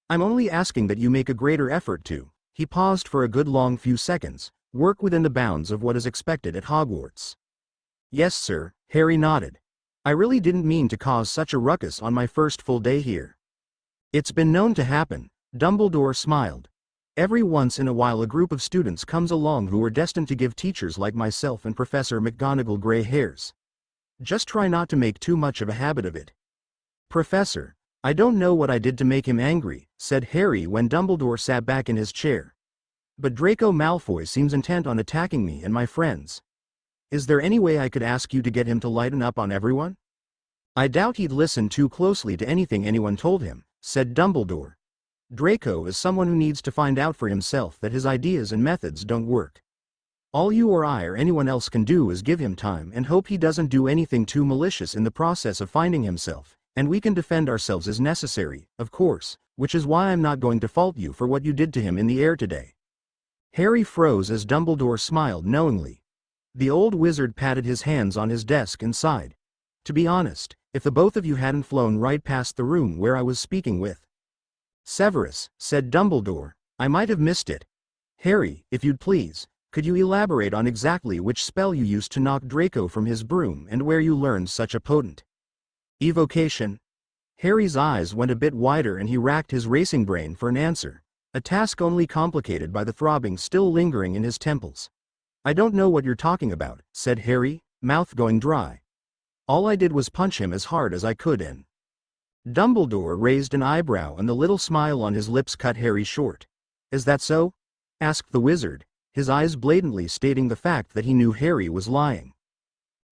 I'm only asking that you make a greater effort to, he paused for a good long few seconds, work within the bounds of what is expected at Hogwarts. Yes, sir, Harry nodded. I really didn't mean to cause such a ruckus on my first full day here. It's been known to happen, Dumbledore smiled. Every once in a while a group of students comes along who are destined to give teachers like myself and Professor McGonagall gray hairs. Just try not to make too much of a habit of it. Professor, I don't know what I did to make him angry, said Harry when Dumbledore sat back in his chair. But Draco Malfoy seems intent on attacking me and my friends. Is there any way I could ask you to get him to lighten up on everyone? I doubt he'd listen too closely to anything anyone told him, said Dumbledore. Draco is someone who needs to find out for himself that his ideas and methods don't work. All you or I or anyone else can do is give him time and hope he doesn't do anything too malicious in the process of finding himself, and we can defend ourselves as necessary, of course, which is why I'm not going to fault you for what you did to him in the air today. Harry froze as Dumbledore smiled knowingly. The old wizard patted his hands on his desk and sighed. To be honest, if the both of you hadn't flown right past the room where I was speaking with Severus, said Dumbledore, I might have missed it. Harry, if you'd please, could you elaborate on exactly which spell you used to knock Draco from his broom and where you learned such a potent evocation? Harry's eyes went a bit wider and he racked his racing brain for an answer, a task only complicated by the throbbing still lingering in his temples. I don't know what you're talking about, said Harry, mouth going dry. All I did was punch him as hard as I could and Dumbledore raised an eyebrow and the little smile on his lips cut Harry short. Is that so? Asked the wizard, his eyes blatantly stating the fact that he knew Harry was lying.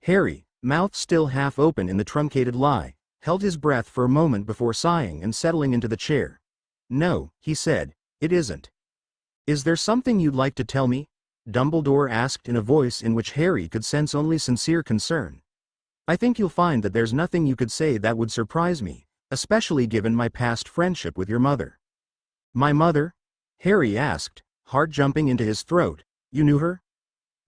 Harry, mouth still half open in the truncated lie, held his breath for a moment before sighing and settling into the chair. No, he said, it isn't. Is there something you'd like to tell me? Dumbledore asked in a voice in which Harry could sense only sincere concern. I think you'll find that there's nothing you could say that would surprise me, especially given my past friendship with your mother." "My mother?" Harry asked, heart jumping into his throat. "You knew her?"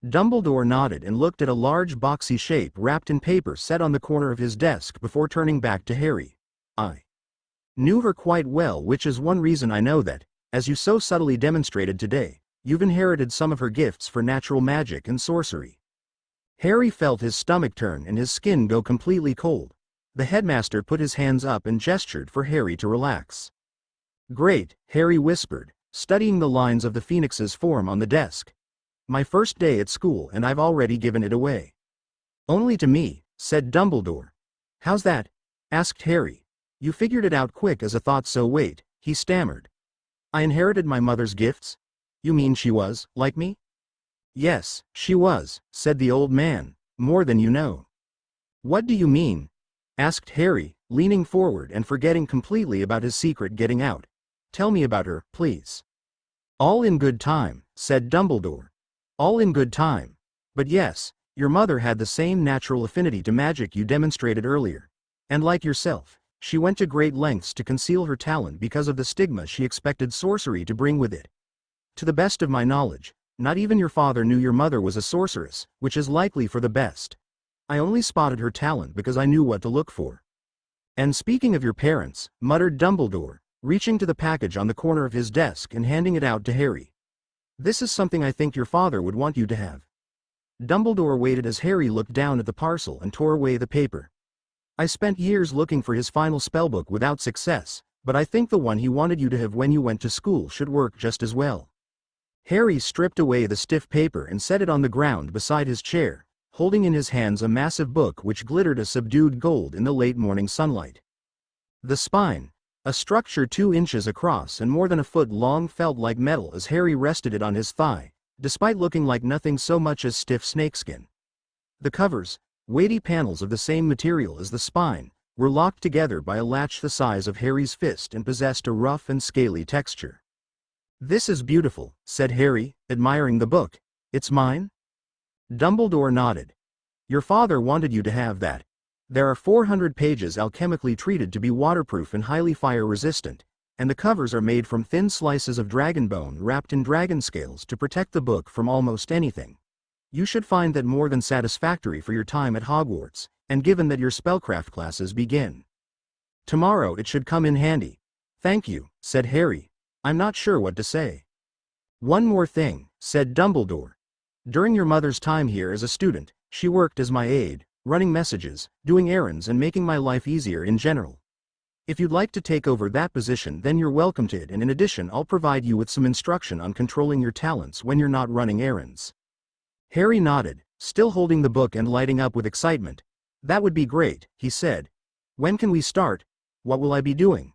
Dumbledore nodded and looked at a large boxy shape wrapped in paper set on the corner of his desk before turning back to Harry. "I knew her quite well, which is one reason I know that, as you so subtly demonstrated today, you've inherited some of her gifts for natural magic and sorcery." Harry felt his stomach turn and his skin go completely cold. The headmaster put his hands up and gestured for Harry to relax. "Great," Harry whispered, studying the lines of the phoenix's form on the desk. "My first day at school and I've already given it away." "Only to me," said Dumbledore. "How's that?" asked Harry. "You figured it out quick as a thought, so wait," he stammered. "I inherited my mother's gifts? You mean she was, like me?" "Yes, she was," said the old man, "more than you know." "What do you mean?" asked Harry, leaning forward and forgetting completely about his secret getting out. "Tell me about her, please." "All in good time," said Dumbledore. "All in good time. But yes, your mother had the same natural affinity to magic you demonstrated earlier. And like yourself, she went to great lengths to conceal her talent because of the stigma she expected sorcery to bring with it. To the best of my knowledge, not even your father knew your mother was a sorceress, which is likely for the best. I only spotted her talent because I knew what to look for." "And speaking of your parents," muttered Dumbledore, reaching to the package on the corner of his desk and handing it out to Harry. "This is something I think your father would want you to have." Dumbledore waited as Harry looked down at the parcel and tore away the paper. "I spent years looking for his final spellbook without success, but I think the one he wanted you to have when you went to school should work just as well." Harry stripped away the stiff paper and set it on the ground beside his chair, holding in his hands a massive book which glittered a subdued gold in the late morning sunlight. The spine, a structure 2 inches across and more than a foot long, felt like metal as Harry rested it on his thigh, despite looking like nothing so much as stiff snakeskin. The covers, weighty panels of the same material as the spine, were locked together by a latch the size of Harry's fist and possessed a rough and scaly texture. "This is beautiful," said Harry, admiring the book. "It's mine?" Dumbledore nodded. "Your father wanted you to have that. There are 400 pages alchemically treated to be waterproof and highly fire-resistant, and the covers are made from thin slices of dragon bone wrapped in dragon scales to protect the book from almost anything. You should find that more than satisfactory for your time at Hogwarts, and given that your spellcraft classes begin tomorrow, it should come in handy." "Thank you," said Harry. "I'm not sure what to say." "One more thing," said Dumbledore. "During your mother's time here as a student, she worked as my aide, running messages, doing errands and making my life easier in general. If you'd like to take over that position, then you're welcome to it, and in addition I'll provide you with some instruction on controlling your talents when you're not running errands." Harry nodded, still holding the book and lighting up with excitement. "That would be great," he said. "When can we start? What will I be doing?"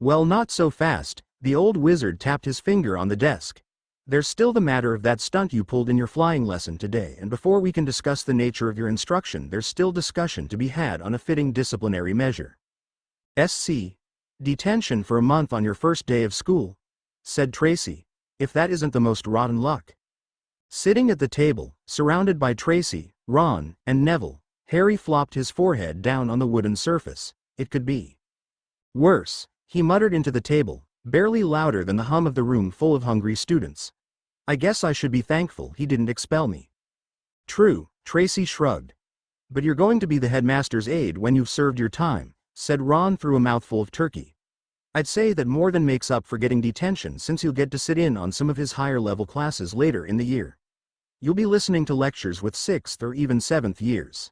"Well, not so fast," the old wizard tapped his finger on the desk. "There's still the matter of that stunt you pulled in your flying lesson today, and before we can discuss the nature of your instruction, there's still discussion to be had on a fitting disciplinary measure." "SC. Detention for a month on your first day of school," said Tracy. "If that isn't the most rotten luck." Sitting at the table, surrounded by Tracy, Ron, and Neville, Harry flopped his forehead down on the wooden surface. "It could be worse," he muttered into the table, barely louder than the hum of the room full of hungry students. "I guess I should be thankful he didn't expel me." "True," Tracy shrugged. "But you're going to be the headmaster's aide when you've served your time," said Ron through a mouthful of turkey. "I'd say that more than makes up for getting detention, since you'll get to sit in on some of his higher-level classes later in the year. You'll be listening to lectures with 6th or even 7th years."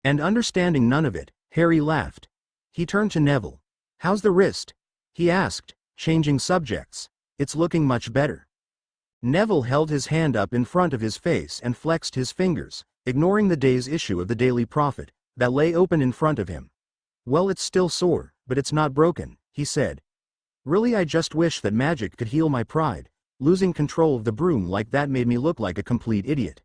And understanding none of it, Harry laughed. He turned to Neville. "How's the wrist?" he asked, changing subjects. "It's looking much better." Neville held his hand up in front of his face and flexed his fingers, ignoring the day's issue of the Daily Prophet that lay open in front of him. "Well, it's still sore, but it's not broken," he said. "Really, I just wish that magic could heal my pride. Losing control of the broom like that made me look like a complete idiot."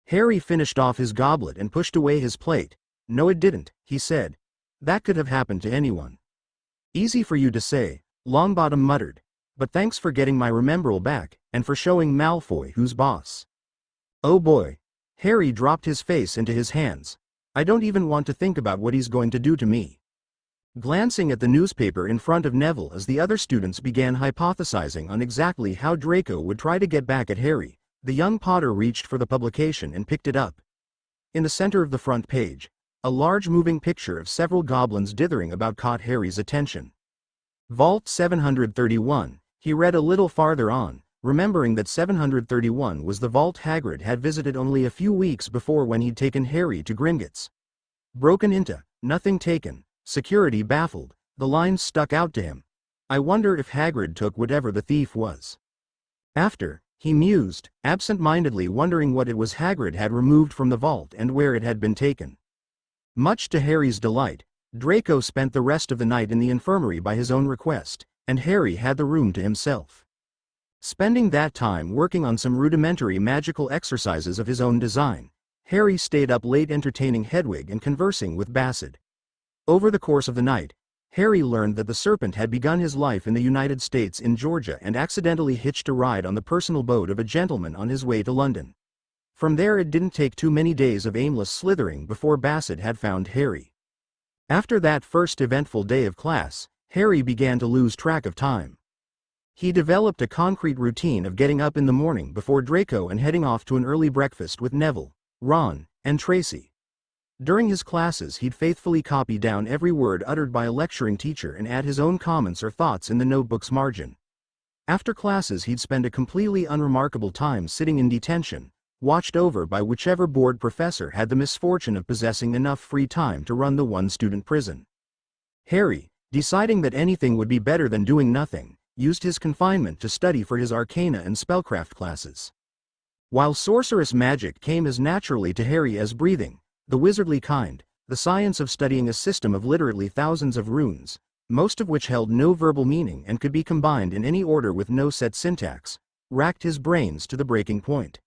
Harry finished off his goblet and pushed away his plate. "No, it didn't," he said. "That could have happened to anyone." "Easy for you to say," Longbottom muttered. "But thanks for getting my remembrall back, and for showing Malfoy who's boss." "Oh boy." Harry dropped his face into his hands. I don't even want to think about what he's going to do to me." Glancing at the newspaper in front of Neville as the other students began hypothesizing on exactly how Draco would try to get back at Harry, the young Potter reached for the publication and picked it up. In the center of the front page, a large moving picture of several goblins dithering about caught Harry's attention. Vault 731, he read a little farther on, remembering that 731 was the vault Hagrid had visited only a few weeks before when he'd taken Harry to Gringotts. Broken into, nothing taken, security baffled, the lines stuck out to him. I wonder if Hagrid took whatever the thief was. After, he mused, absent-mindedly wondering what it was Hagrid had removed from the vault and where it had been taken. Much to Harry's delight, Draco spent the rest of the night in the infirmary by his own request, and Harry had the room to himself. Spending that time working on some rudimentary magical exercises of his own design, Harry stayed up late entertaining Hedwig and conversing with Bassett. Over the course of the night, Harry learned that the Serpent had begun his life in the United States in Georgia and accidentally hitched a ride on the personal boat of a gentleman on his way to London. From there it didn't take too many days of aimless slithering before Bassett had found Harry. After that first eventful day of class, Harry began to lose track of time. He developed a concrete routine of getting up in the morning before Draco and heading off to an early breakfast with Neville, Ron, and Tracy. During his classes he'd faithfully copy down every word uttered by a lecturing teacher and add his own comments or thoughts in the notebook's margin. After classes he'd spend a completely unremarkable time sitting in detention, watched over by whichever bored professor had the misfortune of possessing enough free time to run the one-student prison. Harry, deciding that anything would be better than doing nothing, used his confinement to study for his arcana and spellcraft classes. While sorceress magic came as naturally to Harry as breathing, the wizardly kind, the science of studying a system of literally thousands of runes, most of which held no verbal meaning and could be combined in any order with no set syntax, racked his brains to the breaking point.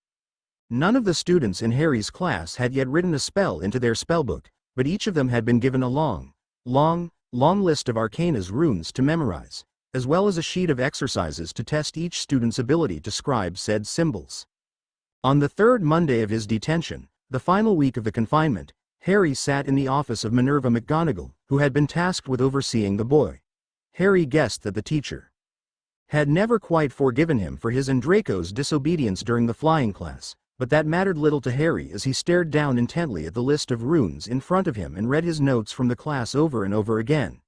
None of the students in Harry's class had yet written a spell into their spellbook, but each of them had been given a long list of arcana's runes to memorize, as well as a sheet of exercises to test each student's ability to scribe said symbols. On the third Monday of his detention, the final week of the confinement, Harry sat in the office of Minerva McGonagall, who had been tasked with overseeing the boy. Harry guessed that the teacher had never quite forgiven him for his and Draco's disobedience during the flying class, but that mattered little to Harry as he stared down intently at the list of runes in front of him and read his notes from the class over and over again.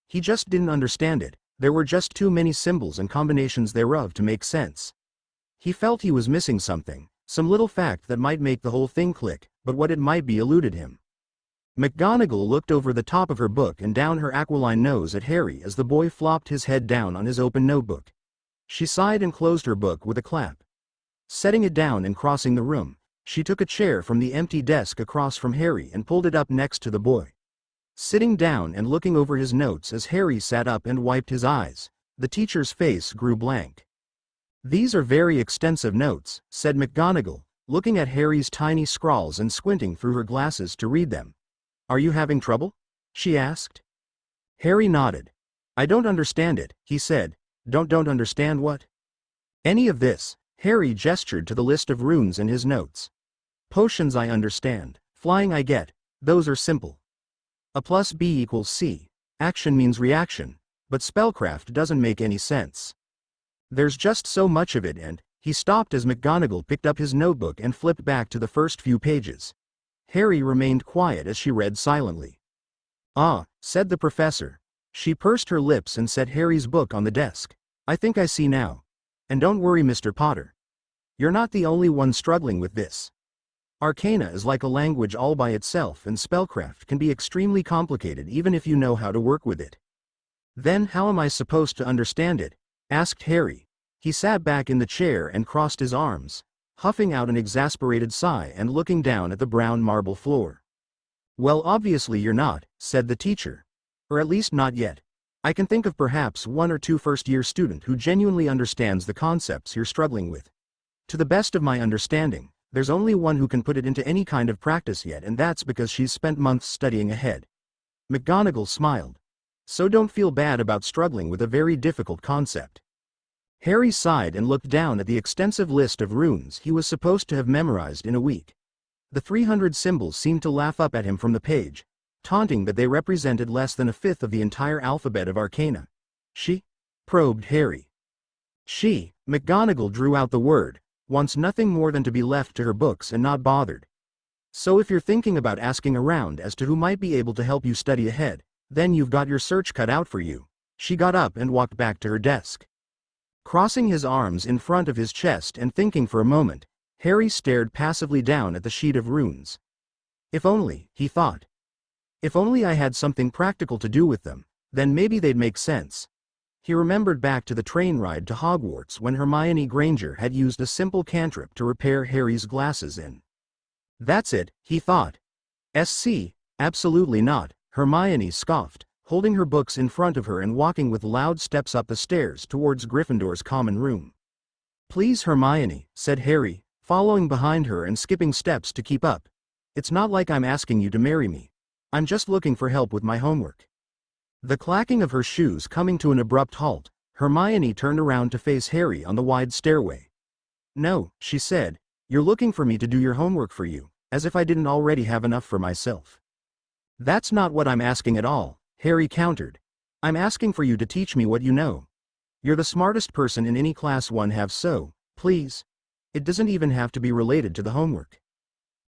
He just didn't understand it, there were just too many symbols and combinations thereof to make sense. He felt he was missing something. Some little fact that might make the whole thing click, but what it might be eluded him. McGonagall looked over the top of her book and down her aquiline nose at Harry as the boy flopped his head down on his open notebook. She sighed and closed her book with a clap. Setting it down and crossing the room, she took a chair from the empty desk across from Harry and pulled it up next to the boy. Sitting down and looking over his notes as Harry sat up and wiped his eyes, the teacher's face grew blank. "These are very extensive notes," said McGonagall, looking at Harry's tiny scrawls and squinting through her glasses to read them. "Are you having trouble?" she asked. Harry nodded. "I don't understand it," he said. Don't understand what?" "Any of this." Harry gestured to the list of runes in his notes. "Potions I understand, flying I get, those are simple. A plus B equals C, action means reaction, but spellcraft doesn't make any sense. There's just so much of it," and he stopped as McGonagall picked up his notebook and flipped back to the first few pages. Harry remained quiet as she read silently. "Ah," said the professor. She pursed her lips and set Harry's book on the desk. "I think I see now. And don't worry, Mr. Potter. You're not the only one struggling with this. Arcana is like a language all by itself, and spellcraft can be extremely complicated even if you know how to work with it." "Then how am I supposed to understand it?" asked Harry. He sat back in the chair and crossed his arms, huffing out an exasperated sigh and looking down at the brown marble floor. "Well, obviously you're not," said the teacher. "Or at least not yet. I can think of perhaps one or two first-year student who genuinely understands the concepts you're struggling with. To the best of my understanding, there's only one who can put it into any kind of practice yet, and that's because she's spent months studying ahead." McGonagall smiled. "So don't feel bad about struggling with a very difficult concept." Harry sighed and looked down at the extensive list of runes he was supposed to have memorized in a week. The 300 symbols seemed to laugh up at him from the page, taunting that they represented less than a fifth of the entire alphabet of Arcana. She? Probed Harry. She, McGonagall drew out the word, wants nothing more than to be left to her books and not bothered. So if you're thinking about asking around as to who might be able to help you study ahead, then you've got your search cut out for you. She got up and walked back to her desk. Crossing his arms in front of his chest and thinking for a moment, Harry stared passively down at the sheet of runes. If only, he thought. If only I had something practical to do with them, then maybe they'd make sense. He remembered back to the train ride to Hogwarts when Hermione Granger had used a simple cantrip to repair Harry's glasses in. That's it, he thought. SC, absolutely not, Hermione scoffed, holding her books in front of her and walking with loud steps up the stairs towards Gryffindor's common room. Please Hermione, said Harry, following behind her and skipping steps to keep up. It's not like I'm asking you to marry me. I'm just looking for help with my homework. The clacking of her shoes coming to an abrupt halt, Hermione turned around to face Harry on the wide stairway. No, she said, you're looking for me to do your homework for you, as if I didn't already have enough for myself. That's not what I'm asking at all, Harry countered. I'm asking for you to teach me what you know. You're the smartest person in any class one have, so, please. It doesn't even have to be related to the homework.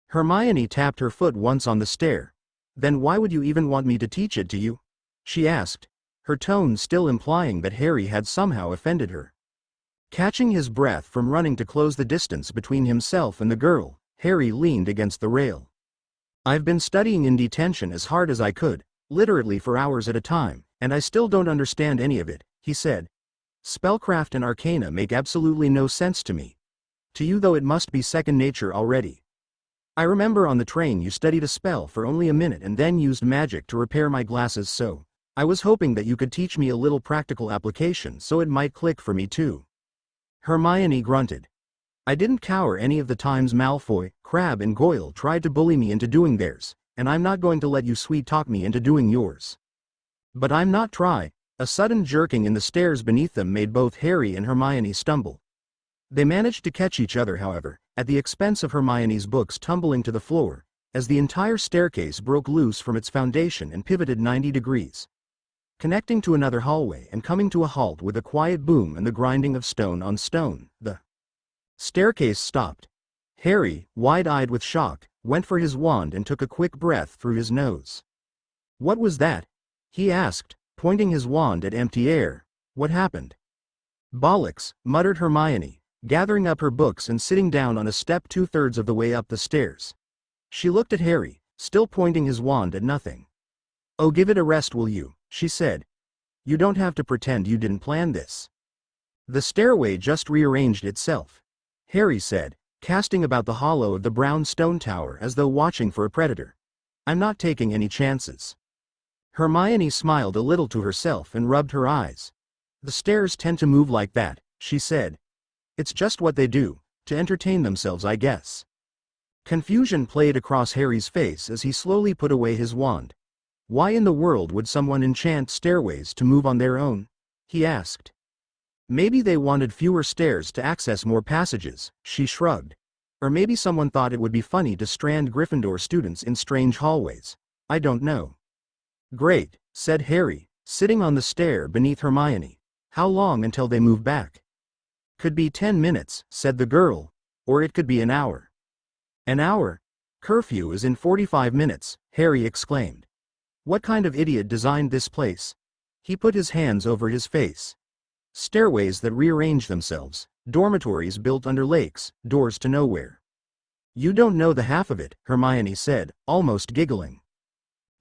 Hermione tapped her foot once on the stair. Then why would you even want me to teach it to you? She asked, her tone still implying that Harry had somehow offended her. Catching his breath from running to close the distance between himself and the girl, Harry leaned against the rail. I've been studying in detention as hard as I could, literally for hours at a time, and I still don't understand any of it, he said. Spellcraft and arcana make absolutely no sense to me. To you though it must be second nature already. I remember on the train you studied a spell for only a minute and then used magic to repair my glasses, so I was hoping that you could teach me a little practical application so it might click for me too. Hermione grunted. I didn't cower any of the times Malfoy, Crabbe and Goyle tried to bully me into doing theirs, and I'm not going to let you sweet-talk me into doing yours. But I'm not try. A sudden jerking in the stairs beneath them made both Harry and Hermione stumble. They managed to catch each other, however, at the expense of Hermione's books tumbling to the floor, as the entire staircase broke loose from its foundation and pivoted 90 degrees. Connecting to another hallway and coming to a halt with a quiet boom and the grinding of stone on stone, the staircase stopped. Harry, wide-eyed with shock, went for his wand and took a quick breath through his nose. What was that? He asked, pointing his wand at empty air. What happened? Bollocks, muttered Hermione, gathering up her books and sitting down on a step 2/3 of the way up the stairs. She looked at Harry, still pointing his wand at nothing. Oh, give it a rest, will you? She said. You don't have to pretend you didn't plan this. The stairway just rearranged itself, Harry said, casting about the hollow of the brown stone tower as though watching for a predator. I'm not taking any chances. Hermione smiled a little to herself and rubbed her eyes. The stairs tend to move like that, she said. It's just what they do, to entertain themselves, I guess. Confusion played across Harry's face as he slowly put away his wand. Why in the world would someone enchant stairways to move on their own? He asked. Maybe they wanted fewer stairs to access more passages, she shrugged. Or maybe someone thought it would be funny to strand Gryffindor students in strange hallways. I don't know. Great, said Harry, sitting on the stair beneath Hermione. How long until they move back? Could be 10 minutes, said the girl. Or it could be an hour. An hour? Curfew is in 45 minutes, Harry exclaimed. What kind of idiot designed this place? He put his hands over his face. Stairways that rearrange themselves, dormitories built under lakes, doors to nowhere. You don't know the half of it, Hermione said, almost giggling.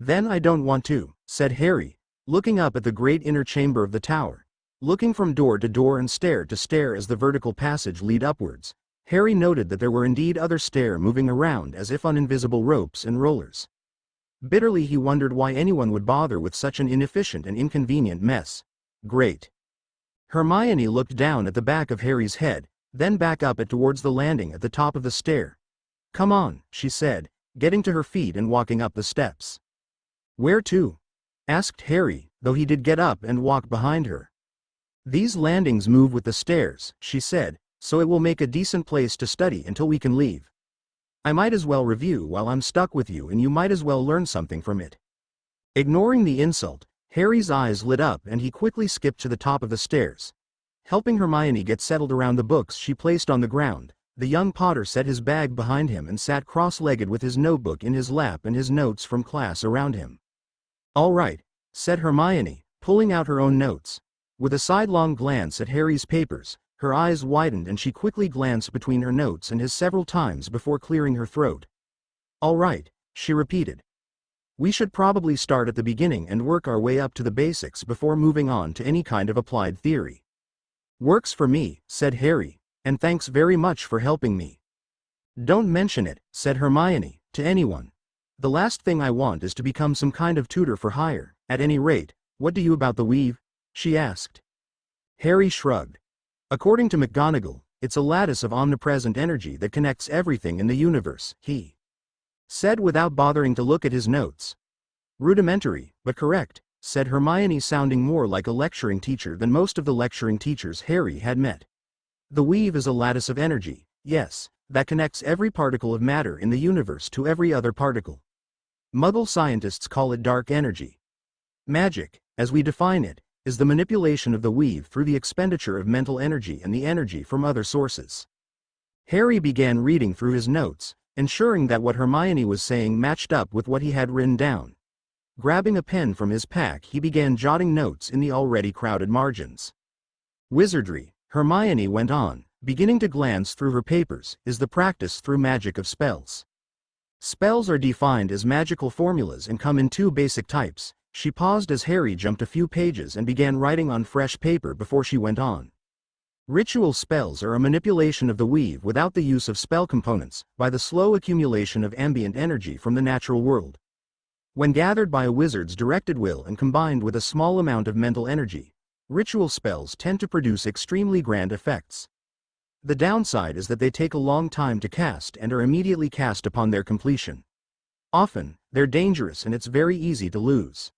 Then I don't want to, said Harry, looking up at the great inner chamber of the tower. Looking from door to door and stair to stair as the vertical passage led upwards, Harry noted that there were indeed other stair moving around as if on invisible ropes and rollers. Bitterly he wondered why anyone would bother with such an inefficient and inconvenient mess. Great. Hermione looked down at the back of Harry's head, then back up it towards the landing at the top of the stair. Come on, she said, getting to her feet and walking up the steps. Where to? Asked Harry, though he did get up and walk behind her. These landings move with the stairs, she said, so it will make a decent place to study until we can leave. I might as well review while I'm stuck with you and you might as well learn something from it. Ignoring the insult, Harry's eyes lit up and he quickly skipped to the top of the stairs. Helping Hermione get settled around the books she placed on the ground, the young Potter set his bag behind him and sat cross-legged with his notebook in his lap and his notes from class around him. "All right," said Hermione, pulling out her own notes. With a sidelong glance at Harry's papers, her eyes widened and she quickly glanced between her notes and his several times before clearing her throat. "All right," she repeated. "We should probably start at the beginning and work our way up to the basics before moving on to any kind of applied theory." "Works for me," said Harry, "and thanks very much for helping me." "Don't mention it," said Hermione, "to anyone. The last thing I want is to become some kind of tutor for hire. At any rate, what do you about the weave?" she asked. Harry shrugged. "According to McGonagall, it's a lattice of omnipresent energy that connects everything in the universe," he said without bothering to look at his notes. "Rudimentary, but correct," said Hermione, sounding more like a lecturing teacher than most of the lecturing teachers Harry had met. "The weave is a lattice of energy, yes, that connects every particle of matter in the universe to every other particle. Muggle scientists call it dark energy. Magic, as we define it, is the manipulation of the weave through the expenditure of mental energy and the energy from other sources." Harry began reading through his notes, ensuring that what Hermione was saying matched up with what he had written down. Grabbing a pen from his pack, he began jotting notes in the already crowded margins. "Wizardry," Hermione went on, beginning to glance through her papers, "is the practice through magic of spells. Spells are defined as magical formulas and come in two basic types." She paused as Harry jumped a few pages and began writing on fresh paper before she went on. "Ritual spells are a manipulation of the weave without the use of spell components, by the slow accumulation of ambient energy from the natural world. When gathered by a wizard's directed will and combined with a small amount of mental energy, ritual spells tend to produce extremely grand effects. The downside is that they take a long time to cast and are immediately cast upon their completion. Often, they're dangerous and it's very easy to lose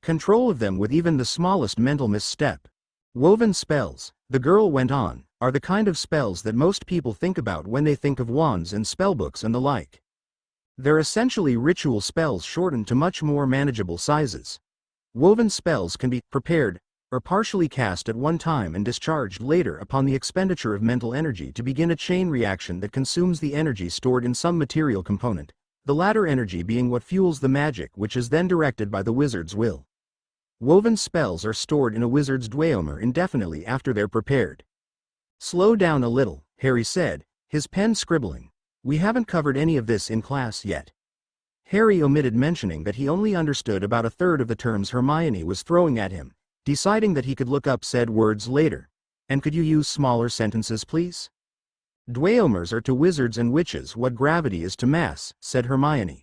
control of them with even the smallest mental misstep. Woven spells," the girl went on, "are the kind of spells that most people think about when they think of wands and spellbooks and the like. They're essentially ritual spells shortened to much more manageable sizes. Woven spells can be prepared or partially cast at one time and discharged later upon the expenditure of mental energy to begin a chain reaction that consumes the energy stored in some material component, the latter energy being what fuels the magic, which is then directed by the wizard's will. Woven spells are stored in a wizard's dueomer indefinitely after they're prepared." "Slow down a little," Harry said, his pen scribbling. "We haven't covered any of this in class yet." Harry omitted mentioning that he only understood about a third of the terms Hermione was throwing at him, deciding that he could look up said words later. "And could you use smaller sentences, please?" "Dueomers are to wizards and witches what gravity is to mass," said Hermione.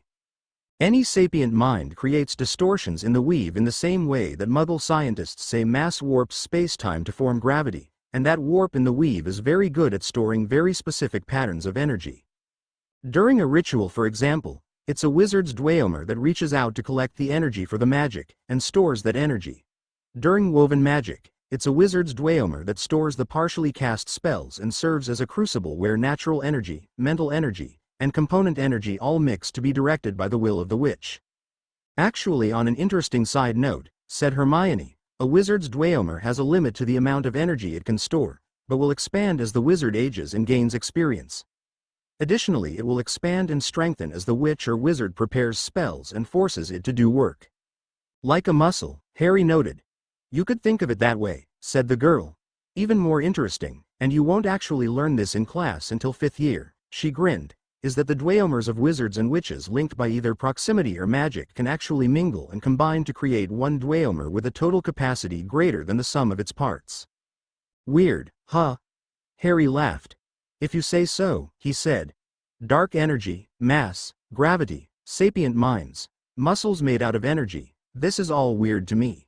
"Any sapient mind creates distortions in the weave in the same way that Muggle scientists say mass warps space-time to form gravity, and that warp in the weave is very good at storing very specific patterns of energy. During a ritual, for example, it's a wizard's dueomer that reaches out to collect the energy for the magic, and stores that energy. During woven magic, it's a wizard's dueomer that stores the partially cast spells and serves as a crucible where natural energy, mental energy, and component energy all mix to be directed by the will of the witch." "Actually, on an interesting side note," said Hermione, "a wizard's dueomer has a limit to the amount of energy it can store, but will expand as the wizard ages and gains experience. Additionally, it will expand and strengthen as the witch or wizard prepares spells and forces it to do work. Like a muscle," Harry noted. "You could think of it that way," said the girl. "Even more interesting, and you won't actually learn this in class until 5th year, she grinned, is that the dueomers of wizards and witches linked by either proximity or magic can actually mingle and combine to create one dueomer with a total capacity greater than the sum of its parts." "Weird, huh?" Harry laughed. "If you say so," he said. "Dark energy, mass, gravity, sapient minds, muscles made out of energy, this is all weird to me."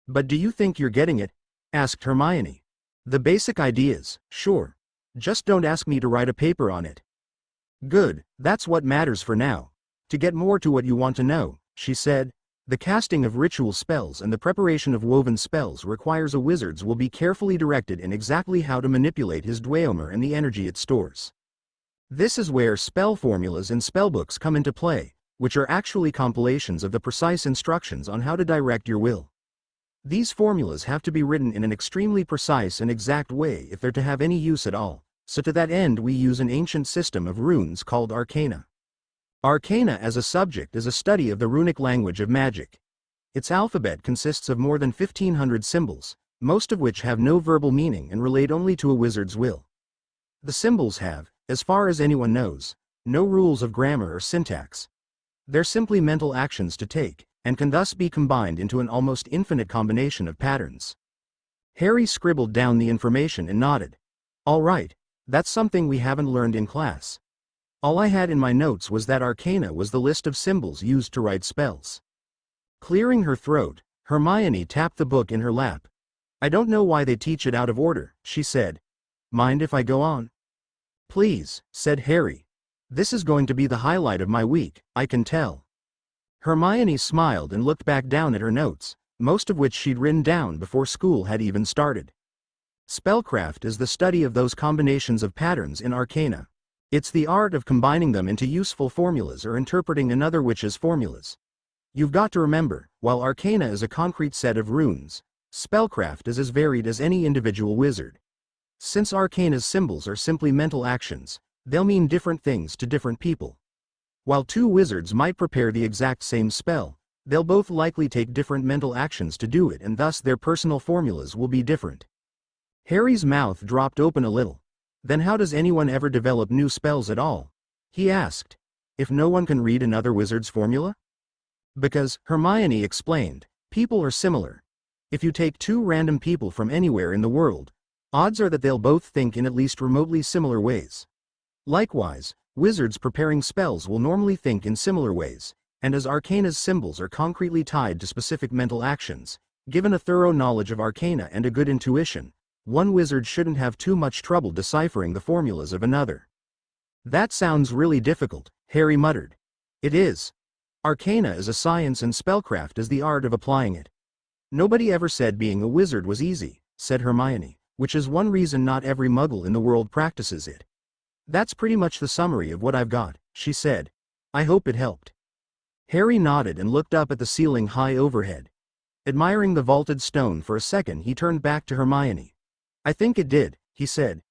"But do you think you're getting it?" asked Hermione. "The basic ideas, sure. Just don't ask me to write a paper on it." "Good, that's what matters for now. To get more to what you want to know," she said, "the casting of ritual spells and the preparation of woven spells requires a wizard's will be carefully directed in exactly how to manipulate his dueomer and the energy it stores. This is where spell formulas and spellbooks come into play, which are actually compilations of the precise instructions on how to direct your will. These formulas have to be written in an extremely precise and exact way if they're to have any use at all, so to that end we use an ancient system of runes called arcana. Arcana as a subject is a study of the runic language of magic. Its alphabet consists of more than 1,500 symbols, most of which have no verbal meaning and relate only to a wizard's will. The symbols have, as far as anyone knows, no rules of grammar or syntax. They're simply mental actions to take, and can thus be combined into an almost infinite combination of patterns. Harry scribbled down the information and nodded. All right, that's something we haven't learned in class. All I had in my notes was that arcana was the list of symbols used to write spells. Clearing her throat, Hermione tapped the book in her lap. I don't know why they teach it out of order, she said. Mind if I go on? Please, said Harry. This is going to be the highlight of my week, I can tell. Hermione smiled and looked back down at her notes, most of which she'd written down before school had even started. Spellcraft is the study of those combinations of patterns in arcana. It's the art of combining them into useful formulas or interpreting another witch's formulas. You've got to remember, while arcana is a concrete set of runes, spellcraft is as varied as any individual wizard. Since arcana's symbols are simply mental actions, they'll mean different things to different people. While two wizards might prepare the exact same spell, they'll both likely take different mental actions to do it, and thus their personal formulas will be different. Harry's mouth dropped open a little. Then how does anyone ever develop new spells at all? He asked. If no one can read another wizard's formula? Because, Hermione explained, people are similar. If you take two random people from anywhere in the world, odds are that they'll both think in at least remotely similar ways. Likewise, wizards preparing spells will normally think in similar ways, and as arcana's symbols are concretely tied to specific mental actions, given a thorough knowledge of arcana and a good intuition, one wizard shouldn't have too much trouble deciphering the formulas of another. That sounds really difficult, Harry muttered. It is. Arcana is a science and spellcraft is the art of applying it. Nobody ever said being a wizard was easy, said Hermione, which is one reason not every muggle in the world practices it. That's pretty much the summary of what I've got, she said. I hope it helped. Harry nodded and looked up at the ceiling high overhead. Admiring the vaulted stone for a second, he turned back to Hermione. I think it did, he said.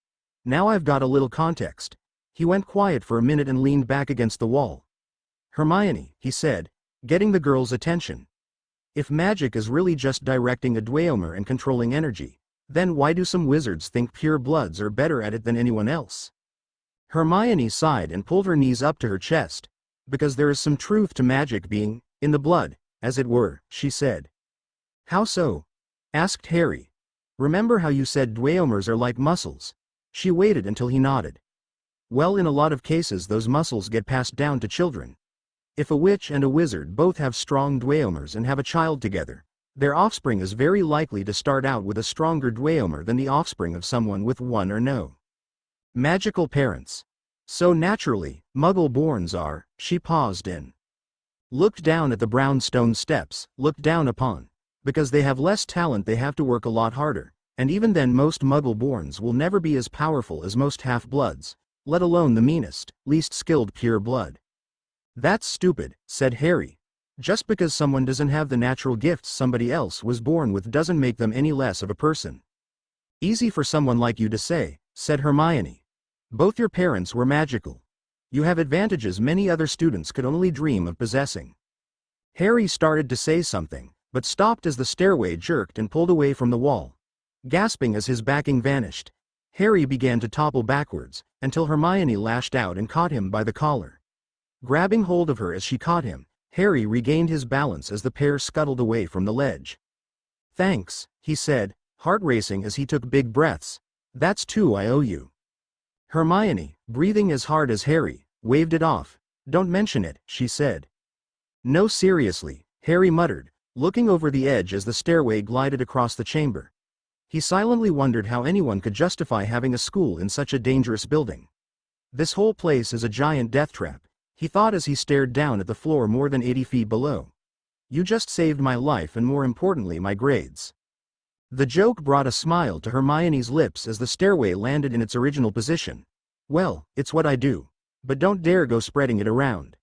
Now I've got a little context. He went quiet for a minute and leaned back against the wall. Hermione, he said, getting the girl's attention. If magic is really just directing a dueomer and controlling energy, then why do some wizards think pure bloods are better at it than anyone else? Hermione sighed and pulled her knees up to her chest. Because there is some truth to magic being in the blood, as it were, she said. How so? Asked Harry. Remember how you said dueomers are like muscles? She waited until he nodded. Well, in a lot of cases those muscles get passed down to children. If a witch and a wizard both have strong dueomers and have a child together, their offspring is very likely to start out with a stronger dueomer than the offspring of someone with one or no magical parents. So naturally, muggle-borns are, she paused and looked down at the brown stone steps, looked down upon. Because they have less talent they have to work a lot harder, and even then most muggle-borns will never be as powerful as most half-bloods, let alone the meanest, least skilled pure blood. That's stupid, said Harry. Just because someone doesn't have the natural gifts somebody else was born with doesn't make them any less of a person. Easy for someone like you to say, said Hermione. Both your parents were magical. You have advantages many other students could only dream of possessing. Harry started to say something, but stopped as the stairway jerked and pulled away from the wall. Gasping as his backing vanished, Harry began to topple backwards, until Hermione lashed out and caught him by the collar. Grabbing hold of her as she caught him, Harry regained his balance as the pair scuttled away from the ledge. Thanks, he said, heart racing as he took big breaths. That's two I owe you. Hermione, breathing as hard as Harry, waved it off. Don't mention it, she said. No, seriously, Harry muttered, looking over the edge as the stairway glided across the chamber. He silently wondered how anyone could justify having a school in such a dangerous building. This whole place is a giant death trap, he thought as he stared down at the floor more than 80 feet below. You just saved my life and more importantly my grades. The joke brought a smile to Hermione's lips as the stairway landed in its original position. Well, it's what I do. But don't dare go spreading it around.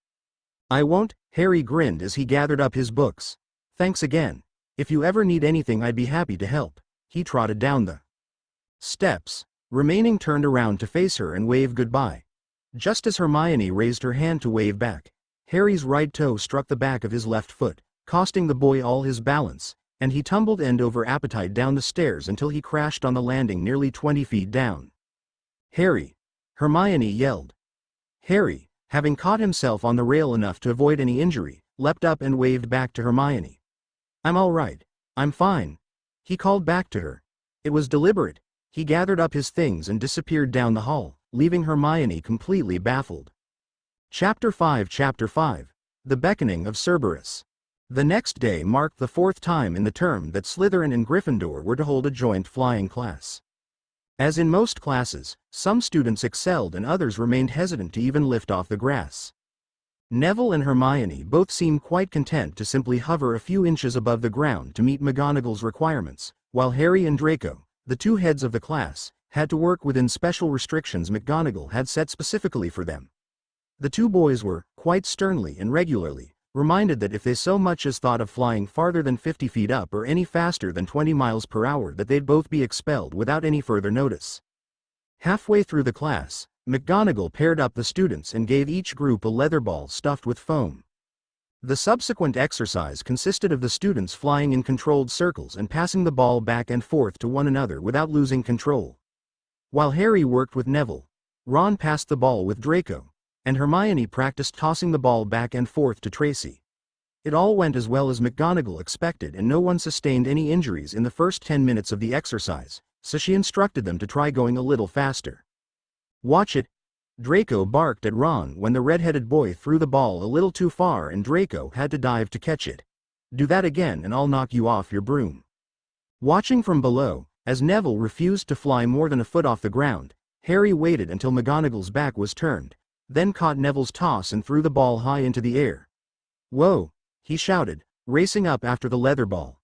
I won't, Harry grinned as he gathered up his books. Thanks again. If you ever need anything I'd be happy to help. He trotted down the steps, remaining turned around to face her and wave goodbye. Just as Hermione raised her hand to wave back, Harry's right toe struck the back of his left foot, costing the boy all his balance, and he tumbled end over appetite down the stairs until he crashed on the landing nearly 20 feet down. Harry! Hermione yelled. Harry, having caught himself on the rail enough to avoid any injury, leapt up and waved back to Hermione. I'm all right. I'm fine. He called back to her. It was deliberate. He gathered up his things and disappeared down the hall, leaving Hermione completely baffled. Chapter 5 The Beckoning of Cerberus. The next day marked the 4th time in the term that Slytherin and Gryffindor were to hold a joint flying class. As in most classes, some students excelled and others remained hesitant to even lift off the grass. Neville and Hermione both seemed quite content to simply hover a few inches above the ground to meet McGonagall's requirements, while Harry and Draco, the two heads of the class, had to work within special restrictions McGonagall had set specifically for them. The two boys were, quite sternly and regularly, reminded that if they so much as thought of flying farther than 50 feet up or any faster than 20 miles per hour that they'd both be expelled without any further notice. Halfway through the class, McGonagall paired up the students and gave each group a leather ball stuffed with foam. The subsequent exercise consisted of the students flying in controlled circles and passing the ball back and forth to one another without losing control. While Harry worked with Neville, Ron passed the ball with Draco, and Hermione practiced tossing the ball back and forth to Tracy. It all went as well as McGonagall expected and no one sustained any injuries in the first 10 minutes of the exercise, so she instructed them to try going a little faster. Watch it! Draco barked at Ron when the red-headed boy threw the ball a little too far and Draco had to dive to catch it. Do that again and I'll knock you off your broom. Watching from below, as Neville refused to fly more than a foot off the ground, Harry waited until McGonagall's back was turned, then caught Neville's toss and threw the ball high into the air. Whoa! He shouted, racing up after the leather ball.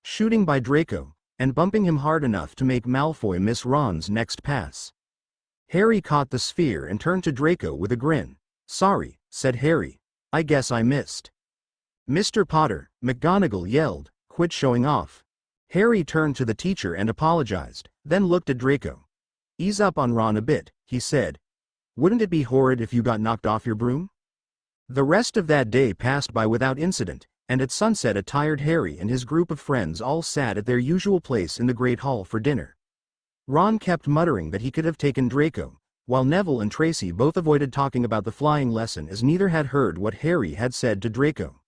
Shooting by Draco, and bumping him hard enough to make Malfoy miss Ron's next pass. Harry caught the sphere and turned to Draco with a grin. Sorry, said Harry. I guess I missed. Mr. Potter, McGonagall yelled, quit showing off. Harry turned to the teacher and apologized, then looked at Draco. Ease up on Ron a bit, he said. Wouldn't it be horrid if you got knocked off your broom? The rest of that day passed by without incident, and at sunset a tired Harry and his group of friends all sat at their usual place in the Great Hall for dinner. Ron kept muttering that he could have taken Draco, while Neville and Tracy both avoided talking about the flying lesson as neither had heard what Harry had said to Draco.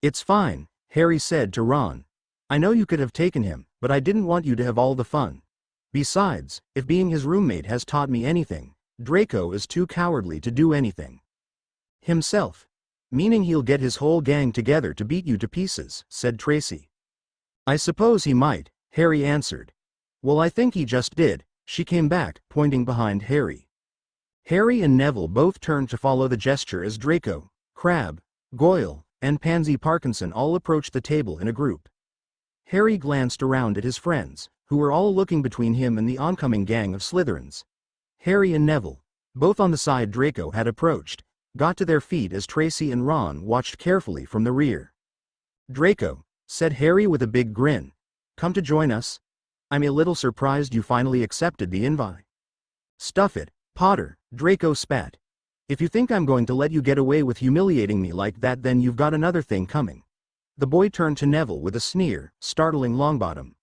It's fine, Harry said to Ron. I know you could have taken him, but I didn't want you to have all the fun. Besides, if being his roommate has taught me anything, Draco is too cowardly to do anything himself. Meaning he'll get his whole gang together to beat you to pieces, said Tracy. I suppose he might, Harry answered. Well, I think he just did, she came back, pointing behind Harry. Harry and Neville both turned to follow the gesture as Draco, Crabbe, Goyle, and Pansy Parkinson all approached the table in a group. Harry glanced around at his friends, who were all looking between him and the oncoming gang of Slytherins. Harry and Neville, both on the side Draco had approached, got to their feet as Tracy and Ron watched carefully from the rear. Draco, said Harry with a big grin. Come to join us? I'm a little surprised you finally accepted the invite. Stuff it, Potter, Draco spat. If you think I'm going to let you get away with humiliating me like that, then you've got another thing coming. The boy turned to Neville with a sneer, startling Longbottom.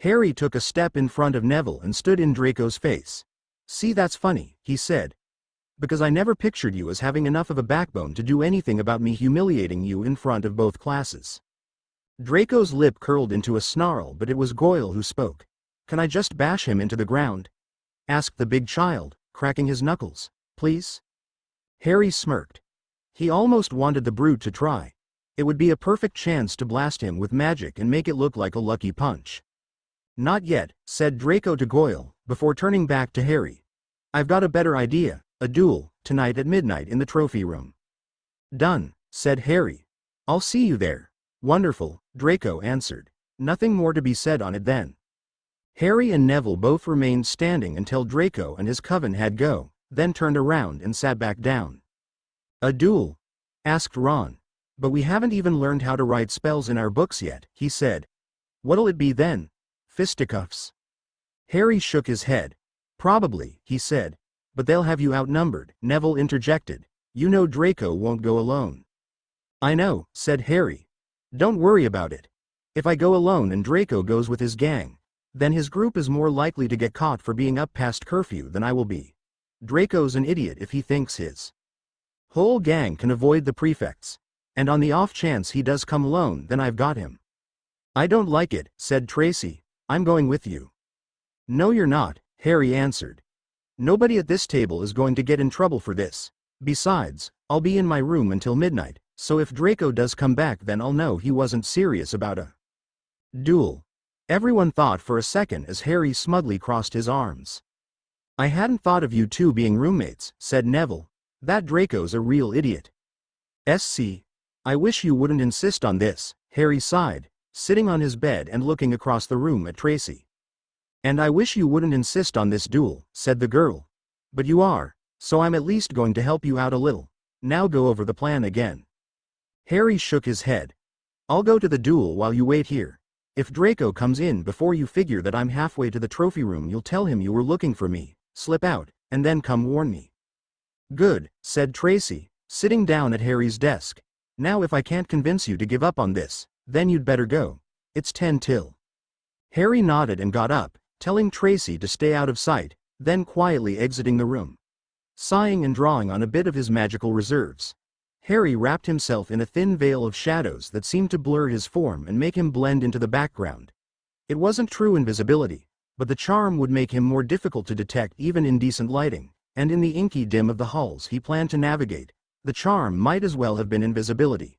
Harry took a step in front of Neville and stood in Draco's face. See, that's funny, he said. Because I never pictured you as having enough of a backbone to do anything about me humiliating you in front of both classes. Draco's lip curled into a snarl, but it was Goyle who spoke. Can I just bash him into the ground? Asked the big child, cracking his knuckles. Please? Harry smirked. He almost wanted the brute to try. It would be a perfect chance to blast him with magic and make it look like a lucky punch. Not yet, said Draco to Goyle, before turning back to Harry. I've got a better idea, a duel, tonight at midnight in the trophy room. Done, said Harry. I'll see you there. Wonderful, Draco answered. Nothing more to be said on it then. Harry and Neville both remained standing until Draco and his coven had go, then turned around and sat back down. "A duel?" asked Ron. "But we haven't even learned how to write spells in our books yet," he said. "What'll it be then? Fisticuffs?" Harry shook his head. "Probably," he said. "But they'll have you outnumbered," Neville interjected. "You know Draco won't go alone." "I know," said Harry. "Don't worry about it. If I go alone and Draco goes with his gang, then his group is more likely to get caught for being up past curfew than I will be. Draco's an idiot if he thinks his whole gang can avoid the prefects. And on the off chance he does come alone, then I've got him." "I don't like it," said Tracy. "I'm going with you." "No you're not," Harry answered. "Nobody at this table is going to get in trouble for this. Besides, I'll be in my room until midnight, so if Draco does come back then I'll know he wasn't serious about a duel." Everyone thought for a second as Harry smugly crossed his arms. "I hadn't thought of you two being roommates," said Neville. "That Draco's a real idiot." "SC. I wish you wouldn't insist on this," Harry sighed, sitting on his bed and looking across the room at Tracy. "And I wish you wouldn't insist on this duel," said the girl. "But you are, so I'm at least going to help you out a little. Now go over the plan again." Harry shook his head. "I'll go to the duel while you wait here. If Draco comes in before you figure that I'm halfway to the trophy room, you'll tell him you were looking for me, slip out, and then come warn me." "Good," said Tracy, sitting down at Harry's desk. "Now if I can't convince you to give up on this, then you'd better go. It's 10 till. Harry nodded and got up, telling Tracy to stay out of sight, then quietly exiting the room. Sighing and drawing on a bit of his magical reserves, Harry wrapped himself in a thin veil of shadows that seemed to blur his form and make him blend into the background. It wasn't true invisibility, but the charm would make him more difficult to detect even in decent lighting, and in the inky dim of the halls he planned to navigate, the charm might as well have been invisibility.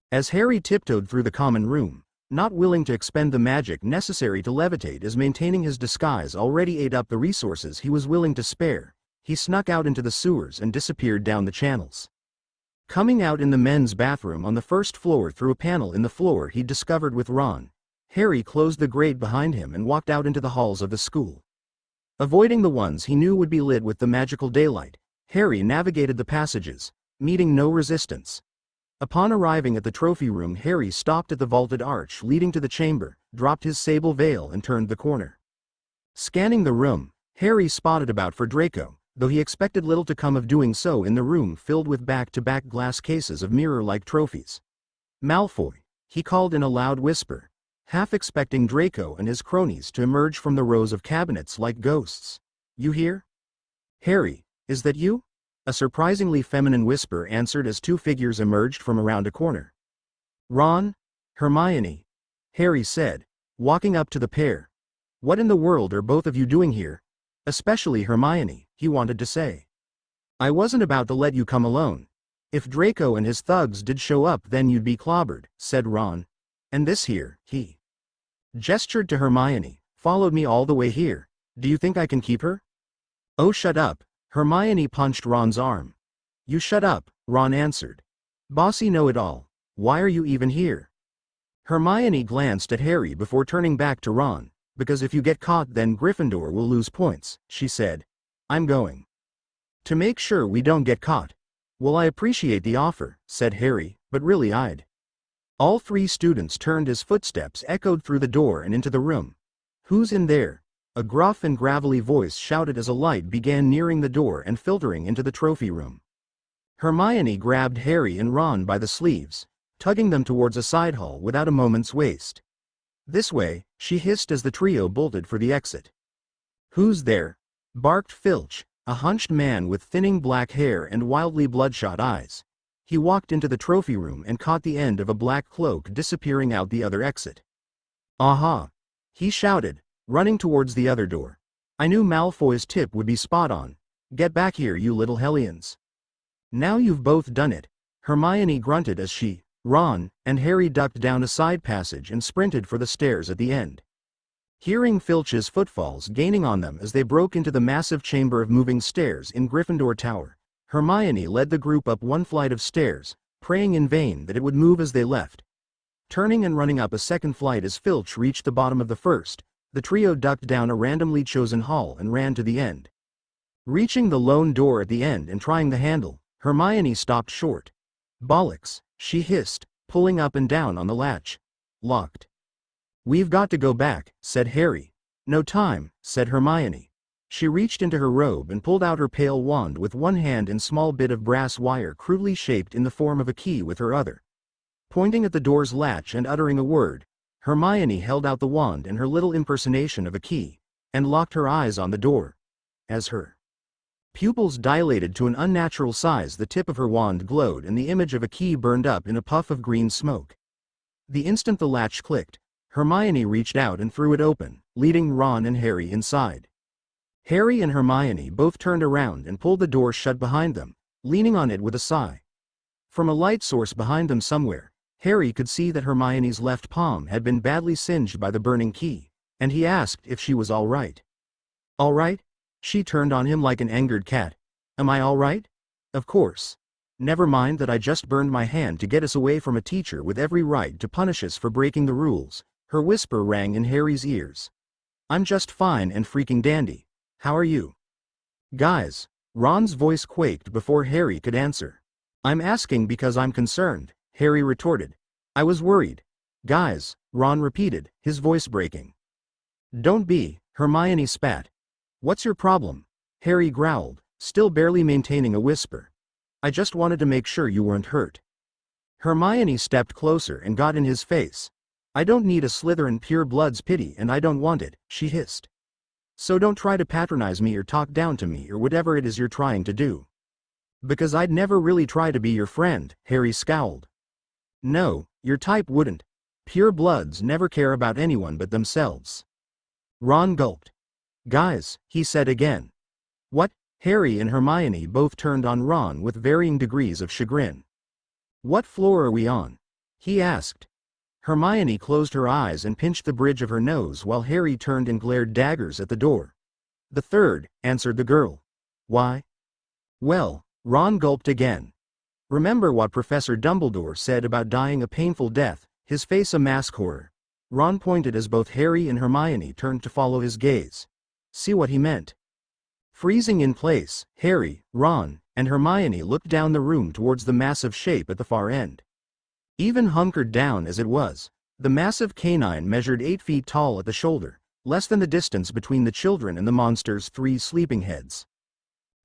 As Harry tiptoed through the common room, not willing to expend the magic necessary to levitate as maintaining his disguise already ate up the resources he was willing to spare, he snuck out into the sewers and disappeared down the channels. Coming out in the men's bathroom on the first floor through a panel in the floor he'd discovered with Ron, Harry closed the grate behind him and walked out into the halls of the school. Avoiding the ones he knew would be lit with the magical daylight, Harry navigated the passages, meeting no resistance. Upon arriving at the trophy room, Harry stopped at the vaulted arch leading to the chamber, dropped his sable veil and turned the corner. Scanning the room, Harry spotted about for Draco, though he expected little to come of doing so in the room filled with back-to-back glass cases of mirror-like trophies. "Malfoy," he called in a loud whisper, half expecting Draco and his cronies to emerge from the rows of cabinets like ghosts. "You here?" "Harry, is that you?" A surprisingly feminine whisper answered as two figures emerged from around a corner. "Ron? Hermione," Harry said, walking up to the pair. "What in the world are both of you doing here? Especially Hermione," he wanted to say. "I wasn't about to let you come alone. If Draco and his thugs did show up then you'd be clobbered," said Ron. "And this here," he gestured to Hermione, "followed me all the way here. Do you think I can keep her?" "Oh shut up," Hermione punched Ron's arm. "You shut up," Ron answered. "Bossy know-it-all, why are you even here?" Hermione glanced at Harry before turning back to Ron. "Because if you get caught then Gryffindor will lose points," she said. "I'm going to make sure we don't get caught." "Well, I appreciate the offer," said Harry, "but really I'd." All three students turned as footsteps echoed through the door and into the room. "Who's in there?" a gruff and gravelly voice shouted as a light began nearing the door and filtering into the trophy room. Hermione grabbed Harry and Ron by the sleeves, tugging them towards a side hall without a moment's waste. "This way," she hissed as the trio bolted for the exit. "Who's there?" barked Filch, a hunched man with thinning black hair and wildly bloodshot eyes. He walked into the trophy room and caught the end of a black cloak disappearing out the other exit. "Aha!" he shouted, running towards the other door. "I knew Malfoy's tip would be spot on. Get back here, you little hellions." "Now you've both done it," Hermione grunted as she, Ron, and Harry ducked down a side passage and sprinted for the stairs at the end. Hearing Filch's footfalls gaining on them as they broke into the massive chamber of moving stairs in Gryffindor Tower, Hermione led the group up one flight of stairs, praying in vain that it would move as they left. Turning and running up a second flight as Filch reached the bottom of the first, The trio ducked down a randomly chosen hall and ran to the end. Reaching the lone door at the end and trying the handle, Hermione stopped short. "Bollocks," she hissed, pulling up and down on the latch. "Locked." "We've got to go back," said Harry. "No time," said Hermione. She reached into her robe and pulled out her pale wand with one hand and small bit of brass wire crudely shaped in the form of a key with her other. Pointing at the door's latch and uttering a word, Hermione held out the wand and her little impersonation of a key, and locked her eyes on the door. As her pupils dilated to an unnatural size, the tip of her wand glowed and the image of a key burned up in a puff of green smoke. The instant the latch clicked, Hermione reached out and threw it open, leading Ron and Harry inside. Harry and Hermione both turned around and pulled the door shut behind them, leaning on it with a sigh. From a light source behind them somewhere, Harry could see that Hermione's left palm had been badly singed by the burning key, and he asked if she was all right. "All right?" She turned on him like an angered cat. "Am I all right?" "Of course. Never mind that I just burned my hand to get us away from a teacher with every right to punish us for breaking the rules," her whisper rang in Harry's ears. "I'm just fine and freaking dandy. How are you?" "Guys," Ron's voice quaked before Harry could answer. "I'm asking because I'm concerned," Harry retorted. "I was worried." "Guys," Ron repeated, his voice breaking. "Don't be," Hermione spat. "What's your problem?" Harry growled, still barely maintaining a whisper. "I just wanted to make sure you weren't hurt." Hermione stepped closer and got in his face. "I don't need a Slytherin pure blood's pity and I don't want it," she hissed. "So don't try to patronize me or talk down to me or whatever it is you're trying to do." "Because I'd never really try to be your friend," Harry scowled. "No, your type wouldn't. Pure bloods never care about anyone but themselves." Ron gulped. "Guys," he said again. "What?" Harry and Hermione both turned on Ron with varying degrees of chagrin. "What floor are we on?" he asked. Hermione closed her eyes and pinched the bridge of her nose while Harry turned and glared daggers at the door. "The third," answered the girl. "Why?" "Well," Ron gulped again. "Remember what Professor Dumbledore said about dying a painful death, his face a mask horror?" Ron pointed as both Harry and Hermione turned to follow his gaze. "See what he meant?" Freezing in place, Harry, Ron, and Hermione looked down the room towards the massive shape at the far end. Even hunkered down as it was, the massive canine measured 8 feet tall at the shoulder, less than the distance between the children and the monster's 3 sleeping heads.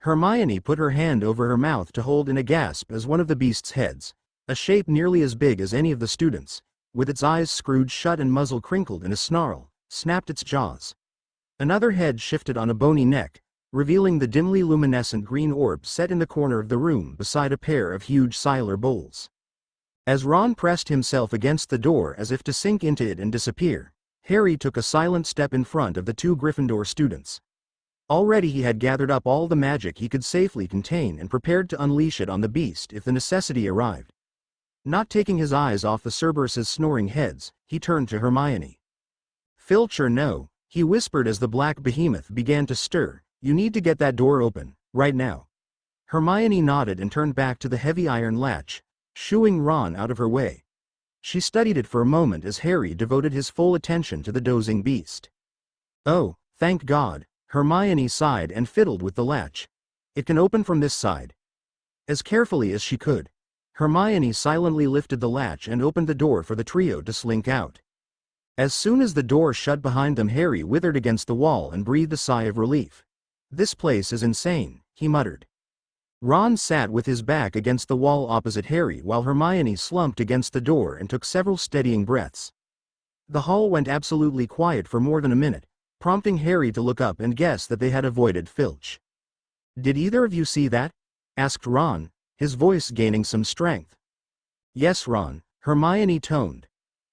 Hermione put her hand over her mouth to hold in a gasp as one of the beast's heads, a shape nearly as big as any of the students, with its eyes screwed shut and muzzle crinkled in a snarl, snapped its jaws. Another head shifted on a bony neck, revealing the dimly luminescent green orb set in the corner of the room beside a pair of huge Siler bowls. As Ron pressed himself against the door as if to sink into it and disappear, Harry took a silent step in front of the 2 Gryffindor students. Already he had gathered up all the magic he could safely contain and prepared to unleash it on the beast if the necessity arrived. Not taking his eyes off the Cerberus's snoring heads, he turned to Hermione. "Filch or no," he whispered as the black behemoth began to stir, "you need to get that door open, right now." Hermione nodded and turned back to the heavy iron latch, shooing Ron out of her way. She studied it for a moment as Harry devoted his full attention to the dozing beast. "Oh, thank God," Hermione sighed and fiddled with the latch. "It can open from this side." As carefully as she could, Hermione silently lifted the latch and opened the door for the trio to slink out. As soon as the door shut behind them, Harry withered against the wall and breathed a sigh of relief. "This place is insane," he muttered. Ron sat with his back against the wall opposite Harry while Hermione slumped against the door and took several steadying breaths. The hall went absolutely quiet for more than a minute, prompting Harry to look up and guess that they had avoided Filch. "Did either of you see that?" asked Ron, his voice gaining some strength. "Yes, Ron," Hermione toned.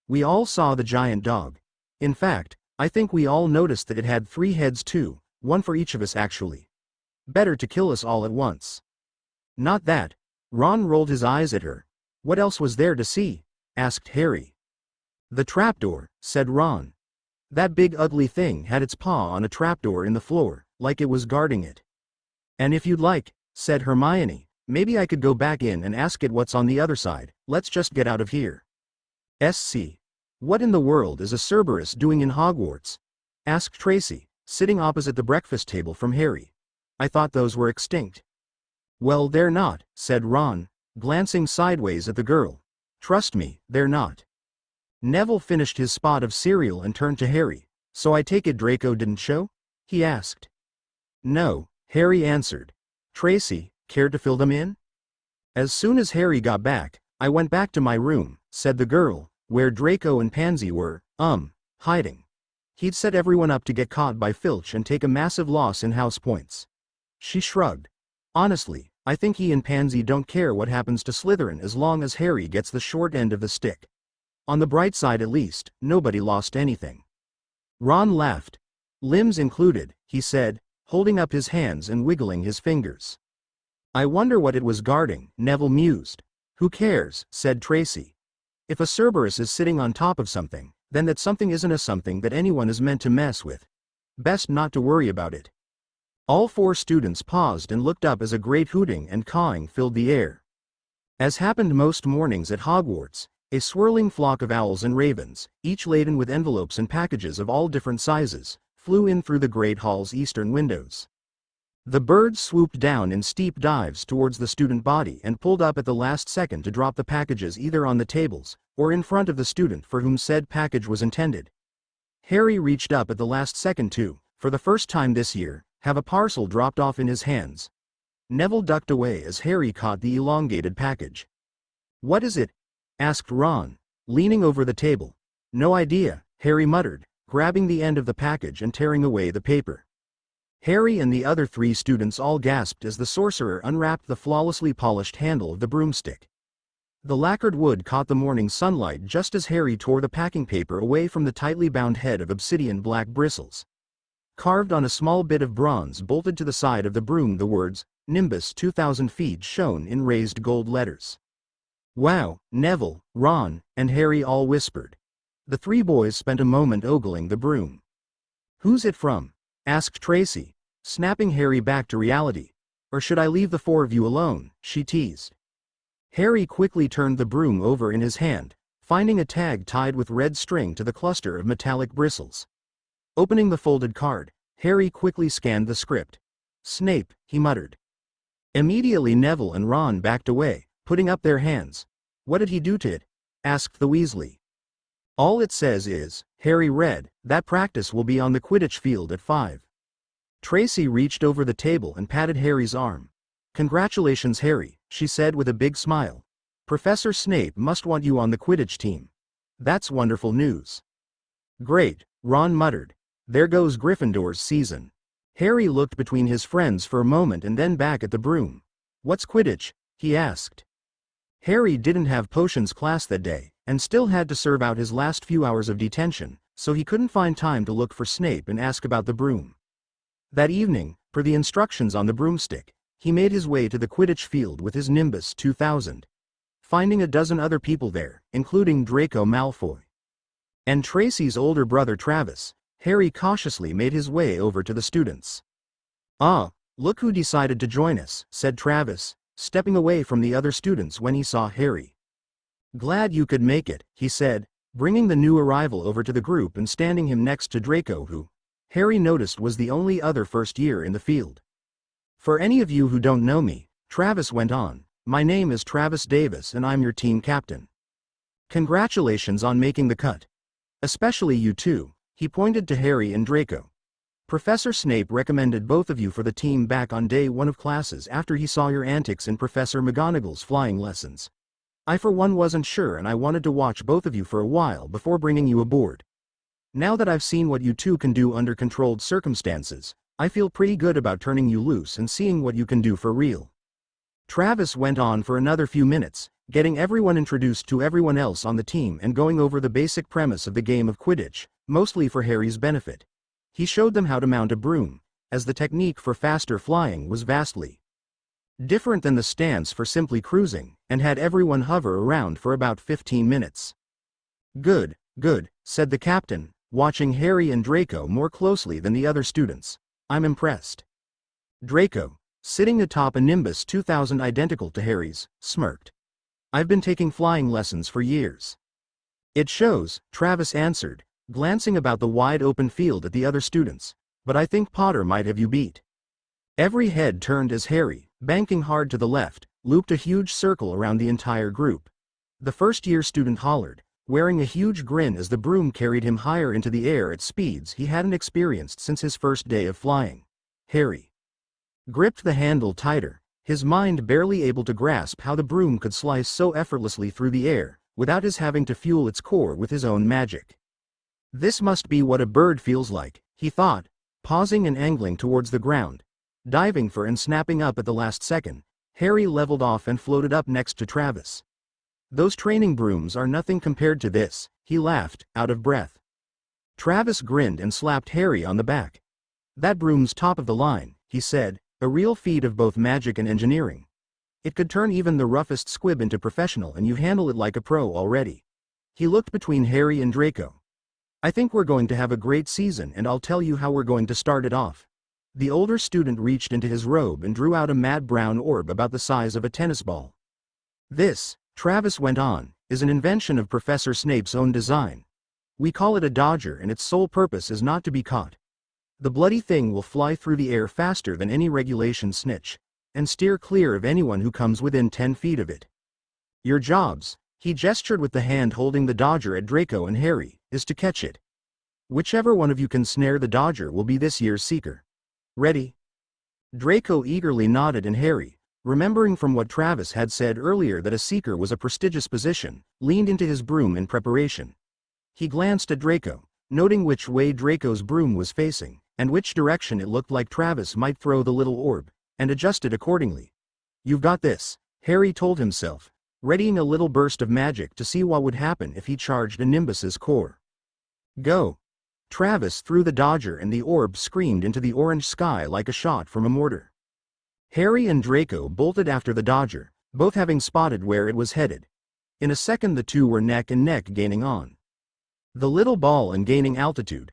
"We all saw the giant dog. In fact, I think we all noticed that it had 3 heads too, one for each of us actually. Better to kill us all at once." "Not that." Ron rolled his eyes at her. "What else was there to see?" asked Harry. "The trapdoor," said Ron. "That big ugly thing had its paw on a trapdoor in the floor, like it was guarding it." "And if you'd like," said Hermione, "maybe I could go back in and ask it what's on the other side. Let's just get out of here." "SC. What in the world is a Cerberus doing in Hogwarts?" asked Tracy, sitting opposite the breakfast table from Harry. I thought those were extinct. Well, they're not, said Ron, glancing sideways at the girl. Trust me, they're not. Neville finished his spot of cereal and turned to Harry. So I take it Draco didn't show? He asked. No, Harry answered. Tracy, care to fill them in? As soon as Harry got back, I went back to my room, said the girl, where Draco and Pansy were, hiding. He'd set everyone up to get caught by Filch and take a massive loss in house points. She shrugged. Honestly, I think he and Pansy don't care what happens to Slytherin as long as Harry gets the short end of the stick. On the bright side at least, nobody lost anything. Ron laughed. Limbs included, he said, holding up his hands and wiggling his fingers. I wonder what it was guarding, Neville mused. Who cares, said Tracy. If a Cerberus is sitting on top of something, then that something isn't a something that anyone is meant to mess with. Best not to worry about it. All four students paused and looked up as a great hooting and cawing filled the air. As happened most mornings at Hogwarts, a swirling flock of owls and ravens, each laden with envelopes and packages of all different sizes, flew in through the Great Hall's eastern windows. The birds swooped down in steep dives towards the student body and pulled up at the last second to drop the packages either on the tables, or in front of the student for whom said package was intended. Harry reached up at the last second to, for the first time this year, have a parcel dropped off in his hands. Neville ducked away as Harry caught the elongated package. What is it? Asked Ron, leaning over the table. No idea, Harry muttered, grabbing the end of the package and tearing away the paper. Harry and the other three students all gasped as the sorcerer unwrapped the flawlessly polished handle of the broomstick. The lacquered wood caught the morning sunlight just as Harry tore the packing paper away from the tightly bound head of obsidian black bristles. Carved on a small bit of bronze bolted to the side of the broom the words, Nimbus 2000 feet shone in raised gold letters. Wow, Neville, Ron, and Harry all whispered. The three boys spent a moment ogling the broom. Who's it from? Asked Tracy, snapping Harry back to reality. Or should I leave the four of you alone? She teased. Harry quickly turned the broom over in his hand, finding a tag tied with red string to the cluster of metallic bristles. Opening the folded card, Harry quickly scanned the script. Snape, he muttered. Immediately Neville and Ron backed away, putting up their hands. What did he do to it? Asked the Weasley. All it says is, Harry read, that practice will be on the Quidditch field at 5. Tracy reached over the table and patted Harry's arm. Congratulations Harry, she said with a big smile. Professor Snape must want you on the Quidditch team. That's wonderful news. Great, Ron muttered. There goes Gryffindor's season. Harry looked between his friends for a moment and then back at the broom. What's Quidditch? He asked. Harry didn't have potions class that day, and still had to serve out his last few hours of detention, so he couldn't find time to look for Snape and ask about the broom. That evening, per the instructions on the broomstick, he made his way to the Quidditch field with his Nimbus 2000. Finding a dozen other people there, including Draco Malfoy and Tracy's older brother Travis, Harry cautiously made his way over to the students. Ah, look who decided to join us, said Travis, stepping away from the other students when he saw Harry. Glad you could make it, he said, bringing the new arrival over to the group and standing him next to Draco who, Harry noticed was the only other first year in the field. For any of you who don't know me, Travis went on, my name is Travis Davis and I'm your team captain. Congratulations on making the cut. Especially you two, he pointed to Harry and Draco. Professor Snape recommended both of you for the team back on day 1 of classes after he saw your antics in Professor McGonagall's flying lessons. I for one wasn't sure and I wanted to watch both of you for a while before bringing you aboard. Now that I've seen what you two can do under controlled circumstances, I feel pretty good about turning you loose and seeing what you can do for real. Travis went on for another few minutes, getting everyone introduced to everyone else on the team and going over the basic premise of the game of Quidditch, mostly for Harry's benefit. He showed them how to mount a broom, as the technique for faster flying was vastly different than the stance for simply cruising, and had everyone hover around for about 15 minutes. Good, good, said the captain, watching Harry and Draco more closely than the other students. I'm impressed. Draco, sitting atop a Nimbus 2000 identical to Harry's, smirked. I've been taking flying lessons for years. It shows, Travis answered, glancing about the wide-open field at the other students. "But I think Potter might have you beat." Every head turned as Harry, banking hard to the left, looped a huge circle around the entire group. The first-year student hollered, wearing a huge grin as the broom carried him higher into the air at speeds he hadn't experienced since his first day of flying. Harry gripped the handle tighter, his mind barely able to grasp how the broom could slice so effortlessly through the air, without his having to fuel its core with his own magic. This must be what a bird feels like, he thought, pausing and angling towards the ground. Diving for and snapping up at the last second, Harry leveled off and floated up next to Travis. "Those training brooms are nothing compared to this," he laughed, out of breath. Travis grinned and slapped Harry on the back. "That broom's top of the line," he said, "a real feat of both magic and engineering. It could turn even the roughest squib into professional, and you handle it like a pro already." He looked between Harry and Draco. "I think we're going to have a great season, and I'll tell you how we're going to start it off." The older student reached into his robe and drew out a matte brown orb about the size of a tennis ball. "This," Travis went on, "is an invention of Professor Snape's own design. We call it a dodger, and its sole purpose is not to be caught. The bloody thing will fly through the air faster than any regulation snitch, and steer clear of anyone who comes within 10 feet of it. Your jobs," he gestured with the hand holding the dodger at Draco and Harry, "is to catch it. Whichever one of you can snare the dodger will be this year's seeker. Ready?" Draco eagerly nodded, and Harry, remembering from what Travis had said earlier that a seeker was a prestigious position, leaned into his broom in preparation. He glanced at Draco, noting which way Draco's broom was facing, and which direction it looked like Travis might throw the little orb, and adjusted accordingly. "You've got this," Harry told himself, readying a little burst of magic to see what would happen if he charged a Nimbus's core. "Go." Travis threw the dodger, and the orb screamed into the orange sky like a shot from a mortar. Harry and Draco bolted after the dodger, both having spotted where it was headed. In a second the two were neck and neck, gaining on the little ball and gaining altitude.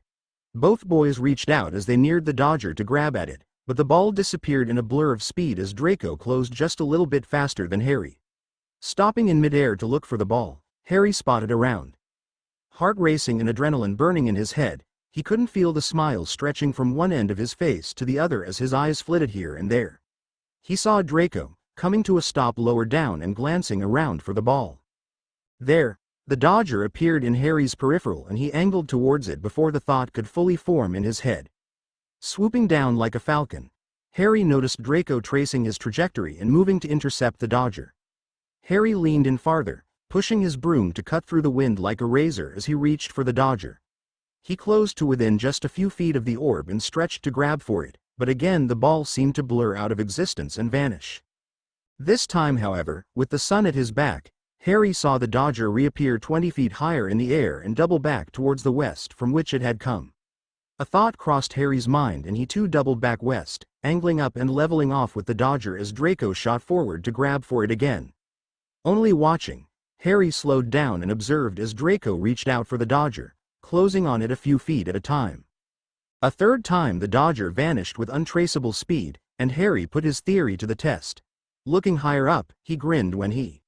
Both boys reached out as they neared the dodger to grab at it, but the ball disappeared in a blur of speed as Draco closed just a little bit faster than Harry. Stopping in midair to look for the ball, Harry spotted around. Heart racing and adrenaline burning in his head, he couldn't feel the smile stretching from one end of his face to the other as his eyes flitted here and there. He saw Draco, coming to a stop lower down and glancing around for the ball. There, the dodger appeared in Harry's peripheral, and he angled towards it before the thought could fully form in his head. Swooping down like a falcon, Harry noticed Draco tracing his trajectory and moving to intercept the dodger. Harry leaned in farther, pushing his broom to cut through the wind like a razor as he reached for the dodger. He closed to within just a few feet of the orb and stretched to grab for it, but again the ball seemed to blur out of existence and vanish. This time, however, with the sun at his back, Harry saw the dodger reappear 20 feet higher in the air and double back towards the west from which it had come. A thought crossed Harry's mind, and he too doubled back west, angling up and leveling off with the dodger as Draco shot forward to grab for it again. Only watching, Harry slowed down and observed as Draco reached out for the dodger, closing on it a few feet at a time. A third time the dodger vanished with untraceable speed, and Harry put his theory to the test. Looking higher up, he grinned when he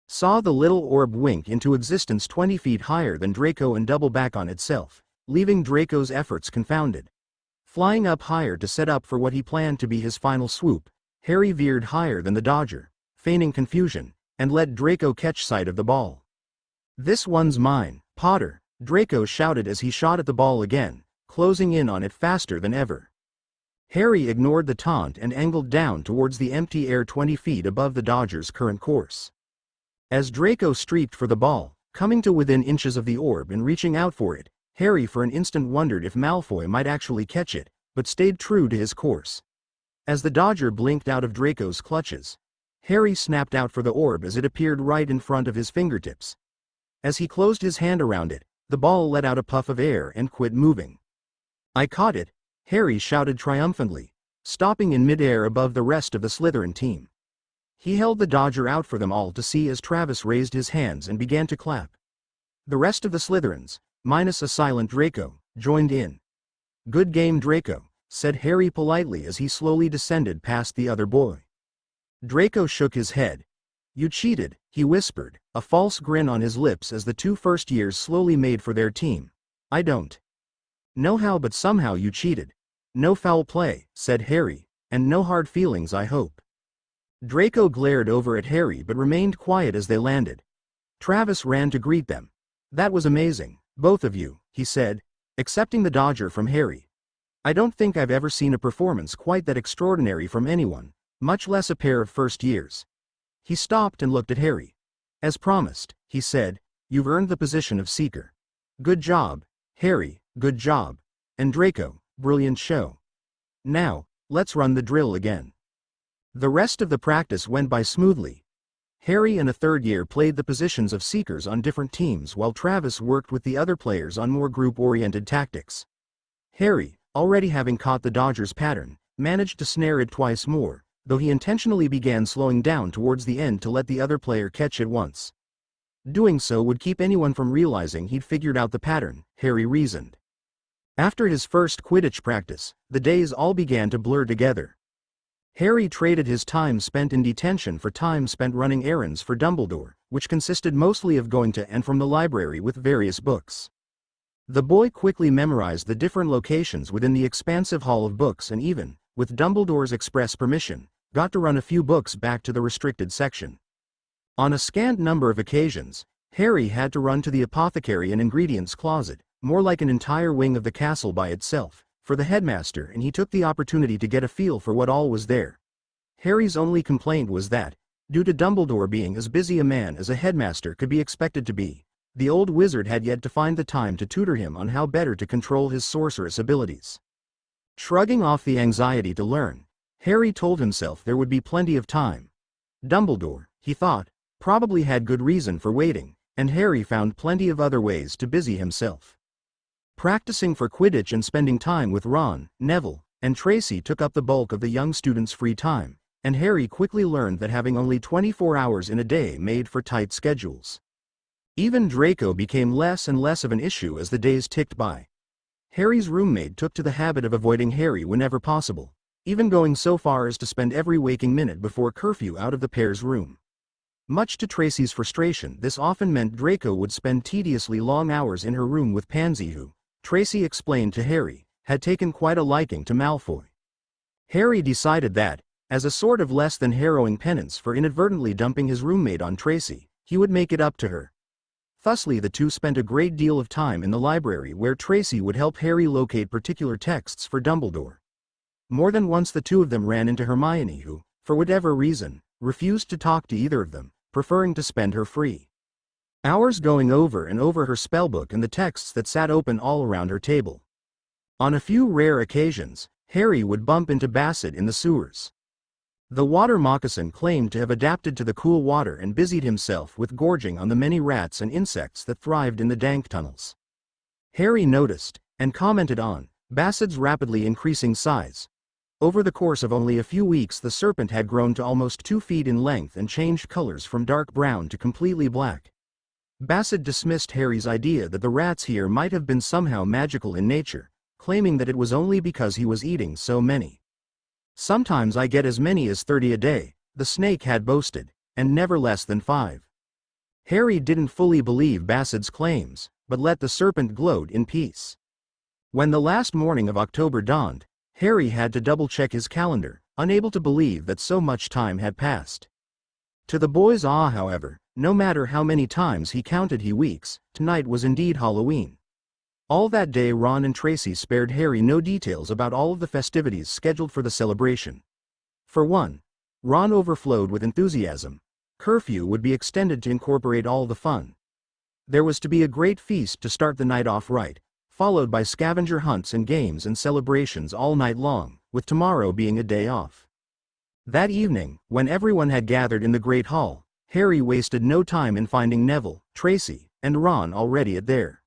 saw the little orb wink into existence 20 feet higher than Draco and double back on itself, leaving Draco's efforts confounded. Flying up higher to set up for what he planned to be his final swoop, Harry veered higher than the dodger, feigning confusion, and let Draco catch sight of the ball. "This one's mine, Potter," Draco shouted as he shot at the ball again, closing in on it faster than ever. Harry ignored the taunt and angled down towards the empty air 20 feet above the dodger's current course. As Draco streaked for the ball, coming to within inches of the orb and reaching out for it, Harry for an instant wondered if Malfoy might actually catch it, but stayed true to his course. As the dodger blinked out of Draco's clutches, Harry snapped out for the orb as it appeared right in front of his fingertips. As he closed his hand around it, the ball let out a puff of air and quit moving. "I caught it," Harry shouted triumphantly, stopping in midair above the rest of the Slytherin team. He held the dodger out for them all to see as Travis raised his hands and began to clap. The rest of the Slytherins, minus a silent Draco, joined in. "Good game, Draco," said Harry politely as he slowly descended past the other boy. Draco shook his head. "You cheated," he whispered, a false grin on his lips as the two first years slowly made for their team. I don't know how, but somehow you cheated. No foul play, said Harry, and no hard feelings, I hope. Draco glared over at Harry but remained quiet as they landed. Travis ran to greet them. That was amazing, both of you, he said, accepting the dodger from Harry. I don't think I've ever seen a performance quite that extraordinary from anyone, much less a pair of first years. He stopped and looked at Harry. As promised, he said, you've earned the position of Seeker. Good job, Harry, good job. And Draco, brilliant show. Now, let's run the drill again. The rest of the practice went by smoothly. Harry and a third year played the positions of Seekers on different teams while Travis worked with the other players on more group-oriented tactics. Harry, already having caught the dodger's pattern, managed to snare it twice more, though he intentionally began slowing down towards the end to let the other player catch it once. Doing so would keep anyone from realizing he'd figured out the pattern, Harry reasoned. After his first Quidditch practice, the days all began to blur together. Harry traded his time spent in detention for time spent running errands for Dumbledore, which consisted mostly of going to and from the library with various books. The boy quickly memorized the different locations within the expansive hall of books and even, with Dumbledore's express permission, got to run a few books back to the restricted section. On a scant number of occasions, Harry had to run to the apothecary and ingredients closet, more like an entire wing of the castle by itself, for the headmaster, and he took the opportunity to get a feel for what all was there. Harry's only complaint was that, due to Dumbledore being as busy a man as a headmaster could be expected to be, the old wizard had yet to find the time to tutor him on how better to control his sorceress abilities. Shrugging off the anxiety to learn, Harry told himself there would be plenty of time. Dumbledore, he thought, probably had good reason for waiting, and Harry found plenty of other ways to busy himself. Practicing for Quidditch and spending time with Ron, Neville, and Tracy took up the bulk of the young student's free time, and Harry quickly learned that having only 24 hours in a day made for tight schedules. Even Draco became less and less of an issue as the days ticked by. Harry's roommate took to the habit of avoiding Harry whenever possible, even going so far as to spend every waking minute before curfew out of the pair's room. Much to Tracy's frustration, this often meant Draco would spend tediously long hours in her room with Pansy, who, Tracy explained to Harry, had taken quite a liking to Malfoy. Harry decided that, as a sort of less than harrowing penance for inadvertently dumping his roommate on Tracy, he would make it up to her. Thusly the two spent a great deal of time in the library where Tracy would help Harry locate particular texts for Dumbledore. More than once the two of them ran into Hermione, who, for whatever reason, refused to talk to either of them, preferring to spend her free hours going over and over her spellbook and the texts that sat open all around her table. On a few rare occasions, Harry would bump into Bassett in the sewers. The water moccasin claimed to have adapted to the cool water and busied himself with gorging on the many rats and insects that thrived in the dank tunnels. Harry noticed, and commented on, Bassett's rapidly increasing size. Over the course of only a few weeks the serpent had grown to almost 2 feet in length and changed colors from dark brown to completely black. Bassett dismissed Harry's idea that the rats here might have been somehow magical in nature, claiming that it was only because he was eating so many. Sometimes I get as many as 30 a day, the snake had boasted, and never less than 5. Harry didn't fully believe Bassett's claims, but let the serpent gloat in peace. When the last morning of October dawned, Harry had to double-check his calendar, unable to believe that so much time had passed. To the boy's awe, however, no matter how many times he counted weeks, tonight was indeed Halloween. All that day Ron and Tracy spared Harry no details about all of the festivities scheduled for the celebration. For one, Ron overflowed with enthusiasm. Curfew would be extended to incorporate all the fun. There was to be a great feast to start the night off right, followed by scavenger hunts and games and celebrations all night long, with tomorrow being a day off. That evening, when everyone had gathered in the Great Hall, Harry wasted no time in finding Neville, Tracy, and Ron already at their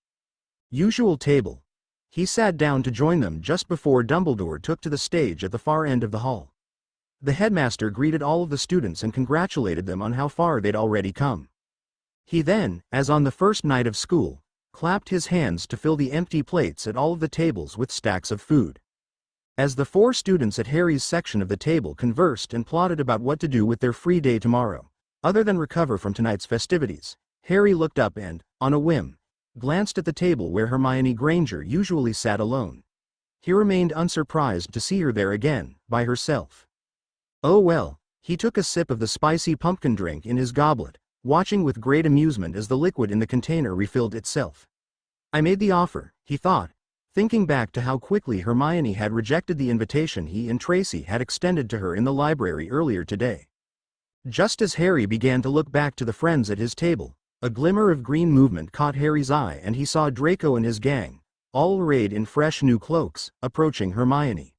usual table. He sat down to join them just before Dumbledore took to the stage at the far end of the hall. The headmaster greeted all of the students and congratulated them on how far they'd already come. He then, as on the first night of school, clapped his hands to fill the empty plates at all of the tables with stacks of food. As the 4 students at Harry's section of the table conversed and plotted about what to do with their free day tomorrow, other than recover from tonight's festivities, Harry looked up and, on a whim, glanced at the table where Hermione Granger usually sat alone. He remained unsurprised to see her there again, by herself. Oh well, he took a sip of the spicy pumpkin drink in his goblet, watching with great amusement as the liquid in the container refilled itself. I made the offer, he thought, thinking back to how quickly Hermione had rejected the invitation he and Tracy had extended to her in the library earlier today. Just as Harry began to look back to the friends at his table, a glimmer of green movement caught Harry's eye and he saw Draco and his gang, all arrayed in fresh new cloaks, approaching Hermione.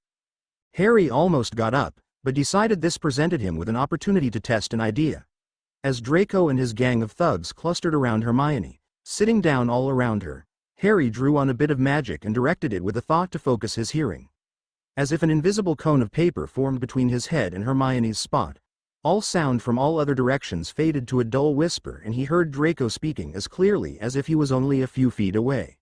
Harry almost got up, but decided this presented him with an opportunity to test an idea. As Draco and his gang of thugs clustered around Hermione, sitting down all around her, Harry drew on a bit of magic and directed it with a thought to focus his hearing. As if an invisible cone of paper formed between his head and Hermione's spot, all sound from all other directions faded to a dull whisper and he heard Draco speaking as clearly as if he was only a few feet away.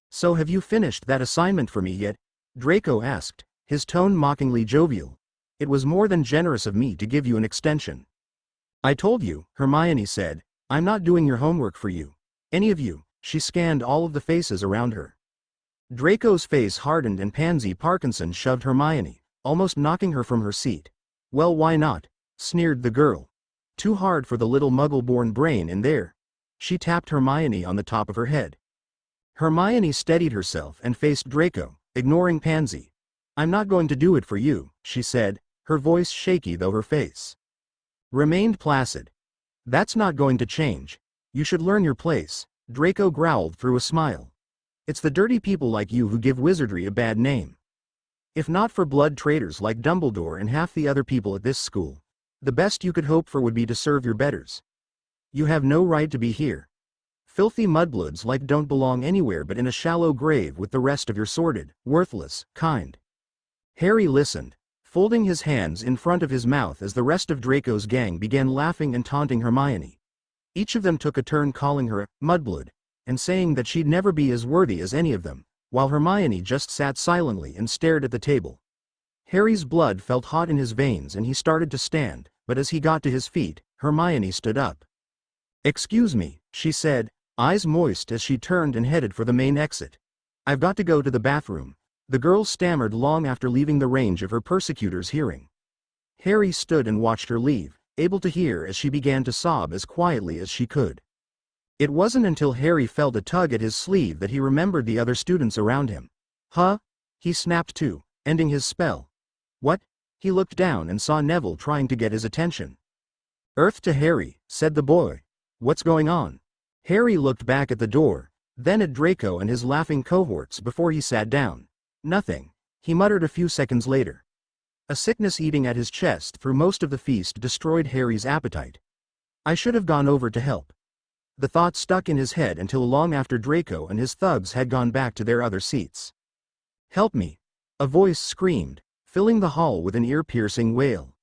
"So have you finished that assignment for me yet?" Draco asked, his tone mockingly jovial. "It was more than generous of me to give you an extension." "I told you," Hermione said, "I'm not doing your homework for you. Any of you." She scanned all of the faces around her. Draco's face hardened and Pansy Parkinson shoved Hermione, almost knocking her from her seat. "Well, why not?" sneered the girl. "Too hard for the little muggle-born brain in there." She tapped Hermione on the top of her head. Hermione steadied herself and faced Draco, ignoring Pansy. "I'm not going to do it for you," she said, her voice shaky though her face remained placid. "That's not going to change. You should learn your place," Draco growled through a smile. "It's the dirty people like you who give wizardry a bad name. If not for blood traitors like Dumbledore and half the other people at this school, the best you could hope for would be to serve your betters. You have no right to be here. Filthy mudbloods like don't belong anywhere but in a shallow grave with the rest of your sordid, worthless, kind." Harry listened, folding his hands in front of his mouth as the rest of Draco's gang began laughing and taunting Hermione. Each of them took a turn calling her a mudblood, and saying that she'd never be as worthy as any of them, while Hermione just sat silently and stared at the table. Harry's blood felt hot in his veins and he started to stand, but as he got to his feet, Hermione stood up. "Excuse me," she said, eyes moist as she turned and headed for the main exit. "I've got to go to the bathroom," the girl stammered long after leaving the range of her persecutor's hearing. Harry stood and watched her leave, able to hear as she began to sob as quietly as she could. It wasn't until Harry felt a tug at his sleeve that he remembered the other students around him. "Huh?" he snapped to, ending his spell. "What?" He looked down and saw Neville trying to get his attention. "Earth to Harry," said the boy. "What's going on?" Harry looked back at the door, then at Draco and his laughing cohorts before he sat down. "Nothing," he muttered a few seconds later. A sickness eating at his chest through most of the feast destroyed Harry's appetite. "I should have gone over to help." The thought stuck in his head until long after Draco and his thugs had gone back to their other seats. "Help me!" a voice screamed, filling the hall with an ear-piercing wail.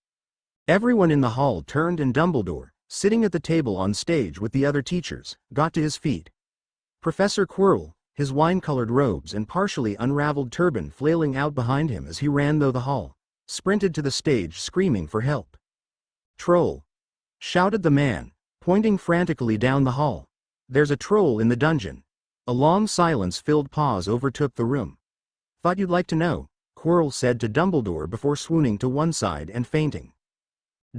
Everyone in the hall turned and Dumbledore, sitting at the table on stage with the other teachers, got to his feet. Professor Quirrell, his wine-colored robes and partially unraveled turban flailing out behind him as he ran through the hall, sprinted to the stage screaming for help. "Troll!" shouted the man, pointing frantically down the hall. "There's a troll in the dungeon." A long silence-filled pause overtook the room. "Thought you'd like to know," Quirrell said to Dumbledore before swooning to one side and fainting.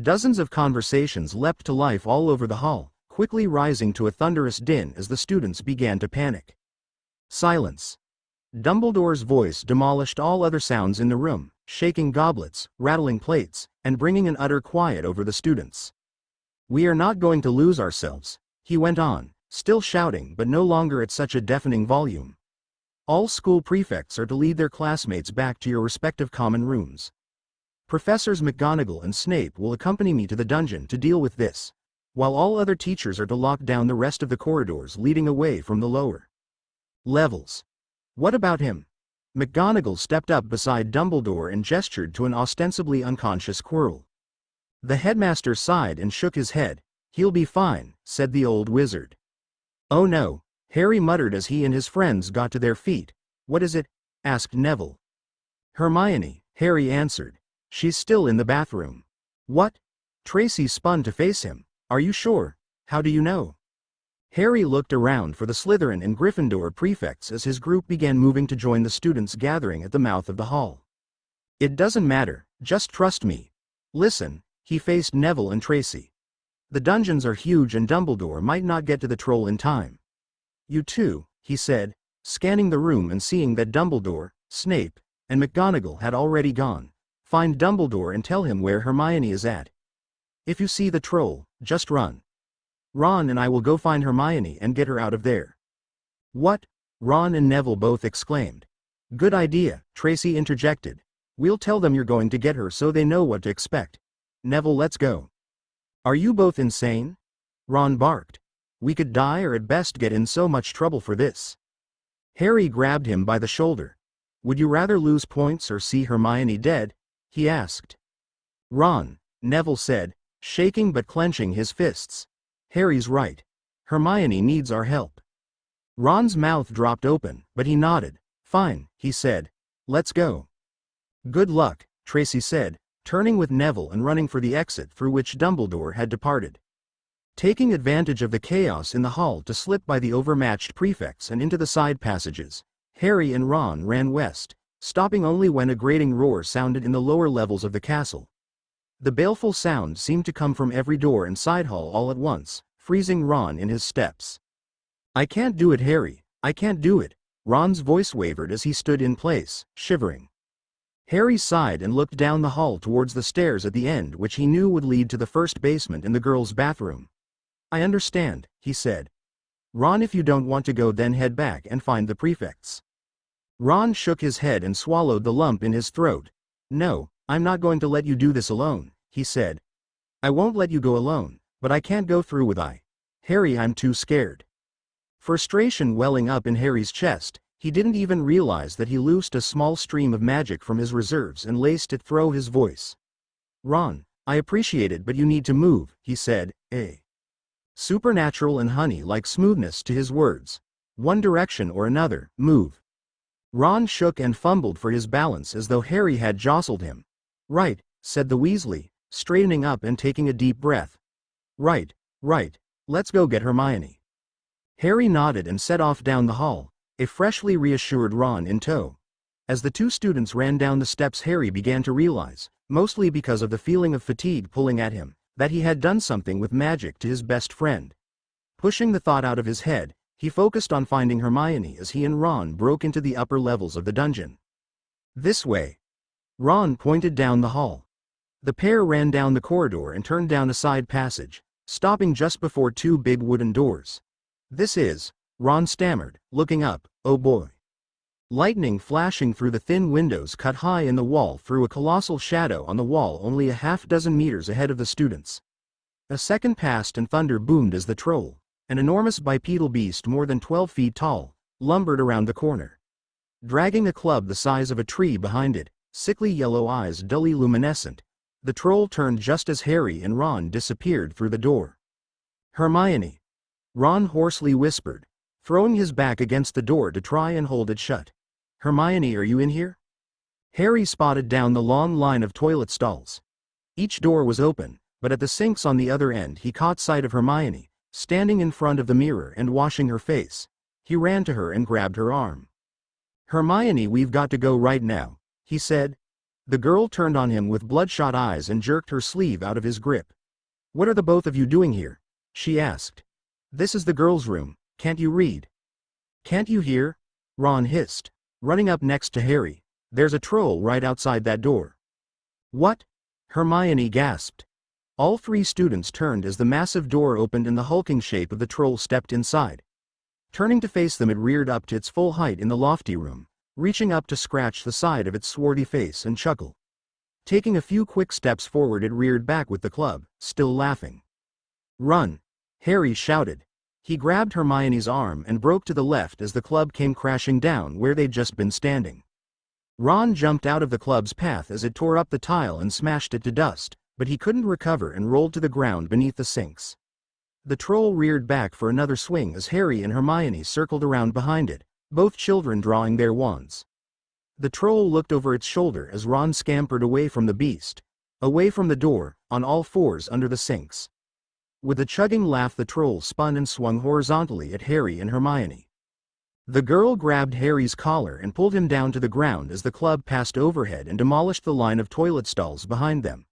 Dozens of conversations leapt to life all over the hall, quickly rising to a thunderous din as the students began to panic. Silence. Dumbledore's voice demolished all other sounds in the room, shaking goblets, rattling plates, and bringing an utter quiet over the students. "We are not going to lose ourselves," he went on, still shouting but no longer at such a deafening volume. "All school prefects are to lead their classmates back to your respective common rooms. Professors McGonagall and Snape will accompany me to the dungeon to deal with this, while all other teachers are to lock down the rest of the corridors leading away from the lower levels." "What about him?" McGonagall stepped up beside Dumbledore and gestured to an ostensibly unconscious Quirrell. The headmaster sighed and shook his head. "He'll be fine," said the old wizard. "Oh no," Harry muttered as he and his friends got to their feet. "What is it?" asked Neville. "Hermione," Harry answered. "She's still in the bathroom." "What?" Tracy spun to face him. "Are you sure? How do you know?" Harry looked around for the Slytherin and Gryffindor prefects as his group began moving to join the students gathering at the mouth of the hall. It doesn't matter, just trust me. Listen, he faced Neville and Tracy. The dungeons are huge and Dumbledore might not get to the troll in time. You too, he said, scanning the room and seeing that Dumbledore, Snape, and McGonagall had already gone. Find Dumbledore and tell him where Hermione is at. If you see the troll, just run. Ron and I will go find Hermione and get her out of there. What? Ron and Neville both exclaimed. Good idea, Tracy interjected. We'll tell them you're going to get her so they know what to expect. Neville, let's go. Are you both insane? Ron barked. We could die or at best get in so much trouble for this. Harry grabbed him by the shoulder. Would you rather lose points or see Hermione dead? He asked. Ron, Neville said, shaking but clenching his fists. Harry's right. Hermione needs our help. Ron's mouth dropped open, but he nodded. Fine, he said. Let's go. Good luck, Tracy said, turning with Neville and running for the exit through which Dumbledore had departed. Taking advantage of the chaos in the hall to slip by the overmatched prefects and into the side passages, Harry and Ron ran west, stopping only when a grating roar sounded in the lower levels of the castle. The baleful sound seemed to come from every door and side hall all at once, freezing Ron in his steps. I can't do it, Harry, I can't do it. Ron's voice wavered as he stood in place, shivering. Harry sighed and looked down the hall towards the stairs at the end, which he knew would lead to the first basement and the girls' bathroom. I understand, he said. Ron, if you don't want to go, then head back and find the prefects. Ron shook his head and swallowed the lump in his throat. No, I'm not going to let you do this alone, he said. I won't let you go alone, but I can't go through with Harry, I'm too scared. Frustration welling up in Harry's chest, he didn't even realize that he loosed a small stream of magic from his reserves and laced it through his voice. Ron, I appreciate it, but you need to move, he said, supernatural and honey-like smoothness to his words. One direction or another, move. Ron shook and fumbled for his balance as though Harry had jostled him. Right, said the Weasley, straightening up and taking a deep breath. Right, let's go get Hermione. Harry nodded and set off down the hall, a freshly reassured Ron in tow. As the two students ran down the steps, Harry began to realize, mostly because of the feeling of fatigue pulling at him, that he had done something with magic to his best friend. Pushing the thought out of his head, he focused on finding Hermione as he and Ron broke into the upper levels of the dungeon. This way. Ron pointed down the hall. The pair ran down the corridor and turned down a side passage, stopping just before two big wooden doors. This is, Ron stammered, looking up, oh boy. Lightning flashing through the thin windows cut high in the wall threw a colossal shadow on the wall only a half-dozen meters ahead of the students. A second passed and thunder boomed as the troll, an enormous bipedal beast more than 12 feet tall, lumbered around the corner. Dragging a club the size of a tree behind it, sickly yellow eyes dully luminescent, the troll turned just as Harry and Ron disappeared through the door. Hermione, Ron hoarsely whispered, throwing his back against the door to try and hold it shut. Hermione, are you in here? Harry spotted down the long line of toilet stalls. Each door was open, but at the sinks on the other end he caught sight of Hermione, standing in front of the mirror and washing her face. He ran to her and grabbed her arm. Hermione, we've got to go right now, he said. The girl turned on him with bloodshot eyes and jerked her sleeve out of his grip. What are the both of you doing here? She asked. This is the girls' room, can't you read? Can't you hear? Ron hissed, running up next to Harry. There's a troll right outside that door. What? Hermione gasped. All three students turned as the massive door opened and the hulking shape of the troll stepped inside. Turning to face them, it reared up to its full height in the lofty room, reaching up to scratch the side of its swarthy face and chuckle. Taking a few quick steps forward, it reared back with the club, still laughing. Run! Harry shouted. He grabbed Hermione's arm and broke to the left as the club came crashing down where they'd just been standing. Ron jumped out of the club's path as it tore up the tile and smashed it to dust, but he couldn't recover and rolled to the ground beneath the sinks. The troll reared back for another swing as Harry and Hermione circled around behind it, both children drawing their wands. The troll looked over its shoulder as Ron scampered away from the beast, away from the door, on all fours under the sinks. With a chugging laugh, the troll spun and swung horizontally at Harry and Hermione. The girl grabbed Harry's collar and pulled him down to the ground as the club passed overhead and demolished the line of toilet stalls behind them.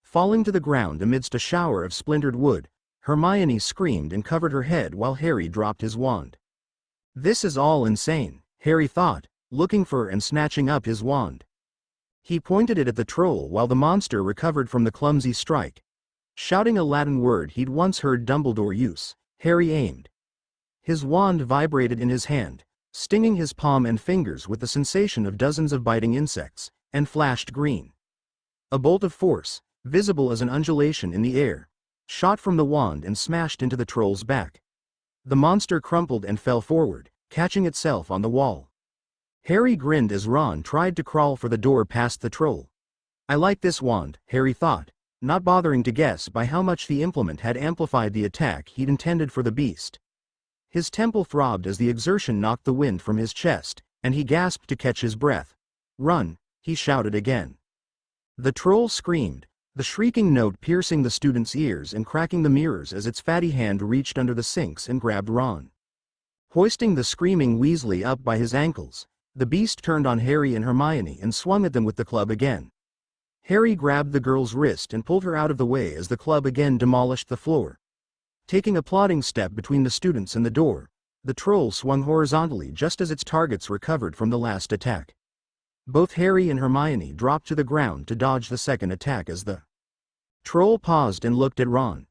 Falling to the ground amidst a shower of splintered wood, Hermione screamed and covered her head while Harry dropped his wand. This is all insane, Harry thought, looking for and snatching up his wand. He pointed it at the troll while the monster recovered from the clumsy strike. Shouting a Latin word he'd once heard Dumbledore use, Harry aimed. His wand vibrated in his hand, stinging his palm and fingers with the sensation of dozens of biting insects, and flashed green. A bolt of force, visible as an undulation in the air, shot from the wand and smashed into the troll's back. The monster crumpled and fell forward, catching itself on the wall. Harry grinned as Ron tried to crawl for the door past the troll. I like this wand, Harry thought, not bothering to guess by how much the implement had amplified the attack he'd intended for the beast. His temple throbbed as the exertion knocked the wind from his chest, and he gasped to catch his breath. Run, he shouted again. The troll screamed, the shrieking note piercing the student's ears and cracking the mirrors as its fatty hand reached under the sinks and grabbed Ron. Hoisting the screaming Weasley up by his ankles, the beast turned on Harry and Hermione and swung at them with the club again. Harry grabbed the girl's wrist and pulled her out of the way as the club again demolished the floor. Taking a plodding step between the students and the door, the troll swung horizontally just as its targets recovered from the last attack. Both Harry and Hermione dropped to the ground to dodge the second attack as the troll paused and looked at Ron.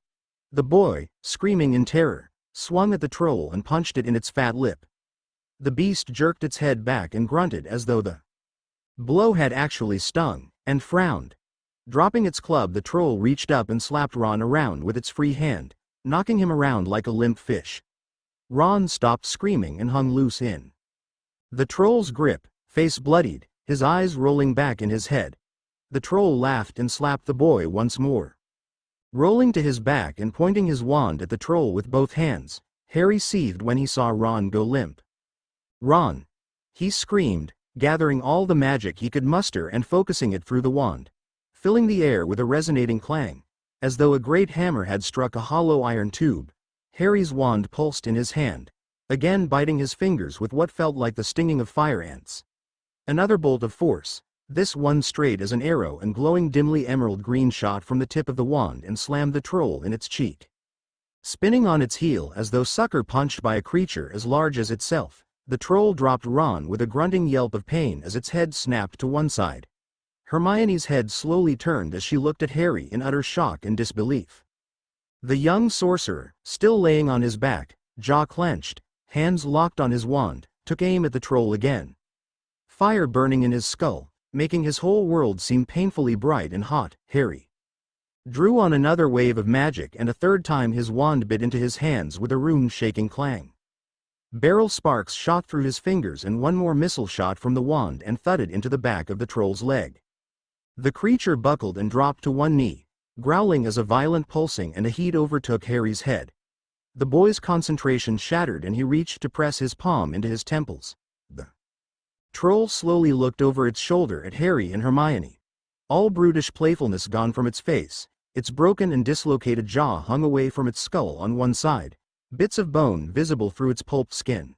The boy, screaming in terror, swung at the troll and punched it in its fat lip. The beast jerked its head back and grunted as though the blow had actually stung, and frowned. Dropping its club, the troll reached up and slapped Ron around with its free hand, knocking him around like a limp fish. Ron stopped screaming and hung loose in the troll's grip, face bloodied, his eyes rolling back in his head. The troll laughed and slapped the boy once more. Rolling to his back and pointing his wand at the troll with both hands, Harry seethed when he saw Ron go limp. Ron! He screamed, gathering all the magic he could muster and focusing it through the wand, filling the air with a resonating clang, as though a great hammer had struck a hollow iron tube. Harry's wand pulsed in his hand, again biting his fingers with what felt like the stinging of fire ants. Another bolt of force, this one straight as an arrow and glowing dimly emerald green, shot from the tip of the wand and slammed the troll in its cheek. Spinning on its heel as though sucker punched by a creature as large as itself, the troll dropped Ron with a grunting yelp of pain as its head snapped to one side. Hermione's head slowly turned as she looked at Harry in utter shock and disbelief. The young sorcerer, still laying on his back, jaw clenched, hands locked on his wand, took aim at the troll again. Fire burning in his skull, making his whole world seem painfully bright and hot, Harry drew on another wave of magic, and a third time his wand bit into his hands with a rune-shaking clang. Beryl sparks shot through his fingers and one more missile shot from the wand and thudded into the back of the troll's leg. The creature buckled and dropped to one knee, growling as a violent pulsing and a heat overtook Harry's head. The boy's concentration shattered and he reached to press his palm into his temples. The troll slowly looked over its shoulder at Harry and Hermione. All brutish playfulness gone from its face, its broken and dislocated jaw hung away from its skull on one side, bits of bone visible through its pulped skin.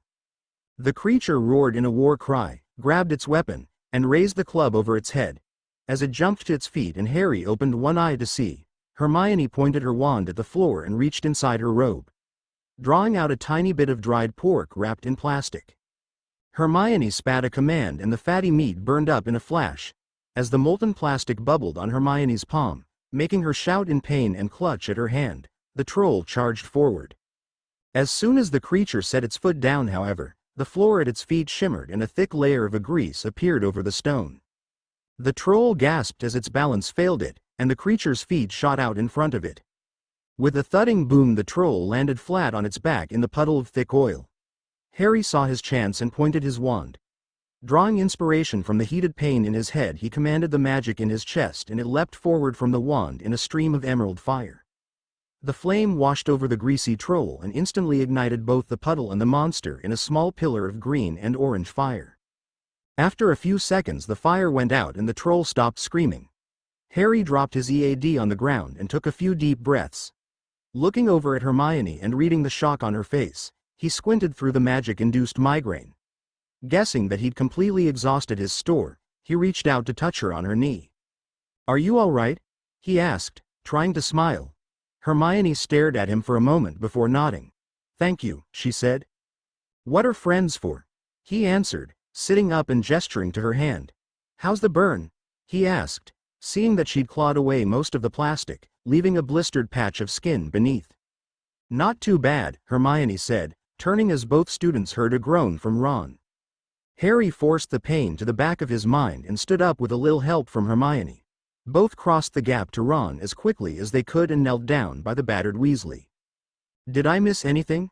The creature roared in a war cry, grabbed its weapon, and raised the club over its head. As it jumped to its feet and Harry opened one eye to see, Hermione pointed her wand at the floor and reached inside her robe, drawing out a tiny bit of dried pork wrapped in plastic. Hermione spat a command and the fatty meat burned up in a flash, as the molten plastic bubbled on Hermione's palm, making her shout in pain and clutch at her hand. The troll charged forward. As soon as the creature set its foot down, however, the floor at its feet shimmered and a thick layer of grease appeared over the stone. The troll gasped as its balance failed it, and the creature's feet shot out in front of it. With a thudding boom, the troll landed flat on its back in the puddle of thick oil. Harry saw his chance and pointed his wand. Drawing inspiration from the heated pain in his head, he commanded the magic in his chest and it leapt forward from the wand in a stream of emerald fire. The flame washed over the greasy troll and instantly ignited both the puddle and the monster in a small pillar of green and orange fire. After a few seconds the fire went out and the troll stopped screaming. Harry dropped his EAD on the ground and took a few deep breaths. Looking over at Hermione and reading the shock on her face, he squinted through the magic-induced migraine. Guessing that he'd completely exhausted his store, he reached out to touch her on her knee. "Are you all right?" he asked, trying to smile. Hermione stared at him for a moment before nodding. "Thank you," she said. "What are friends for?" he answered, sitting up and gesturing to her hand. "How's the burn?" he asked, seeing that she'd clawed away most of the plastic, leaving a blistered patch of skin beneath. "Not too bad," Hermione said, turning as both students heard a groan from Ron. Harry forced the pain to the back of his mind and stood up with a little help from Hermione. Both crossed the gap to Ron as quickly as they could and knelt down by the battered Weasley. "Did I miss anything?"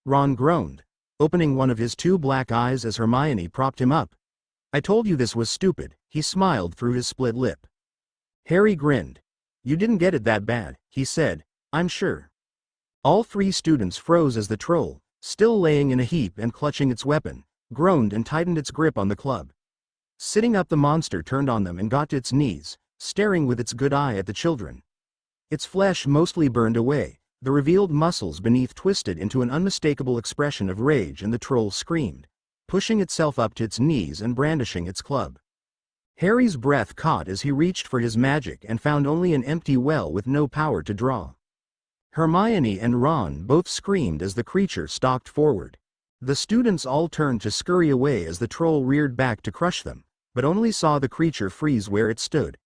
Ron groaned, opening one of his two black eyes as Hermione propped him up. "I told you this was stupid," he smiled through his split lip. Harry grinned. "You didn't get it that bad," he said, "I'm sure." All three students froze as the troll, still laying in a heap and clutching its weapon, groaned and tightened its grip on the club. Sitting up, the monster turned on them and got to its knees, staring with its good eye at the children. Its flesh mostly burned away, the revealed muscles beneath twisted into an unmistakable expression of rage, and the troll screamed, pushing itself up to its knees and brandishing its club. Harry's breath caught as he reached for his magic and found only an empty well with no power to draw. Hermione and Ron both screamed as the creature stalked forward. The students all turned to scurry away as the troll reared back to crush them, but only saw the creature freeze where it stood.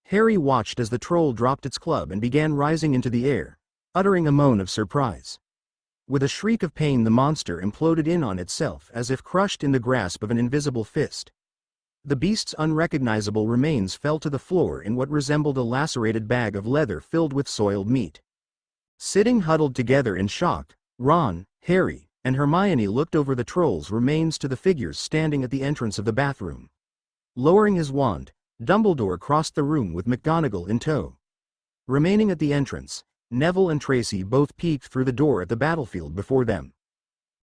Harry watched as the troll dropped its club and began rising into the air, uttering a moan of surprise. With a shriek of pain, the monster imploded in on itself as if crushed in the grasp of an invisible fist. The beast's unrecognizable remains fell to the floor in what resembled a lacerated bag of leather filled with soiled meat. Sitting huddled together in shock, Ron, Harry, and Hermione looked over the troll's remains to the figures standing at the entrance of the bathroom. Lowering his wand, Dumbledore crossed the room with McGonagall in tow. Remaining at the entrance, Neville and Tracy both peeked through the door at the battlefield before them.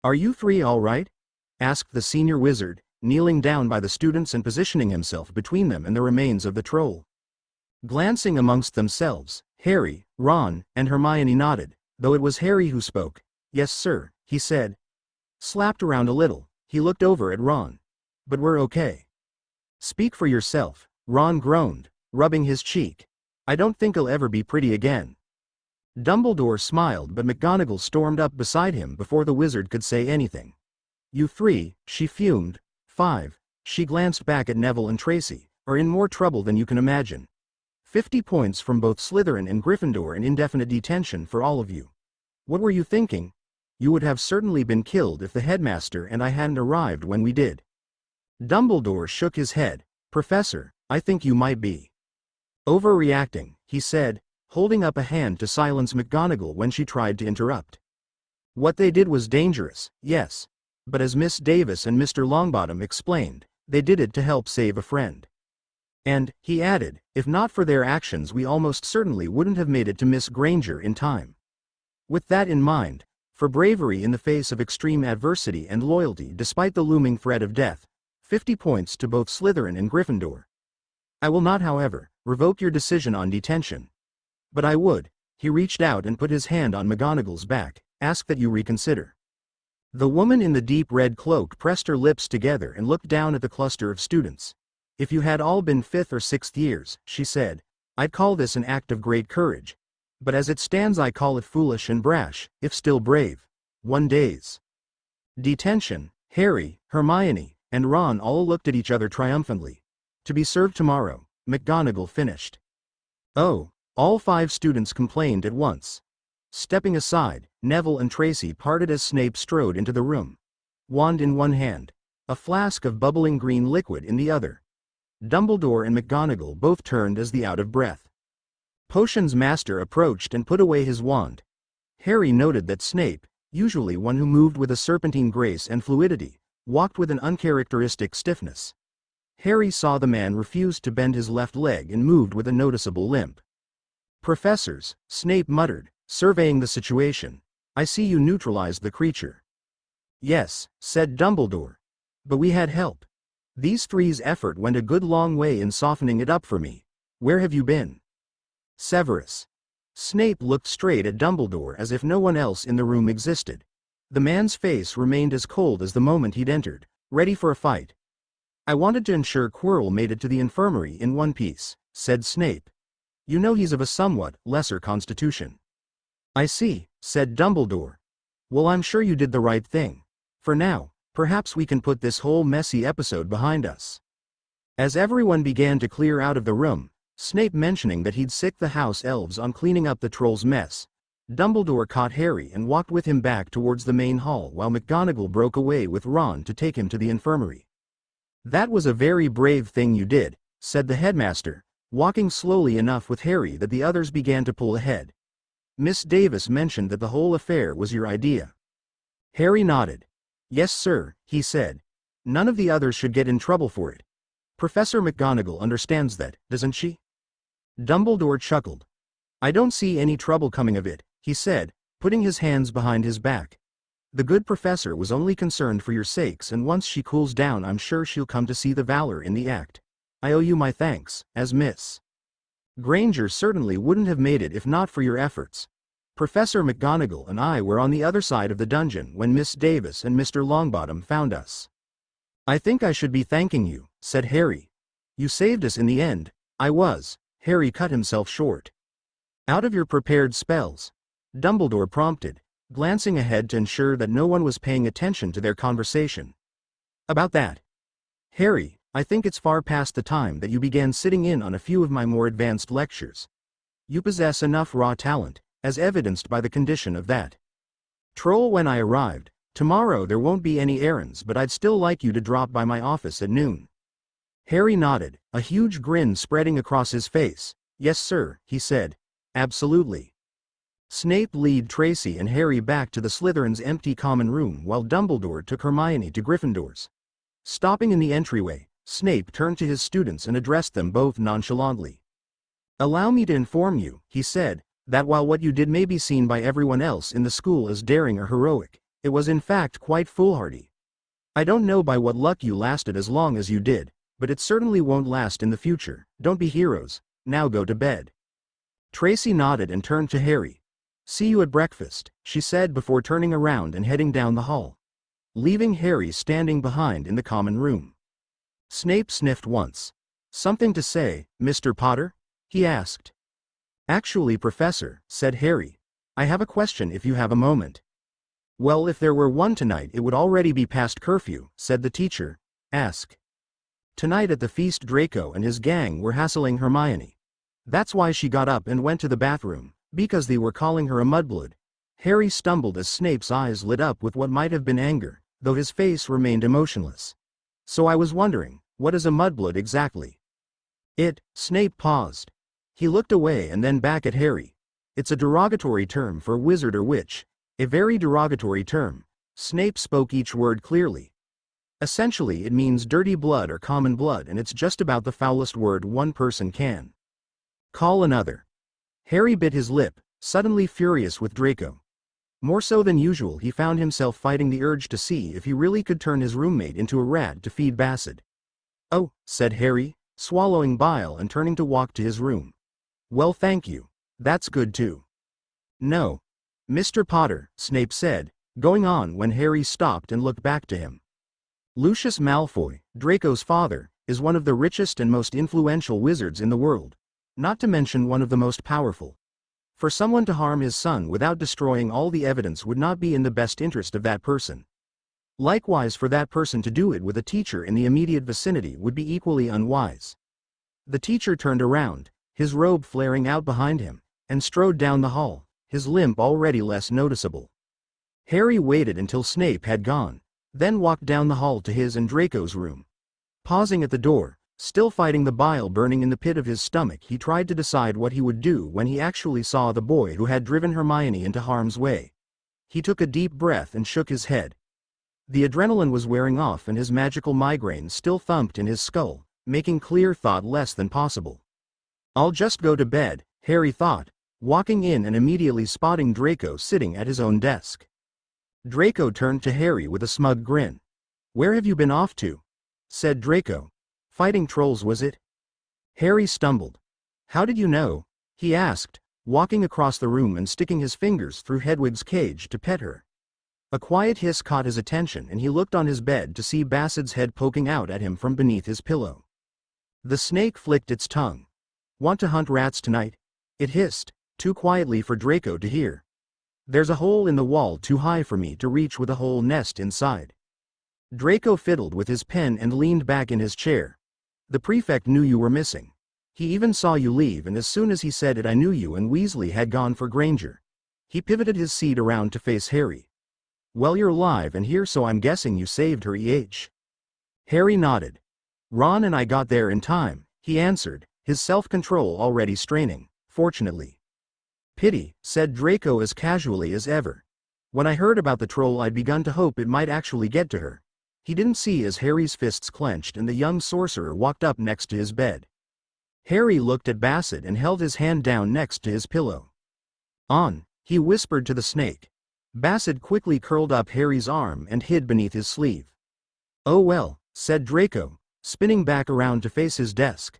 "Are you three all right?" asked the senior wizard, kneeling down by the students and positioning himself between them and the remains of the troll. Glancing amongst themselves, Harry, Ron, and Hermione nodded, though it was Harry who spoke. "Yes, sir," he said. Slapped around a little, he looked over at Ron. "But we're okay." "Speak for yourself," Ron groaned, rubbing his cheek. "I don't think I'll ever be pretty again." Dumbledore smiled, but McGonagall stormed up beside him before the wizard could say anything. "You three," she fumed. "5, she glanced back at Neville and Tracy, "are in more trouble than you can imagine. 50 points from both Slytherin and Gryffindor and indefinite detention for all of you. What were you thinking? You would have certainly been killed if the headmaster and I hadn't arrived when we did." Dumbledore shook his head. "Professor, I think you might be overreacting," he said, holding up a hand to silence McGonagall when she tried to interrupt. "What they did was dangerous, yes. But as Miss Davis and Mr. Longbottom explained, they did it to help save a friend. And," he added, "if not for their actions we almost certainly wouldn't have made it to Miss Granger in time. With that in mind, for bravery in the face of extreme adversity and loyalty despite the looming threat of death, 50 points to both Slytherin and Gryffindor. I will not, however, revoke your decision on detention. But I would," he reached out and put his hand on McGonagall's back, "ask that you reconsider." The woman in the deep red cloak pressed her lips together and looked down at the cluster of students. "If you had all been 5th or 6th years," she said, "I'd call this an act of great courage. But as it stands I call it foolish and brash, if still brave. 1 day's detention." Harry, Hermione, and Ron all looked at each other triumphantly. "To be served tomorrow," McGonagall finished. "Oh," all 5 students complained at once. Stepping aside, Neville and Tracy parted as Snape strode into the room. Wand in one hand, a flask of bubbling green liquid in the other. Dumbledore and McGonagall both turned as the out of breath Potions Master approached and put away his wand. Harry noted that Snape, usually one who moved with a serpentine grace and fluidity, walked with an uncharacteristic stiffness. Harry saw the man refused to bend his left leg and moved with a noticeable limp. "Professors," Snape muttered, surveying the situation. "I see you neutralized the creature." "Yes," said Dumbledore. "But we had help. These three's effort went a good long way in softening it up for me. Where have you been?" "Severus." Snape looked straight at Dumbledore as if no one else in the room existed. The man's face remained as cold as the moment he'd entered, ready for a fight. "I wanted to ensure Quirrell made it to the infirmary in one piece," said Snape. "You know he's of a somewhat lesser constitution." "I see," said Dumbledore. "Well, I'm sure you did the right thing. For now, perhaps we can put this whole messy episode behind us." As everyone began to clear out of the room, Snape mentioning that he'd sicked the house elves on cleaning up the troll's mess, Dumbledore caught Harry and walked with him back towards the main hall while McGonagall broke away with Ron to take him to the infirmary. "That was a very brave thing you did," said the headmaster, walking slowly enough with Harry that the others began to pull ahead. "Miss Davis mentioned that the whole affair was your idea." Harry nodded. "Yes, sir," he said. "None of the others should get in trouble for it. Professor McGonagall understands that, doesn't she?" Dumbledore chuckled. "I don't see any trouble coming of it," he said, putting his hands behind his back. "The good professor was only concerned for your sakes, and once she cools down I'm sure she'll come to see the valor in the act. I owe you my thanks, as Miss Granger certainly wouldn't have made it if not for your efforts. Professor McGonagall and I were on the other side of the dungeon when Miss Davis and Mr. Longbottom found us." "I think I should be thanking you," said Harry. "You saved us in the end." "I was." Harry cut himself short. "Out of your prepared spells?" Dumbledore prompted, glancing ahead to ensure that no one was paying attention to their conversation. "About that. Harry, I think it's far past the time that you began sitting in on a few of my more advanced lectures. You possess enough raw talent, as evidenced by the condition of that troll when I arrived. Tomorrow there won't be any errands, but I'd still like you to drop by my office at noon." Harry nodded, a huge grin spreading across his face. "Yes, sir," he said. "Absolutely." Snape led Tracy and Harry back to the Slytherin's empty common room while Dumbledore took Hermione to Gryffindor's. Stopping in the entryway, Snape turned to his students and addressed them both nonchalantly. "Allow me to inform you," he said, "that while what you did may be seen by everyone else in the school as daring or heroic, it was in fact quite foolhardy. I don't know by what luck you lasted as long as you did, but it certainly won't last in the future. Don't be heroes, now go to bed." Tracy nodded and turned to Harry. "See you at breakfast," she said before turning around and heading down the hall, leaving Harry standing behind in the common room. Snape sniffed once. "Something to say, Mr. Potter?" he asked. "Actually, Professor," said Harry, "I have a question if you have a moment." "Well, if there were one tonight it would already be past curfew," said the teacher. "Ask." Tonight at the feast Draco and his gang were hassling Hermione. That's why she got up and went to the bathroom, because they were calling her a mudblood. Harry stumbled as Snape's eyes lit up with what might have been anger, though his face remained emotionless. "So I was wondering, what is a mudblood exactly?" Snape paused. He looked away and then back at Harry. "It's a derogatory term for wizard or witch. A very derogatory term." Snape spoke each word clearly. "Essentially it means dirty blood or common blood, and it's just about the foulest word one person can call another." Harry bit his lip, suddenly furious with Draco. More so than usual he found himself fighting the urge to see if he really could turn his roommate into a rat to feed Bassett. "Oh," said Harry, swallowing bile and turning to walk to his room. "Well, thank you. That's good too." "No, Mr. Potter," Snape said, going on when Harry stopped and looked back to him. "Lucius Malfoy, Draco's father, is one of the richest and most influential wizards in the world, not to mention one of the most powerful. For someone to harm his son without destroying all the evidence would not be in the best interest of that person. Likewise, for that person to do it with a teacher in the immediate vicinity would be equally unwise." The teacher turned around, his robe flaring out behind him, and strode down the hall, his limp already less noticeable. Harry waited until Snape had gone, then walked down the hall to his and Draco's room. Pausing at the door, still fighting the bile burning in the pit of his stomach, he tried to decide what he would do when he actually saw the boy who had driven Hermione into harm's way. He took a deep breath and shook his head. The adrenaline was wearing off and his magical migraine still thumped in his skull, making clear thought less than possible. "I'll just go to bed," Harry thought, walking in and immediately spotting Draco sitting at his own desk. Draco turned to Harry with a smug grin. "Where have you been off to?" said Draco. "Fighting trolls, was it?" Harry stumbled. "How did you know?" he asked, walking across the room and sticking his fingers through Hedwig's cage to pet her. A quiet hiss caught his attention and he looked on his bed to see Basset's head poking out at him from beneath his pillow. The snake flicked its tongue. "Want to hunt rats tonight?" it hissed, too quietly for Draco to hear. "There's a hole in the wall too high for me to reach with a whole nest inside." Draco fiddled with his pen and leaned back in his chair. "The prefect knew you were missing. He even saw you leave, and as soon as he said it I knew you and Weasley had gone for Granger." He pivoted his seat around to face Harry. "Well, you're alive and here, so I'm guessing you saved her, Harry nodded. "Ron and I got there in time," he answered, his self-control already straining, fortunately. "Pity," said Draco as casually as ever. "When I heard about the troll I'd begun to hope it might actually get to her." He didn't see as Harry's fists clenched and the young sorcerer walked up next to his bed. Harry looked at Basset and held his hand down next to his pillow. "On," he whispered to the snake. Basset quickly curled up Harry's arm and hid beneath his sleeve. "Oh well," said Draco, spinning back around to face his desk.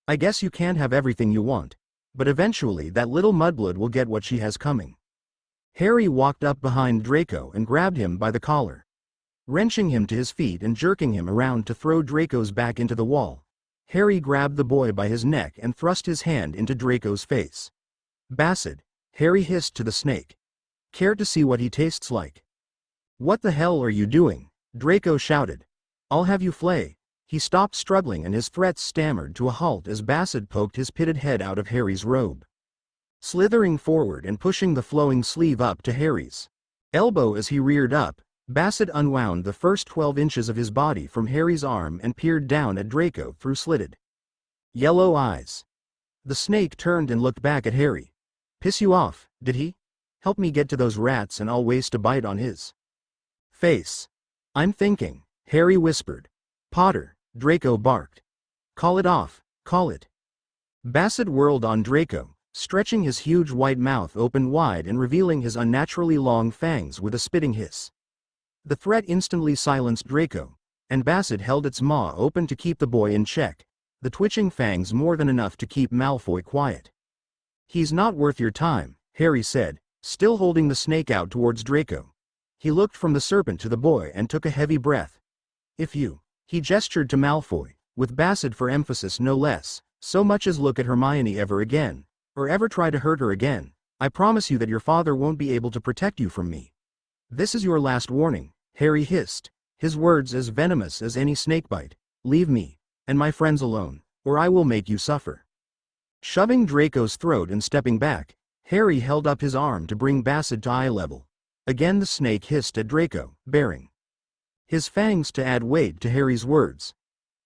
"I guess you can't have everything you want. But eventually that little mudblood will get what she has coming." Harry walked up behind Draco and grabbed him by the collar. Wrenching him to his feet and jerking him around to throw Draco's back into the wall, Harry grabbed the boy by his neck and thrust his hand into Draco's face. "Basset," Harry hissed to the snake. "Care to see what he tastes like?" "What the hell are you doing?" Draco shouted. "I'll have you flay." He stopped struggling and his threats stammered to a halt as Basset poked his pitted head out of Harry's robe. Slithering forward and pushing the flowing sleeve up to Harry's elbow as he reared up, Basset unwound the first 12 inches of his body from Harry's arm and peered down at Draco through slitted yellow eyes. The snake turned and looked back at Harry. "Piss you off, did he? Help me get to those rats and I'll waste a bite on his face." "I'm thinking," Harry whispered. "Potter," Draco barked. "Call it off, call it." Basset whirled on Draco, stretching his huge white mouth open wide and revealing his unnaturally long fangs with a spitting hiss. The threat instantly silenced Draco, and Basset held its maw open to keep the boy in check, the twitching fangs more than enough to keep Malfoy quiet. "He's not worth your time," Harry said, still holding the snake out towards Draco. He looked from the serpent to the boy and took a heavy breath. "If you," he gestured to Malfoy, with Basset for emphasis no less, "so much as look at Hermione ever again, or ever try to hurt her again, I promise you that your father won't be able to protect you from me. This is your last warning," Harry hissed, his words as venomous as any snakebite. "Leave me and my friends alone, or I will make you suffer." Shoving Draco's throat and stepping back, Harry held up his arm to bring Basset to eye level. Again the snake hissed at Draco, baring his fangs to add weight to Harry's words.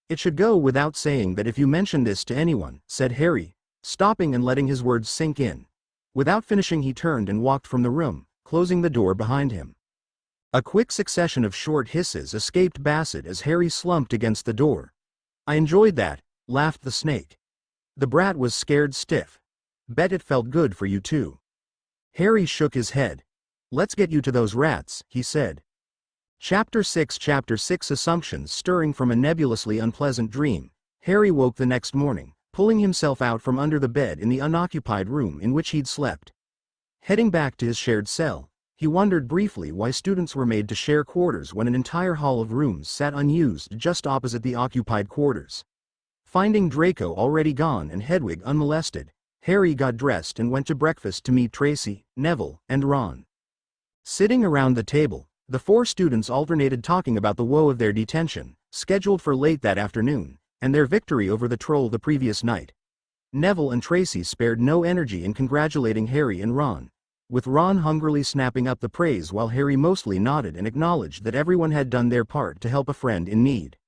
"It should go without saying that if you mention this to anyone," said Harry, stopping and letting his words sink in. Without finishing he turned and walked from the room, closing the door behind him. A quick succession of short hisses escaped Basset as Harry slumped against the door. "I enjoyed that," laughed the snake. "The brat was scared stiff. Bet it felt good for you too." Harry shook his head. "Let's get you to those rats," he said. Chapter 6 Assumptions. Stirring from a nebulously unpleasant dream, Harry woke the next morning, pulling himself out from under the bed in the unoccupied room in which he'd slept. Heading back to his shared cell, he wondered briefly why students were made to share quarters when an entire hall of rooms sat unused just opposite the occupied quarters. Finding Draco already gone and Hedwig unmolested, Harry got dressed and went to breakfast to meet Tracy, Neville, and Ron. Sitting around the table, the four students alternated talking about the woe of their detention, scheduled for late that afternoon, and their victory over the troll the previous night. Neville and Tracy spared no energy in congratulating Harry and Ron, with Ron hungrily snapping up the praise while Harry mostly nodded and acknowledged that everyone had done their part to help a friend in need.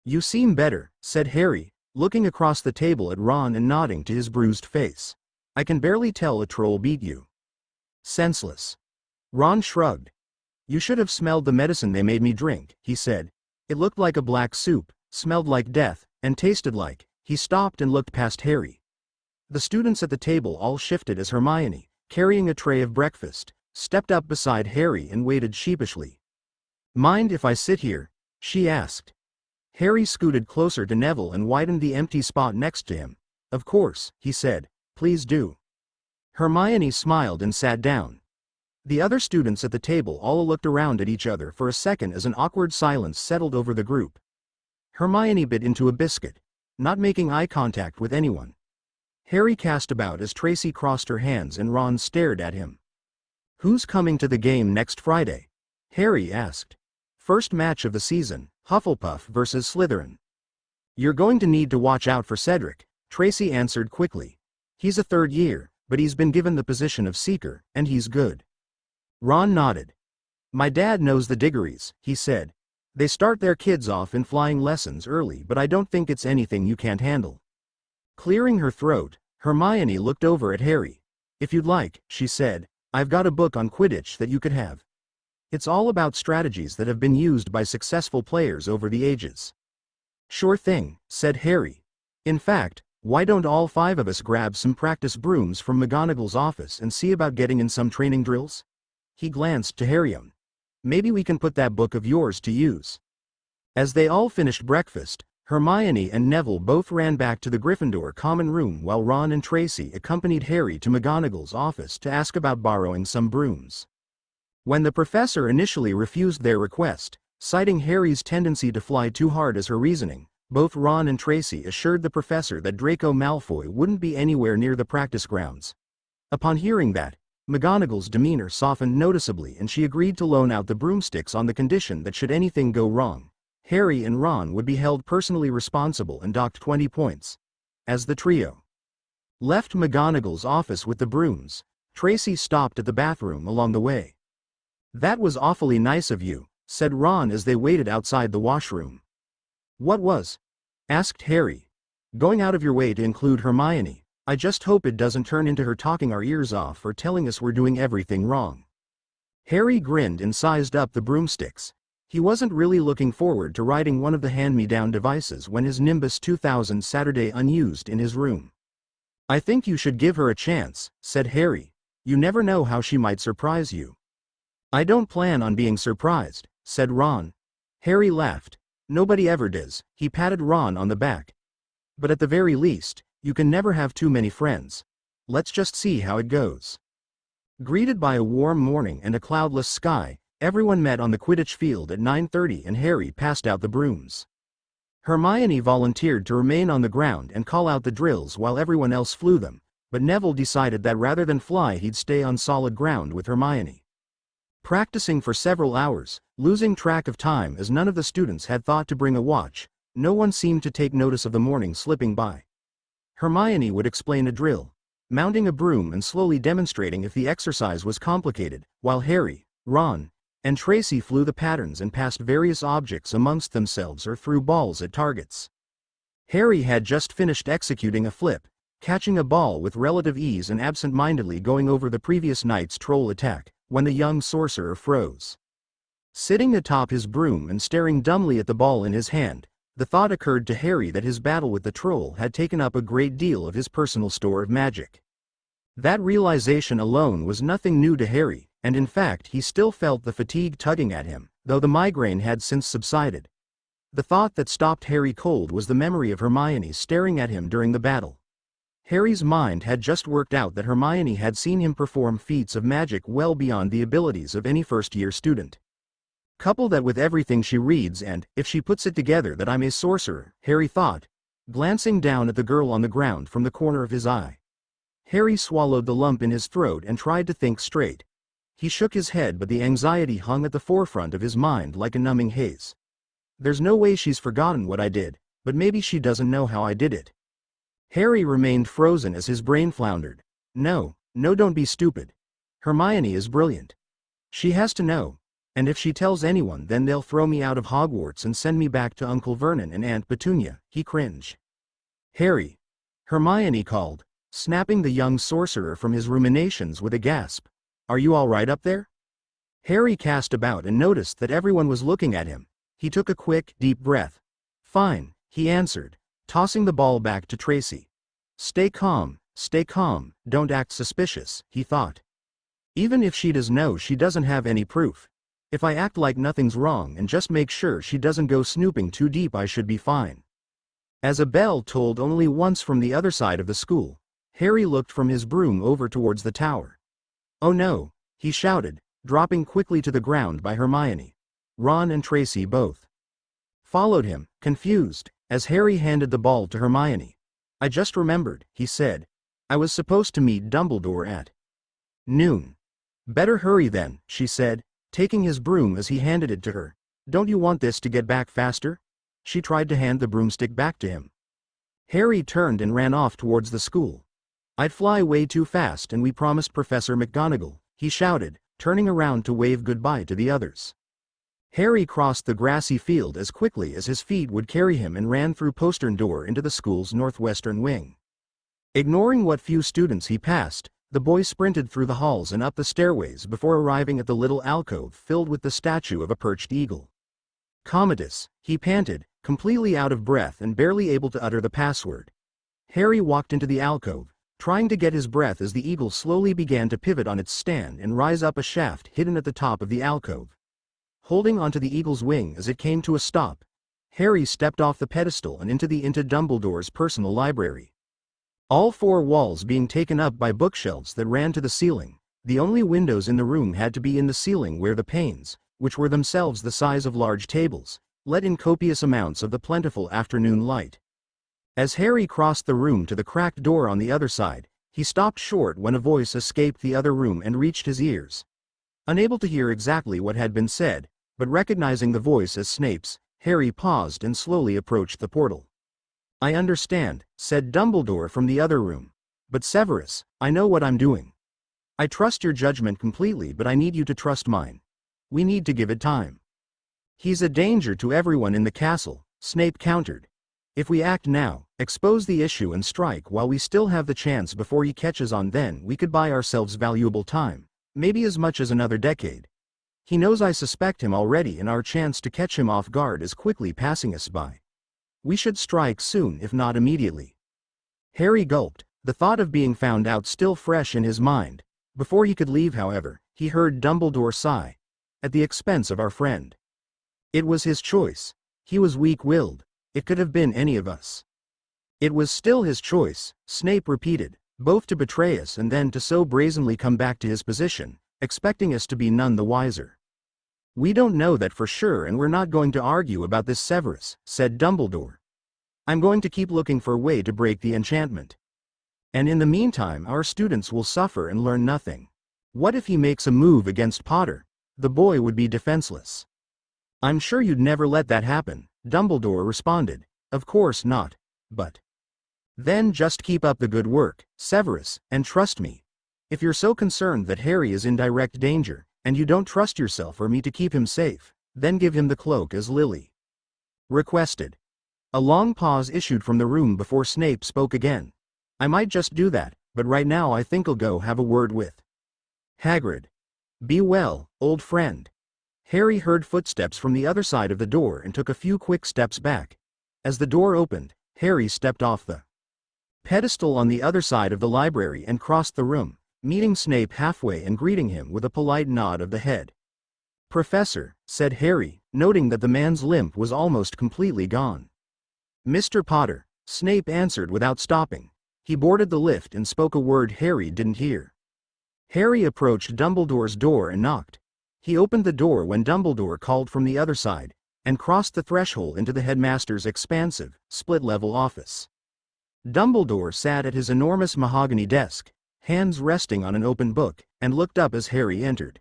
"You seem better," said Harry, looking across the table at Ron and nodding to his bruised face. "I can barely tell a troll beat you." "Senseless." Ron shrugged. "You should have smelled the medicine they made me drink," he said. "It looked like a black soup, smelled like death, and tasted like—" He stopped and looked past Harry. The students at the table all shifted as Hermione, carrying a tray of breakfast, stepped up beside Harry and waited sheepishly. "Mind if I sit here?" she asked. Harry scooted closer to Neville and widened the empty spot next to him. "Of course," he said. "Please do." Hermione smiled and sat down. The other students at the table all looked around at each other for a second as an awkward silence settled over the group. Hermione bit into a biscuit, not making eye contact with anyone. Harry cast about as Tracy crossed her hands and Ron stared at him. "Who's coming to the game next Friday?" Harry asked. "First match of the season, Hufflepuff versus Slytherin." "You're going to need to watch out for Cedric," Tracy answered quickly. "He's a third year, but he's been given the position of Seeker, and he's good." Ron nodded. "My dad knows the Diggories," he said. "They start their kids off in flying lessons early, but I don't think it's anything you can't handle." Clearing her throat, Hermione looked over at Harry. "If you'd like," she said, "I've got a book on Quidditch that you could have. It's all about strategies that have been used by successful players over the ages." "Sure thing," said Harry. "In fact, why don't all 5 of us grab some practice brooms from McGonagall's office and see about getting in some training drills?" He glanced to Harry. "Maybe we can put that book of yours to use." As they all finished breakfast, Hermione and Neville both ran back to the Gryffindor common room while Ron and Tracy accompanied Harry to McGonagall's office to ask about borrowing some brooms. When the professor initially refused their request, citing Harry's tendency to fly too hard as her reasoning, both Ron and Tracy assured the professor that Draco Malfoy wouldn't be anywhere near the practice grounds. Upon hearing that, McGonagall's demeanor softened noticeably and she agreed to loan out the broomsticks on the condition that should anything go wrong, Harry and Ron would be held personally responsible and docked 20 points. As the trio left McGonagall's office with the brooms, Tracy stopped at the bathroom along the way. "That was awfully nice of you," said Ron as they waited outside the washroom. "What was?" asked Harry. "Going out of your way to include Hermione. I just hope it doesn't turn into her talking our ears off or telling us we're doing everything wrong." Harry grinned and sized up the broomsticks. He wasn't really looking forward to riding one of the hand-me-down devices when his Nimbus 2000 Saturday unused in his room. "I think you should give her a chance," said Harry. "You never know how she might surprise you." "I don't plan on being surprised," said Ron. Harry laughed. "Nobody ever does," he patted Ron on the back. "But at the very least, you can never have too many friends. Let's just see how it goes." Greeted by a warm morning and a cloudless sky, everyone met on the Quidditch field at 9:30 and Harry passed out the brooms. Hermione volunteered to remain on the ground and call out the drills while everyone else flew them, but Neville decided that rather than fly he'd stay on solid ground with Hermione. Practicing for several hours, losing track of time as none of the students had thought to bring a watch, no one seemed to take notice of the morning slipping by. Hermione would explain a drill, mounting a broom and slowly demonstrating if the exercise was complicated, while Harry, Ron, and Tracy flew the patterns and passed various objects amongst themselves or threw balls at targets. Harry had just finished executing a flip, catching a ball with relative ease and absent-mindedly going over the previous night's troll attack, when the young sorcerer froze. Sitting atop his broom and staring dumbly at the ball in his hand, the thought occurred to Harry that his battle with the troll had taken up a great deal of his personal store of magic. That realization alone was nothing new to Harry, and in fact he still felt the fatigue tugging at him, though the migraine had since subsided. The thought that stopped Harry cold was the memory of Hermione staring at him during the battle. Harry's mind had just worked out that Hermione had seen him perform feats of magic well beyond the abilities of any first-year student. Couple that with everything she reads and, if she puts it together, that I'm a sorcerer, Harry thought, glancing down at the girl on the ground from the corner of his eye. Harry swallowed the lump in his throat and tried to think straight. He shook his head, but the anxiety hung at the forefront of his mind like a numbing haze. "There's no way she's forgotten what I did, but maybe she doesn't know how I did it." Harry remained frozen as his brain floundered. No, don't be stupid. Hermione is brilliant. She has to know. And if she tells anyone, then they'll throw me out of Hogwarts and send me back to Uncle Vernon and Aunt Petunia. He cringed. "Harry!" Hermione called, snapping the young sorcerer from his ruminations with a gasp. "Are you all right up there?" Harry cast about and noticed that everyone was looking at him. He took a quick, deep breath. "Fine," he answered, tossing the ball back to Tracy. Stay calm, don't act suspicious," he thought. "Even if she does know, she doesn't have any proof. If I act like nothing's wrong and just make sure she doesn't go snooping too deep, I should be fine." As a bell tolled only once from the other side of the school, Harry looked from his broom over towards the tower. "Oh no," he shouted, dropping quickly to the ground by Hermione. Ron and Tracy both followed him, confused, as Harry handed the ball to Hermione. "I just remembered," he said. "I was supposed to meet Dumbledore at noon." "Better hurry then," she said, taking his broom as he handed it to her. "Don't you want this to get back faster?" She tried to hand the broomstick back to him. Harry turned and ran off towards the school. "I'd fly way too fast and we promised Professor McGonagall," he shouted, turning around to wave goodbye to the others. Harry crossed the grassy field as quickly as his feet would carry him and ran through postern door into the school's northwestern wing. Ignoring what few students he passed, the boy sprinted through the halls and up the stairways before arriving at the little alcove filled with the statue of a perched eagle. "Commodus," he panted, completely out of breath and barely able to utter the password. Harry walked into the alcove, trying to get his breath as the eagle slowly began to pivot on its stand and rise up a shaft hidden at the top of the alcove. Holding onto the eagle's wing as it came to a stop, Harry stepped off the pedestal and into Dumbledore's personal library. All four walls being taken up by bookshelves that ran to the ceiling, the only windows in the room had to be in the ceiling where the panes, which were themselves the size of large tables, let in copious amounts of the plentiful afternoon light. As Harry crossed the room to the cracked door on the other side, he stopped short when a voice escaped the other room and reached his ears. Unable to hear exactly what had been said, but recognizing the voice as Snape's, Harry paused and slowly approached the portal. "I understand," said Dumbledore from the other room. "But Severus, I know what I'm doing. I trust your judgment completely, but I need you to trust mine. We need to give it time." "He's a danger to everyone in the castle," Snape countered. "If we act now, expose the issue and strike while we still have the chance before he catches on, then we could buy ourselves valuable time, maybe as much as another decade. He knows I suspect him already and our chance to catch him off guard is quickly passing us by. We should strike soon if not immediately." Harry gulped, the thought of being found out still fresh in his mind. Before he could leave, however, he heard Dumbledore sigh. "At the expense of our friend." It was his choice. He was weak-willed. It could have been any of us. "It was still his choice," Snape repeated, "both to betray us and then to so brazenly come back to his position, expecting us to be none the wiser." "We don't know that for sure and we're not going to argue about this, Severus," said Dumbledore. "I'm going to keep looking for a way to break the enchantment. And in the meantime our students will suffer and learn nothing. What if he makes a move against Potter? The boy would be defenseless." "I'm sure you'd never let that happen," Dumbledore responded. "Of course not. But then just keep up the good work, Severus, and trust me. If you're so concerned that Harry is in direct danger, and you don't trust yourself or me to keep him safe, then give him the cloak as Lily requested." A long pause issued from the room before Snape spoke again. "I might just do that, but right now I think I'll go have a word with Hagrid. Be well, old friend." Harry heard footsteps from the other side of the door and took a few quick steps back. As the door opened, Harry stepped off the pedestal on the other side of the library and crossed the room, meeting Snape halfway and greeting him with a polite nod of the head. "Professor," said Harry, noting that the man's limp was almost completely gone. "Mr. Potter," Snape answered without stopping. He boarded the lift and spoke a word Harry didn't hear. Harry approached Dumbledore's door and knocked. He opened the door when Dumbledore called from the other side, and crossed the threshold into the headmaster's expansive, split-level office. Dumbledore sat at his enormous mahogany desk, hands resting on an open book, and looked up as Harry entered.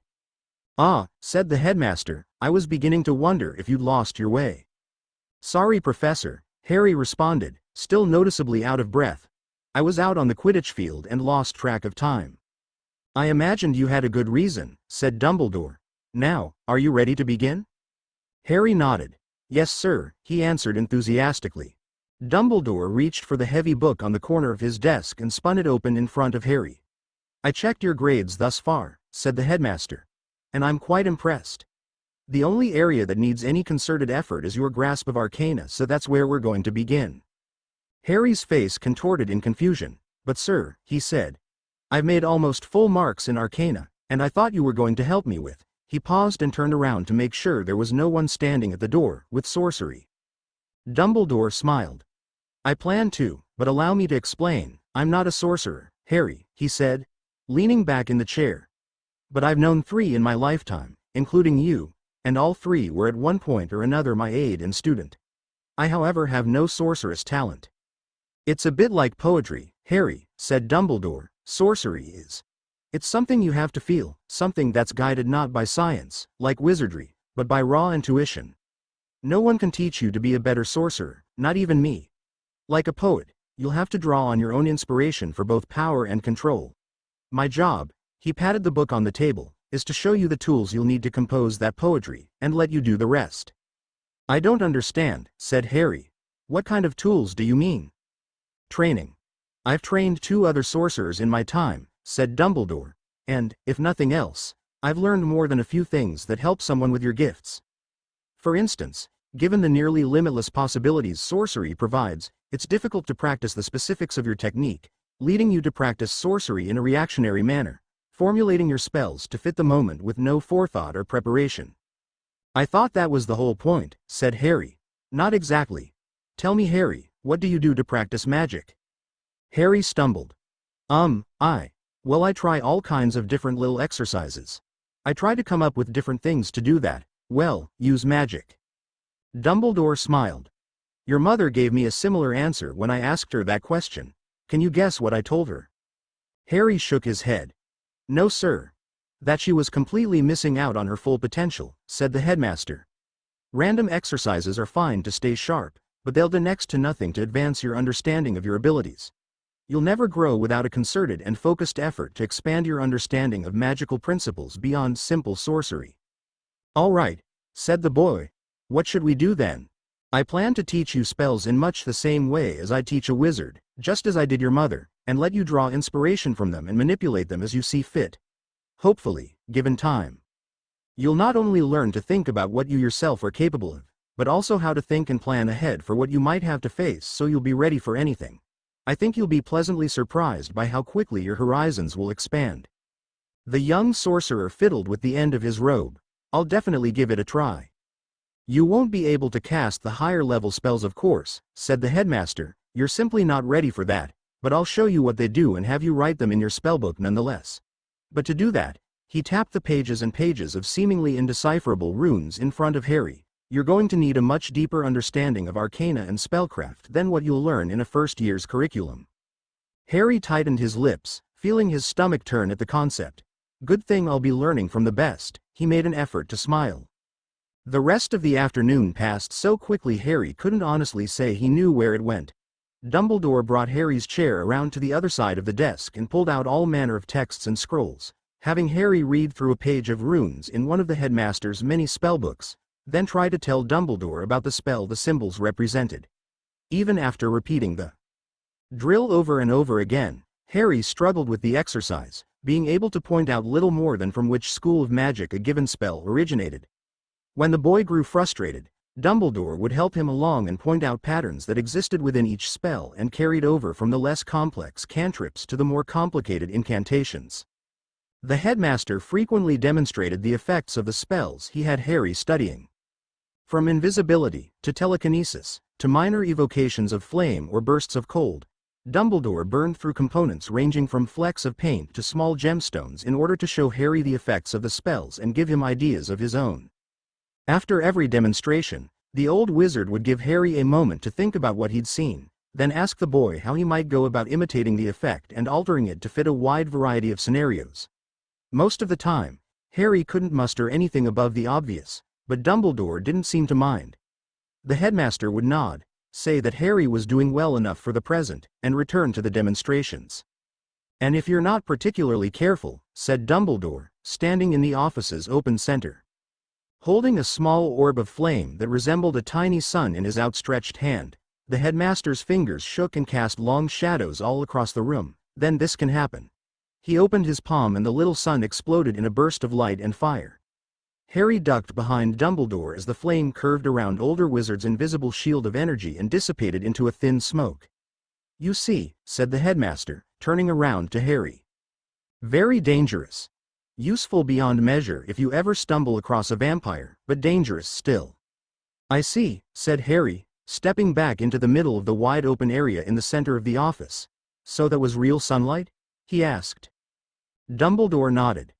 "Ah," said the headmaster, "I was beginning to wonder if you'd lost your way." "Sorry, Professor," Harry responded, still noticeably out of breath. "I was out on the Quidditch field and lost track of time." "I imagined you had a good reason," said Dumbledore. "Now, are you ready to begin?" Harry nodded. "Yes, sir," he answered enthusiastically. Dumbledore reached for the heavy book on the corner of his desk and spun it open in front of Harry. "I checked your grades thus far," said the headmaster. "And I'm quite impressed. The only area that needs any concerted effort is your grasp of arcana, so that's where we're going to begin." Harry's face contorted in confusion. "But sir," he said, "I've made almost full marks in arcana, and I thought you were going to help me with—" He paused and turned around to make sure there was no one standing at the door with sorcery. Dumbledore smiled. "I plan to, but allow me to explain. I'm not a sorcerer, Harry, he said, leaning back in the chair. But I've known 3 in my lifetime, including you, and all 3 were at one point or another my aide and student. I however have no sorceress talent. It's a bit like poetry, Harry, said Dumbledore. Sorcery is. It's something you have to feel, something that's guided not by science, like wizardry, but by raw intuition. No one can teach you to be a better sorcerer, not even me. Like a poet, you'll have to draw on your own inspiration for both power and control. My job, he patted the book on the table, is to show you the tools you'll need to compose that poetry, and let you do the rest. I don't understand, said Harry. What kind of tools do you mean? Training. I've trained 2 other sorcerers in my time, said Dumbledore, and, if nothing else, I've learned more than a few things that help someone with your gifts. For instance, given the nearly limitless possibilities sorcery provides, it's difficult to practice the specifics of your technique, leading you to practice sorcery in a reactionary manner, formulating your spells to fit the moment with no forethought or preparation. I thought that was the whole point, said Harry. Not exactly. Tell me, Harry, what do you do to practice magic? Harry stumbled. Well, I try all kinds of different little exercises. I try to come up with different things to do that, well, use magic. Dumbledore smiled. Your mother gave me a similar answer when I asked her that question. Can you guess what I told her? Harry shook his head. No, sir. That she was completely missing out on her full potential, said the headmaster. Random exercises are fine to stay sharp, but they'll do next to nothing to advance your understanding of your abilities. You'll never grow without a concerted and focused effort to expand your understanding of magical principles beyond simple sorcery. All right, said the boy. What should we do then? I plan to teach you spells in much the same way as I teach a wizard, just as I did your mother, and let you draw inspiration from them and manipulate them as you see fit. Hopefully, given time. You'll not only learn to think about what you yourself are capable of, but also how to think and plan ahead for what you might have to face so you'll be ready for anything. I think you'll be pleasantly surprised by how quickly your horizons will expand. The young sorcerer fiddled with the end of his robe. I'll definitely give it a try. You won't be able to cast the higher level spells, of course, said the headmaster. You're simply not ready for that, but I'll show you what they do and have you write them in your spellbook nonetheless. But to do that, he tapped the pages and pages of seemingly indecipherable runes in front of Harry. You're going to need a much deeper understanding of arcana and spellcraft than what you'll learn in a first year's curriculum. Harry tightened his lips, feeling his stomach turn at the concept. Good thing I'll be learning from the best. He made an effort to smile. The rest of the afternoon passed so quickly Harry couldn't honestly say he knew where it went. Dumbledore brought Harry's chair around to the other side of the desk and pulled out all manner of texts and scrolls, having Harry read through a page of runes in one of the headmaster's many spellbooks, then try to tell Dumbledore about the spell the symbols represented. Even after repeating the drill over and over again, Harry struggled with the exercise, being able to point out little more than from which school of magic a given spell originated. When the boy grew frustrated, Dumbledore would help him along and point out patterns that existed within each spell and carried over from the less complex cantrips to the more complicated incantations. The headmaster frequently demonstrated the effects of the spells he had Harry studying. From invisibility, to telekinesis, to minor evocations of flame or bursts of cold, Dumbledore burned through components ranging from flecks of paint to small gemstones in order to show Harry the effects of the spells and give him ideas of his own. After every demonstration, the old wizard would give Harry a moment to think about what he'd seen, then ask the boy how he might go about imitating the effect and altering it to fit a wide variety of scenarios. Most of the time, Harry couldn't muster anything above the obvious, but Dumbledore didn't seem to mind. The headmaster would nod, say that Harry was doing well enough for the present, and return to the demonstrations. And if you're not particularly careful, said Dumbledore, standing in the office's open center, holding a small orb of flame that resembled a tiny sun in his outstretched hand, the headmaster's fingers shook and cast long shadows all across the room. Then this can happen. He opened his palm and the little sun exploded in a burst of light and fire. Harry ducked behind Dumbledore as the flame curved around older wizard's invisible shield of energy and dissipated into a thin smoke. You see, said the headmaster, turning around to Harry. Very dangerous. Useful beyond measure if you ever stumble across a vampire, but dangerous still. I see, said Harry, stepping back into the middle of the wide open area in the center of the office. So that was real sunlight? He asked. Dumbledore nodded.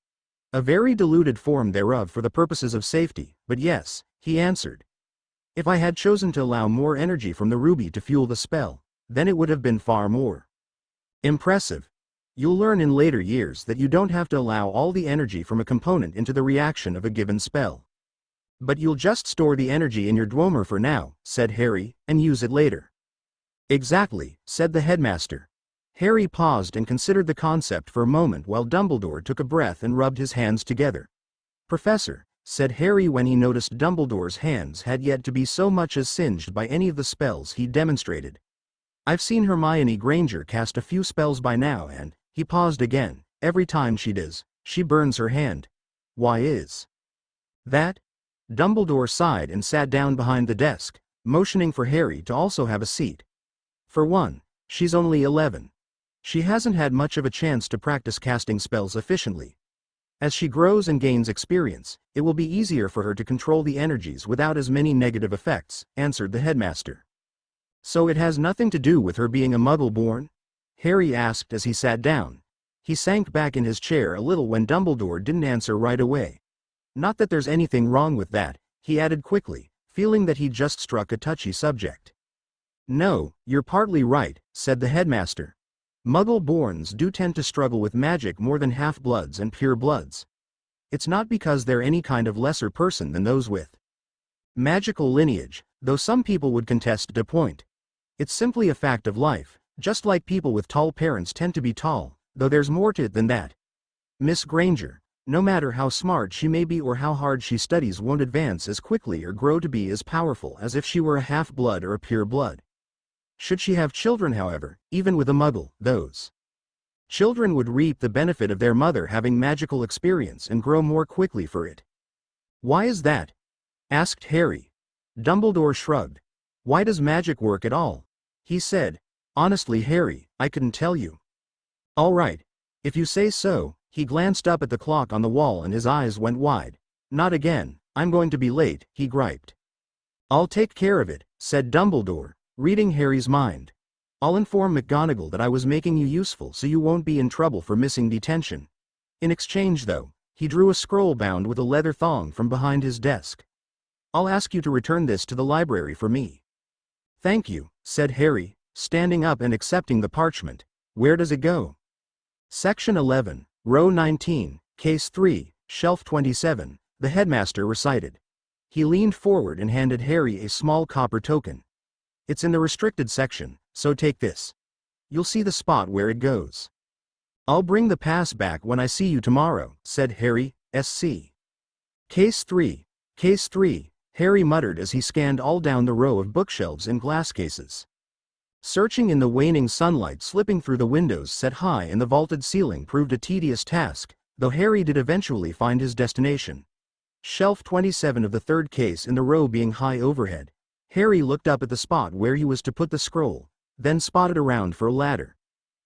A very diluted form thereof for the purposes of safety, but yes, he answered. If I had chosen to allow more energy from the ruby to fuel the spell, then it would have been far more impressive. You'll learn in later years that you don't have to allow all the energy from a component into the reaction of a given spell. But you'll just store the energy in your dwemer for now, said Harry, and use it later. Exactly, said the headmaster. Harry paused and considered the concept for a moment while Dumbledore took a breath and rubbed his hands together. Professor, said Harry when he noticed Dumbledore's hands had yet to be so much as singed by any of the spells he demonstrated. I've seen Hermione Granger cast a few spells by now and, he paused again, every time she does, she burns her hand. Why is that? Dumbledore sighed and sat down behind the desk, motioning for Harry to also have a seat. For one, she's only 11. She hasn't had much of a chance to practice casting spells efficiently. As she grows and gains experience, it will be easier for her to control the energies without as many negative effects, answered the headmaster. So it has nothing to do with her being a Muggle-born? Harry asked as he sat down. He sank back in his chair a little when Dumbledore didn't answer right away. Not that there's anything wrong with that, he added quickly, feeling that he'd just struck a touchy subject. No, you're partly right, said the headmaster. Muggle-borns do tend to struggle with magic more than half-bloods and pure-bloods. It's not because they're any kind of lesser person than those with magical lineage, though some people would contest the point. It's simply a fact of life, just like people with tall parents tend to be tall, though there's more to it than that. Miss Granger, no matter how smart she may be or how hard she studies, won't advance as quickly or grow to be as powerful as if she were a half-blood or a pure-blood. Should she have children, however, even with a Muggle, those children would reap the benefit of their mother having magical experience and grow more quickly for it. Why is that? Asked Harry. Dumbledore shrugged. Why does magic work at all? He said. Honestly, Harry, I couldn't tell you. All right. If you say so. He glanced up at the clock on the wall and his eyes went wide. Not again, I'm going to be late, he griped. I'll take care of it, said Dumbledore, reading Harry's mind. I'll inform McGonagall that I was making you useful so you won't be in trouble for missing detention. In exchange though, he drew a scroll bound with a leather thong from behind his desk. I'll ask you to return this to the library for me. Thank you, said Harry, standing up and accepting the parchment. Where does it go? Section 11, Row 19, Case 3, Shelf 27, the headmaster recited. He leaned forward and handed Harry a small copper token. It's in the restricted section, so take this. You'll see the spot where it goes. I'll bring the pass back when I see you tomorrow, said Harry, SC. Case 3, Case 3, Harry muttered as he scanned all down the row of bookshelves and glass cases. Searching in the waning sunlight slipping through the windows set high in the vaulted ceiling proved a tedious task, though Harry did eventually find his destination. Shelf 27 of the third case in the row being high overhead. Harry looked up at the spot where he was to put the scroll, then spotted around for a ladder.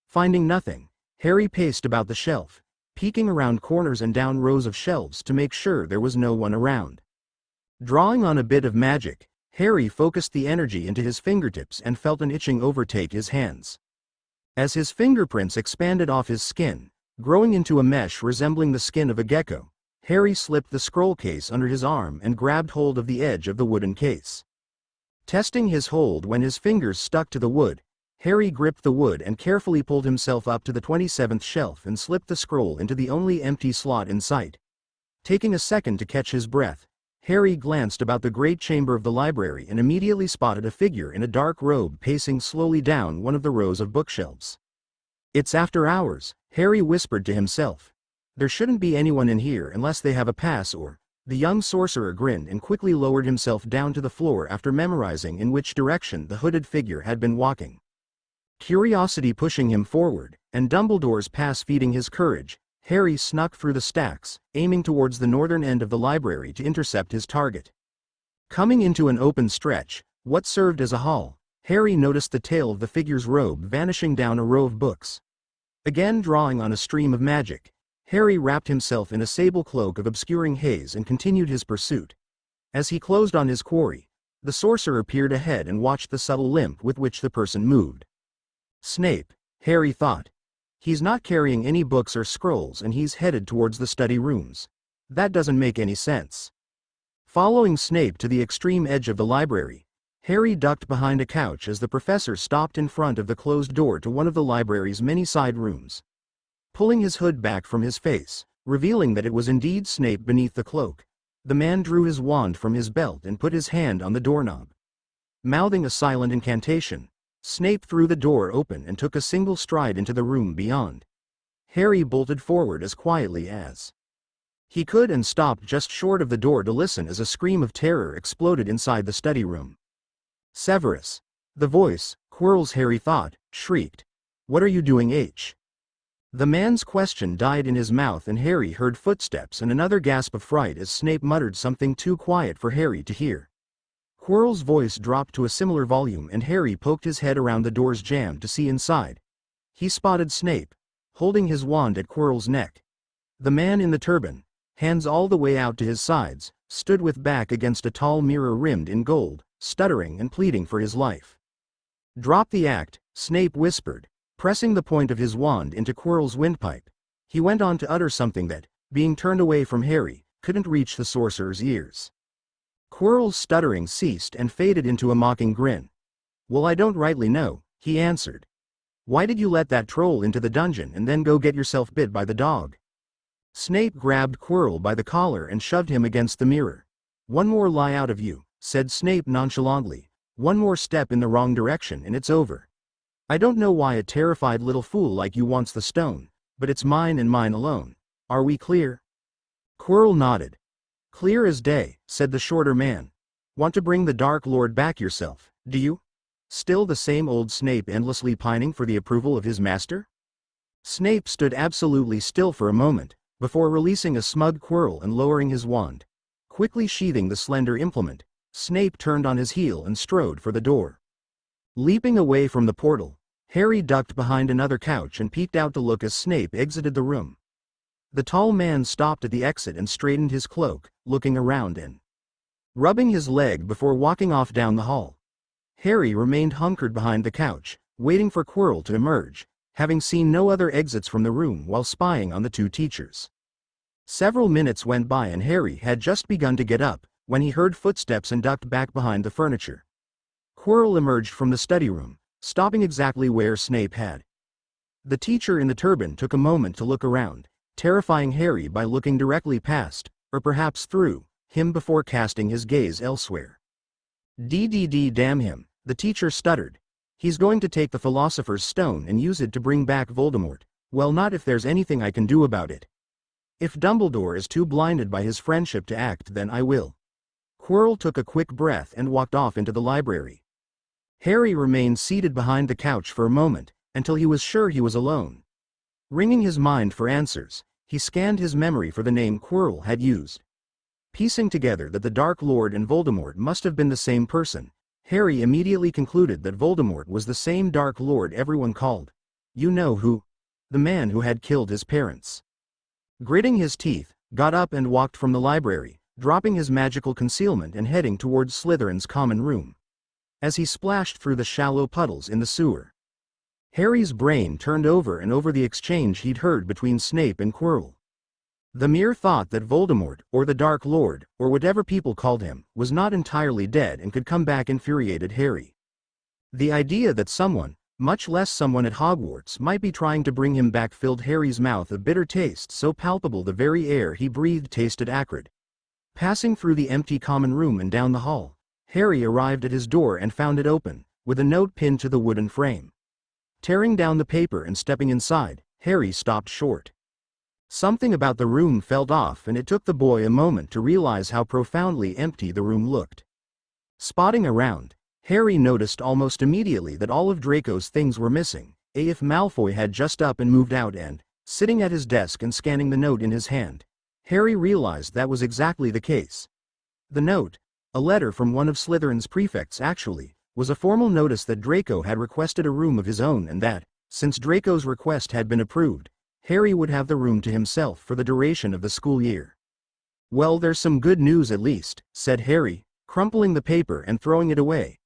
Finding nothing, Harry paced about the shelf, peeking around corners and down rows of shelves to make sure there was no one around. Drawing on a bit of magic, Harry focused the energy into his fingertips and felt an itching overtake his hands. As his fingerprints expanded off his skin, growing into a mesh resembling the skin of a gecko, Harry slipped the scroll case under his arm and grabbed hold of the edge of the wooden case. Testing his hold when his fingers stuck to the wood, Harry gripped the wood and carefully pulled himself up to the 27th shelf and slipped the scroll into the only empty slot in sight. Taking a second to catch his breath, Harry glanced about the great chamber of the library and immediately spotted a figure in a dark robe pacing slowly down one of the rows of bookshelves. It's after hours, Harry whispered to himself. There shouldn't be anyone in here unless they have a pass or... The young sorcerer grinned and quickly lowered himself down to the floor after memorizing in which direction the hooded figure had been walking. Curiosity pushing him forward, and Dumbledore's pass feeding his courage, Harry snuck through the stacks, aiming towards the northern end of the library to intercept his target. Coming into an open stretch, what served as a hall, Harry noticed the tail of the figure's robe vanishing down a row of books. Again drawing on a stream of magic, Harry wrapped himself in a sable cloak of obscuring haze and continued his pursuit. As he closed on his quarry, the sorcerer peered ahead and watched the subtle limp with which the person moved. Snape, Harry thought. He's not carrying any books or scrolls and he's headed towards the study rooms. That doesn't make any sense. Following Snape to the extreme edge of the library, Harry ducked behind a couch as the professor stopped in front of the closed door to one of the library's many side rooms. Pulling his hood back from his face, revealing that it was indeed Snape beneath the cloak, the man drew his wand from his belt and put his hand on the doorknob. Mouthing a silent incantation, Snape threw the door open and took a single stride into the room beyond. Harry bolted forward as quietly as he could and stopped just short of the door to listen as a scream of terror exploded inside the study room. Severus. The voice, Quirrell's Harry thought, shrieked. What are you doing, H? The man's question died in his mouth and Harry heard footsteps and another gasp of fright as Snape muttered something too quiet for Harry to hear. Quirrell's voice dropped to a similar volume and Harry poked his head around the door's jamb to see inside. He spotted Snape, holding his wand at Quirrell's neck. The man in the turban, hands all the way out to his sides, stood with back against a tall mirror rimmed in gold, stuttering and pleading for his life. Drop the act, Snape whispered, pressing the point of his wand into Quirrell's windpipe. He went on to utter something that, being turned away from Harry, couldn't reach the sorcerer's ears. Quirrell's stuttering ceased and faded into a mocking grin. Well, I don't rightly know, he answered. Why did you let that troll into the dungeon and then go get yourself bit by the dog? Snape grabbed Quirrell by the collar and shoved him against the mirror. One more lie out of you, said Snape nonchalantly. One more step in the wrong direction and it's over. I don't know why a terrified little fool like you wants the stone, but it's mine and mine alone. Are we clear? Quirrell nodded. Clear as day, said the shorter man. Want to bring the Dark Lord back yourself, do you? Still the same old Snape endlessly pining for the approval of his master? Snape stood absolutely still for a moment, before releasing a smug Quirrell and lowering his wand. Quickly sheathing the slender implement, Snape turned on his heel and strode for the door. Leaping away from the portal, Harry ducked behind another couch and peeked out to look as Snape exited the room. The tall man stopped at the exit and straightened his cloak, looking around and rubbing his leg before walking off down the hall. Harry remained hunkered behind the couch, waiting for Quirrell to emerge, having seen no other exits from the room while spying on the two teachers. Several minutes went by and Harry had just begun to get up, when he heard footsteps and ducked back behind the furniture. Quirrell emerged from the study room, stopping exactly where Snape had. The teacher in the turban took a moment to look around, terrifying Harry by looking directly past, or perhaps through, him before casting his gaze elsewhere. Damn him, the teacher stuttered. He's going to take the philosopher's stone and use it to bring back Voldemort. Well, not if there's anything I can do about it. If Dumbledore is too blinded by his friendship to act, then I will. Quirrell took a quick breath and walked off into the library. Harry remained seated behind the couch for a moment, until he was sure he was alone. Wringing his mind for answers, he scanned his memory for the name Quirrell had used. Piecing together that the Dark Lord and Voldemort must have been the same person, Harry immediately concluded that Voldemort was the same Dark Lord everyone called. You know who? The man who had killed his parents. Gritting his teeth, got up and walked from the library, dropping his magical concealment and heading towards Slytherin's common room. As he splashed through the shallow puddles in the sewer, Harry's brain turned over and over the exchange he'd heard between Snape and Quirrell. The mere thought that Voldemort, or the Dark Lord, or whatever people called him, was not entirely dead and could come back infuriated Harry. The idea that someone, much less someone at Hogwarts, might be trying to bring him back filled Harry's mouth a bitter taste so palpable the very air he breathed tasted acrid. Passing through the empty common room and down the hall, Harry arrived at his door and found it open, with a note pinned to the wooden frame. Tearing down the paper and stepping inside, Harry stopped short. Something about the room felt off and it took the boy a moment to realize how profoundly empty the room looked. Spotting around, Harry noticed almost immediately that all of Draco's things were missing. If Malfoy had just up and moved out and, sitting at his desk and scanning the note in his hand, Harry realized that was exactly the case. The note, a letter from one of Slytherin's prefects actually, was a formal notice that Draco had requested a room of his own and that, since Draco's request had been approved, Harry would have the room to himself for the duration of the school year. Well, there's some good news at least, said Harry, crumpling the paper and throwing it away.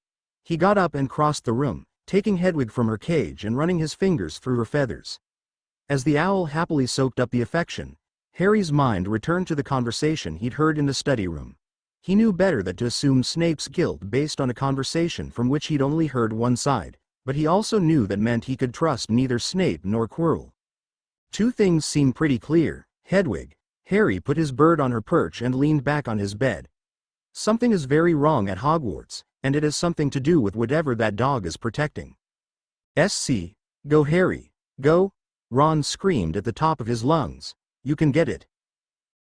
He got up and crossed the room, taking Hedwig from her cage and running his fingers through her feathers. As the owl happily soaked up the affection, Harry's mind returned to the conversation he'd heard in the study room. He knew better than to assume Snape's guilt based on a conversation from which he'd only heard one side, but he also knew that meant he could trust neither Snape nor Quirrell. Two things seemed pretty clear. Hedwig. Harry put his bird on her perch and leaned back on his bed. Something is very wrong at Hogwarts, and it has something to do with whatever that dog is protecting. SC. Go Harry, go! Ron screamed at the top of his lungs. You can get it.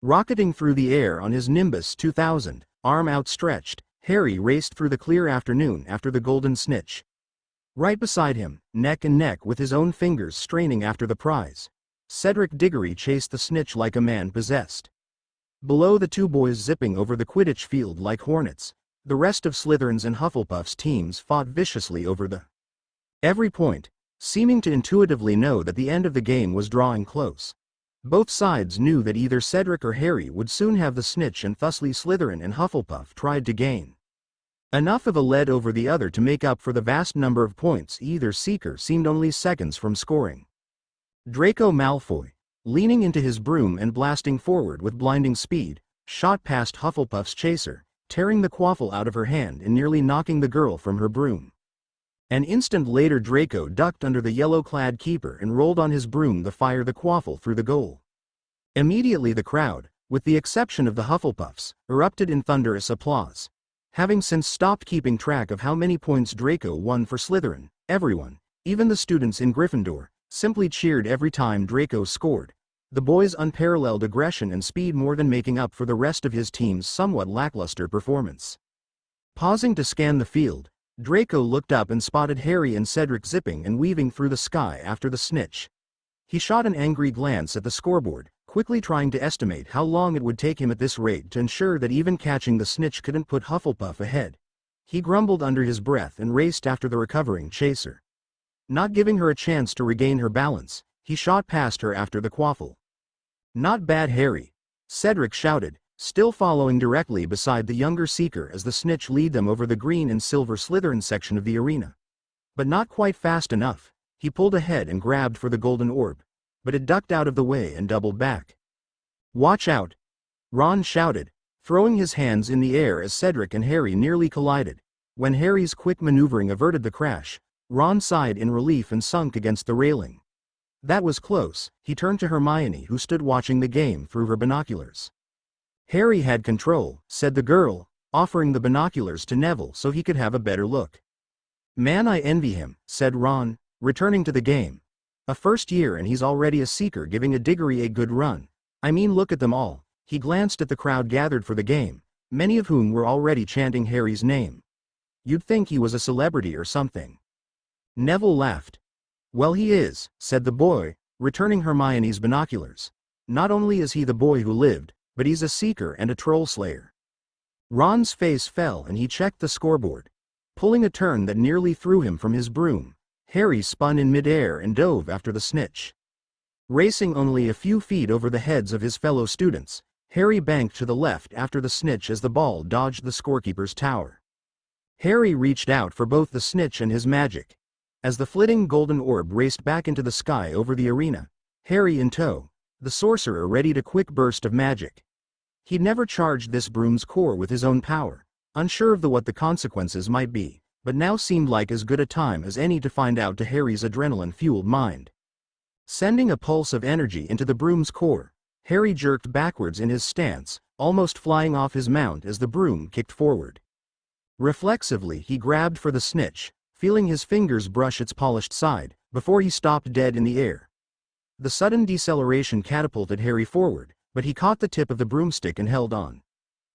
Rocketing through the air on his Nimbus 2000, arm outstretched, Harry raced through the clear afternoon after the golden snitch. Right beside him, neck and neck with his own fingers straining after the prize, Cedric Diggory chased the snitch like a man possessed. Below, the two boys zipping over the Quidditch field like hornets, the rest of Slytherin's and Hufflepuff's teams fought viciously over every point, seeming to intuitively know that the end of the game was drawing close. Both sides knew that either Cedric or Harry would soon have the snitch, and thusly Slytherin and Hufflepuff tried to gain enough of a lead over the other to make up for the vast number of points either seeker seemed only seconds from scoring. Draco Malfoy, leaning into his broom and blasting forward with blinding speed, shot past Hufflepuff's chaser, tearing the quaffle out of her hand and nearly knocking the girl from her broom. An instant later, Draco ducked under the yellow-clad keeper and rolled on his broom to fire the quaffle through the goal. Immediately the crowd, with the exception of the Hufflepuffs, erupted in thunderous applause. Having since stopped keeping track of how many points Draco won for Slytherin, everyone, even the students in Gryffindor, simply cheered every time Draco scored, the boy's unparalleled aggression and speed more than making up for the rest of his team's somewhat lackluster performance. Pausing to scan the field, Draco looked up and spotted Harry and Cedric zipping and weaving through the sky after the snitch. He shot an angry glance at the scoreboard, quickly trying to estimate how long it would take him at this rate to ensure that even catching the snitch couldn't put Hufflepuff ahead. He grumbled under his breath and raced after the recovering chaser. Not giving her a chance to regain her balance, he shot past her after the quaffle. Not bad, Harry, Cedric shouted, still following directly beside the younger seeker as the snitch lead them over the green and silver Slytherin section of the arena. But not quite fast enough. He pulled ahead and grabbed for the golden orb, but it ducked out of the way and doubled back. Watch out! Ron shouted, throwing his hands in the air as Cedric and Harry nearly collided. When Harry's quick maneuvering averted the crash, Ron sighed in relief and sunk against the railing. That was close. He turned to Hermione, who stood watching the game through her binoculars. Harry had control, said the girl, offering the binoculars to Neville so he could have a better look. Man, I envy him, said Ron, returning to the game. A first year and he's already a seeker giving a Diggory a good run. I mean, look at them all. He glanced at the crowd gathered for the game, many of whom were already chanting Harry's name. You'd think he was a celebrity or something. Neville laughed. Well, he is, said the boy, returning Hermione's binoculars. Not only is he the boy who lived, but he's a seeker and a troll slayer. Ron's face fell and he checked the scoreboard. Pulling a turn that nearly threw him from his broom, Harry spun in midair and dove after the snitch. Racing only a few feet over the heads of his fellow students, Harry banked to the left after the snitch as the ball dodged the scorekeeper's tower. Harry reached out for both the snitch and his magic. As the flitting golden orb raced back into the sky over the arena, Harry in tow, the sorcerer readied a quick burst of magic. He'd never charged this broom's core with his own power, unsure of what the consequences might be, but now seemed like as good a time as any to find out to Harry's adrenaline-fueled mind. Sending a pulse of energy into the broom's core, Harry jerked backwards in his stance, almost flying off his mount as the broom kicked forward. Reflexively he grabbed for the snitch, feeling his fingers brush its polished side, before he stopped dead in the air. The sudden deceleration catapulted Harry forward, but he caught the tip of the broomstick and held on.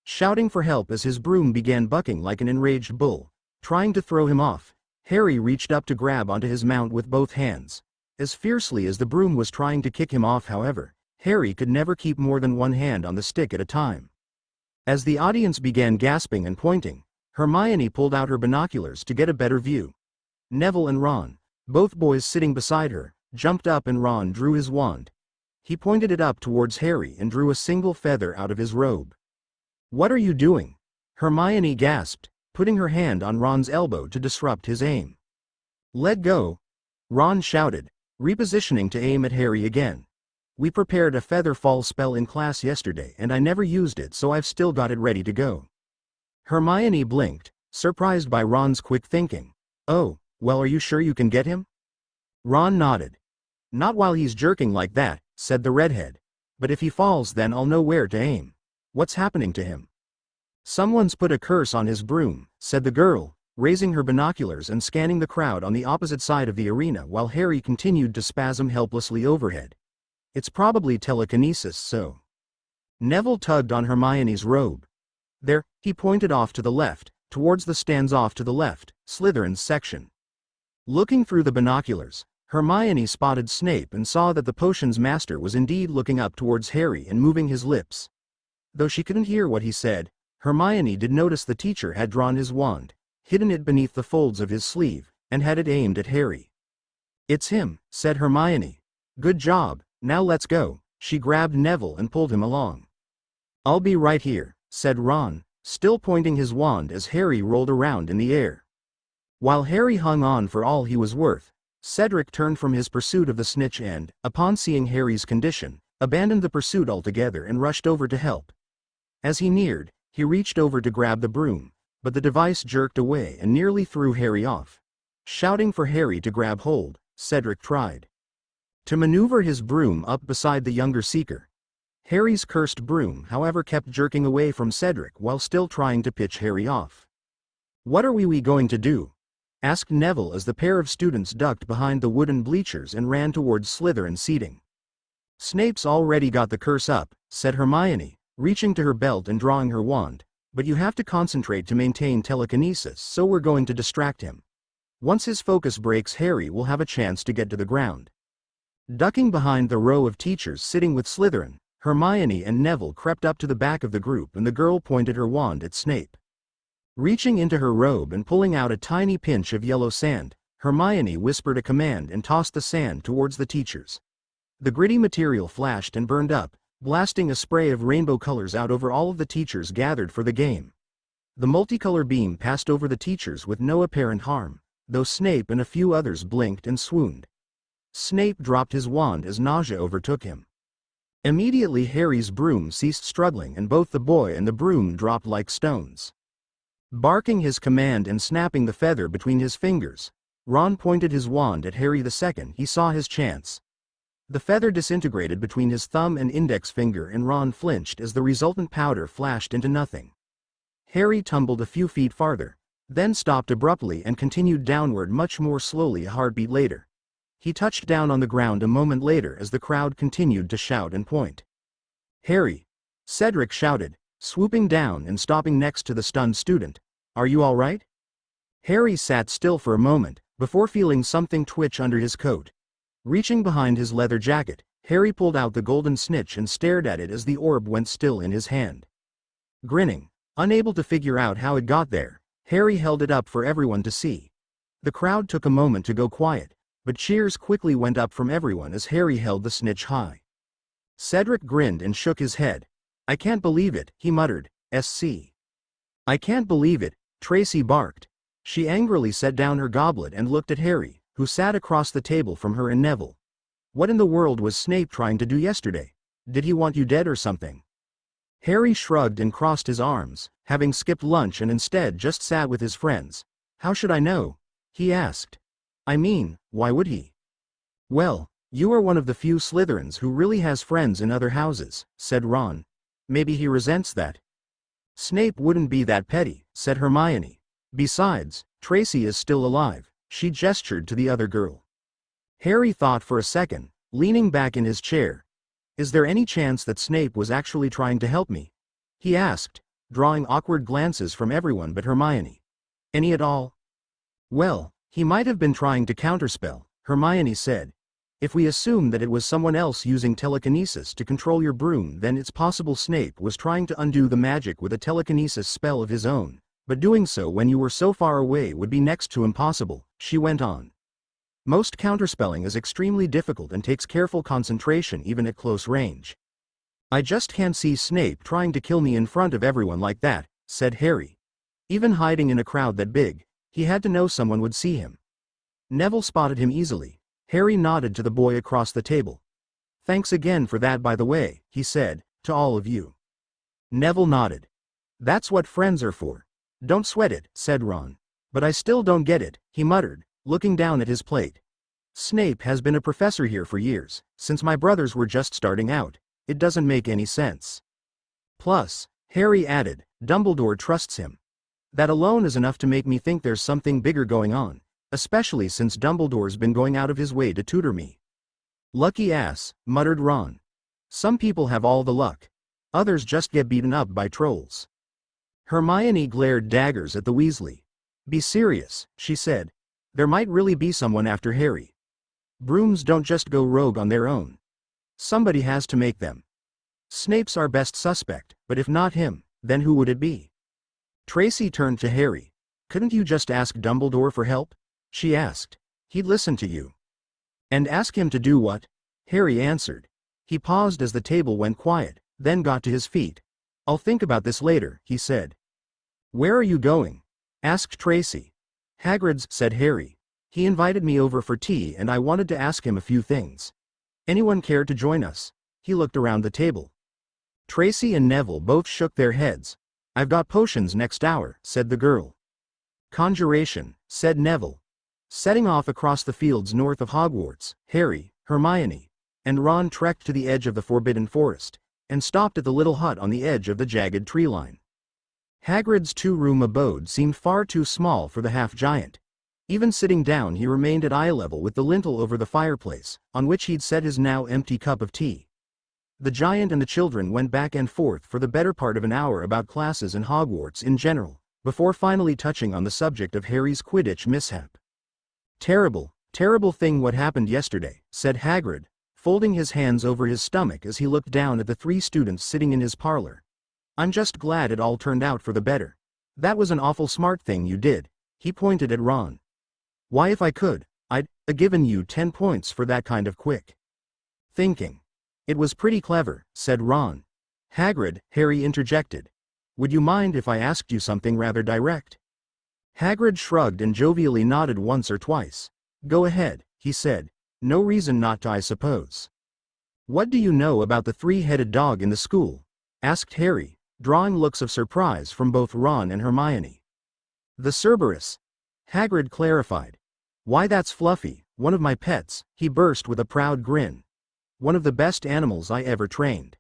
Shouting for help as his broom began bucking like an enraged bull, trying to throw him off, Harry reached up to grab onto his mount with both hands. As fiercely as the broom was trying to kick him off, however, Harry could never keep more than one hand on the stick at a time. As the audience began gasping and pointing, Hermione pulled out her binoculars to get a better view. Neville and Ron, both boys sitting beside her, jumped up and Ron drew his wand. He pointed it up towards Harry and drew a single feather out of his robe. "What are you doing?" Hermione gasped, putting her hand on Ron's elbow to disrupt his aim. Let go! Ron shouted, repositioning to aim at Harry again. We prepared a feather fall spell in class yesterday and I never used it, so I've still got it ready to go. Hermione blinked, surprised by Ron's quick thinking. Oh, well, are you sure you can get him? Ron nodded. Not while he's jerking like that, said the redhead. But if he falls, then I'll know where to aim. What's happening to him? Someone's put a curse on his broom, said the girl, raising her binoculars and scanning the crowd on the opposite side of the arena while Harry continued to spasm helplessly overhead. It's probably telekinesis, so. Neville tugged on Hermione's robe. There, he pointed off to the left, towards the stands off to the left, Slytherin's section. Looking through the binoculars, Hermione spotted Snape and saw that the potions master was indeed looking up towards Harry and moving his lips. Though she couldn't hear what he said, Hermione did notice the teacher had drawn his wand, hidden it beneath the folds of his sleeve, and had it aimed at Harry. It's him, said Hermione. Good job, now let's go. She grabbed Neville and pulled him along. I'll be right here, said Ron, still pointing his wand as Harry rolled around in the air. While Harry hung on for all he was worth, Cedric turned from his pursuit of the snitch and, upon seeing Harry's condition, abandoned the pursuit altogether and rushed over to help. As he neared, he reached over to grab the broom, but the device jerked away and nearly threw Harry off. Shouting for Harry to grab hold, Cedric tried to maneuver his broom up beside the younger seeker. Harry's cursed broom, however, kept jerking away from Cedric while still trying to pitch Harry off. What are we going to do? Asked Neville as the pair of students ducked behind the wooden bleachers and ran towards Slytherin seating. Snape's already got the curse up, said Hermione, reaching to her belt and drawing her wand, but you have to concentrate to maintain telekinesis, so we're going to distract him. Once his focus breaks, Harry will have a chance to get to the ground. Ducking behind the row of teachers sitting with Slytherin, Hermione and Neville crept up to the back of the group and the girl pointed her wand at Snape. Reaching into her robe and pulling out a tiny pinch of yellow sand, Hermione whispered a command and tossed the sand towards the teachers. The gritty material flashed and burned up, blasting a spray of rainbow colors out over all of the teachers gathered for the game. The multicolor beam passed over the teachers with no apparent harm, though Snape and a few others blinked and swooned. Snape dropped his wand as nausea overtook him. Immediately Harry's broom ceased struggling and both the boy and the broom dropped like stones. Barking his command and snapping the feather between his fingers, Ron pointed his wand at Harry the second he saw his chance. The feather disintegrated between his thumb and index finger and Ron flinched as the resultant powder flashed into nothing. Harry tumbled a few feet farther, then stopped abruptly and continued downward much more slowly a heartbeat later. He touched down on the ground a moment later as the crowd continued to shout and point. Harry! Cedric shouted, swooping down and stopping next to the stunned student. Are you all right? Harry sat still for a moment, before feeling something twitch under his coat. Reaching behind his leather jacket, Harry pulled out the golden snitch and stared at it as the orb went still in his hand. Grinning, unable to figure out how it got there, Harry held it up for everyone to see. The crowd took a moment to go quiet, but cheers quickly went up from everyone as Harry held the snitch high. Cedric grinned and shook his head. I can't believe it, he muttered, SC. I can't believe it, Tracy barked. She angrily set down her goblet and looked at Harry, who sat across the table from her and Neville. What in the world was Snape trying to do yesterday? Did he want you dead or something? Harry shrugged and crossed his arms, having skipped lunch and instead just sat with his friends. How should I know? He asked. I mean, why would he? Well, you are one of the few Slytherins who really has friends in other houses, said Ron. Maybe he resents that. Snape wouldn't be that petty, said Hermione. Besides, Tracy is still alive, she gestured to the other girl. Harry thought for a second, leaning back in his chair. Is there any chance that Snape was actually trying to help me? He asked, drawing awkward glances from everyone but Hermione. Any at all? Well, he might have been trying to counterspell, Hermione said. If we assume that it was someone else using telekinesis to control your broom, then it's possible Snape was trying to undo the magic with a telekinesis spell of his own, but doing so when you were so far away would be next to impossible, she went on. Most counterspelling is extremely difficult and takes careful concentration even at close range. I just can't see Snape trying to kill me in front of everyone like that, said Harry. Even hiding in a crowd that big, he had to know someone would see him. Neville spotted him easily. Harry nodded to the boy across the table. "Thanks again for that, by the way," he said, "to all of you." Neville nodded. "That's what friends are for. Don't sweat it," said Ron. "But I still don't get it," he muttered, looking down at his plate. "Snape has been a professor here for years, since my brothers were just starting out. It doesn't make any sense. Plus," Harry added, "Dumbledore trusts him. That alone is enough to make me think there's something bigger going on, especially since Dumbledore's been going out of his way to tutor me." "Lucky ass," muttered Ron. "Some people have all the luck. Others just get beaten up by trolls." Hermione glared daggers at the Weasley. "Be serious," she said. "There might really be someone after Harry. Brooms don't just go rogue on their own. Somebody has to make them. Snape's our best suspect, but if not him, then who would it be?" Tracy turned to Harry. "Couldn't you just ask Dumbledore for help?" she asked. "He'd listen to you." "And ask him to do what?" Harry answered. He paused as the table went quiet, then got to his feet. "I'll think about this later," he said. "Where are you going?" asked Tracy. "Hagrid's," said Harry. "He invited me over for tea and I wanted to ask him a few things. Anyone care to join us?" He looked around the table. Tracy and Neville both shook their heads. "I've got potions next hour," said the girl. "Conjuration," said Neville. Setting off across the fields north of Hogwarts, Harry, Hermione, and Ron trekked to the edge of the Forbidden Forest, and stopped at the little hut on the edge of the jagged tree line. Hagrid's two-room abode seemed far too small for the half-giant. Even sitting down he remained at eye level with the lintel over the fireplace, on which he'd set his now empty cup of tea. The giant and the children went back and forth for the better part of an hour about classes in Hogwarts in general, before finally touching on the subject of Harry's Quidditch mishap. "Terrible, terrible thing what happened yesterday," said Hagrid, folding his hands over his stomach as he looked down at the three students sitting in his parlor. "I'm just glad it all turned out for the better. That was an awful smart thing you did," he pointed at Ron. "Why, if I could, I'd given you 10 points for that kind of quick thinking." "It was pretty clever," said Ron. "Hagrid," Harry interjected. "Would you mind if I asked you something rather direct?" Hagrid shrugged and jovially nodded once or twice. "Go ahead," he said. "No reason not to, I suppose." "What do you know about the three-headed dog in the school?" asked Harry, drawing looks of surprise from both Ron and Hermione. "The Cerberus," Hagrid clarified. "Why, that's Fluffy, one of my pets," he burst with a proud grin. "One of the best animals I ever trained.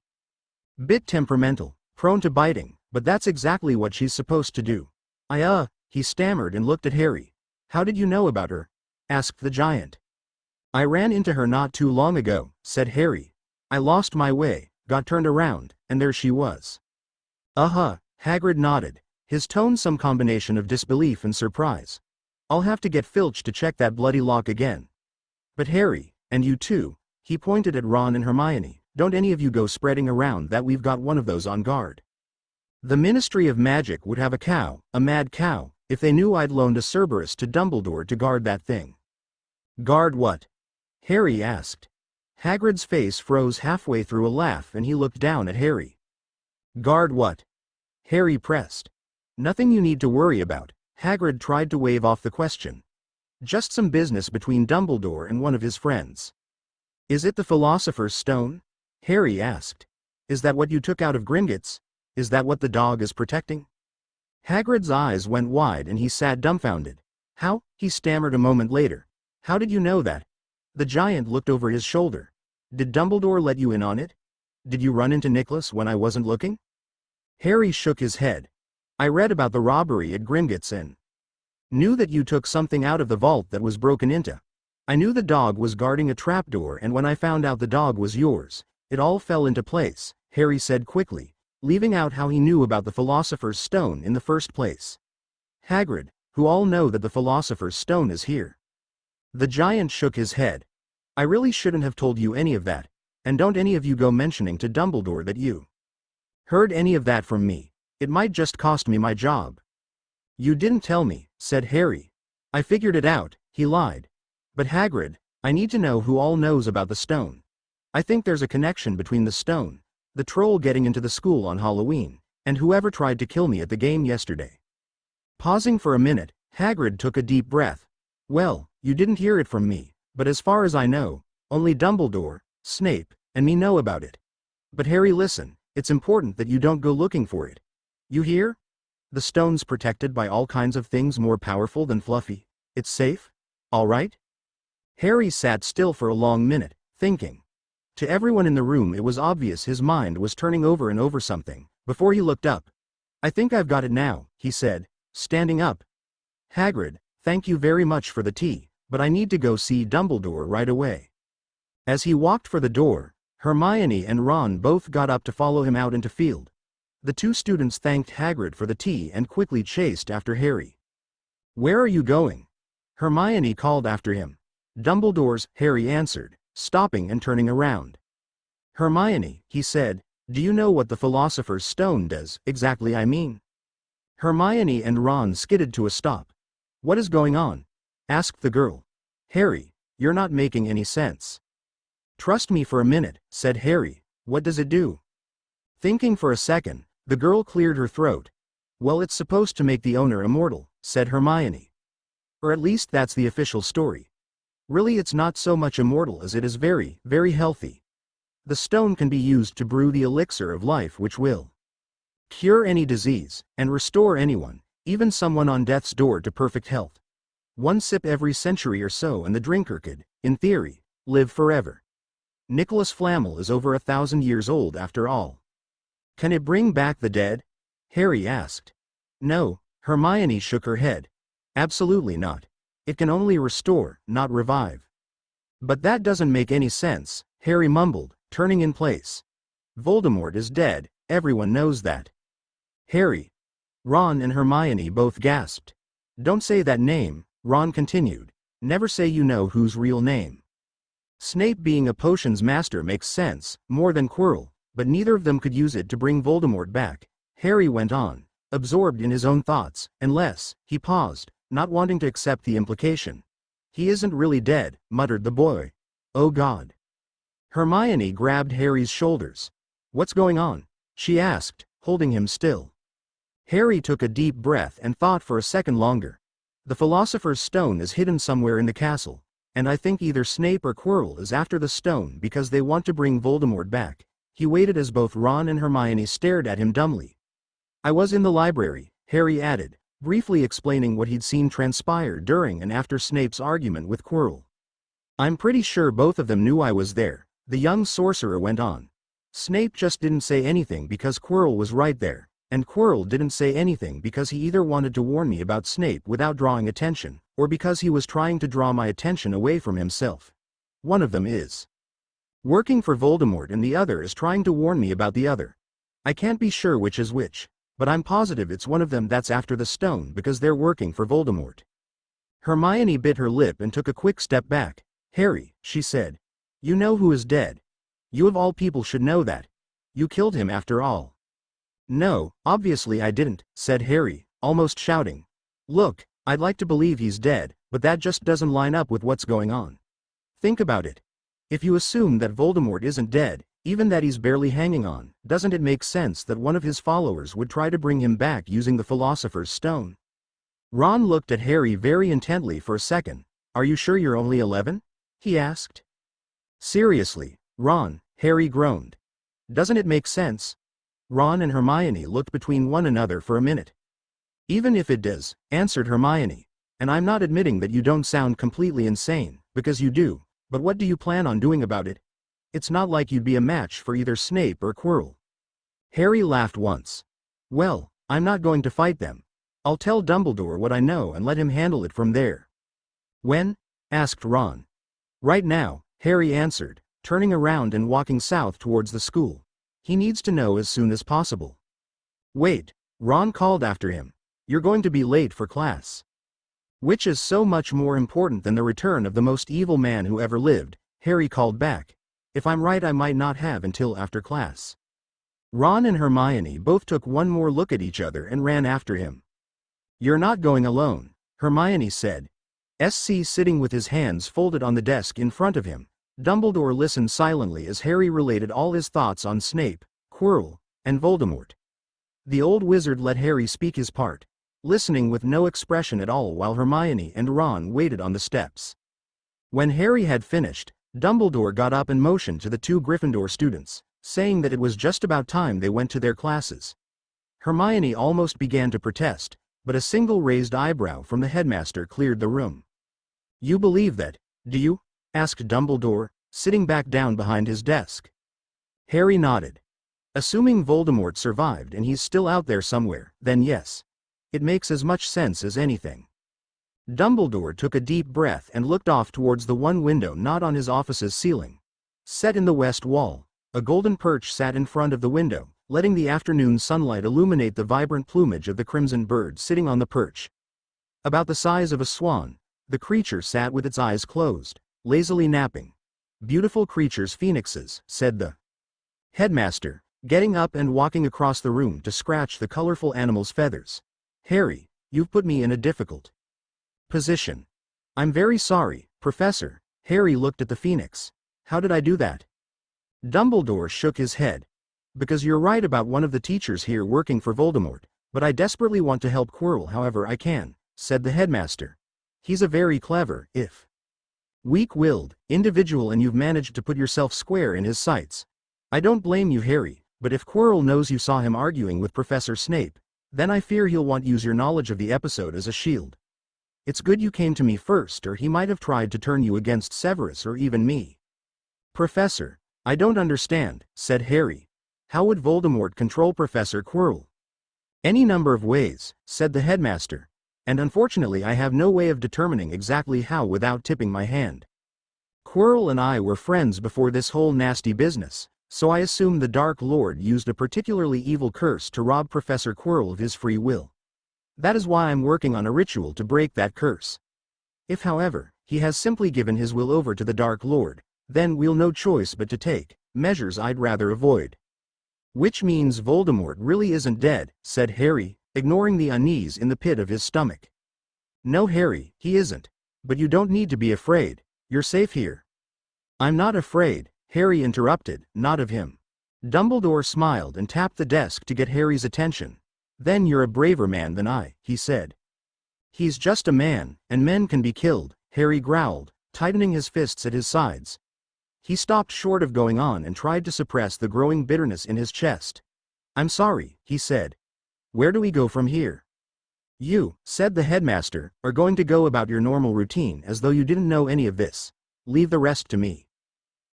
Bit temperamental, prone to biting, but that's exactly what she's supposed to do." He stammered and looked at Harry. "How did you know about her?" asked the giant. "I ran into her not too long ago," said Harry. "I lost my way, got turned around, and there she was." Hagrid nodded, his tone some combination of disbelief and surprise. "I'll have to get Filch to check that bloody lock again. But Harry, and you too," he pointed at Ron and Hermione, "don't any of you go spreading around that we've got one of those on guard. The Ministry of Magic would have a mad cow, if they knew I'd loaned a Cerberus to Dumbledore to guard that thing." "Guard what?" Harry asked. Hagrid's face froze halfway through a laugh and he looked down at Harry. "Guard what?" Harry pressed. "Nothing you need to worry about," Hagrid tried to wave off the question. "Just some business between Dumbledore and one of his friends." "Is it the Philosopher's Stone?" Harry asked. "Is that what you took out of Gringotts? Is that what the dog is protecting?" Hagrid's eyes went wide and he sat dumbfounded. "How?" he stammered a moment later. "How did you know that?" The giant looked over his shoulder. "Did Dumbledore let you in on it? Did you run into Nicholas when I wasn't looking?" Harry shook his head. "I read about the robbery at Gringotts and knew that you took something out of the vault that was broken into. I knew the dog was guarding a trapdoor, and when I found out the dog was yours, it all fell into place," Harry said quickly, leaving out how he knew about the Philosopher's Stone in the first place. "Hagrid, who all know that the Philosopher's Stone is here." The giant shook his head. "I really shouldn't have told you any of that, and don't any of you go mentioning to Dumbledore that you heard any of that from me. It might just cost me my job." "You didn't tell me," said Harry. "I figured it out," he lied. "But Hagrid, I need to know who all knows about the stone. I think there's a connection between the stone, the troll getting into the school on Halloween, and whoever tried to kill me at the game yesterday." Pausing for a minute, Hagrid took a deep breath. "Well, You didn't hear it from me, but as far as I know, only Dumbledore, Snape, and me know about it. But Harry, listen, it's important that you don't go looking for it. You hear? The stone's protected by all kinds of things more powerful than Fluffy. It's safe? All right? Harry sat still for a long minute, thinking. To everyone in the room it was obvious his mind was turning over and over something, before he looked up. I think I've got it now, he said, standing up. Hagrid, thank you very much for the tea, but I need to go see Dumbledore right away. As he walked for the door, Hermione and Ron both got up to follow him out into field. The two students thanked Hagrid for the tea and quickly chased after Harry. Where are you going? Hermione called after him. Dumbledore's, Harry answered, stopping and turning around. Hermione, he said, do you know what the philosopher's stone does, exactly I mean? Hermione and Ron skidded to a stop. What is going on? Asked the girl. Harry, you're not making any sense. Trust me for a minute, said Harry. What does it do? Thinking for a second, the girl cleared her throat. Well, it's supposed to make the owner immortal, said Hermione. Or at least that's the official story. Really, it's not so much immortal as it is very, very healthy. The stone can be used to brew the elixir of life which will cure any disease, and restore anyone, even someone on death's door, to perfect health. One sip every century or so and the drinker could, in theory, live forever. Nicholas Flamel is over 1,000 years old after all. Can it bring back the dead? Harry asked. No, Hermione shook her head. Absolutely not. It can only restore, not revive. But that doesn't make any sense, Harry mumbled, turning in place. Voldemort is dead, everyone knows that. Harry. Ron and Hermione both gasped. Don't say that name, Ron continued. Never say you know whose real name. Snape being a potions master makes sense, more than Quirrell, but neither of them could use it to bring Voldemort back. Harry went on, absorbed in his own thoughts, unless, he paused, not wanting to accept the implication. He isn't really dead, muttered the boy. Oh God. Hermione grabbed Harry's shoulders. What's going on? She asked, holding him still. Harry took a deep breath and thought for a second longer. The philosopher's stone is hidden somewhere in the castle, and I think either Snape or Quirrell is after the stone because they want to bring Voldemort back. He waited as both Ron and Hermione stared at him dumbly. I was in the library, Harry added, briefly explaining what he'd seen transpire during and after Snape's argument with Quirrell. I'm pretty sure both of them knew I was there, the young sorcerer went on. Snape just didn't say anything because Quirrell was right there, and Quirrell didn't say anything because he either wanted to warn me about Snape without drawing attention, or because he was trying to draw my attention away from himself. One of them is working for Voldemort and the other is trying to warn me about the other. I can't be sure which is which, but I'm positive it's one of them that's after the stone because they're working for Voldemort. Hermione bit her lip and took a quick step back. Harry, she said. You know who is dead. You of all people should know that. You killed him after all. No, obviously I didn't, said Harry, almost shouting. Look, I'd like to believe he's dead, but that just doesn't line up with what's going on. Think about it. If you assume that Voldemort isn't dead, even that he's barely hanging on, doesn't it make sense that one of his followers would try to bring him back using the Philosopher's Stone? Ron looked at Harry very intently for a second. Are you sure you're only 11? He asked. Seriously, Ron, Harry groaned. Doesn't it make sense? Ron and Hermione looked between one another for a minute. Even if it does, answered Hermione. And I'm not admitting that you don't sound completely insane, because you do, but what do you plan on doing about it? It's not like you'd be a match for either Snape or Quirrell. Harry laughed once. Well, I'm not going to fight them. I'll tell Dumbledore what I know and let him handle it from there. When? Asked Ron. Right now, Harry answered, turning around and walking south towards the school. He needs to know as soon as possible. Wait, Ron called after him. You're going to be late for class. Which is so much more important than the return of the most evil man who ever lived, Harry called back. If I'm right, I might not have until after class. Ron and Hermione both took one more look at each other and ran after him. You're not going alone, Hermione said. SC sitting with his hands folded on the desk in front of him. Dumbledore listened silently as Harry related all his thoughts on Snape, Quirrell, and Voldemort. The old wizard let Harry speak his part. listening with no expression at all while Hermione and Ron waited on the steps. When Harry had finished, Dumbledore got up and motioned to the two Gryffindor students, saying that it was just about time they went to their classes. Hermione almost began to protest, but a single raised eyebrow from the headmaster cleared the room. "You believe that, do you?" asked Dumbledore, sitting back down behind his desk. Harry nodded. "Assuming Voldemort survived and he's still out there somewhere, then yes. It makes as much sense as anything." Dumbledore took a deep breath and looked off towards the one window not on his office's ceiling. Set in the west wall, a golden perch sat in front of the window, letting the afternoon sunlight illuminate the vibrant plumage of the crimson bird sitting on the perch. About the size of a swan, the creature sat with its eyes closed, lazily napping. "Beautiful creatures, phoenixes," said the headmaster, getting up and walking across the room to scratch the colorful animal's feathers. "Harry, you've put me in a difficult position." "I'm very sorry, Professor." Harry looked at the phoenix. "How did I do that?" Dumbledore shook his head. "Because you're right about one of the teachers here working for Voldemort, but I desperately want to help Quirrell however I can," said the headmaster. "He's a very clever, if weak-willed, individual and you've managed to put yourself square in his sights. I don't blame you, Harry, but if Quirrell knows you saw him arguing with Professor Snape, then I fear he'll want to use your knowledge of the episode as a shield. It's good you came to me first, or he might have tried to turn you against Severus or even me." "Professor, I don't understand," said Harry. "How would Voldemort control Professor Quirrell?" "Any number of ways," said the headmaster, "and unfortunately I have no way of determining exactly how without tipping my hand. Quirrell and I were friends before this whole nasty business, so I assume the Dark Lord used a particularly evil curse to rob Professor Quirrell of his free will. That is why I'm working on a ritual to break that curse. If, however, he has simply given his will over to the Dark Lord, then we'll no choice but to take measures I'd rather avoid." "Which means Voldemort really isn't dead," said Harry, ignoring the unease in the pit of his stomach. "No, Harry, he isn't. But you don't need to be afraid. You're safe here." "I'm not afraid," Harry interrupted, "not of him." Dumbledore smiled and tapped the desk to get Harry's attention. "Then you're a braver man than I," he said. "He's just a man, and men can be killed," Harry growled, tightening his fists at his sides. He stopped short of going on and tried to suppress the growing bitterness in his chest. "I'm sorry," he said. "Where do we go from here?" "You," said the headmaster, "are going to go about your normal routine as though you didn't know any of this. Leave the rest to me."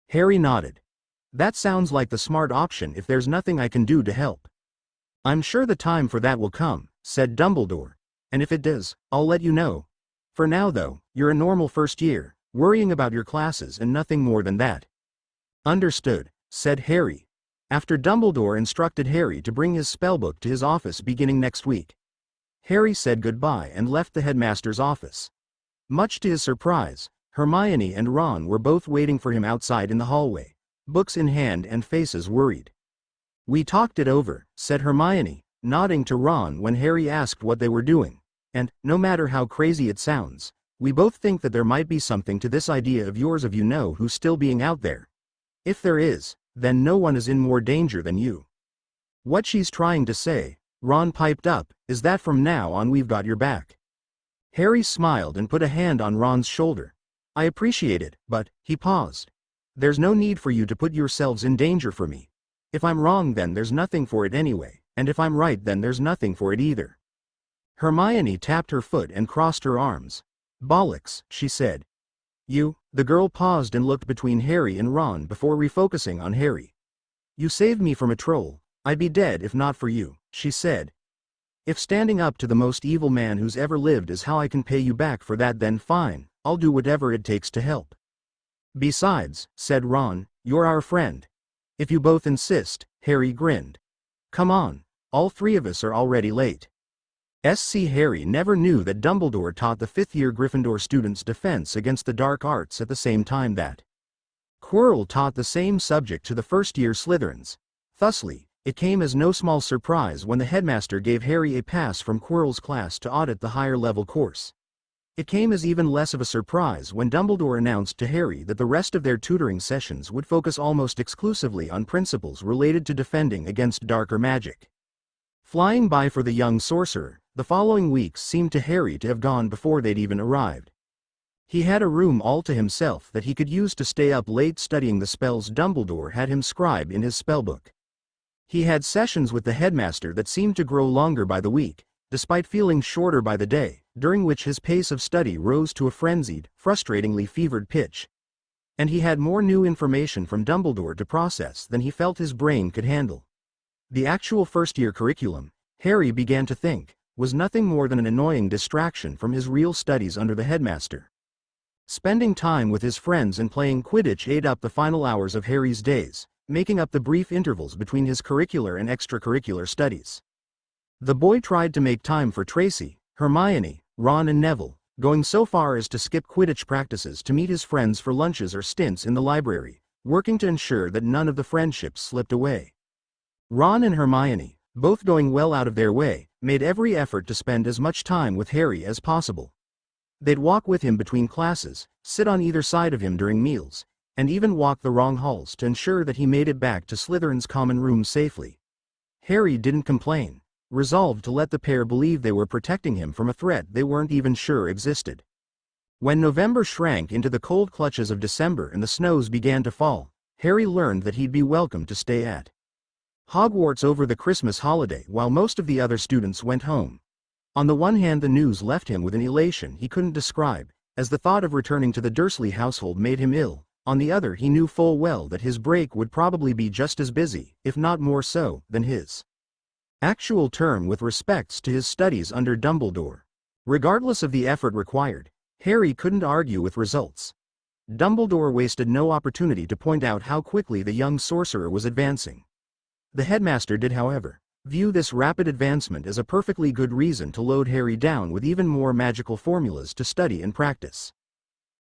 Harry nodded. "That sounds like the smart option if there's nothing I can do to help." "I'm sure the time for that will come," said Dumbledore, "and if it does, I'll let you know. For now though, you're a normal first year, worrying about your classes and nothing more than that." "Understood," said Harry, after Dumbledore instructed Harry to bring his spellbook to his office beginning next week. Harry said goodbye and left the headmaster's office. Much to his surprise, Hermione and Ron were both waiting for him outside in the hallway, books in hand and faces worried. "We talked it over," said Hermione, nodding to Ron when Harry asked what they were doing, "and, no matter how crazy it sounds, we both think that there might be something to this idea of yours of you know who's still being out there. If there is, then no one is in more danger than you." "What she's trying to say," Ron piped up, "is that from now on we've got your back." Harry smiled and put a hand on Ron's shoulder. "I appreciate it, but," he paused, "there's no need for you to put yourselves in danger for me. If I'm wrong then there's nothing for it anyway, and if I'm right then there's nothing for it either." Hermione tapped her foot and crossed her arms. "Bollocks," she said. The girl paused and looked between Harry and Ron before refocusing on Harry. "You saved me from a troll. I'd be dead if not for you," she said. "If standing up to the most evil man who's ever lived is how I can pay you back for that, then fine, I'll do whatever it takes to help." "Besides," said Ron, "you're our friend." "If you both insist," Harry grinned. "Come on, all three of us are already late." Harry never knew that Dumbledore taught the fifth-year Gryffindor students defense against the dark arts at the same time that Quirrell taught the same subject to the first-year Slytherins. Thusly, it came as no small surprise when the headmaster gave Harry a pass from Quirrell's class to audit the higher-level course. It came as even less of a surprise when Dumbledore announced to Harry that the rest of their tutoring sessions would focus almost exclusively on principles related to defending against darker magic. Flying by for the young sorcerer, The following weeks seemed to Harry to have gone before they'd even arrived. He had a room all to himself that he could use to stay up late studying the spells Dumbledore had him scribe in his spellbook. He had sessions with the headmaster that seemed to grow longer by the week, despite feeling shorter by the day, during which his pace of study rose to a frenzied, frustratingly fevered pitch. And he had more new information from Dumbledore to process than he felt his brain could handle. The actual first-year curriculum, Harry began to think, was nothing more than an annoying distraction from his real studies under the headmaster. Spending time with his friends and playing Quidditch ate up the final hours of Harry's days, making up the brief intervals between his curricular and extracurricular studies. The boy tried to make time for Tracy, Hermione, Ron and Neville, going so far as to skip Quidditch practices to meet his friends for lunches or stints in the library, working to ensure that none of the friendships slipped away. Ron and Hermione, both going well out of their way, made every effort to spend as much time with Harry as possible. They'd walk with him between classes, sit on either side of him during meals, and even walk the wrong halls to ensure that he made it back to Slytherin's common room safely. Harry didn't complain, resolved to let the pair believe they were protecting him from a threat they weren't even sure existed. When November shrank into the cold clutches of December and the snows began to fall, Harry learned that he'd be welcome to stay at Hogwarts over the Christmas holiday while most of the other students went home. On the one hand, the news left him with an elation he couldn't describe, as the thought of returning to the Dursley household made him ill. On the other, he knew full well that his break would probably be just as busy, if not more so, than his actual term with respects to his studies under Dumbledore. Regardless of the effort required, Harry couldn't argue with results. Dumbledore wasted no opportunity to point out how quickly the young sorcerer was advancing. The headmaster did, however, view this rapid advancement as a perfectly good reason to load Harry down with even more magical formulas to study and practice.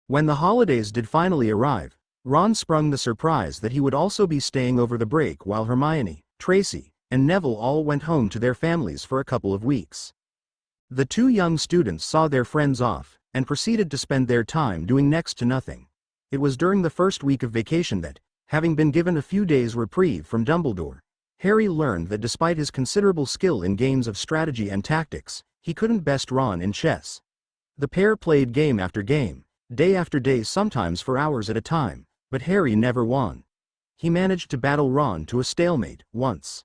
When the holidays did finally arrive, Ron sprung the surprise that he would also be staying over the break while Hermione, Tracy, and Neville all went home to their families for a couple of weeks. The two young students saw their friends off, and proceeded to spend their time doing next to nothing. It was during the first week of vacation that, having been given a few days' reprieve from Dumbledore, Harry learned that despite his considerable skill in games of strategy and tactics, he couldn't best Ron in chess. The pair played game after game, day after day, sometimes for hours at a time, but Harry never won. He managed to battle Ron to a stalemate once.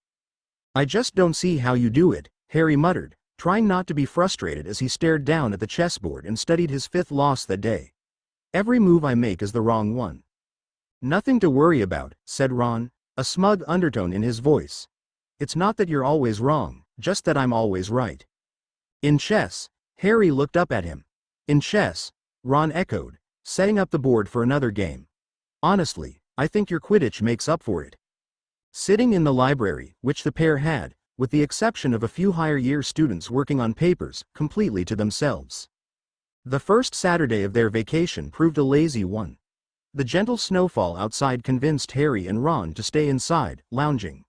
"I just don't see how you do it," Harry muttered, trying not to be frustrated as he stared down at the chessboard and studied his fifth loss that day. "Every move I make is the wrong one." "Nothing to worry about," said Ron, a smug undertone in his voice. "It's not that you're always wrong, just that I'm always right." "In chess?" Harry looked up at him. "In chess?" Ron echoed, setting up the board for another game. "Honestly, I think your Quidditch makes up for it." Sitting in the library, which the pair had, with the exception of a few higher-year students working on papers, completely to themselves. The first Saturday of their vacation proved a lazy one. The gentle snowfall outside convinced Harry and Ron to stay inside, lounging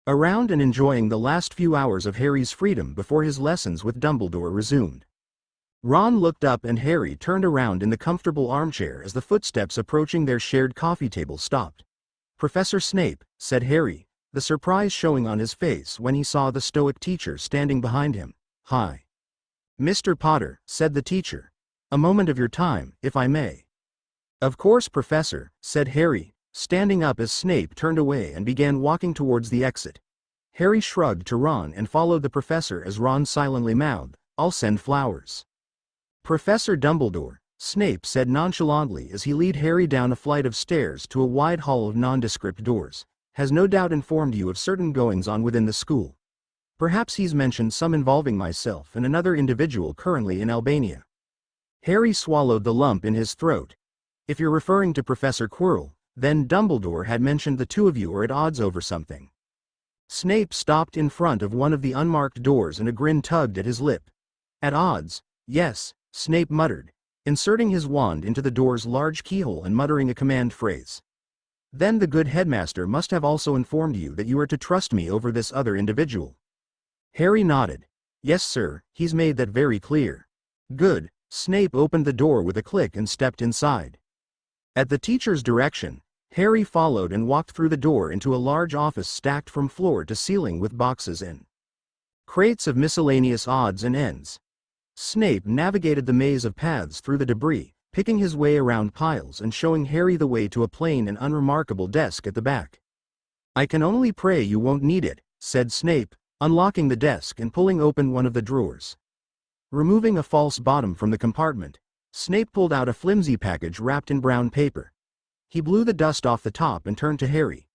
around and enjoying the last few hours of Harry's freedom before his lessons with Dumbledore resumed. Ron looked up and Harry turned around in the comfortable armchair as the footsteps approaching their shared coffee table stopped. "Professor Snape," said Harry, the surprise showing on his face when he saw the stoic teacher standing behind him. "Hi." "Mr. Potter," said the teacher. "A moment of your time, if I may." "Of course, Professor," said Harry, standing up as Snape turned away and began walking towards the exit. Harry shrugged to Ron and followed the professor as Ron silently mouthed, "I'll send flowers." "Professor Dumbledore," Snape said nonchalantly as he led Harry down a flight of stairs to a wide hall of nondescript doors, "has no doubt informed you of certain goings-on within the school. Perhaps he's mentioned some involving myself and another individual currently in Albania." Harry swallowed the lump in his throat. "If you're referring to Professor Quirrell, then Dumbledore had mentioned the two of you are at odds over something." Snape stopped in front of one of the unmarked doors and a grin tugged at his lip. "At odds? Yes," Snape muttered, inserting his wand into the door's large keyhole and muttering a command phrase. "Then the good headmaster must have also informed you that you are to trust me over this other individual." Harry nodded. "Yes, sir, he's made that very clear." "Good." Snape opened the door with a click and stepped inside. At the teacher's direction, Harry followed and walked through the door into a large office stacked from floor to ceiling with boxes and Crates of miscellaneous odds and ends. Snape navigated the maze of paths through the debris, picking his way around piles and showing Harry the way to a plain and unremarkable desk at the back. "I can only pray you won't need it," said Snape, unlocking the desk and pulling open one of the drawers. Removing a false bottom from the compartment, Snape pulled out a flimsy package wrapped in brown paper. He blew the dust off the top and turned to Harry.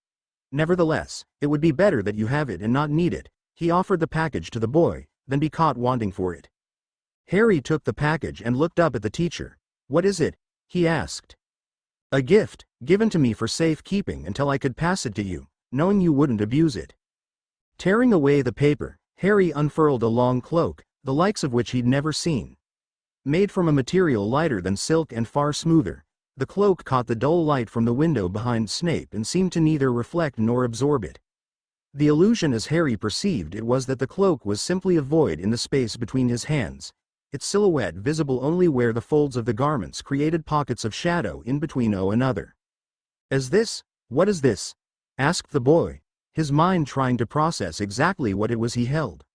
"Nevertheless, it would be better that you have it and not need it." He offered the package to the boy, than be caught wanting for it. Harry took the package and looked up at the teacher. "What is it?" he asked. "A gift, given to me for safe keeping until I could pass it to you, knowing you wouldn't abuse it." Tearing away the paper, Harry unfurled a long cloak, the likes of which he'd never seen. Made from a material lighter than silk and far smoother, the cloak caught the dull light from the window behind Snape and seemed to neither reflect nor absorb it. The illusion, as Harry perceived it, was that the cloak was simply a void in the space between his hands, its silhouette visible only where the folds of the garments created pockets of shadow in between another. What is this?" asked the boy, his mind trying to process exactly what it was he held.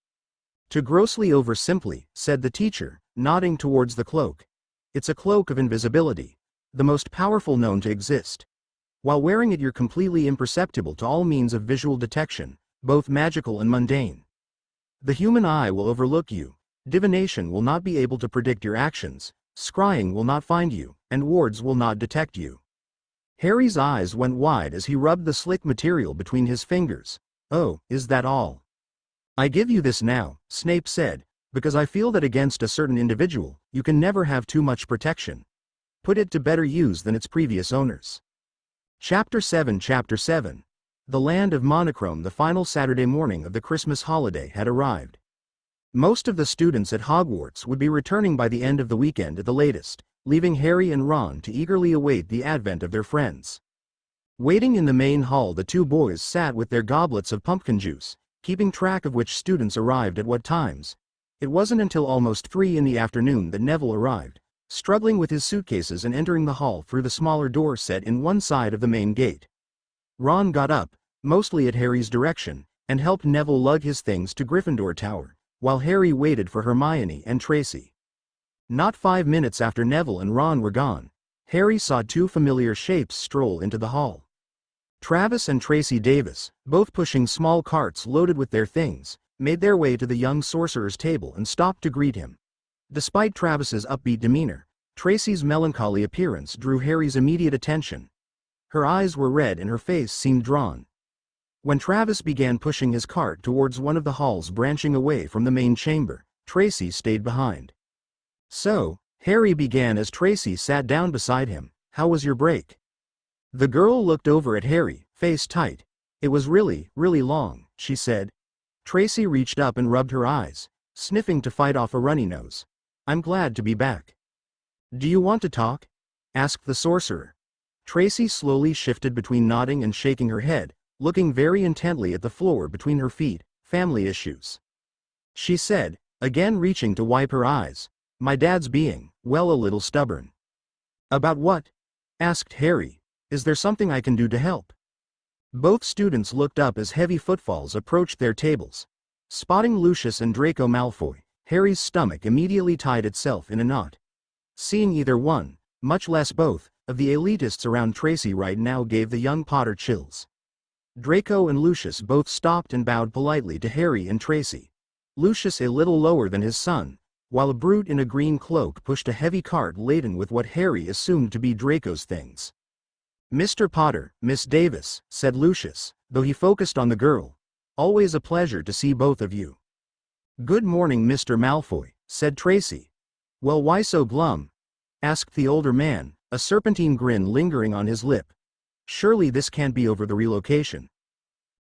"To grossly oversimply," said the teacher, nodding towards the cloak. "It's a cloak of invisibility, the most powerful known to exist. While wearing it you're completely imperceptible to all means of visual detection, both magical and mundane. The human eye will overlook you, divination will not be able to predict your actions, scrying will not find you, and wards will not detect you." Harry's eyes went wide as he rubbed the slick material between his fingers. "Oh, is that all?" "I give you this now," Snape said, "because I feel that against a certain individual, you can never have too much protection. Put it to better use than its previous owners." Chapter 7. The land of monochrome. The final Saturday morning of the Christmas holiday had arrived. Most of the students at Hogwarts would be returning by the end of the weekend at the latest, leaving Harry and Ron to eagerly await the advent of their friends. Waiting in the main hall, the two boys sat with their goblets of pumpkin juice, keeping track of which students arrived at what times. It wasn't until almost 3 in the afternoon that Neville arrived, struggling with his suitcases and entering the hall through the smaller door set in one side of the main gate. Ron got up, mostly at Harry's direction, and helped Neville lug his things to Gryffindor Tower, while Harry waited for Hermione and Tracy. Not 5 minutes after Neville and Ron were gone, Harry saw two familiar shapes stroll into the hall. Travis and Tracy Davis, both pushing small carts loaded with their things, made their way to the young sorcerer's table and stopped to greet him. Despite Travis's upbeat demeanor, Tracy's melancholy appearance drew Harry's immediate attention. Her eyes were red and her face seemed drawn. When Travis began pushing his cart towards one of the halls branching away from the main chamber, Tracy stayed behind. "So," Harry began as Tracy sat down beside him, "how was your break?" The girl looked over at Harry, face tight. "It was really, really long," she said. Tracy reached up and rubbed her eyes, sniffing to fight off a runny nose. "I'm glad to be back." "Do you want to talk?" asked the sorcerer. Tracy slowly shifted between nodding and shaking her head, looking very intently at the floor between her feet. "Family issues," she said, again reaching to wipe her eyes. "My dad's being, well, a little stubborn." "About what?" asked Harry. "Is there something I can do to help?" Both students looked up as heavy footfalls approached their tables. Spotting Lucius and Draco Malfoy, Harry's stomach immediately tied itself in a knot. Seeing either one, much less both, of the elitists around Tracy right now gave the young Potter chills. Draco and Lucius both stopped and bowed politely to Harry and Tracy. Lucius a little lower than his son, while a brute in a green cloak pushed a heavy cart laden with what Harry assumed to be Draco's things. "Mr. Potter, Miss Davis," said Lucius, though he focused on the girl. "Always a pleasure to see both of you." "Good morning, Mr. Malfoy," said Tracy. "Well, why so glum?" asked the older man, a serpentine grin lingering on his lip. "Surely this can't be over the relocation."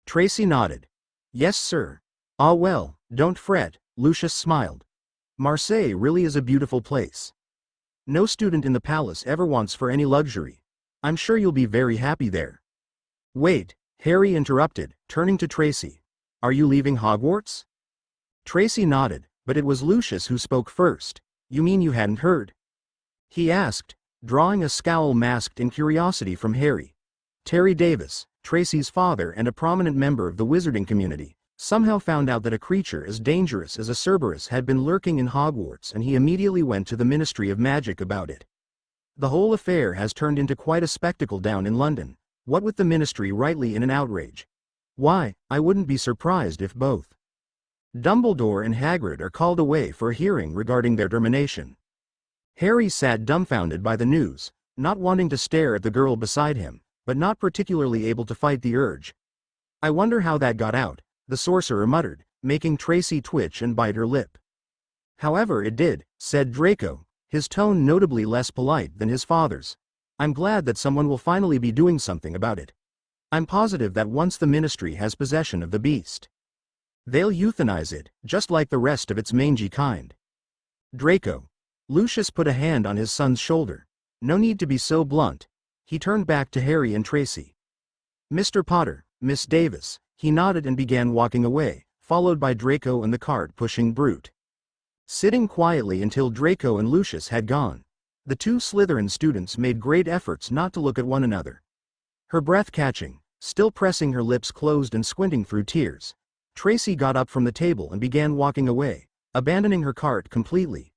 Tracy nodded. "Yes, sir." "Ah well, don't fret," Lucius smiled. "Marseille really is a beautiful place. No student in the palace ever wants for any luxury. I'm sure you'll be very happy there." "Wait," Harry interrupted, turning to Tracy. "Are you leaving Hogwarts?" Tracy nodded, but it was Lucius who spoke first. "You mean you hadn't heard?" he asked, drawing a scowl masked in curiosity from Harry. Terry Davis, Tracy's father and a prominent member of the wizarding community, somehow found out that a creature as dangerous as a Cerberus had been lurking in Hogwarts, and he immediately went to the Ministry of Magic about it. The whole affair has turned into quite a spectacle down in London, what with the Ministry rightly in an outrage. Why, I wouldn't be surprised if both Dumbledore and Hagrid are called away for a hearing regarding their termination. Harry sat dumbfounded by the news, not wanting to stare at the girl beside him, but not particularly able to fight the urge. I wonder how that got out, the sorcerer muttered, making Tracy twitch and bite her lip. However it did, said Draco, his tone notably less polite than his father's. I'm glad that someone will finally be doing something about it. I'm positive that once the Ministry has possession of the beast, they'll euthanize it, just like the rest of its mangy kind. Draco. Lucius put a hand on his son's shoulder. No need to be so blunt. He turned back to Harry and Tracy. Mr. Potter, Miss Davis. He nodded and began walking away, followed by Draco and the cart pushing Brute. Sitting quietly until Draco and Lucius had gone, the two Slytherin students made great efforts not to look at one another. Her breath catching, still pressing her lips closed and squinting through tears, Tracy got up from the table and began walking away, abandoning her cart completely.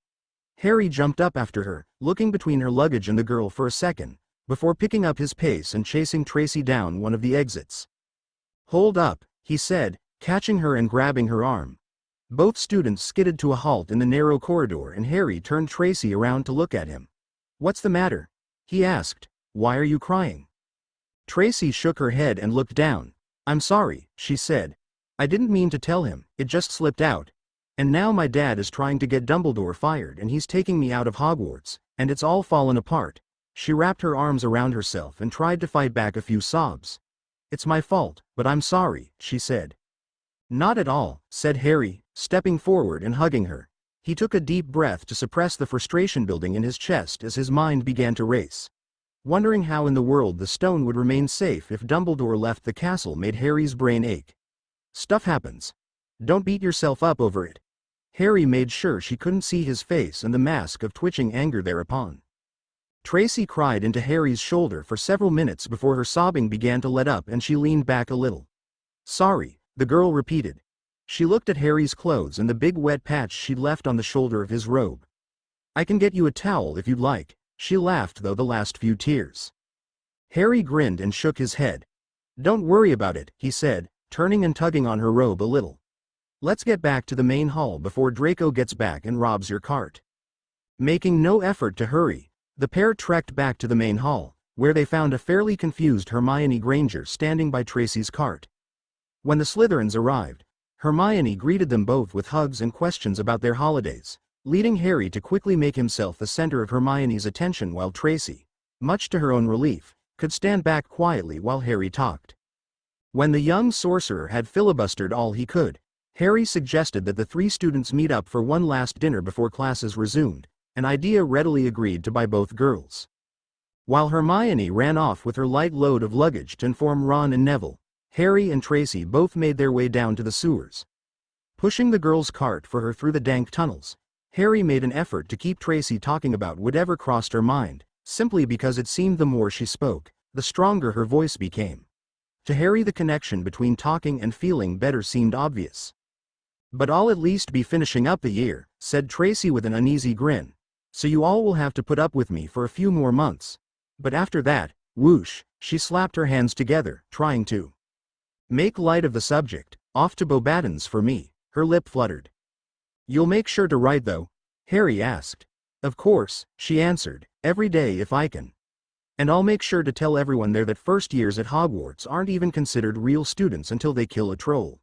Harry jumped up after her, looking between her luggage and the girl for a second, before picking up his pace and chasing Tracy down one of the exits. Hold up, he said, catching her and grabbing her arm. Both students skidded to a halt in the narrow corridor, and Harry turned Tracy around to look at him. What's the matter? He asked. Why are you crying? Tracy shook her head and looked down. I'm sorry, she said. I didn't mean to tell him, it just slipped out. And now my dad is trying to get Dumbledore fired, and he's taking me out of Hogwarts, and it's all fallen apart. She wrapped her arms around herself and tried to fight back a few sobs. It's my fault, but I'm sorry, she said. Not at all, said Harry, stepping forward and hugging her. He took a deep breath to suppress the frustration building in his chest as his mind began to race. Wondering how in the world the stone would remain safe if Dumbledore left the castle made Harry's brain ache. Stuff happens. Don't beat yourself up over it. Harry made sure she couldn't see his face and the mask of twitching anger thereupon. Tracy cried into Harry's shoulder for several minutes before her sobbing began to let up and she leaned back a little. Sorry, the girl repeated. She looked at Harry's clothes and the big wet patch she'd left on the shoulder of his robe. I can get you a towel if you'd like. She laughed though the last few tears. Harry grinned and shook his head. Don't worry about it, he said, turning and tugging on her robe a little. Let's get back to the main hall before Draco gets back and robs your cart. Making no effort to hurry, the pair trekked back to the main hall, where they found a fairly confused Hermione Granger standing by Tracy's cart. When the Slytherins arrived, Hermione greeted them both with hugs and questions about their holidays, leading Harry to quickly make himself the center of Hermione's attention while Tracy, much to her own relief, could stand back quietly while Harry talked. When the young sorcerer had filibustered all he could, Harry suggested that the three students meet up for one last dinner before classes resumed, an idea readily agreed to by both girls. While Hermione ran off with her light load of luggage to inform Ron and Neville, Harry and Tracy both made their way down to the sewers. Pushing the girl's cart for her through the dank tunnels, Harry made an effort to keep Tracy talking about whatever crossed her mind, simply because it seemed the more she spoke, the stronger her voice became. To Harry the connection between talking and feeling better seemed obvious. But I'll at least be finishing up the year, said Tracy with an uneasy grin. So you all will have to put up with me for a few more months. But after that, whoosh, she slapped her hands together, trying to make light of the subject. Off to Bobaton's for me, her lip fluttered. You'll make sure to write though? Harry asked. Of course, she answered, every day if I can. And I'll make sure to tell everyone there that first years at Hogwarts aren't even considered real students until they kill a troll.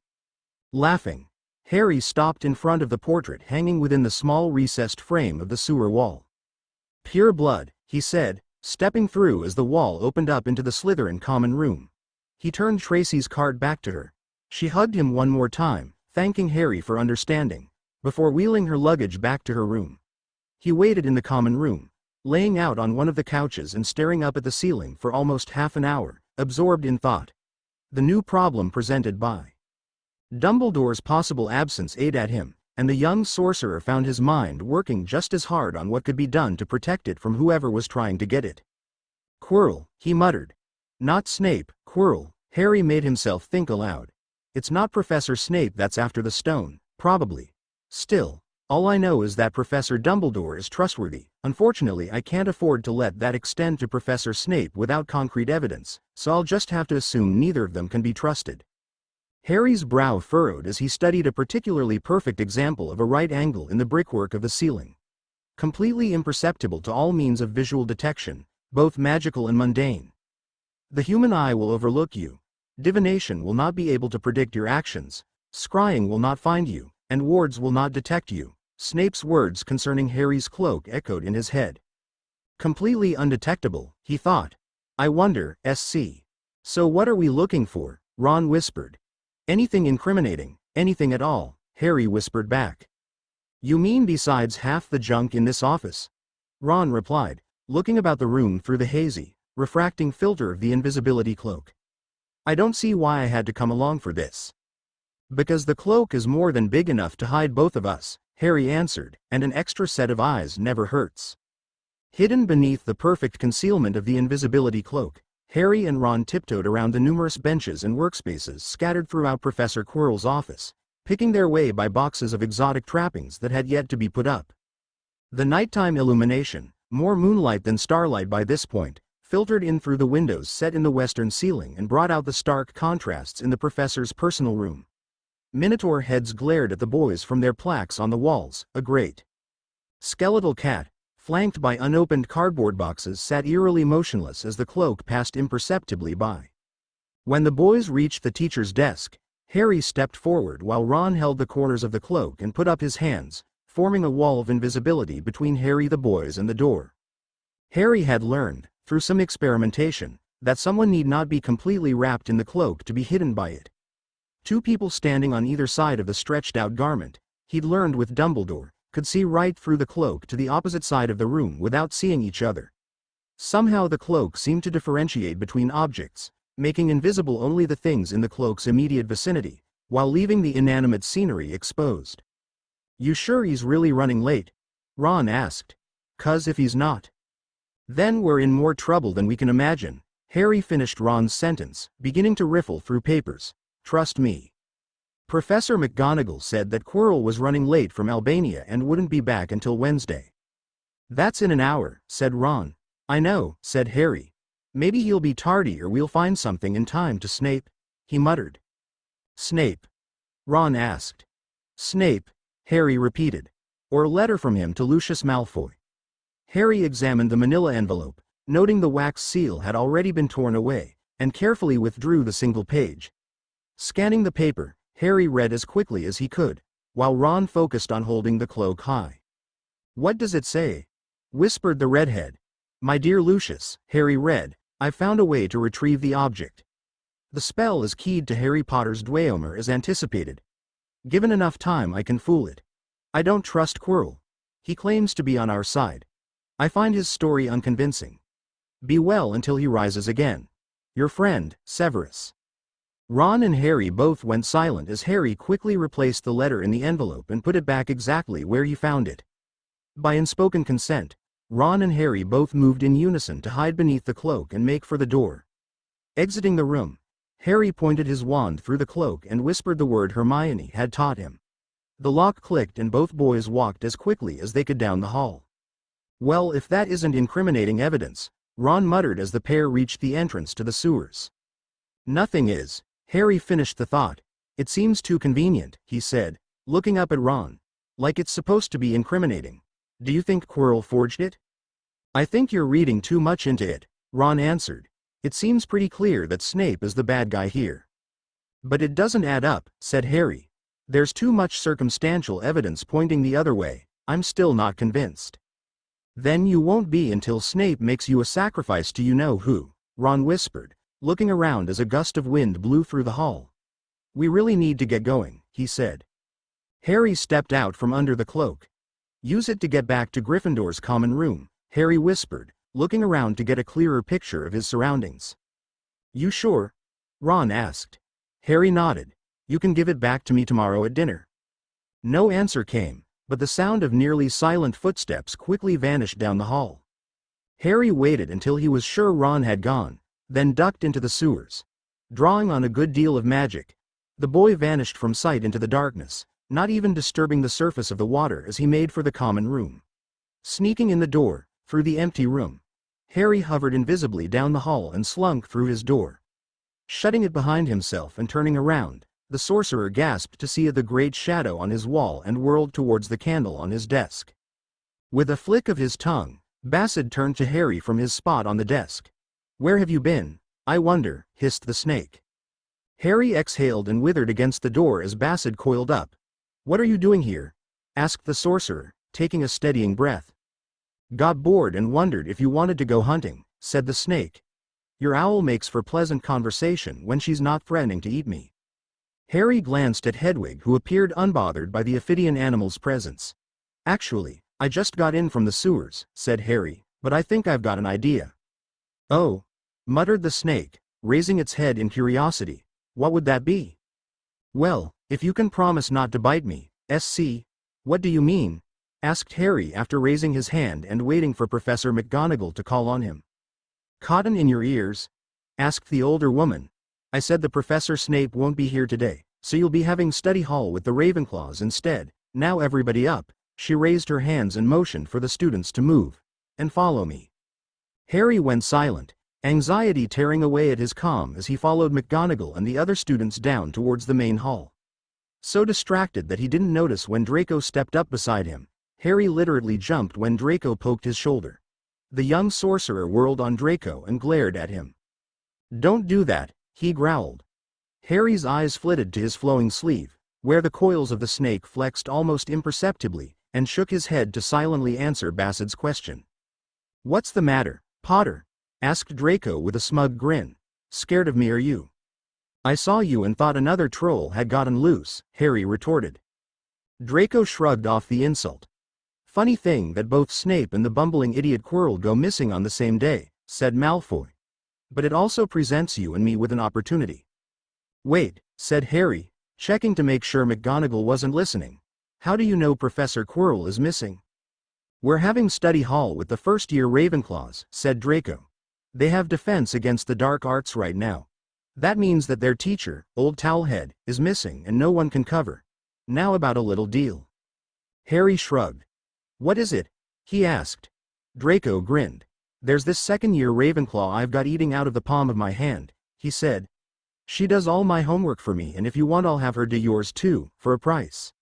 Laughing, Harry stopped in front of the portrait hanging within the small recessed frame of the sewer wall. Pure blood, he said, stepping through as the wall opened up into the Slytherin common room. He turned Tracy's card back to her. She hugged him one more time, thanking Harry for understanding, before wheeling her luggage back to her room. He waited in the common room, laying out on one of the couches and staring up at the ceiling for almost half an hour, absorbed in thought. The new problem presented by Dumbledore's possible absence ate at him, and the young sorcerer found his mind working just as hard on what could be done to protect it from whoever was trying to get it. Quirrell, he muttered. Not Snape, Quirrell, Harry made himself think aloud. It's not Professor Snape that's after the stone, probably. Still, all I know is that Professor Dumbledore is trustworthy. Unfortunately, I can't afford to let that extend to Professor Snape without concrete evidence, so I'll just have to assume neither of them can be trusted. Harry's brow furrowed as he studied a particularly perfect example of a right angle in the brickwork of the ceiling. Completely imperceptible to all means of visual detection, both magical and mundane. The human eye will overlook you. Divination will not be able to predict your actions. Scrying will not find you, and wards will not detect you. Snape's words concerning Harry's cloak echoed in his head. Completely undetectable, he thought. I wonder, SC. So what are we looking for? Ron whispered. Anything incriminating, anything at all, Harry whispered back. You mean besides half the junk in this office? Ron replied, looking about the room through the hazy, refracting filter of the invisibility cloak. I don't see why I had to come along for this. Because the cloak is more than big enough to hide both of us, Harry answered, and an extra set of eyes never hurts. Hidden beneath the perfect concealment of the invisibility cloak, Harry and Ron tiptoed around the numerous benches and workspaces scattered throughout Professor Quirrell's office, picking their way by boxes of exotic trappings that had yet to be put up. The nighttime illumination, more moonlight than starlight by this point, filtered in through the windows set in the western ceiling and brought out the stark contrasts in the professor's personal room. Minotaur heads glared at the boys from their plaques on the walls. A great skeletal cat, flanked by unopened cardboard boxes, sat eerily motionless as the cloak passed imperceptibly by. When the boys reached the teacher's desk, Harry stepped forward while Ron held the corners of the cloak and put up his hands, forming a wall of invisibility between Harry, the boys, and the door. Harry had learned, through some experimentation, that someone need not be completely wrapped in the cloak to be hidden by it. Two people standing on either side of the stretched-out garment, he'd learned with Dumbledore, could see right through the cloak to the opposite side of the room without seeing each other. Somehow the cloak seemed to differentiate between objects, making invisible only the things in the cloak's immediate vicinity, while leaving the inanimate scenery exposed. You sure he's really running late? Ron asked. 'Cause if he's not, then we're in more trouble than we can imagine. Harry finished Ron's sentence, beginning to riffle through papers. Trust me. Professor McGonagall said that Quirrell was running late from Albania and wouldn't be back until Wednesday. That's in an hour, said Ron. I know, said Harry. Maybe he'll be tardy or we'll find something in time to Snape, he muttered. Snape? Ron asked. Snape, Harry repeated. Or a letter from him to Lucius Malfoy. Harry examined the manila envelope, noting the wax seal had already been torn away, and carefully withdrew the single page. Scanning the paper, Harry read as quickly as he could, while Ron focused on holding the cloak high. What does it say? Whispered the redhead. My dear Lucius, Harry read, I've found a way to retrieve the object. The spell is keyed to Harry Potter's Dweomer as anticipated. Given enough time I can fool it. I don't trust Quirrell. He claims to be on our side. I find his story unconvincing. Be well until he rises again. Your friend, Severus. Ron and Harry both went silent as Harry quickly replaced the letter in the envelope and put it back exactly where he found it. By unspoken consent, Ron and Harry both moved in unison to hide beneath the cloak and make for the door. Exiting the room, Harry pointed his wand through the cloak and whispered the word Hermione had taught him. The lock clicked and both boys walked as quickly as they could down the hall. Well, if that isn't incriminating evidence, Ron muttered as the pair reached the entrance to the sewers. Nothing is, Harry finished the thought. It seems too convenient, he said, looking up at Ron. Like it's supposed to be incriminating. Do you think Quirrell forged it? I think you're reading too much into it, Ron answered. It seems pretty clear that Snape is the bad guy here. But it doesn't add up, said Harry. There's too much circumstantial evidence pointing the other way. I'm still not convinced. Then you won't be until Snape makes you a sacrifice to you-know-who, Ron whispered, looking around as a gust of wind blew through the hall. We really need to get going, he said. Harry stepped out from under the cloak. Use it to get back to Gryffindor's common room, Harry whispered, looking around to get a clearer picture of his surroundings. You sure? Ron asked. Harry nodded. You can give it back to me tomorrow at dinner. No answer came, but the sound of nearly silent footsteps quickly vanished down the hall. Harry waited until he was sure Ron had gone, then ducked into the sewers. Drawing on a good deal of magic, The boy vanished from sight into the darkness, not even disturbing the surface of the water as he made for the common room. Sneaking in the door, through the empty room, Harry hovered invisibly down the hall and slunk through his door. Shutting it behind himself and turning around, the sorcerer gasped to see the great shadow on his wall and whirled towards the candle on his desk. With a flick of his tongue, Bassett turned to Harry from his spot on the desk. "Where have you been, I wonder?" hissed the snake. Harry exhaled and withered against the door as Bassett coiled up. "What are you doing here?" asked the sorcerer, taking a steadying breath. "Got bored and wondered if you wanted to go hunting," said the snake. "Your owl makes for pleasant conversation when she's not threatening to eat me." Harry glanced at Hedwig, who appeared unbothered by the Ophidian animal's presence. "Actually, I just got in from the sewers," said Harry, "but I think I've got an idea." "Oh," muttered the snake, raising its head in curiosity. "What would that be?" "Well, if you can promise not to bite me, SC." "What do you mean?" asked Harry after raising his hand and waiting for Professor McGonagall to call on him. "Cotton in your ears?" asked the older woman. "I said the Professor Snape won't be here today, so you'll be having study hall with the Ravenclaws instead. Now everybody up." She raised her hands and motioned for the students to move and follow me. Harry went silent, anxiety tearing away at his calm as he followed McGonagall and the other students down towards the main hall. So distracted that he didn't notice when Draco stepped up beside him, Harry literally jumped when Draco poked his shoulder. The young sorcerer whirled on Draco and glared at him. "Don't do that," he growled. Harry's eyes flitted to his flowing sleeve, where the coils of the snake flexed almost imperceptibly, and shook his head to silently answer Bassett's question. "What's the matter, Potter?" asked Draco with a smug grin. "Scared of me are you?" "I saw you and thought another troll had gotten loose," Harry retorted. Draco shrugged off the insult. "Funny thing that both Snape and the bumbling idiot Quirrell go missing on the same day," said Malfoy. "But it also presents you and me with an opportunity." "Wait," said Harry, checking to make sure McGonagall wasn't listening. "How do you know Professor Quirrell is missing?" "We're having study hall with the first-year Ravenclaws," said Draco. "They have defense against the dark arts right now. That means that their teacher, Old Towelhead, is missing and no one can cover. Now about a little deal." Harry shrugged. "What is it?" he asked. Draco grinned. "There's this second-year Ravenclaw I've got eating out of the palm of my hand," he said. "She does all my homework for me, and if you want I'll have her do yours too, for a price."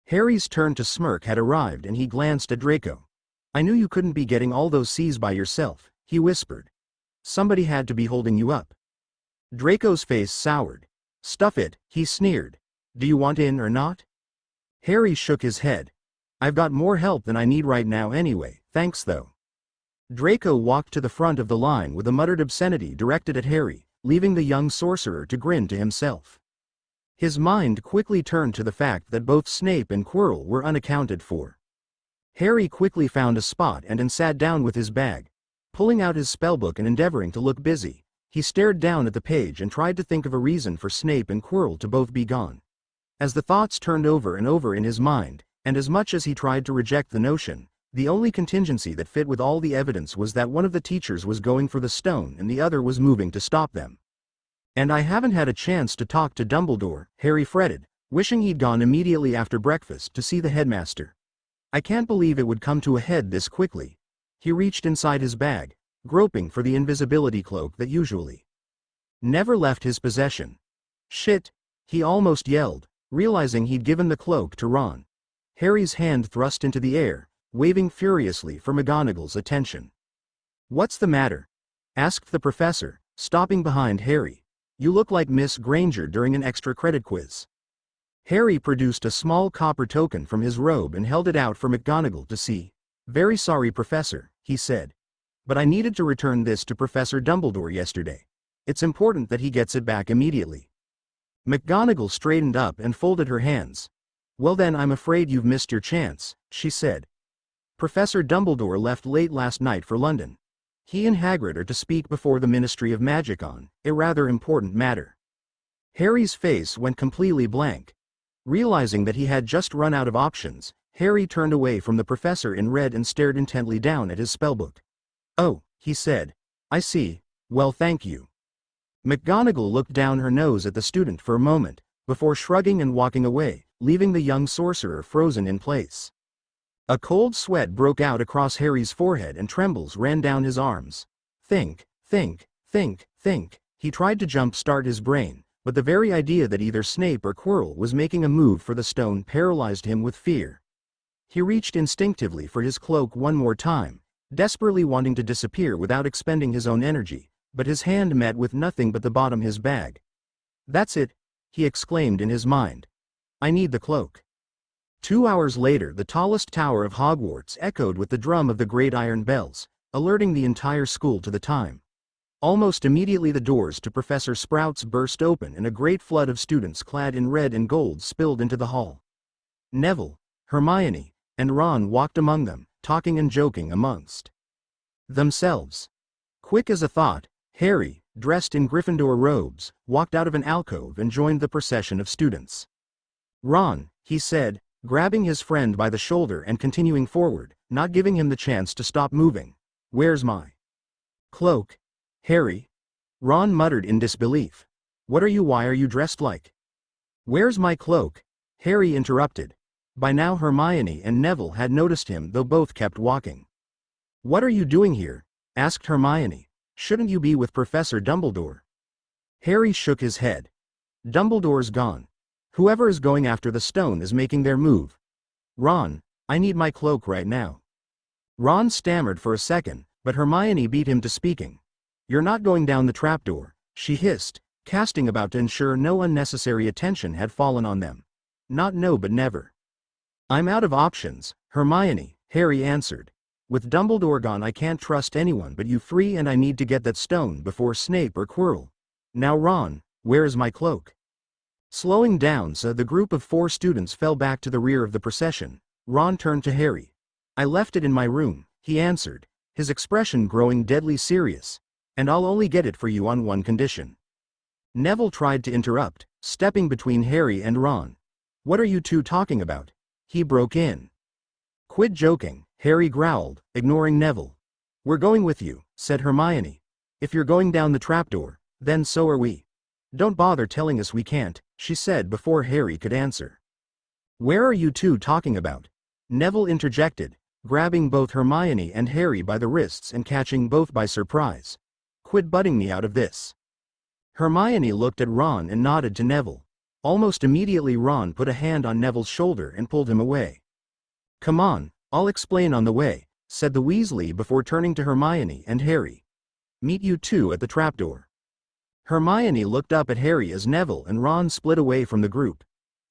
Harry's turn to smirk had arrived and he glanced at Draco. "I knew you couldn't be getting all those C's by yourself," he whispered. "Somebody had to be holding you up." Draco's face soured. "Stuff it," he sneered. "Do you want in or not?" Harry shook his head. "I've got more help than I need right now anyway, thanks though." Draco walked to the front of the line with a muttered obscenity directed at Harry, leaving the young sorcerer to grin to himself. His mind quickly turned to the fact that both Snape and Quirrell were unaccounted for. Harry quickly found a spot and sat down with his bag. Pulling out his spellbook and endeavoring to look busy, he stared down at the page and tried to think of a reason for Snape and Quirrell to both be gone. As the thoughts turned over and over in his mind, and as much as he tried to reject the notion, the only contingency that fit with all the evidence was that one of the teachers was going for the stone and the other was moving to stop them. "And I haven't had a chance to talk to Dumbledore," Harry fretted, wishing he'd gone immediately after breakfast to see the headmaster. "I can't believe it would come to a head this quickly." He reached inside his bag, groping for the invisibility cloak that usually never left his possession. "Shit!" he almost yelled, realizing he'd given the cloak to Ron. Harry's hand thrust into the air, waving furiously for McGonagall's attention. "What's the matter?" asked the professor, stopping behind Harry. "You look like Miss Granger during an extra credit quiz." Harry produced a small copper token from his robe and held it out for McGonagall to see. "Very sorry, Professor," he said. "But I needed to return this to Professor Dumbledore yesterday. It's important that he gets it back immediately." McGonagall straightened up and folded her hands. "Well then, I'm afraid you've missed your chance," she said. "Professor Dumbledore left late last night for London. He and Hagrid are to speak before the Ministry of Magic on a rather important matter." Harry's face went completely blank. Realizing that he had just run out of options, Harry turned away from the professor in red and stared intently down at his spellbook. "Oh," he said. "I see. Well, thank you." McGonagall looked down her nose at the student for a moment, before shrugging and walking away, leaving the young sorcerer frozen in place. A cold sweat broke out across Harry's forehead and trembles ran down his arms. Think. He tried to jump-start his brain, but the very idea that either Snape or Quirrell was making a move for the stone paralyzed him with fear. He reached instinctively for his cloak one more time, desperately wanting to disappear without expending his own energy, but his hand met with nothing but the bottom of his bag. "That's it," he exclaimed in his mind. "I need the cloak." 2 hours later, the tallest tower of Hogwarts echoed with the drum of the great iron bells, alerting the entire school to the time. Almost immediately the doors to Professor Sprout's burst open and a great flood of students clad in red and gold spilled into the hall. Neville, Hermione, and Ron walked among them, talking and joking amongst themselves. Quick as a thought, Harry, dressed in Gryffindor robes, walked out of an alcove and joined the procession of students. "Ron," he said, grabbing his friend by the shoulder and continuing forward, not giving him the chance to stop moving. "Where's my cloak?" "Harry?" Ron muttered in disbelief. Why are you dressed like?" "Where's my cloak?" Harry interrupted. By now Hermione and Neville had noticed him, though both kept walking. "What are you doing here?" asked Hermione. "Shouldn't you be with Professor Dumbledore?" Harry shook his head. "Dumbledore's gone. Whoever is going after the stone is making their move. Ron, I need my cloak right now." Ron stammered for a second, but Hermione beat him to speaking. "You're not going down the trapdoor," she hissed, casting about to ensure no unnecessary attention had fallen on them. "Not no but never." "I'm out of options, Hermione," Harry answered. "With Dumbledore gone I can't trust anyone but you three and I need to get that stone before Snape or Quirrell. Now Ron, where is my cloak?" Slowing down so the group of 4 students fell back to the rear of the procession, Ron turned to Harry. "I left it in my room," he answered, his expression growing deadly serious. "And I'll only get it for you on one condition." Neville tried to interrupt, stepping between Harry and Ron. "What are you two talking about?" he broke in. "Quit joking," Harry growled, ignoring Neville. "We're going with you," said Hermione. "If you're going down the trapdoor, then so are we." "Don't bother telling us we can't," she said before Harry could answer. "Where are you two talking about?" Neville interjected, grabbing both Hermione and Harry by the wrists and catching both by surprise. "Quit butting me out of this." Hermione looked at Ron and nodded to Neville. Almost immediately Ron put a hand on Neville's shoulder and pulled him away. "Come on, I'll explain on the way," said the Weasley before turning to Hermione and Harry. "Meet you two at the trapdoor." Hermione looked up at Harry as Neville and Ron split away from the group.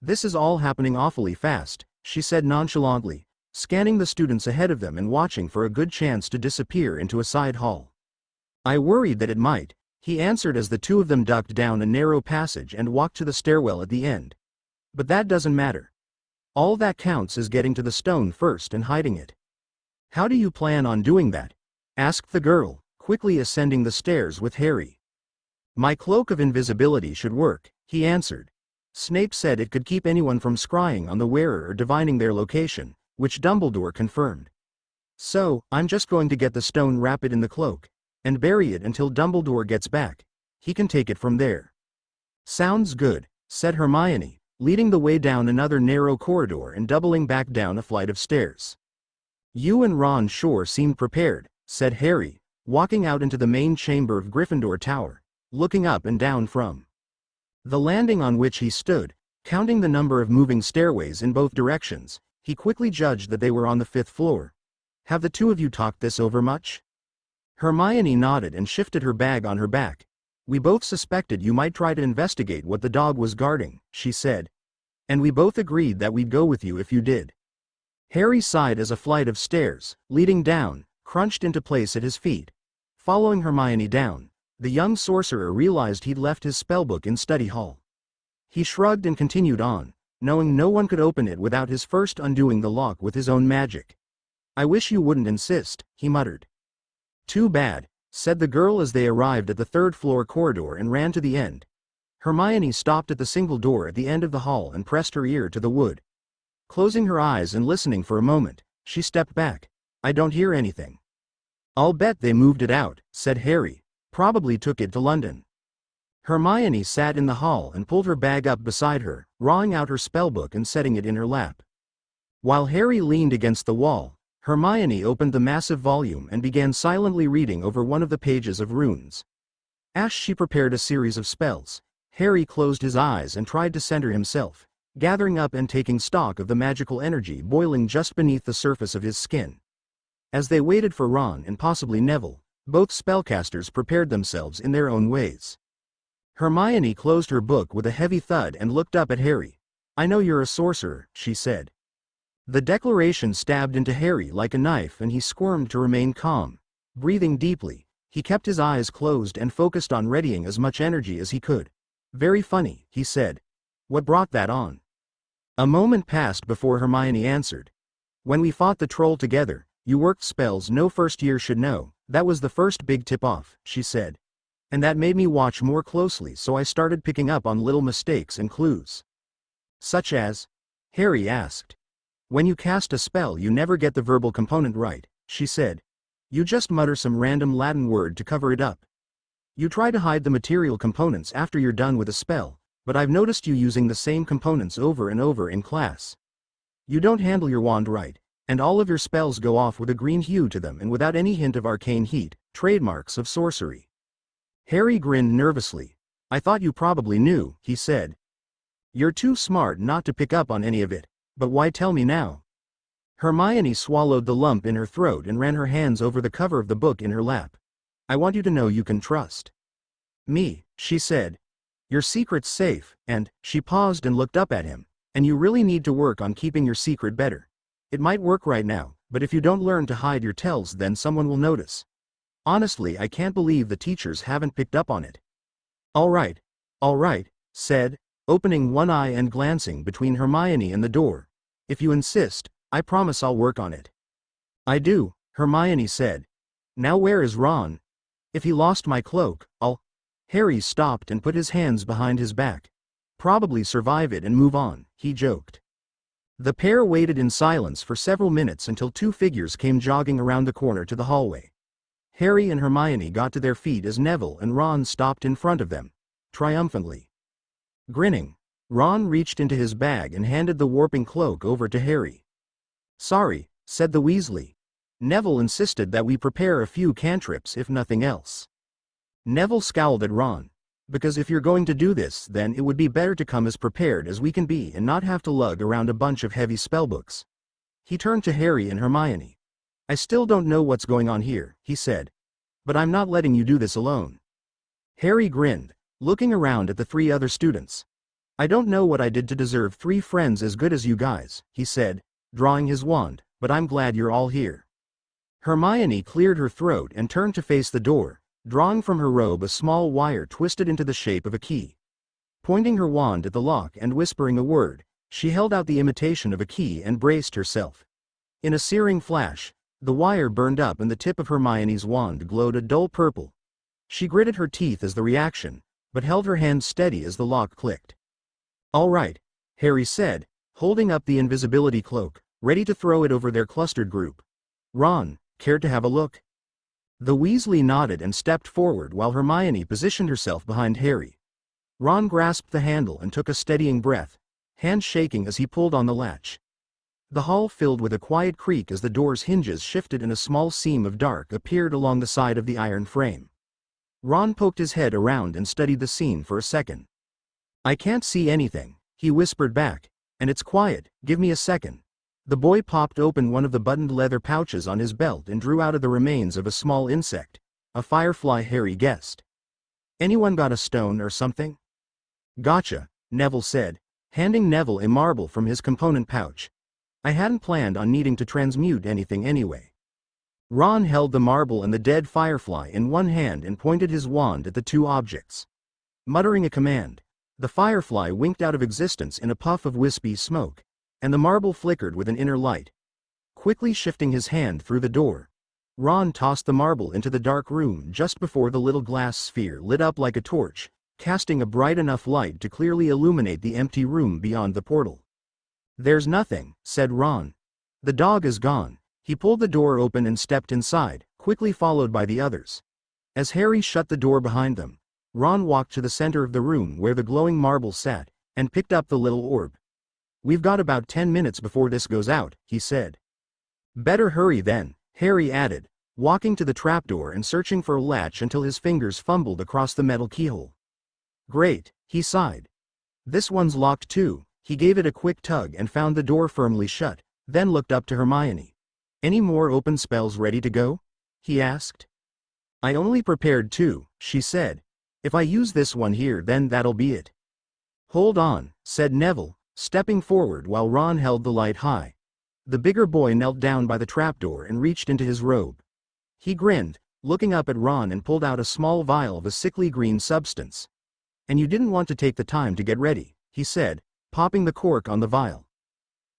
"This is all happening awfully fast," she said nonchalantly, scanning the students ahead of them and watching for a good chance to disappear into a side hall. "I worried that it might," he answered as the two of them ducked down a narrow passage and walked to the stairwell at the end. "But that doesn't matter. All that counts is getting to the stone first and hiding it." "How do you plan on doing that?" asked the girl, quickly ascending the stairs with Harry. "My cloak of invisibility should work," he answered. "Snape said it could keep anyone from scrying on the wearer or divining their location, which Dumbledore confirmed. So, I'm just going to get the stone, wrap it in the cloak, and bury it until Dumbledore gets back. He can take it from there." "Sounds good," said Hermione, leading the way down another narrow corridor and doubling back down a flight of stairs. "You and Ron sure seemed prepared," said Harry, walking out into the main chamber of Gryffindor Tower, looking up and down from the landing on which he stood, counting the number of moving stairways in both directions. He quickly judged that they were on the 5th floor. "Have the two of you talked this over much?" Hermione nodded and shifted her bag on her back. "We both suspected you might try to investigate what the dog was guarding," she said. "And we both agreed that we'd go with you if you did." Harry sighed as a flight of stairs, leading down, crunched into place at his feet. Following Hermione down, the young sorcerer realized he'd left his spellbook in study hall. He shrugged and continued on, knowing no one could open it without his first undoing the lock with his own magic. "I wish you wouldn't insist," he muttered. "Too bad," said the girl as they arrived at the 3rd floor corridor and ran to the end. Hermione stopped at the single door at the end of the hall and pressed her ear to the wood. Closing her eyes and listening for a moment, she stepped back. "I don't hear anything." "I'll bet they moved it out," said Harry. "Probably took it to London." Hermione sat in the hall and pulled her bag up beside her, drawing out her spellbook and setting it in her lap. While Harry leaned against the wall, Hermione opened the massive volume and began silently reading over one of the pages of runes. As she prepared a series of spells, Harry closed his eyes and tried to center himself, gathering up and taking stock of the magical energy boiling just beneath the surface of his skin. As they waited for Ron and possibly Neville, both spellcasters prepared themselves in their own ways. Hermione closed her book with a heavy thud and looked up at Harry. "I know you're a sorcerer," she said. The declaration stabbed into Harry like a knife and he squirmed to remain calm. Breathing deeply, he kept his eyes closed and focused on readying as much energy as he could. "Very funny," he said. "What brought that on?" A moment passed before Hermione answered. "When we fought the troll together, you worked spells no first year should know. That was the first big tip-off," she said. "And that made me watch more closely, so I started picking up on little mistakes and clues." "Such as?" Harry asked. "When you cast a spell you never get the verbal component right," she said. "You just mutter some random Latin word to cover it up. You try to hide the material components after you're done with a spell, but I've noticed you using the same components over and over in class. You don't handle your wand right, and all of your spells go off with a green hue to them and without any hint of arcane heat, trademarks of sorcery." Harry grinned nervously. "I thought you probably knew," he said. "You're too smart not to pick up on any of it, but why tell me now?" Hermione swallowed the lump in her throat and ran her hands over the cover of the book in her lap. "I want you to know you can trust me," she said. "Your secret's safe, and," she paused and looked up at him, "and you really need to work on keeping your secret better. It might work right now, but if you don't learn to hide your tells then someone will notice. Honestly, I can't believe the teachers haven't picked up on it." All right," said, opening one eye and glancing between Hermione and the door. "If you insist, I promise I'll work on it." "I do," Hermione said. "Now where is Ron? If he lost my cloak, I'll—" Harry stopped and put his hands behind his back. "Probably survive it and move on," he joked. The pair waited in silence for several minutes until two figures came jogging around the corner to the hallway. Harry and Hermione got to their feet as Neville and Ron stopped in front of them, triumphantly. Grinning, Ron reached into his bag and handed the warping cloak over to Harry. "Sorry," said the Weasley. "Neville insisted that we prepare a few cantrips if nothing else." Neville scowled at Ron. "Because if you're going to do this, then it would be better to come as prepared as we can be and not have to lug around a bunch of heavy spellbooks." He turned to Harry and Hermione. "I still don't know what's going on here," he said. "But I'm not letting you do this alone." Harry grinned, looking around at the three other students. "I don't know what I did to deserve 3 friends as good as you guys," he said, drawing his wand, "but I'm glad you're all here." Hermione cleared her throat and turned to face the door, drawing from her robe a small wire twisted into the shape of a key. Pointing her wand at the lock and whispering a word, she held out the imitation of a key and braced herself. In a searing flash, the wire burned up and the tip of Hermione's wand glowed a dull purple. She gritted her teeth as the reaction, but held her hand steady as the lock clicked. "All right," Harry said, holding up the invisibility cloak, ready to throw it over their clustered group. "Ron, care to have a look?" The Weasley nodded and stepped forward while Hermione positioned herself behind Harry. Ron grasped the handle and took a steadying breath, hand shaking as he pulled on the latch. The hall filled with a quiet creak as the door's hinges shifted and a small seam of dark appeared along the side of the iron frame. Ron poked his head around and studied the scene for a second. "I can't see anything," he whispered back, "and it's quiet, give me a second." The boy popped open one of the buttoned leather pouches on his belt and drew out of the remains of a small insect, a firefly Harry guessed. "Anyone got a stone or something?" "Gotcha," Neville said, handing Neville a marble from his component pouch. "I hadn't planned on needing to transmute anything anyway." Ron held the marble and the dead firefly in one hand and pointed his wand at the two objects. Muttering a command, the firefly winked out of existence in a puff of wispy smoke, and the marble flickered with an inner light. Quickly shifting his hand through the door, Ron tossed the marble into the dark room just before the little glass sphere lit up like a torch, casting a bright enough light to clearly illuminate the empty room beyond the portal. "There's nothing," said Ron. "The dog is gone." He pulled the door open and stepped inside, quickly followed by the others. As Harry shut the door behind them, Ron walked to the center of the room where the glowing marble sat, and picked up the little orb. "We've got about 10 minutes before this goes out," he said. "Better hurry then," Harry added, walking to the trapdoor and searching for a latch until his fingers fumbled across the metal keyhole. "Great," he sighed. "This one's locked too." He gave it a quick tug and found the door firmly shut, then looked up to Hermione. "Any more open spells ready to go?" he asked. "I only prepared 2, she said. "If I use this one here then that'll be it." "Hold on," said Neville, stepping forward while Ron held the light high. The bigger boy knelt down by the trapdoor and reached into his robe. He grinned, looking up at Ron, and pulled out a small vial of a sickly green substance. "And you didn't want to take the time to get ready," he said, popping the cork on the vial.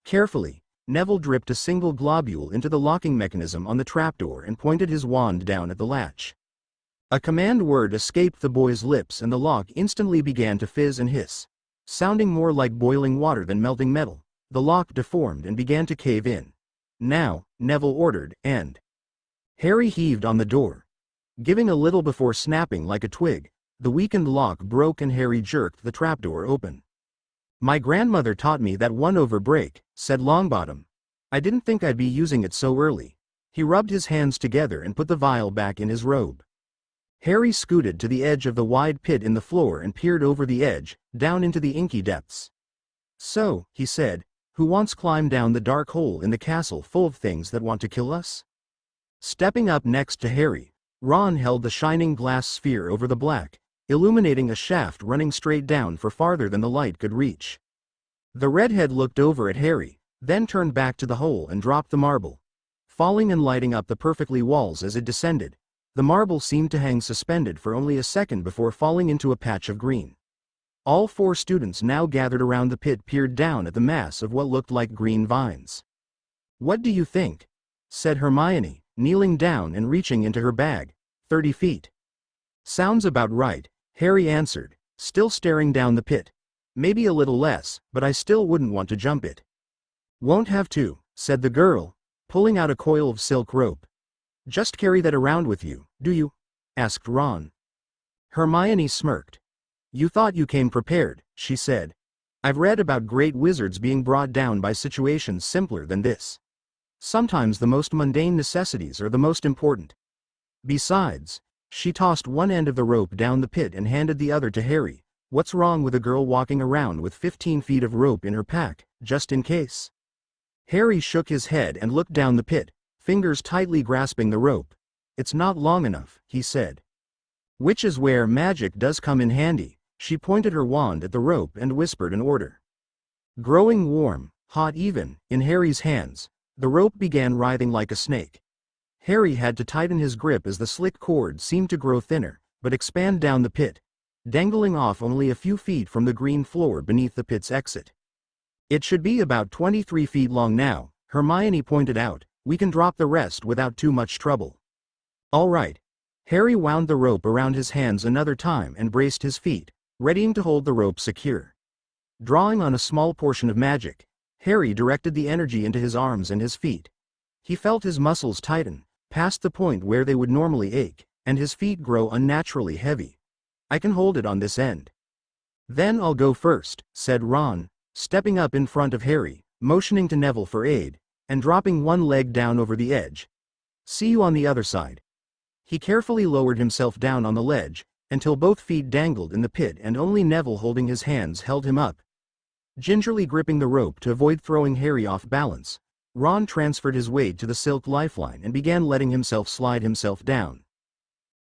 Carefully, Neville dripped a single globule into the locking mechanism on the trapdoor and pointed his wand down at the latch. A command word escaped the boy's lips and the lock instantly began to fizz and hiss. Sounding more like boiling water than melting metal, the lock deformed and began to cave in. "Now," Neville ordered, and Harry heaved on the door. Giving a little before snapping like a twig, the weakened lock broke and Harry jerked the trapdoor open. "My grandmother taught me that 1 over break," said Longbottom. "I didn't think I'd be using it so early." He rubbed his hands together and put the vial back in his robe. Harry scooted to the edge of the wide pit in the floor and peered over the edge, down into the inky depths. "So," he said, "who wants climb down the dark hole in the castle full of things that want to kill us?" Stepping up next to Harry, Ron held the shining glass sphere over the black, illuminating a shaft running straight down for farther than the light could reach. The redhead looked over at Harry, then turned back to the hole and dropped the marble. Falling and lighting up the perfectly walls as it descended, the marble seemed to hang suspended for only a second before falling into a patch of green. All 4 students now gathered around the pit peered down at the mass of what looked like green vines. "What do you think?" said Hermione, kneeling down and reaching into her bag. 30 feet. "Sounds about right," Harry answered, still staring down the pit. "Maybe a little less, but I still wouldn't want to jump it." "Won't have to," said the girl, pulling out a coil of silk rope. "Just carry that around with you, do you?" asked Ron. Hermione smirked. "You thought you came prepared," she said. "I've read about great wizards being brought down by situations simpler than this. Sometimes the most mundane necessities are the most important. Besides," she tossed one end of the rope down the pit and handed the other to Harry. "What's wrong with a girl walking around with 15 feet of rope in her pack, just in case?" Harry shook his head and looked down the pit, fingers tightly grasping the rope. "It's not long enough," he said. "Which is where magic does come in handy." She pointed her wand at the rope and whispered an order. Growing warm, hot even, in Harry's hands, the rope began writhing like a snake. Harry had to tighten his grip as the slick cord seemed to grow thinner, but expand down the pit, dangling off only a few feet from the green floor beneath the pit's exit. "It should be about 23 feet long now," Hermione pointed out. "We can drop the rest without too much trouble." "All right." Harry wound the rope around his hands another time and braced his feet, readying to hold the rope secure. Drawing on a small portion of magic, Harry directed the energy into his arms and his feet. He felt his muscles tighten, past the point where they would normally ache, and his feet grow unnaturally heavy. "I can hold it on this end." "Then I'll go first," said Ron, stepping up in front of Harry, motioning to Neville for aid, and dropping one leg down over the edge. "See you on the other side." He carefully lowered himself down on the ledge, until both feet dangled in the pit and only Neville holding his hands held him up. Gingerly gripping the rope to avoid throwing Harry off balance, Ron transferred his weight to the silk lifeline and began letting himself slide himself down.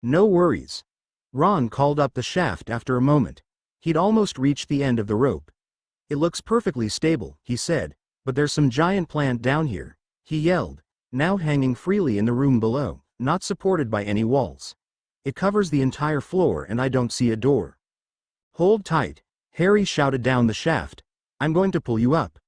"No worries." Ron called up the shaft after a moment. He'd almost reached the end of the rope. "It looks perfectly stable," he said, "but there's some giant plant down here," he yelled, now hanging freely in the room below, not supported by any walls. "It covers the entire floor and I don't see a door." "Hold tight," Harry shouted down the shaft. "I'm going to pull you up."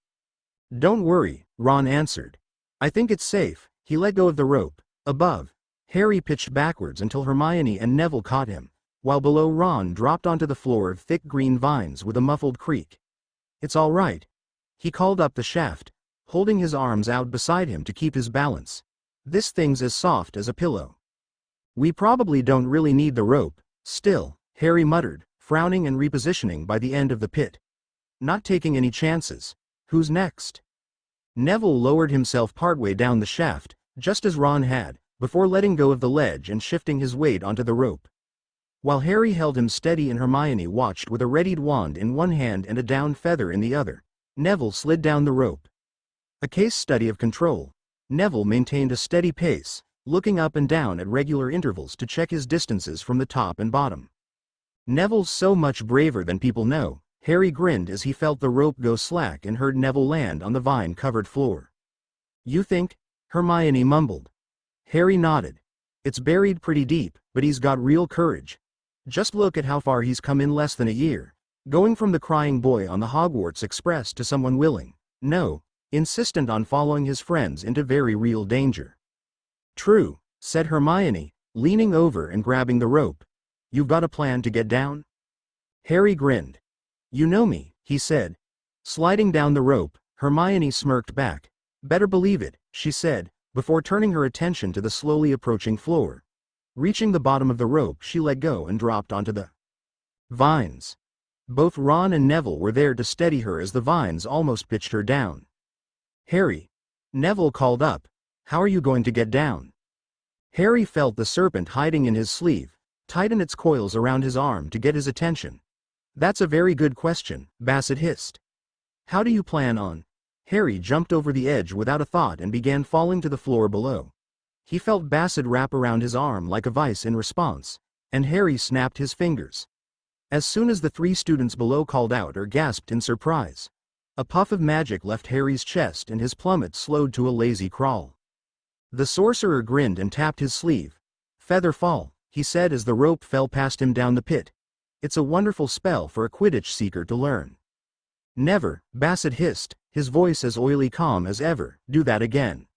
"Don't worry," Ron answered. "I think it's safe." He let go of the rope. Above, Harry pitched backwards until Hermione and Neville caught him, while below Ron dropped onto the floor of thick green vines with a muffled creak. "It's all right." He called up the shaft, holding his arms out beside him to keep his balance. "This thing's as soft as a pillow. We probably don't really need the rope." Still, Harry muttered, frowning and repositioning by the end of the pit. Not taking any chances. Who's next? Neville lowered himself partway down the shaft, just as Ron had, before letting go of the ledge and shifting his weight onto the rope. While Harry held him steady and Hermione watched with a readied wand in one hand and a down feather in the other, Neville slid down the rope. A case study of control. Neville maintained a steady pace, looking up and down at regular intervals to check his distances from the top and bottom. Neville's so much braver than people know. Harry grinned as he felt the rope go slack and heard Neville land on the vine-covered floor. You think? Hermione mumbled. Harry nodded. It's buried pretty deep, but he's got real courage. Just look at how far he's come in less than a year, going from the crying boy on the Hogwarts Express to someone willing, no, insistent on following his friends into very real danger. True, said Hermione, leaning over and grabbing the rope. You've got a plan to get down? Harry grinned. You know me, he said. Sliding down the rope, Hermione smirked back. Better believe it, she said, before turning her attention to the slowly approaching floor. Reaching the bottom of the rope, she let go and dropped onto the vines. Both Ron and Neville were there to steady her as the vines almost pitched her down. Harry. Neville called up. How are you going to get down? Harry felt the serpent hiding in his sleeve, tighten its coils around his arm to get his attention. That's a very good question, Bassett hissed. How do you plan on? Harry jumped over the edge without a thought and began falling to the floor below. He felt Bassett wrap around his arm like a vice in response, and Harry snapped his fingers. As soon as the three students below called out or gasped in surprise, a puff of magic left Harry's chest and his plummet slowed to a lazy crawl. The sorcerer grinned and tapped his sleeve. Feather fall, he said as the rope fell past him down the pit. It's a wonderful spell for a Quidditch seeker to learn. Never, Bassett hissed, his voice as oily calm as ever, do that again.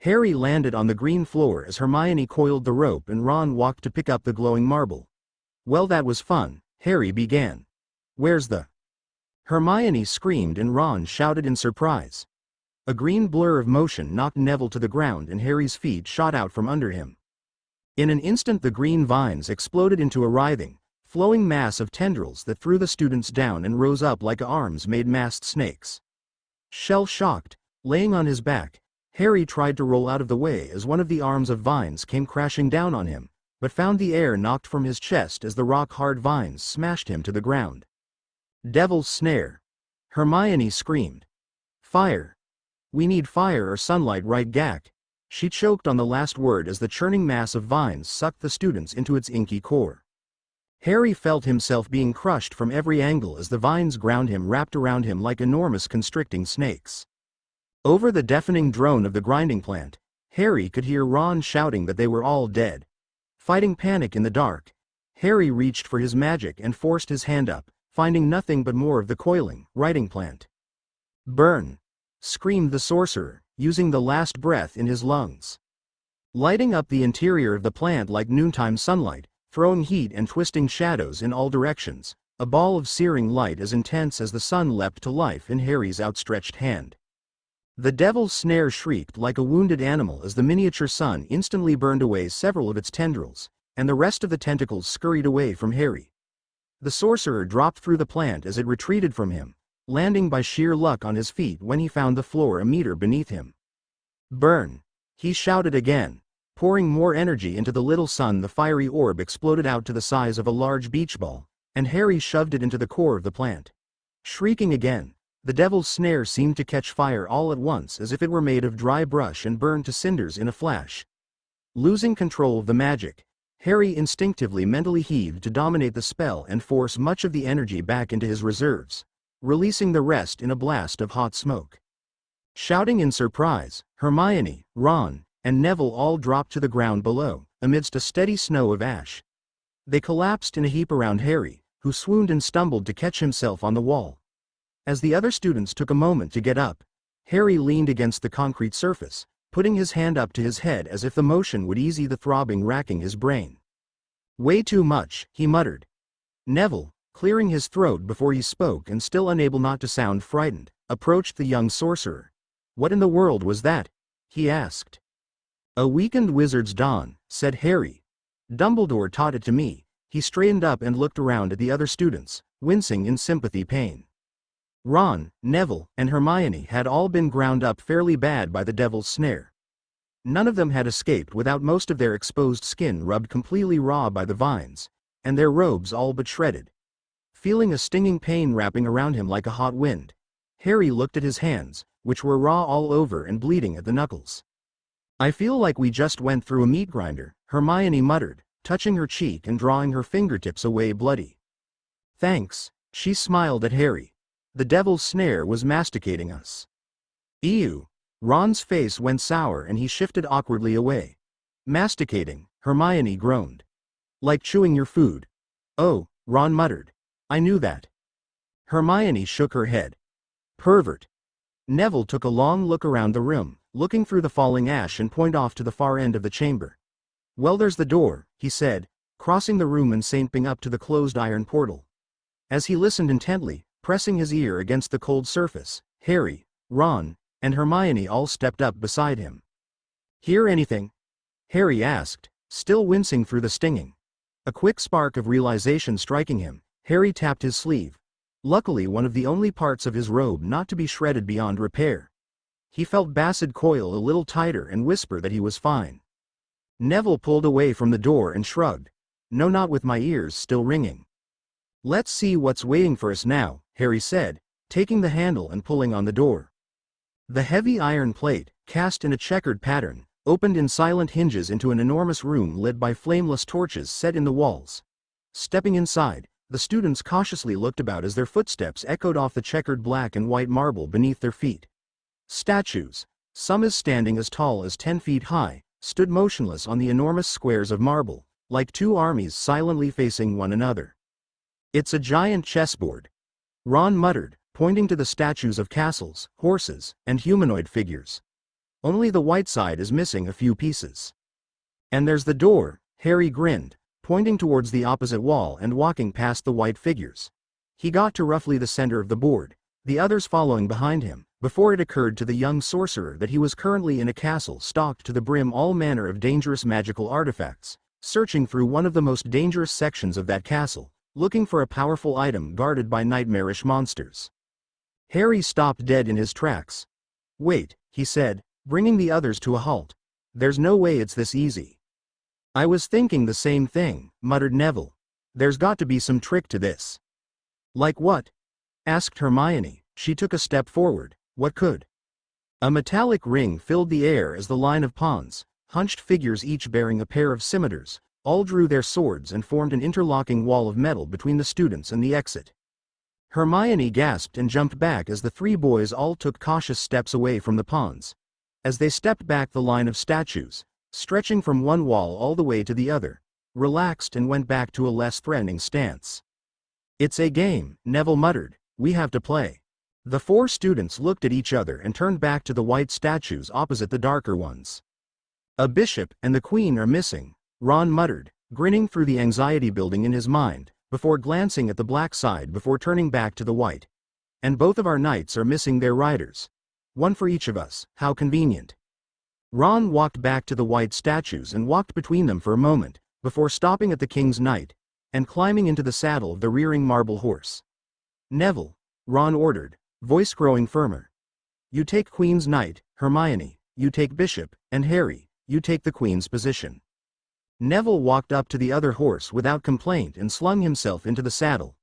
Harry landed on the green floor as Hermione coiled the rope and Ron walked to pick up the glowing marble. Well, that was fun, Harry began. Where's the? Hermione screamed and Ron shouted in surprise. A green blur of motion knocked Neville to the ground and Harry's feet shot out from under him. In an instant the green vines exploded into a writhing, flowing mass of tendrils that threw the students down and rose up like arms made masked snakes. Shell-shocked, laying on his back, Harry tried to roll out of the way as one of the arms of vines came crashing down on him, but found the air knocked from his chest as the rock-hard vines smashed him to the ground. Devil's snare. Hermione screamed. Fire. We need fire or sunlight, right, Gak? She choked on the last word as the churning mass of vines sucked the students into its inky core. Harry felt himself being crushed from every angle as the vines ground him, wrapped around him like enormous constricting snakes. Over the deafening drone of the grinding plant, Harry could hear Ron shouting that they were all dead. Fighting panic in the dark, Harry reached for his magic and forced his hand up, finding nothing but more of the coiling, writing plant. Burn! Screamed the sorcerer, using the last breath in his lungs. Lighting up the interior of the plant like noontime sunlight, throwing heat and twisting shadows in all directions, a ball of searing light as intense as the sun leapt to life in Harry's outstretched hand. The devil's snare shrieked like a wounded animal as the miniature sun instantly burned away several of its tendrils, and the rest of the tentacles scurried away from Harry. The sorcerer dropped through the plant as it retreated from him, landing by sheer luck on his feet when he found the floor a meter beneath him. Burn! He shouted again. Pouring more energy into the little sun, the fiery orb exploded out to the size of a large beach ball, and Harry shoved it into the core of the plant. Shrieking again, the devil's snare seemed to catch fire all at once as if it were made of dry brush and burned to cinders in a flash. Losing control of the magic, Harry instinctively mentally heaved to dominate the spell and force much of the energy back into his reserves, releasing the rest in a blast of hot smoke. Shouting in surprise, Hermione, Ron, and Neville all dropped to the ground below, amidst a steady snow of ash. They collapsed in a heap around Harry, who swooned and stumbled to catch himself on the wall. As the other students took a moment to get up, Harry leaned against the concrete surface, putting his hand up to his head as if the motion would ease the throbbing racking his brain. Way too much, he muttered. Neville, clearing his throat before he spoke and still unable not to sound frightened, approached the young sorcerer. What in the world was that? He asked. A weakened wizard's dawn, said Harry. Dumbledore taught it to me, He straightened up and looked around at the other students, wincing in sympathy pain. Ron, Neville, and Hermione had all been ground up fairly bad by the devil's snare. None of them had escaped without most of their exposed skin rubbed completely raw by the vines, and their robes all but shredded. Feeling a stinging pain wrapping around him like a hot wind, Harry looked at his hands, which were raw all over and bleeding at the knuckles. "I feel like we just went through a meat grinder," Hermione muttered, touching her cheek and drawing her fingertips away bloody. "Thanks," she smiled at Harry. "The devil's snare was masticating us." "Ew." Ron's face went sour and he shifted awkwardly away. "Masticating," Hermione groaned. "Like chewing your food." "Oh," Ron muttered. "I knew that." Hermione shook her head. "Pervert." Neville took a long look around the room, looking through the falling ash and pointed off to the far end of the chamber. "Well, there's the door," he said, crossing the room and sainting up to the closed iron portal. As he listened intently, pressing his ear against the cold surface, Harry, Ron, and Hermione all stepped up beside him. "Hear anything?" Harry asked, still wincing through the stinging. A quick spark of realization striking him, Harry tapped his sleeve. Luckily one of the only parts of his robe not to be shredded beyond repair. He felt Bassett coil a little tighter and whisper that he was fine. Neville pulled away from the door and shrugged. "No, not with my ears still ringing." "Let's see what's waiting for us now," Harry said, taking the handle and pulling on the door. The heavy iron plate, cast in a checkered pattern, opened in silent hinges into an enormous room lit by flameless torches set in the walls. Stepping inside, the students cautiously looked about as their footsteps echoed off the checkered black and white marble beneath their feet. Statues, some as standing as tall as 10 feet high, stood motionless on the enormous squares of marble, like two armies silently facing one another. "It's a giant chessboard," Ron muttered, pointing to the statues of castles, horses, and humanoid figures. "Only the white side is missing a few pieces." "And there's the door," Harry grinned, pointing towards the opposite wall and walking past the white figures. He got to roughly the center of the board, the others following behind him, before it occurred to the young sorcerer that he was currently in a castle stocked to the brim all manner of dangerous magical artifacts, searching through one of the most dangerous sections of that castle, looking for a powerful item guarded by nightmarish monsters. Harry stopped dead in his tracks. "Wait," he said, bringing the others to a halt. "There's no way it's this easy." "I was thinking the same thing," muttered Neville. "There's got to be some trick to this." "Like what?" asked Hermione. She took a step forward. "What could?" A metallic ring filled the air as the line of pawns, hunched figures each bearing a pair of scimitars, all drew their swords and formed an interlocking wall of metal between the students and the exit. Hermione gasped and jumped back as the three boys all took cautious steps away from the pawns. As they stepped back, the line of statues, stretching from one wall all the way to the other, relaxed and went back to a less threatening stance. "It's a game," Neville muttered. "We have to play." The four students looked at each other and turned back to the white statues opposite the darker ones. "A bishop and the queen are missing," Ron muttered, grinning through the anxiety building in his mind, before glancing at the black side before turning back to the white. "And both of our knights are missing their riders. One for each of us, how convenient." Ron walked back to the white statues and walked between them for a moment, before stopping at the king's knight, and climbing into the saddle of the rearing marble horse. "Neville," Ron ordered, voice growing firmer. "You take queen's knight, Hermione, you take bishop, and Harry, you take the queen's position." Neville walked up to the other horse without complaint and slung himself into the saddle.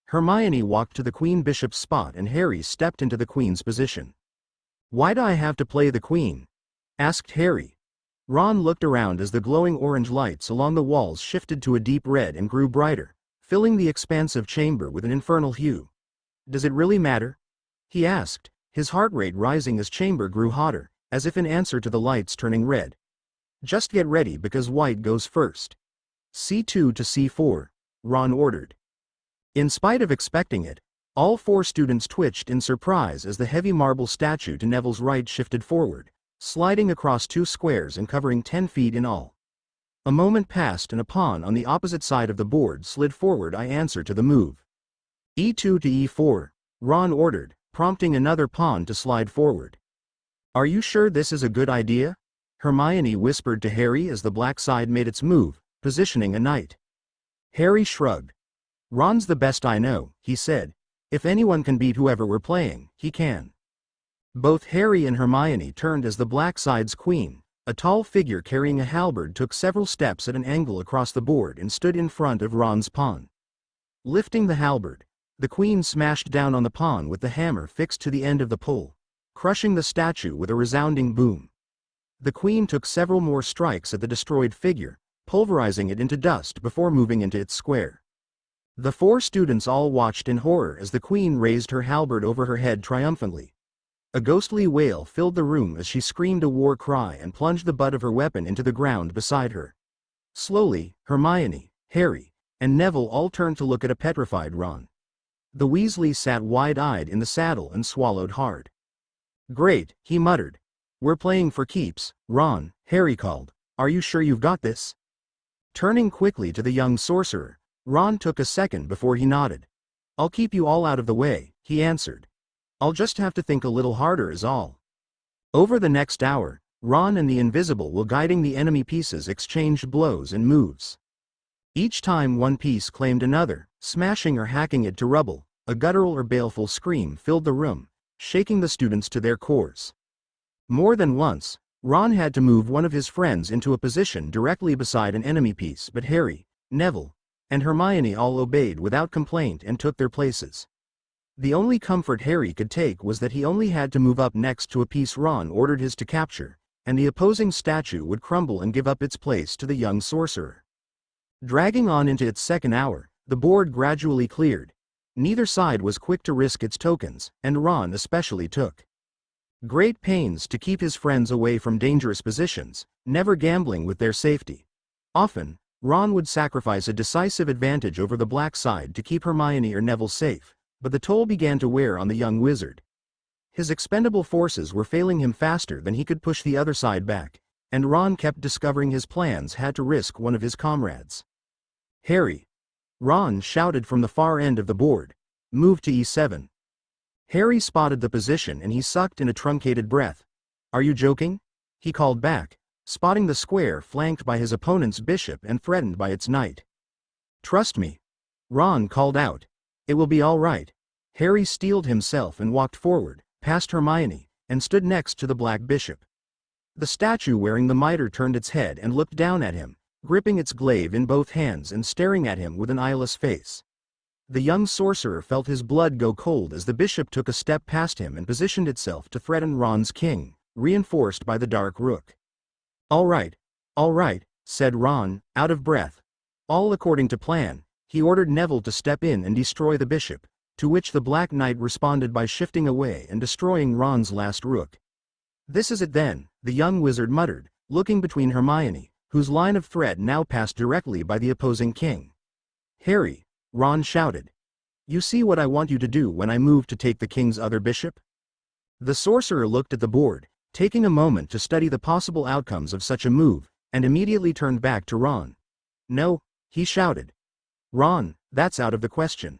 Hermione walked to the queen bishop's spot and Harry stepped into the queen's position. "Why do I have to play the queen?" asked Harry. Ron looked around as the glowing orange lights along the walls shifted to a deep red and grew brighter, filling the expansive chamber with an infernal hue. "Does it really matter?" he asked, his heart rate rising as chamber grew hotter, as if in answer to the lights turning red. "Just get ready because white goes first." "C2 to C4, Ron ordered. In spite of expecting it, all four students twitched in surprise as the heavy marble statue to Neville's right shifted forward, sliding across two squares and covering 10 feet in all. A moment passed and a pawn on the opposite side of the board slid forward in answer to the move. "E2 to E4, Ron ordered, prompting another pawn to slide forward. "Are you sure this is a good idea?" Hermione whispered to Harry as the black side made its move, positioning a knight. Harry shrugged. Ron's the best I know, he said. If anyone can beat whoever we're playing, he can. Both Harry and Hermione turned as the black side's queen, a tall figure carrying a halberd, took several steps at an angle across the board and stood in front of Ron's pawn. Lifting the halberd, the queen smashed down on the pawn with the hammer fixed to the end of the pole, crushing the statue with a resounding boom. The queen took several more strikes at the destroyed figure, pulverizing it into dust before moving into its square. The four students all watched in horror as the queen raised her halberd over her head triumphantly. A ghostly wail filled the room as she screamed a war cry and plunged the butt of her weapon into the ground beside her. Slowly, Hermione, Harry, and Neville all turned to look at a petrified Ron. The Weasleys sat wide-eyed in the saddle and swallowed hard. "Great," he muttered. "We're playing for keeps, Ron," Harry called. "Are you sure you've got this?" Turning quickly to the young sorcerer, Ron took a second before he nodded. "I'll keep you all out of the way," he answered. "I'll just have to think a little harder is all." Over the next hour, Ron and the Invisible while guiding the enemy pieces exchanged blows and moves. Each time one piece claimed another, smashing or hacking it to rubble, a guttural or baleful scream filled the room, shaking the students to their cores. More than once, Ron had to move one of his friends into a position directly beside an enemy piece, but Harry, Neville, and Hermione all obeyed without complaint and took their places. The only comfort Harry could take was that he only had to move up next to a piece Ron ordered his to capture, and the opposing statue would crumble and give up its place to the young sorcerer. Dragging on into its second hour, the board gradually cleared. Neither side was quick to risk its tokens, and Ron especially took great pains to keep his friends away from dangerous positions, never gambling with their safety. Often, Ron would sacrifice a decisive advantage over the black side to keep Hermione or Neville safe, but the toll began to wear on the young wizard. His expendable forces were failing him faster than he could push the other side back, and Ron kept discovering his plans had to risk one of his comrades. "Harry!" Ron shouted from the far end of the board. "Move to E7. Harry spotted the position and he sucked in a truncated breath. "Are you joking?" he called back, spotting the square flanked by his opponent's bishop and threatened by its knight. "Trust me," Ron called out. "It will be all right." Harry steeled himself and walked forward, past Hermione, and stood next to the black bishop. The statue wearing the mitre turned its head and looked down at him, gripping its glaive in both hands and staring at him with an eyeless face. The young sorcerer felt his blood go cold as the bishop took a step past him and positioned itself to threaten Ron's king, reinforced by the dark rook. All right," said Ron, out of breath. All according to plan, he ordered Neville to step in and destroy the bishop, to which the Black Knight responded by shifting away and destroying Ron's last rook. "This is it then," the young wizard muttered, looking between Hermione, whose line of threat now passed directly by the opposing king. "Harry," Ron shouted. "You see what I want you to do when I move to take the king's other bishop?" The sorcerer looked at the board, taking a moment to study the possible outcomes of such a move, and immediately turned back to Ron. "No," he shouted. "Ron, that's out of the question."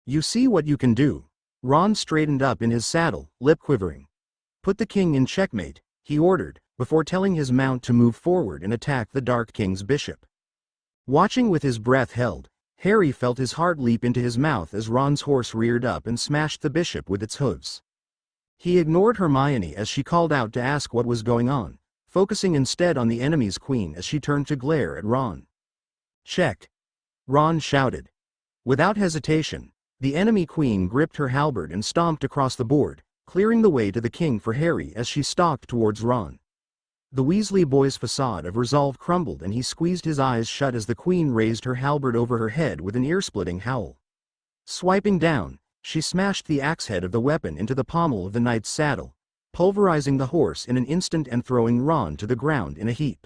"You see what you can do." Ron straightened up in his saddle, lip quivering. "Put the king in checkmate," he ordered, before telling his mount to move forward and attack the Dark King's bishop. Watching with his breath held, Harry felt his heart leap into his mouth as Ron's horse reared up and smashed the bishop with its hooves. He ignored Hermione as she called out to ask what was going on, focusing instead on the enemy's queen as she turned to glare at Ron. "Check!" Ron shouted. Without hesitation, the enemy queen gripped her halberd and stomped across the board, clearing the way to the king for Harry as she stalked towards Ron. The Weasley boy's facade of resolve crumbled and he squeezed his eyes shut as the queen raised her halberd over her head with an ear-splitting howl. Swiping down, she smashed the axe head of the weapon into the pommel of the knight's saddle, pulverizing the horse in an instant and throwing Ron to the ground in a heap.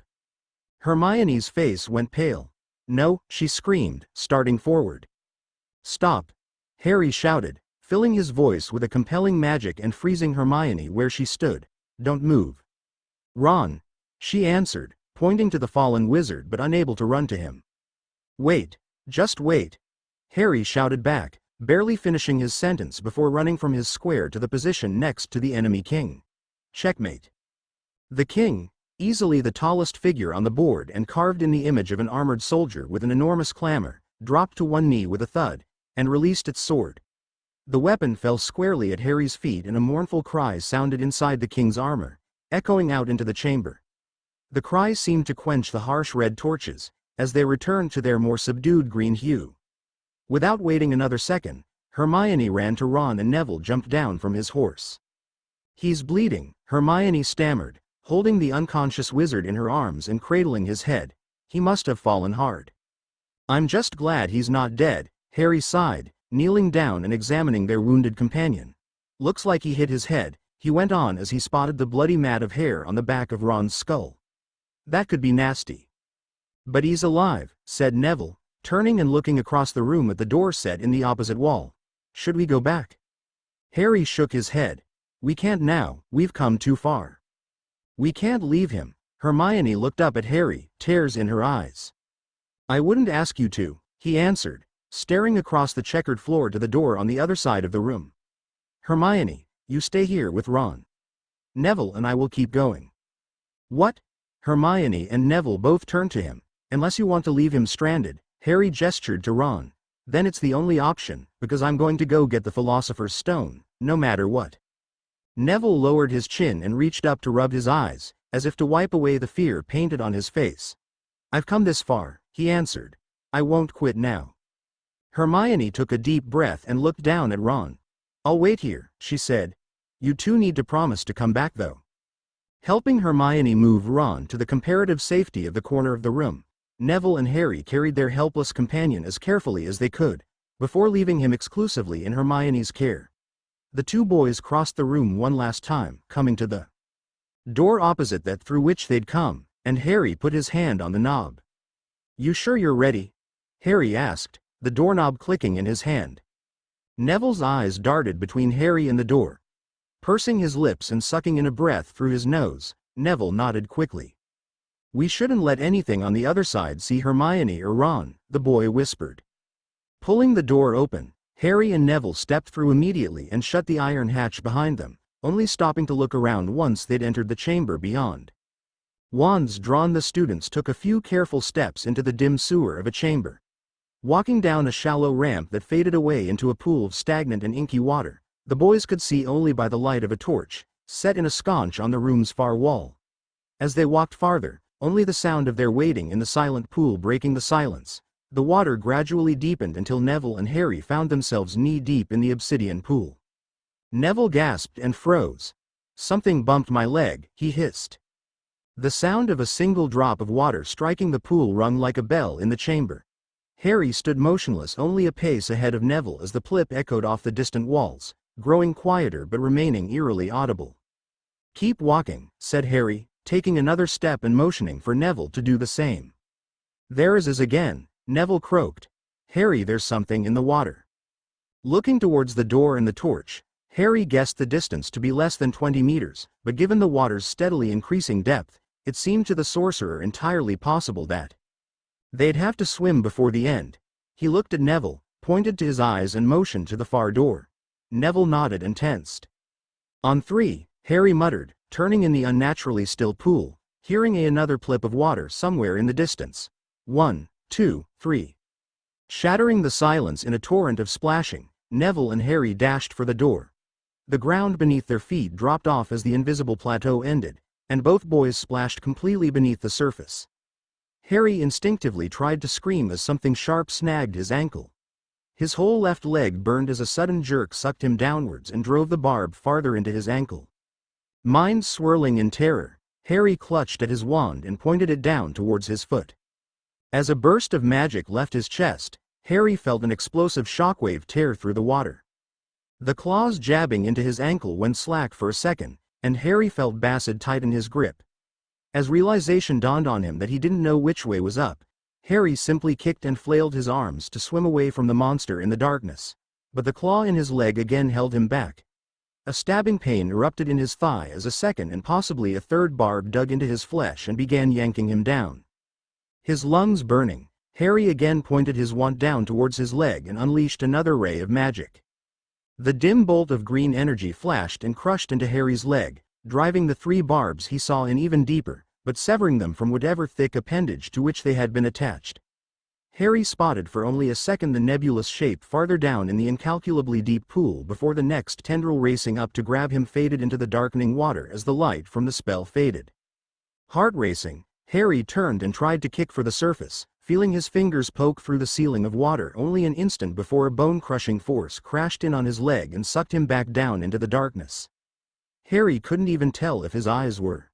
Hermione's face went pale. "No," she screamed, starting forward. "Stop!" Harry shouted, filling his voice with a compelling magic and freezing Hermione where she stood. "Don't move." "Ron," she answered, pointing to the fallen wizard but unable to run to him. "Wait, just wait," Harry shouted back, barely finishing his sentence before running from his square to the position next to the enemy king. Checkmate. The king, easily the tallest figure on the board and carved in the image of an armored soldier with an enormous clamor, dropped to one knee with a thud, and released its sword. The weapon fell squarely at Harry's feet and a mournful cry sounded inside the king's armor, echoing out into the chamber. The cry seemed to quench the harsh red torches, as they returned to their more subdued green hue. Without waiting another second, Hermione ran to Ron and Neville jumped down from his horse. "He's bleeding," Hermione stammered, holding the unconscious wizard in her arms and cradling his head. "He must have fallen hard." "I'm just glad he's not dead," Harry sighed, kneeling down and examining their wounded companion. "Looks like he hit his head," he went on as he spotted the bloody mat of hair on the back of Ron's skull. "That could be nasty." "But he's alive," said Neville, turning and looking across the room at the door set in the opposite wall. "Should we go back?" Harry shook his head. "We can't now, we've come too far." "We can't leave him." Hermione looked up at Harry, tears in her eyes. "I wouldn't ask you to," he answered, staring across the checkered floor to the door on the other side of the room. "Hermione, you stay here with Ron. Neville and I will keep going." "What?" Hermione and Neville both turned to him. "Unless you want to leave him stranded," Harry gestured to Ron. "Then it's the only option, because I'm going to go get the Philosopher's Stone, no matter what." Neville lowered his chin and reached up to rub his eyes, as if to wipe away the fear painted on his face. "I've come this far," he answered. "I won't quit now." Hermione took a deep breath and looked down at Ron. "I'll wait here," she said. "You two need to promise to come back though." Helping Hermione move Ron to the comparative safety of the corner of the room, Neville and Harry carried their helpless companion as carefully as they could, before leaving him exclusively in Hermione's care. The two boys crossed the room one last time, coming to the door opposite that through which they'd come, and Harry put his hand on the knob. "You sure you're ready?" Harry asked, the doorknob clicking in his hand. Neville's eyes darted between Harry and the door. Pursing his lips and sucking in a breath through his nose, Neville nodded quickly. "We shouldn't let anything on the other side see Hermione or Ron," the boy whispered. Pulling the door open, Harry and Neville stepped through immediately and shut the iron hatch behind them, only stopping to look around once they'd entered the chamber beyond. Wands drawn, the students took a few careful steps into the dim sewer of a chamber. Walking down a shallow ramp that faded away into a pool of stagnant and inky water, the boys could see only by the light of a torch, set in a sconce on the room's far wall. As they walked farther, only the sound of their wading in the silent pool breaking the silence, the water gradually deepened until Neville and Harry found themselves knee-deep in the obsidian pool. Neville gasped and froze. "Something bumped my leg," he hissed. The sound of a single drop of water striking the pool rung like a bell in the chamber. Harry stood motionless only a pace ahead of Neville as the plip echoed off the distant walls, growing quieter but remaining eerily audible. "Keep walking," said Harry, taking another step and motioning for Neville to do the same. "There is again," Neville croaked. "Harry, there's something in the water." Looking towards the door and the torch, Harry guessed the distance to be less than 20 meters, but given the water's steadily increasing depth, it seemed to the sorcerer entirely possible that they'd have to swim before the end. He looked at Neville, pointed to his eyes and motioned to the far door. Neville nodded and tensed. "On three," Harry muttered, turning in the unnaturally still pool, hearing another plip of water somewhere in the distance. 1, 2, 3. Shattering the silence in a torrent of splashing, Neville and Harry dashed for the door. The ground beneath their feet dropped off as the invisible plateau ended, and both boys splashed completely beneath the surface. Harry instinctively tried to scream as something sharp snagged his ankle. His whole left leg burned as a sudden jerk sucked him downwards and drove the barb farther into his ankle. Mind swirling in terror, Harry clutched at his wand and pointed it down towards his foot. As a burst of magic left his chest, Harry felt an explosive shockwave tear through the water. The claws jabbing into his ankle went slack for a second, and Harry felt Bassett tighten his grip. As realization dawned on him that he didn't know which way was up, Harry simply kicked and flailed his arms to swim away from the monster in the darkness. But the claw in his leg again held him back. A stabbing pain erupted in his thigh as a second and possibly a third barb dug into his flesh and began yanking him down. His lungs burning, Harry again pointed his wand down towards his leg and unleashed another ray of magic. The dim bolt of green energy flashed and crushed into Harry's leg, driving the three barbs he saw in even deeper, but severing them from whatever thick appendage to which they had been attached. Harry spotted for only a second the nebulous shape farther down in the incalculably deep pool before the next tendril racing up to grab him faded into the darkening water as the light from the spell faded. Heart racing, Harry turned and tried to kick for the surface, feeling his fingers poke through the ceiling of water only an instant before a bone-crushing force crashed in on his leg and sucked him back down into the darkness. Harry couldn't even tell if his eyes were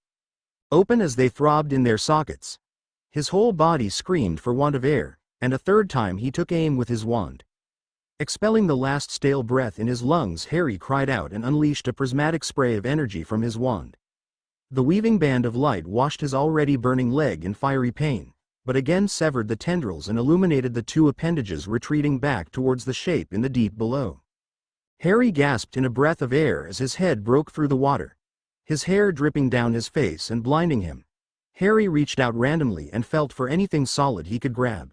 open as they throbbed in their sockets. His whole body screamed for want of air, and a third time he took aim with his wand. Expelling the last stale breath in his lungs, Harry cried out and unleashed a prismatic spray of energy from his wand. The weaving band of light washed his already burning leg in fiery pain, but again severed the tendrils and illuminated the two appendages retreating back towards the shape in the deep below. Harry gasped in a breath of air as his head broke through the water, his hair dripping down his face and blinding him. Harry reached out randomly and felt for anything solid he could grab.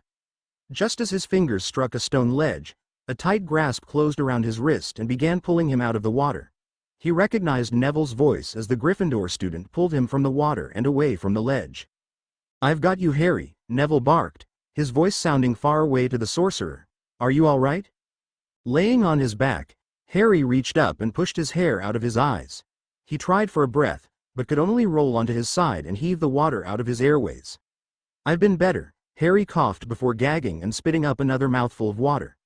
Just as his fingers struck a stone ledge, a tight grasp closed around his wrist and began pulling him out of the water. He recognized Neville's voice as the Gryffindor student pulled him from the water and away from the ledge. "I've got you, Harry," Neville barked, his voice sounding far away to the sorcerer. "Are you all right?" Laying on his back, Harry reached up and pushed his hair out of his eyes. He tried for a breath, but could only roll onto his side and heave the water out of his airways. "I've been better," Harry coughed before gagging and spitting up another mouthful of water.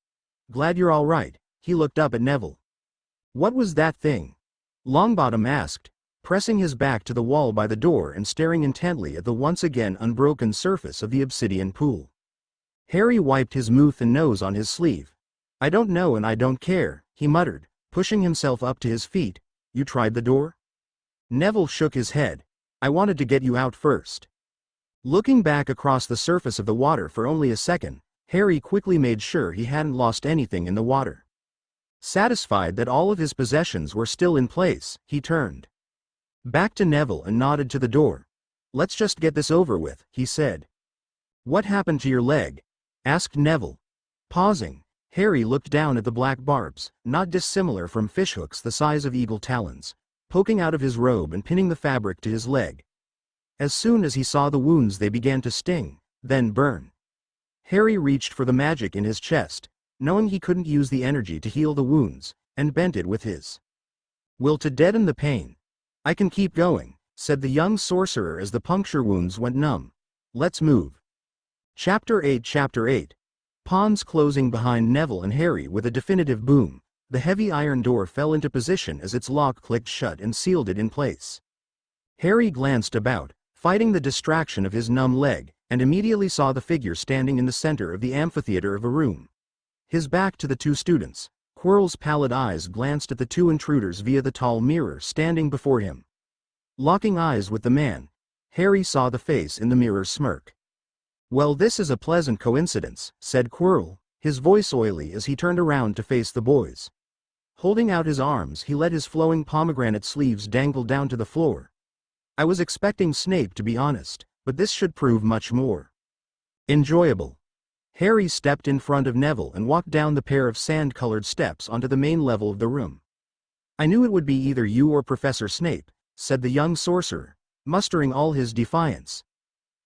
"Glad you're all right," he looked up at Neville. "What was that thing?" Longbottom asked, pressing his back to the wall by the door and staring intently at the once again unbroken surface of the obsidian pool. Harry wiped his mouth and nose on his sleeve. "I don't know and I don't care," he muttered, pushing himself up to his feet. "You tried the door?" Neville shook his head. "I wanted to get you out first." Looking back across the surface of the water for only a second, Harry quickly made sure he hadn't lost anything in the water. Satisfied that all of his possessions were still in place, he turned back to Neville and nodded to the door. "Let's just get this over with," he said. "What happened to your leg?" asked Neville. Pausing, Harry looked down at the black barbs, not dissimilar from fishhooks the size of eagle talons, poking out of his robe and pinning the fabric to his leg. As soon as he saw the wounds, they began to sting, then burn. Harry reached for the magic in his chest, knowing he couldn't use the energy to heal the wounds, and bent it with his will to deaden the pain. "I can keep going," said the young sorcerer as the puncture wounds went numb. "Let's move." Chapter 8 Pawns closing behind Neville and Harry with a definitive boom, the heavy iron door fell into position as its lock clicked shut and sealed it in place. Harry glanced about, fighting the distraction of his numb leg, and immediately saw the figure standing in the center of the amphitheater of a room. His back to the two students, Quirrell's pallid eyes glanced at the two intruders via the tall mirror standing before him. Locking eyes with the man, Harry saw the face in the mirror smirk. "Well, this is a pleasant coincidence," said Quirrell, his voice oily as he turned around to face the boys. Holding out his arms, he let his flowing pomegranate sleeves dangle down to the floor. "I was expecting Snape, to be honest, but this should prove much more enjoyable." Harry stepped in front of Neville and walked down the pair of sand-colored steps onto the main level of the room. "I knew it would be either you or Professor Snape," said the young sorcerer, mustering all his defiance.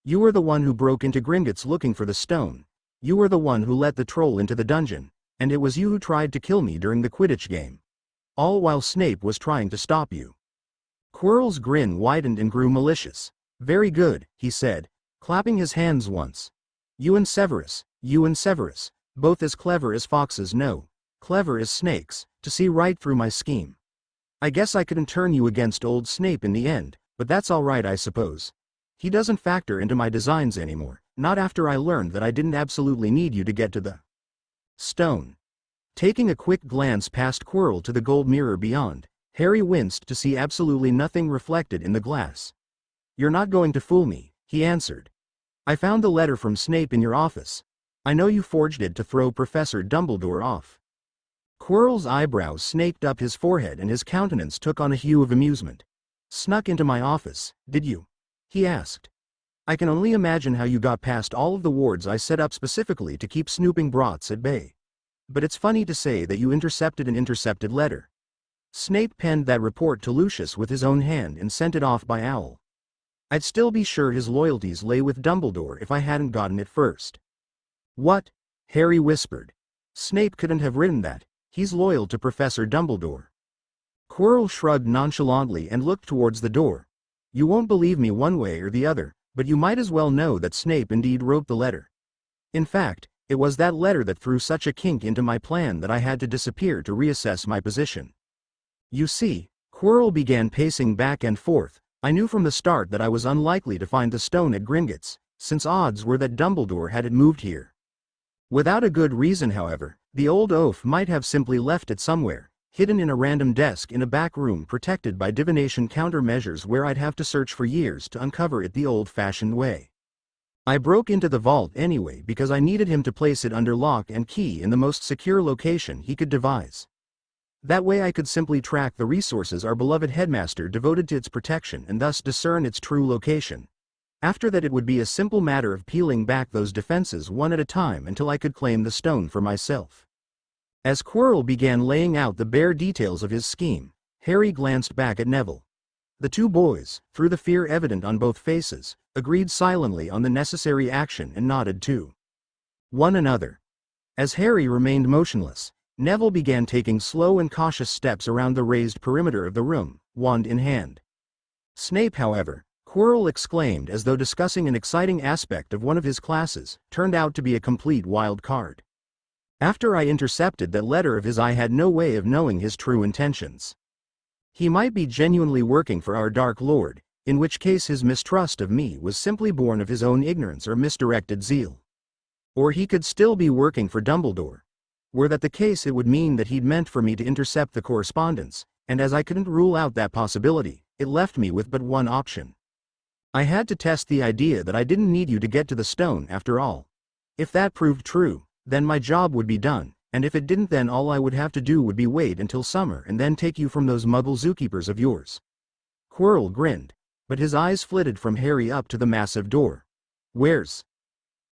"You were the one who broke into Gringotts looking for the stone. You were the one who let the troll into the dungeon, and it was you who tried to kill me during the Quidditch game. All while Snape was trying to stop you." Quirrell's grin widened and grew malicious. "Very good," he said, clapping his hands once. You and Severus, both as clever as foxes, no, clever as snakes, to see right through my scheme. I guess I couldn't turn you against old Snape in the end, but that's all right, I suppose. He doesn't factor into my designs anymore, not after I learned that I didn't absolutely need you to get to the stone." Taking a quick glance past Quirrell to the gold mirror beyond, Harry winced to see absolutely nothing reflected in the glass. "You're not going to fool me," he answered. "I found the letter from Snape in your office. I know you forged it to throw Professor Dumbledore off." Quirrell's eyebrows snaked up his forehead and his countenance took on a hue of amusement. "Snuck into my office, did you?" he asked. "I can only imagine how you got past all of the wards I set up specifically to keep snooping brats at bay. But it's funny to say that you intercepted an intercepted letter. Snape penned that report to Lucius with his own hand and sent it off by owl. I'd still be sure his loyalties lay with Dumbledore if I hadn't gotten it first." What? Harry whispered. Snape couldn't have written that. He's loyal to Professor Dumbledore. Quirrell shrugged nonchalantly and looked towards the door. You won't believe me one way or the other, but you might as well know that Snape indeed wrote the letter. In fact, it was that letter that threw such a kink into my plan that I had to disappear to reassess my position. You see, Quirrell began pacing back and forth. I knew from the start that I was unlikely to find the stone at Gringotts, since odds were that Dumbledore had it moved here. Without a good reason, however, the old oaf might have simply left it somewhere, hidden in a random desk in a back room protected by divination countermeasures where I'd have to search for years to uncover it the old-fashioned way. I broke into the vault anyway because I needed him to place it under lock and key in the most secure location he could devise. That way I could simply track the resources our beloved headmaster devoted to its protection and thus discern its true location. After that it would be a simple matter of peeling back those defenses one at a time until I could claim the stone for myself. As Quirrell began laying out the bare details of his scheme, Harry glanced back at Neville. The two boys, through the fear evident on both faces, agreed silently on the necessary action and nodded to one another. As Harry remained motionless, Neville began taking slow and cautious steps around the raised perimeter of the room, wand in hand. Snape, however, Quirrell exclaimed as though discussing an exciting aspect of one of his classes, turned out to be a complete wild card. After I intercepted that letter of his, I had no way of knowing his true intentions. He might be genuinely working for our Dark Lord, in which case his mistrust of me was simply born of his own ignorance or misdirected zeal. Or he could still be working for Dumbledore. Were that the case, it would mean that he'd meant for me to intercept the correspondence, and as I couldn't rule out that possibility, it left me with but one option. I had to test the idea that I didn't need you to get to the stone after all. If that proved true, then my job would be done, and if it didn't, then all I would have to do would be wait until summer and then take you from those muggle zookeepers of yours. Quirrell grinned, but his eyes flitted from Harry up to the massive door. Where's?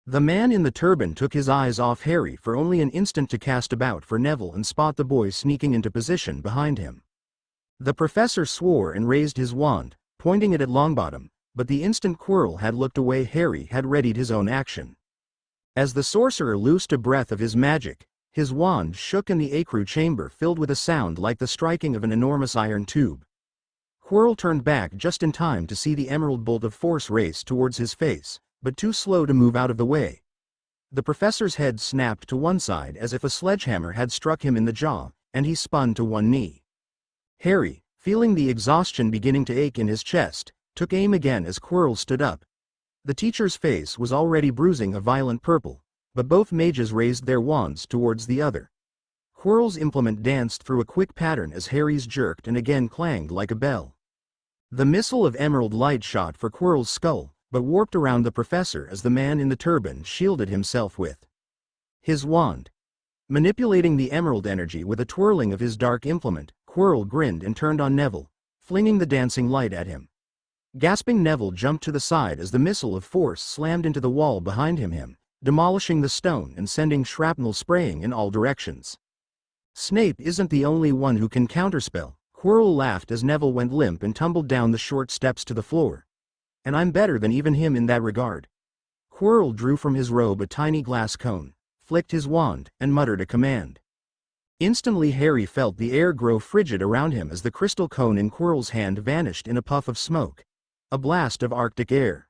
The man in the turban took his eyes off Harry for only an instant to cast about for Neville and spot the boy sneaking into position behind him. The professor swore and raised his wand, pointing it at Longbottom, but the instant Quirrell had looked away, Harry had readied his own action. As the sorcerer loosed a breath of his magic, his wand shook and the ecru chamber filled with a sound like the striking of an enormous iron tube. Quirrell turned back just in time to see the emerald bolt of force race towards his face, but too slow to move out of the way. The professor's head snapped to one side as if a sledgehammer had struck him in the jaw, and he spun to one knee. Harry, feeling the exhaustion beginning to ache in his chest, took aim again as Quirrell stood up. The teacher's face was already bruising a violent purple, but both mages raised their wands towards the other. Quirrell's implement danced through a quick pattern as Harry's jerked and again clanged like a bell. The missile of emerald light shot for Quirrell's skull, but warped around the professor as the man in the turban shielded himself with his wand. Manipulating the emerald energy with a twirling of his dark implement, Quirrell grinned and turned on Neville, flinging the dancing light at him. Gasping, Neville jumped to the side as the missile of force slammed into the wall behind him, demolishing the stone and sending shrapnel spraying in all directions. Snape isn't the only one who can counterspell, Quirrell laughed as Neville went limp and tumbled down the short steps to the floor. And I'm better than even him in that regard. Quirrell drew from his robe a tiny glass cone, flicked his wand, and muttered a command. Instantly Harry felt the air grow frigid around him as the crystal cone in Quirrell's hand vanished in a puff of smoke. A blast of Arctic air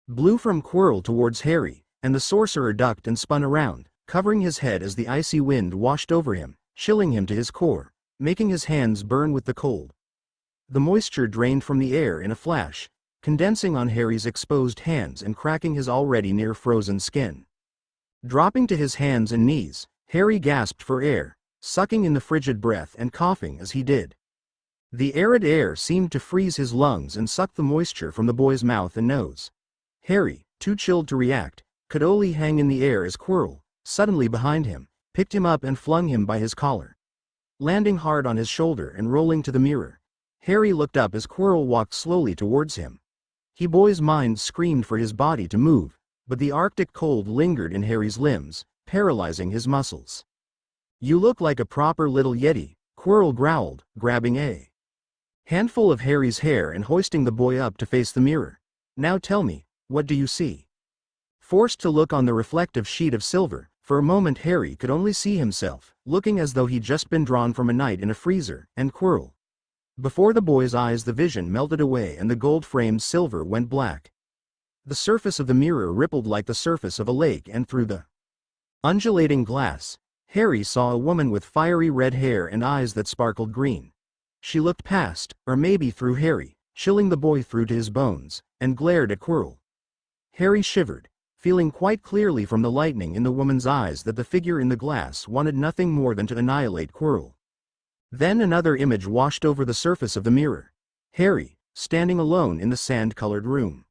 blew from Quirrell towards Harry, and the sorcerer ducked and spun around, covering his head as the icy wind washed over him, chilling him to his core, making his hands burn with the cold. The moisture drained from the air in a flash, condensing on Harry's exposed hands and cracking his already near-frozen skin. Dropping to his hands and knees, Harry gasped for air, sucking in the frigid breath and coughing as he did. The arid air seemed to freeze his lungs and suck the moisture from the boy's mouth and nose. Harry, too chilled to react, could only hang in the air as Quirrell, suddenly behind him, picked him up and flung him by his collar. Landing hard on his shoulder and rolling to the mirror, Harry looked up as Quirrell walked slowly towards him. The boy's mind screamed for his body to move, but the Arctic cold lingered in Harry's limbs, paralyzing his muscles. "You look like a proper little yeti," Quirrell growled, grabbing a handful of Harry's hair and hoisting the boy up to face the mirror. "Now tell me, what do you see?" Forced to look on the reflective sheet of silver, for a moment Harry could only see himself, looking as though he'd just been drawn from a night in a freezer, and Quirrell. Before the boy's eyes the vision melted away and the gold-framed silver went black. The surface of the mirror rippled like the surface of a lake, and through the undulating glass, Harry saw a woman with fiery red hair and eyes that sparkled green. She looked past, or maybe through Harry, chilling the boy through to his bones, and glared at Quirrell. Harry shivered, feeling quite clearly from the lightning in the woman's eyes that the figure in the glass wanted nothing more than to annihilate Quirrell. Then another image washed over the surface of the mirror. Harry, standing alone in the sand-colored room.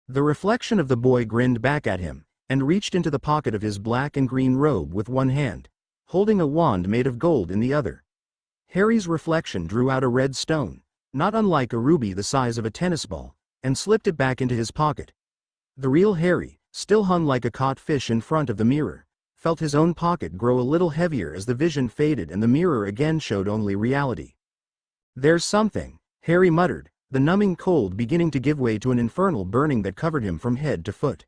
The reflection of the boy grinned back at him, and reached into the pocket of his black and green robe with one hand, holding a wand made of gold in the other. Harry's reflection drew out a red stone, not unlike a ruby the size of a tennis ball, and slipped it back into his pocket. The real Harry, still hung like a caught fish in front of the mirror, felt his own pocket grow a little heavier as the vision faded and the mirror again showed only reality. "There's something," Harry muttered, the numbing cold beginning to give way to an infernal burning that covered him from head to foot.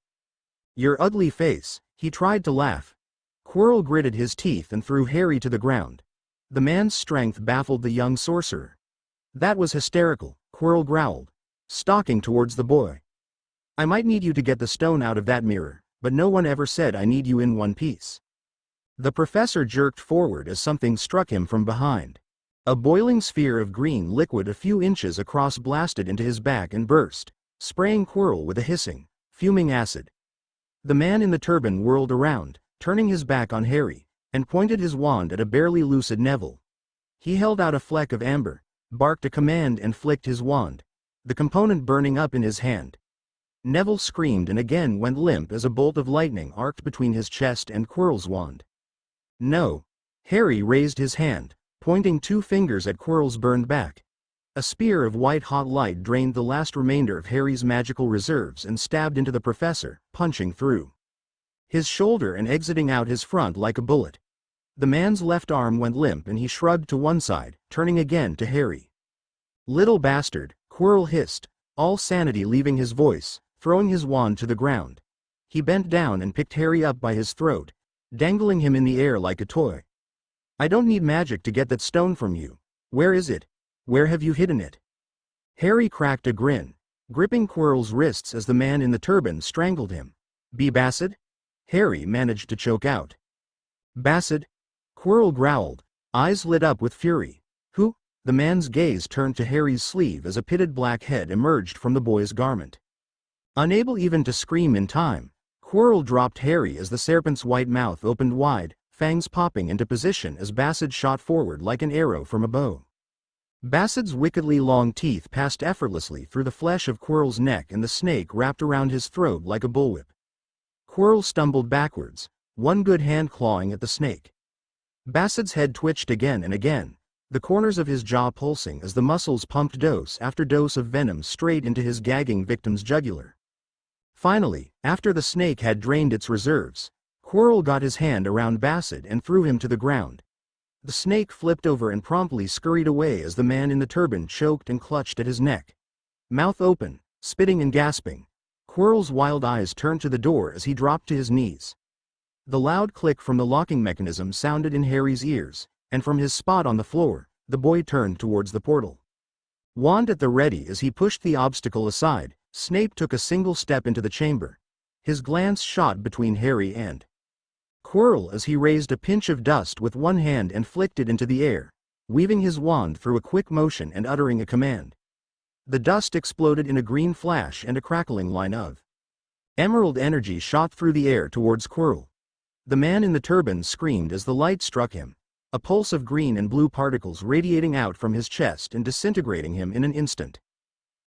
"Your ugly face," he tried to laugh. Quirrell gritted his teeth and threw Harry to the ground. The man's strength baffled the young sorcerer. "That was hysterical," Quirrell growled, stalking towards the boy. "I might need you to get the stone out of that mirror, but no one ever said I need you in one piece." The professor jerked forward as something struck him from behind. A boiling sphere of green liquid a few inches across blasted into his back and burst, spraying Quirrell with a hissing, fuming acid. The man in the turban whirled around, turning his back on Harry, and pointed his wand at a barely lucid Neville. He held out a fleck of amber, barked a command and flicked his wand, the component burning up in his hand. Neville screamed and again went limp as a bolt of lightning arced between his chest and Quirrell's wand. "No." Harry raised his hand, pointing two fingers at Quirrell's burned back. A spear of white-hot light drained the last remainder of Harry's magical reserves and stabbed into the professor, punching through his shoulder and exiting out his front like a bullet. The man's left arm went limp and he shrugged to one side, turning again to Harry. "Little bastard," Quirrell hissed, all sanity leaving his voice, throwing his wand to the ground. He bent down and picked Harry up by his throat, dangling him in the air like a toy. "I don't need magic to get that stone from you. Where is it? Where have you hidden it?" Harry cracked a grin, gripping Quirrell's wrists as the man in the turban strangled him. "Be Bassett?" Harry managed to choke out. "Bassett?" Quirrell growled, eyes lit up with fury. "Who?" The man's gaze turned to Harry's sleeve as a pitted black head emerged from the boy's garment. Unable even to scream in time, Quirrell dropped Harry as the serpent's white mouth opened wide, fangs popping into position as Bassett shot forward like an arrow from a bow. Bassett's wickedly long teeth passed effortlessly through the flesh of Quirrell's neck and the snake wrapped around his throat like a bullwhip. Quirrell stumbled backwards, one good hand clawing at the snake. Bassett's head twitched again and again, the corners of his jaw pulsing as the muscles pumped dose after dose of venom straight into his gagging victim's jugular. Finally, after the snake had drained its reserves, Quirrell got his hand around Bassett and threw him to the ground. The snake flipped over and promptly scurried away as the man in the turban choked and clutched at his neck. Mouth open, spitting and gasping, Quirrell's wild eyes turned to the door as he dropped to his knees. The loud click from the locking mechanism sounded in Harry's ears, and from his spot on the floor, the boy turned towards the portal. Wand at the ready as he pushed the obstacle aside, Snape took a single step into the chamber. His glance shot between Harry and Quirrell as he raised a pinch of dust with one hand and flicked it into the air, weaving his wand through a quick motion and uttering a command. The dust exploded in a green flash and a crackling line of emerald energy shot through the air towards Quirrell. The man in the turban screamed as the light struck him, a pulse of green and blue particles radiating out from his chest and disintegrating him in an instant.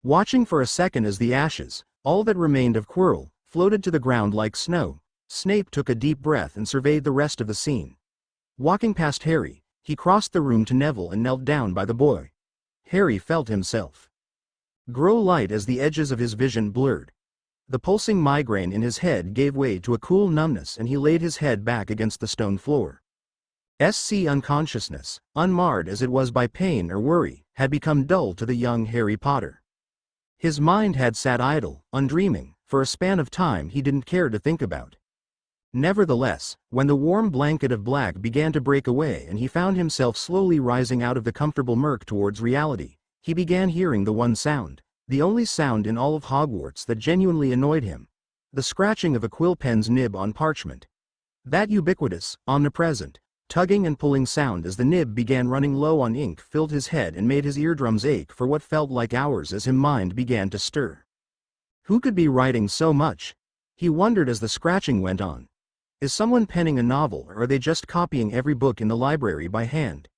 Watching for a second as the ashes, all that remained of Quirrell, floated to the ground like snow, Snape took a deep breath and surveyed the rest of the scene. Walking past Harry, he crossed the room to Neville and knelt down by the boy. Harry felt himself grow light as the edges of his vision blurred. The pulsing migraine in his head gave way to a cool numbness and he laid his head back against the stone floor. Unconsciousness, unmarred as it was by pain or worry, had become dull to the young Harry Potter. His mind had sat idle, undreaming, for a span of time he didn't care to think about. Nevertheless, when the warm blanket of black began to break away and he found himself slowly rising out of the comfortable murk towards reality, he began hearing the one sound, the only sound in all of Hogwarts that genuinely annoyed him: the scratching of a quill pen's nib on parchment. That ubiquitous, omnipresent, tugging and pulling sound as the nib began running low on ink filled his head and made his eardrums ache for what felt like hours as his mind began to stir. Who could be writing so much? He wondered as the scratching went on. Is someone penning a novel, or are they just copying every book in the library by hand?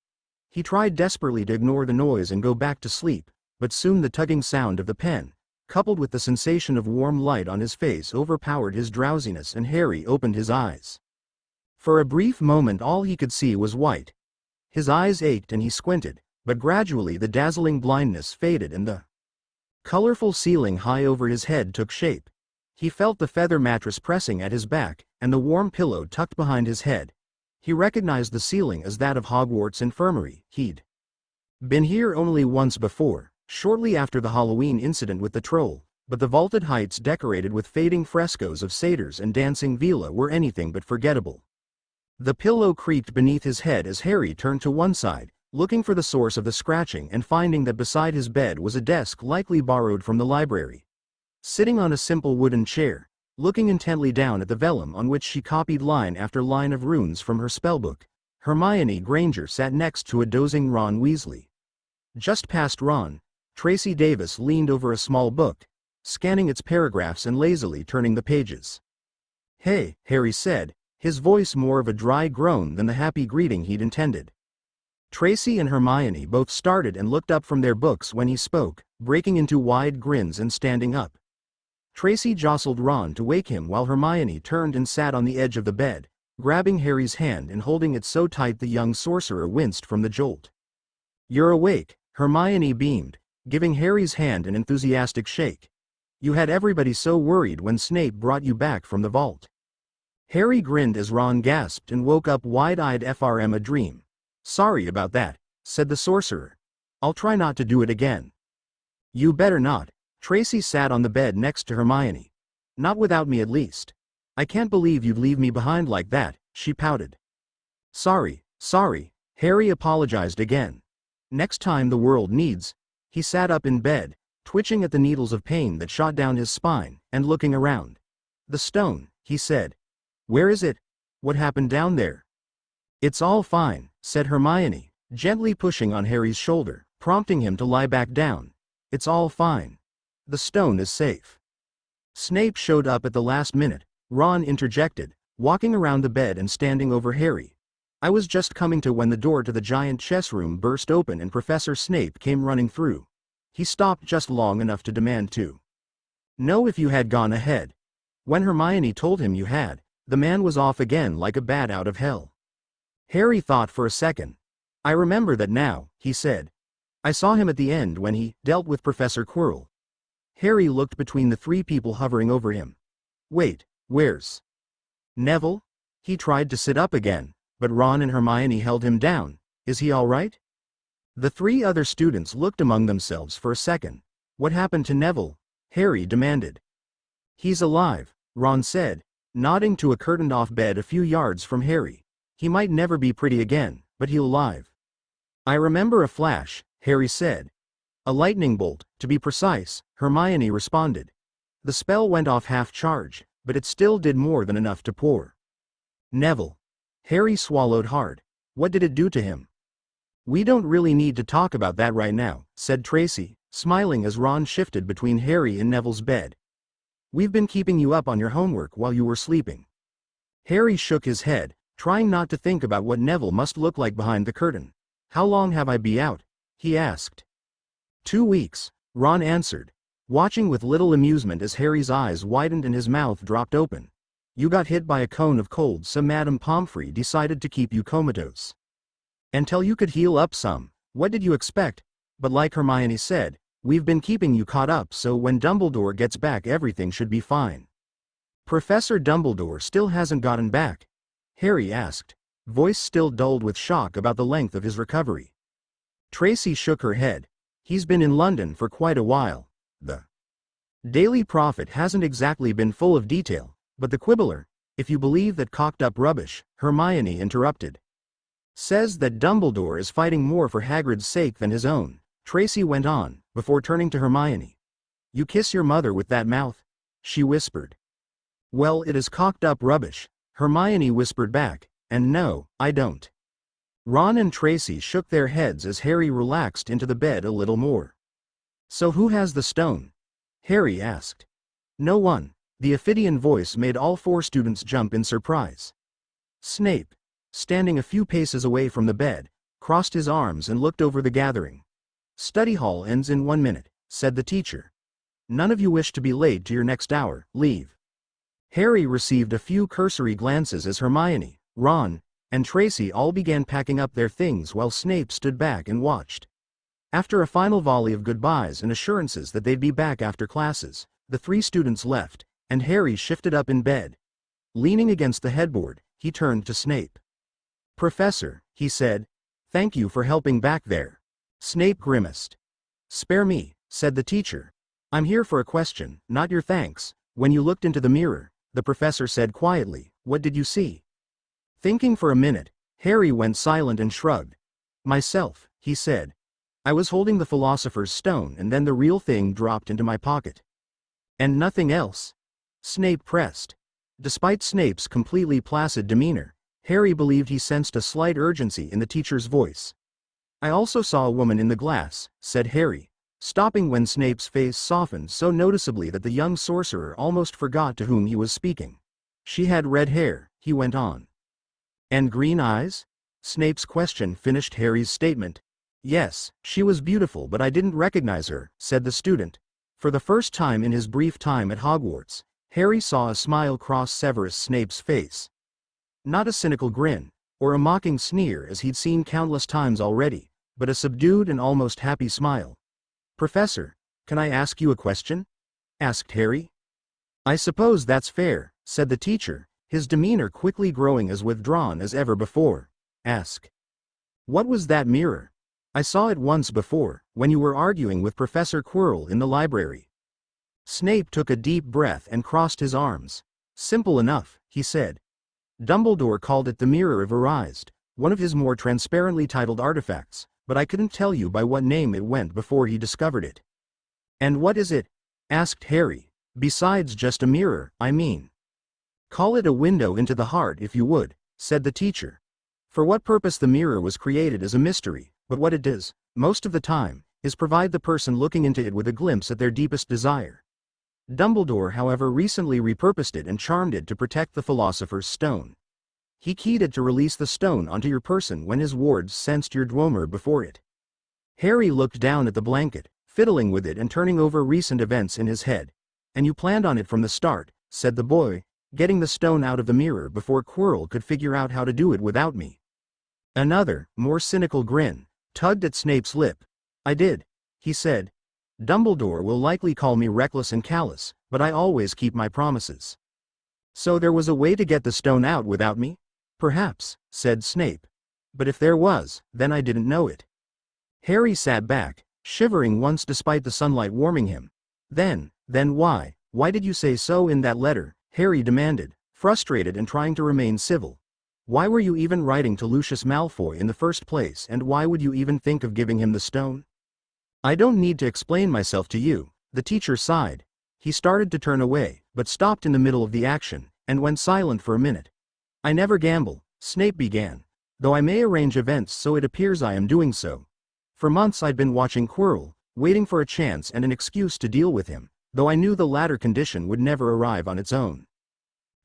He tried desperately to ignore the noise and go back to sleep, but soon the tugging sound of the pen, coupled with the sensation of warm light on his face, overpowered his drowsiness and Harry opened his eyes. For a brief moment all he could see was white. His eyes ached and he squinted, but gradually the dazzling blindness faded and the colorful ceiling high over his head took shape. He felt the feather mattress pressing at his back, and the warm pillow tucked behind his head. He recognized the ceiling as that of Hogwarts Infirmary. He'd been here only once before, shortly after the Halloween incident with the troll, but the vaulted heights decorated with fading frescoes of satyrs and dancing villa were anything but forgettable. The pillow creaked beneath his head as Harry turned to one side, looking for the source of the scratching and finding that beside his bed was a desk likely borrowed from the library. Sitting on a simple wooden chair, looking intently down at the vellum on which she copied line after line of runes from her spellbook, Hermione Granger sat next to a dozing Ron Weasley. Just past Ron, Tracy Davis leaned over a small book, scanning its paragraphs and lazily turning the pages. "Hey," Harry said, his voice more of a dry groan than the happy greeting he'd intended. Tracy and Hermione both started and looked up from their books when he spoke, breaking into wide grins and standing up. Tracy jostled Ron to wake him while Hermione turned and sat on the edge of the bed, grabbing Harry's hand and holding it so tight the young sorcerer winced from the jolt. "You're awake," Hermione beamed, giving Harry's hand an enthusiastic shake. "You had everybody so worried when Snape brought you back from the vault." Harry grinned as Ron gasped and woke up wide-eyed. "FRM a dream. Sorry about that," said the sorcerer. "I'll try not to do it again." "You better not." Tracy sat on the bed next to Hermione. "Not without me at least. I can't believe you'd leave me behind like that," she pouted. Sorry, Harry apologized again. "Next time the world needs." He sat up in bed, twitching at the needles of pain that shot down his spine, and looking around. "The stone," he said. "Where is it? What happened down there?" "It's all fine," said Hermione, gently pushing on Harry's shoulder, prompting him to lie back down. "It's all fine. The stone is safe." "Snape showed up at the last minute," Ron interjected, walking around the bed and standing over Harry. "I was just coming to when the door to the giant chess room burst open and Professor Snape came running through." He stopped just long enough to demand to know if you had gone ahead. When Hermione told him you had, the man was off again like a bat out of hell. Harry thought for a second. "I remember that now," he said. "I saw him at the end when he dealt with Professor Quirrell." Harry looked between the three people hovering over him. "Wait, where's Neville?" He tried to sit up again, but Ron and Hermione held him down. "Is he all right?" The three other students looked among themselves for a second. "What happened to Neville?" Harry demanded. "He's alive," Ron said, nodding to a curtained-off bed a few yards from Harry. "He might never be pretty again, but he's alive." "I remember a flash," Harry said. "A lightning bolt, to be precise," Hermione responded. "The spell went off half-charge, but it still did more than enough to pour." "Neville." Harry swallowed hard. "What did it do to him?" "We don't really need to talk about that right now," said Tracy, smiling as Ron shifted between Harry and Neville's bed. "We've been keeping you up on your homework while you were sleeping." Harry shook his head, trying not to think about what Neville must look like behind the curtain. "How long have I been out?" he asked. 2 weeks, Ron answered, watching with little amusement as Harry's eyes widened and his mouth dropped open. "You got hit by a cone of cold, so Madame Pomfrey decided to keep you comatose. Until you could heal up some. What did you expect? But like Hermione said, we've been keeping you caught up so when Dumbledore gets back everything should be fine." "Professor Dumbledore still hasn't gotten back?" Harry asked, voice still dulled with shock about the length of his recovery. Tracy shook her head. "He's been in London for quite a while. The Daily Prophet hasn't exactly been full of detail, but the Quibbler, if you believe that cocked-up rubbish, Hermione interrupted. Says that Dumbledore is fighting more for Hagrid's sake than his own, Tracy went on, before turning to Hermione. You kiss your mother with that mouth? She whispered. Well, it is cocked-up rubbish, Hermione whispered back, and no, I don't. Ron and Tracy shook their heads as Harry relaxed into the bed a little more. So who has the stone? Harry asked. No one. The Ophidian voice made all 4 students jump in surprise. Snape, standing a few paces away from the bed, crossed his arms and looked over the gathering. Study hall ends in 1 minute, said the teacher. None of you wish to be late to your next hour, leave. Harry received a few cursory glances as Hermione, Ron, and Tracy all began packing up their things while Snape stood back and watched. After a final volley of goodbyes and assurances that they'd be back after classes, the 3 students left, and Harry shifted up in bed. Leaning against the headboard, he turned to Snape. Professor, he said, thank you for helping back there. Snape grimaced. Spare me, said the teacher. I'm here for a question, not your thanks. When you looked into the mirror, the professor said quietly, what did you see? Thinking for a minute, Harry went silent and shrugged. Myself, he said. I was holding the philosopher's stone and then the real thing dropped into my pocket. And nothing else? Snape pressed. Despite Snape's completely placid demeanor, Harry believed he sensed a slight urgency in the teacher's voice. I also saw a woman in the glass, said Harry, stopping when Snape's face softened so noticeably that the young sorcerer almost forgot to whom he was speaking. She had red hair, he went on. And green eyes? Snape's question finished Harry's statement. Yes, she was beautiful but I didn't recognize her, said the student. For the first time in his brief time at Hogwarts, Harry saw a smile cross Severus Snape's face. Not a cynical grin, or a mocking sneer as he'd seen countless times already, but a subdued and almost happy smile. Professor, can I ask you a question? Asked Harry. I suppose that's fair, said the teacher, his demeanor quickly growing as withdrawn as ever before. Ask. What was that mirror? I saw it once before, when you were arguing with Professor Quirrell in the library. Snape took a deep breath and crossed his arms. Simple enough, he said. Dumbledore called it the Mirror of Erised, one of his more transparently titled artifacts, but I couldn't tell you by what name it went before he discovered it. And what is it? Asked Harry. Besides just a mirror, I mean. Call it a window into the heart if you would, said the teacher. For what purpose the mirror was created is a mystery, but what it does, most of the time, is provide the person looking into it with a glimpse at their deepest desire. Dumbledore, however, recently repurposed it and charmed it to protect the philosopher's stone. He keyed it to release the stone onto your person when his wards sensed your dweomer before it. Harry looked down at the blanket, fiddling with it and turning over recent events in his head. And you planned on it from the start, said the boy, getting the stone out of the mirror before Quirrell could figure out how to do it without me. Another, more cynical grin, tugged at Snape's lip. I did, he said. Dumbledore will likely call me reckless and callous, but I always keep my promises. So there was a way to get the stone out without me? Perhaps, said Snape. But if there was, then I didn't know it. Harry sat back, shivering once despite the sunlight warming him. Then why? Why did you say so in that letter? Harry demanded, frustrated and trying to remain civil. Why were you even writing to Lucius Malfoy in the first place, and why would you even think of giving him the stone? I don't need to explain myself to you, the teacher sighed. He started to turn away, but stopped in the middle of the action, and went silent for a minute. I never gamble, Snape began, though I may arrange events so it appears I am doing so. For months I'd been watching Quirrell, waiting for a chance and an excuse to deal with him, though I knew the latter condition would never arrive on its own.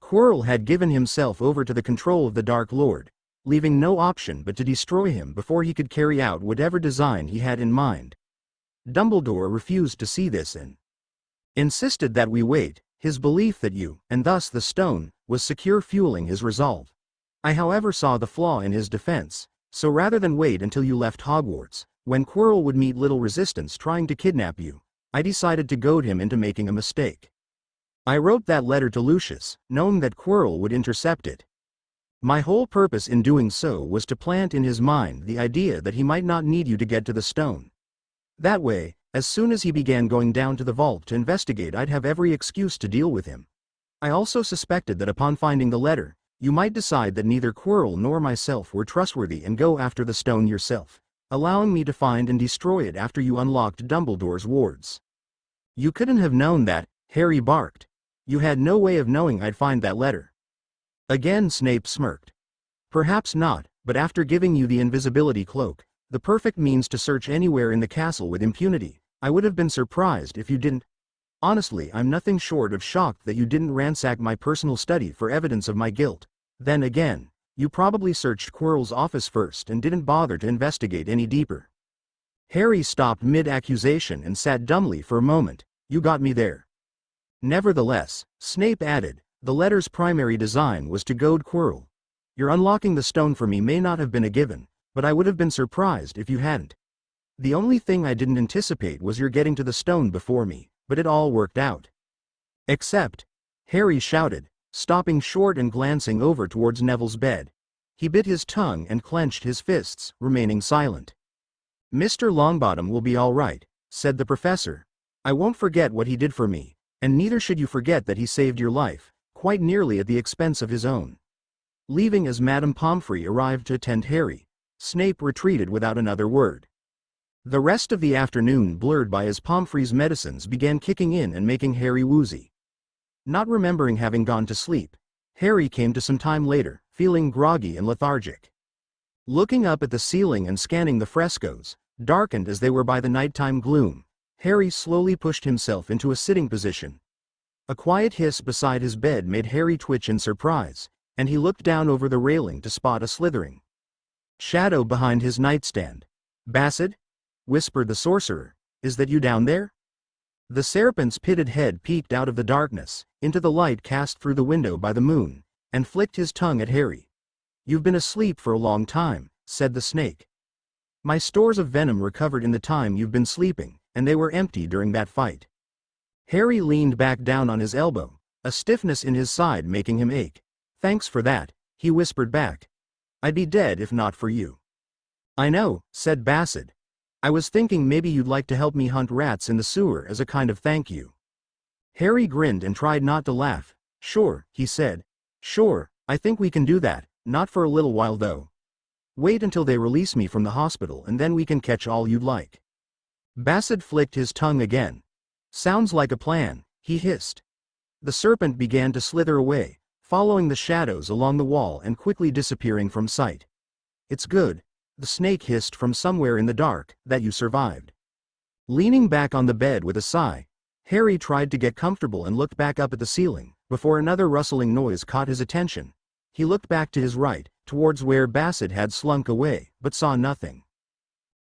Quirrell had given himself over to the control of the Dark Lord, leaving no option but to destroy him before he could carry out whatever design he had in mind. Dumbledore refused to see this and insisted that we wait, his belief that you, and thus the stone, was secure fueling his resolve. I however saw the flaw in his defense, so rather than wait until you left Hogwarts, when Quirrell would meet little resistance trying to kidnap you, I decided to goad him into making a mistake. I wrote that letter to Lucius, knowing that Quirrell would intercept it. My whole purpose in doing so was to plant in his mind the idea that he might not need you to get to the stone. That way, As soon as he began going down to the vault to investigate, I'd have every excuse to deal with him. I also suspected that upon finding the letter, you might decide that neither Quirrell nor myself were trustworthy and go after the stone yourself, allowing me to find and destroy it after you unlocked Dumbledore's wards. You couldn't have known that, Harry barked. You had no way of knowing I'd find that letter. Again Snape smirked. Perhaps not, but after giving you the invisibility cloak, the perfect means to search anywhere in the castle with impunity, I would have been surprised if you didn't. Honestly, I'm nothing short of shocked that you didn't ransack my personal study for evidence of my guilt. Then again, you probably searched Quirrell's office first and didn't bother to investigate any deeper. Harry stopped mid-accusation and sat dumbly for a moment. You got me there. Nevertheless, Snape added, the letter's primary design was to goad Quirrell. Your unlocking the stone for me may not have been a given, but I would have been surprised if you hadn't. The only thing I didn't anticipate was your getting to the stone before me, but it all worked out. Except, Harry shouted, stopping short and glancing over towards Neville's bed. He bit his tongue and clenched his fists, remaining silent. Mr. Longbottom will be all right, said the professor. I won't forget what he did for me, and neither should you forget that he saved your life, quite nearly at the expense of his own. Leaving as Madame Pomfrey arrived to attend Harry, Snape retreated without another word. The rest of the afternoon blurred by as Pomfrey's medicines began kicking in and making Harry woozy. Not remembering having gone to sleep, Harry came to some time later, feeling groggy and lethargic. Looking up at the ceiling and scanning the frescoes, darkened as they were by the nighttime gloom, Harry slowly pushed himself into a sitting position. A quiet hiss beside his bed made Harry twitch in surprise, and he looked down over the railing to spot a slithering shadow behind his nightstand. Bassett? Whispered the sorcerer. Is that you down there? The serpent's pitted head peeked out of the darkness, into the light cast through the window by the moon, and flicked his tongue at Harry. You've been asleep for a long time, said the snake. My stores of venom recovered in the time you've been sleeping, and they were empty during that fight. Harry leaned back down on his elbow, a stiffness in his side making him ache. Thanks for that, he whispered back. I'd be dead if not for you. I know, said Bassett. I was thinking maybe you'd like to help me hunt rats in the sewer as a kind of thank you. Harry grinned and tried not to laugh. Sure, he said. Sure, I think we can do that, not for a little while though. Wait until they release me from the hospital and then we can catch all you'd like. Bassett flicked his tongue again. Sounds like a plan, he hissed. The serpent began to slither away, following the shadows along the wall and quickly disappearing from sight. It's good, the snake hissed from somewhere in the dark, that you survived. Leaning back on the bed with a sigh, Harry tried to get comfortable and looked back up at the ceiling, before another rustling noise caught his attention. He looked back to his right, towards where Bassett had slunk away, but saw nothing.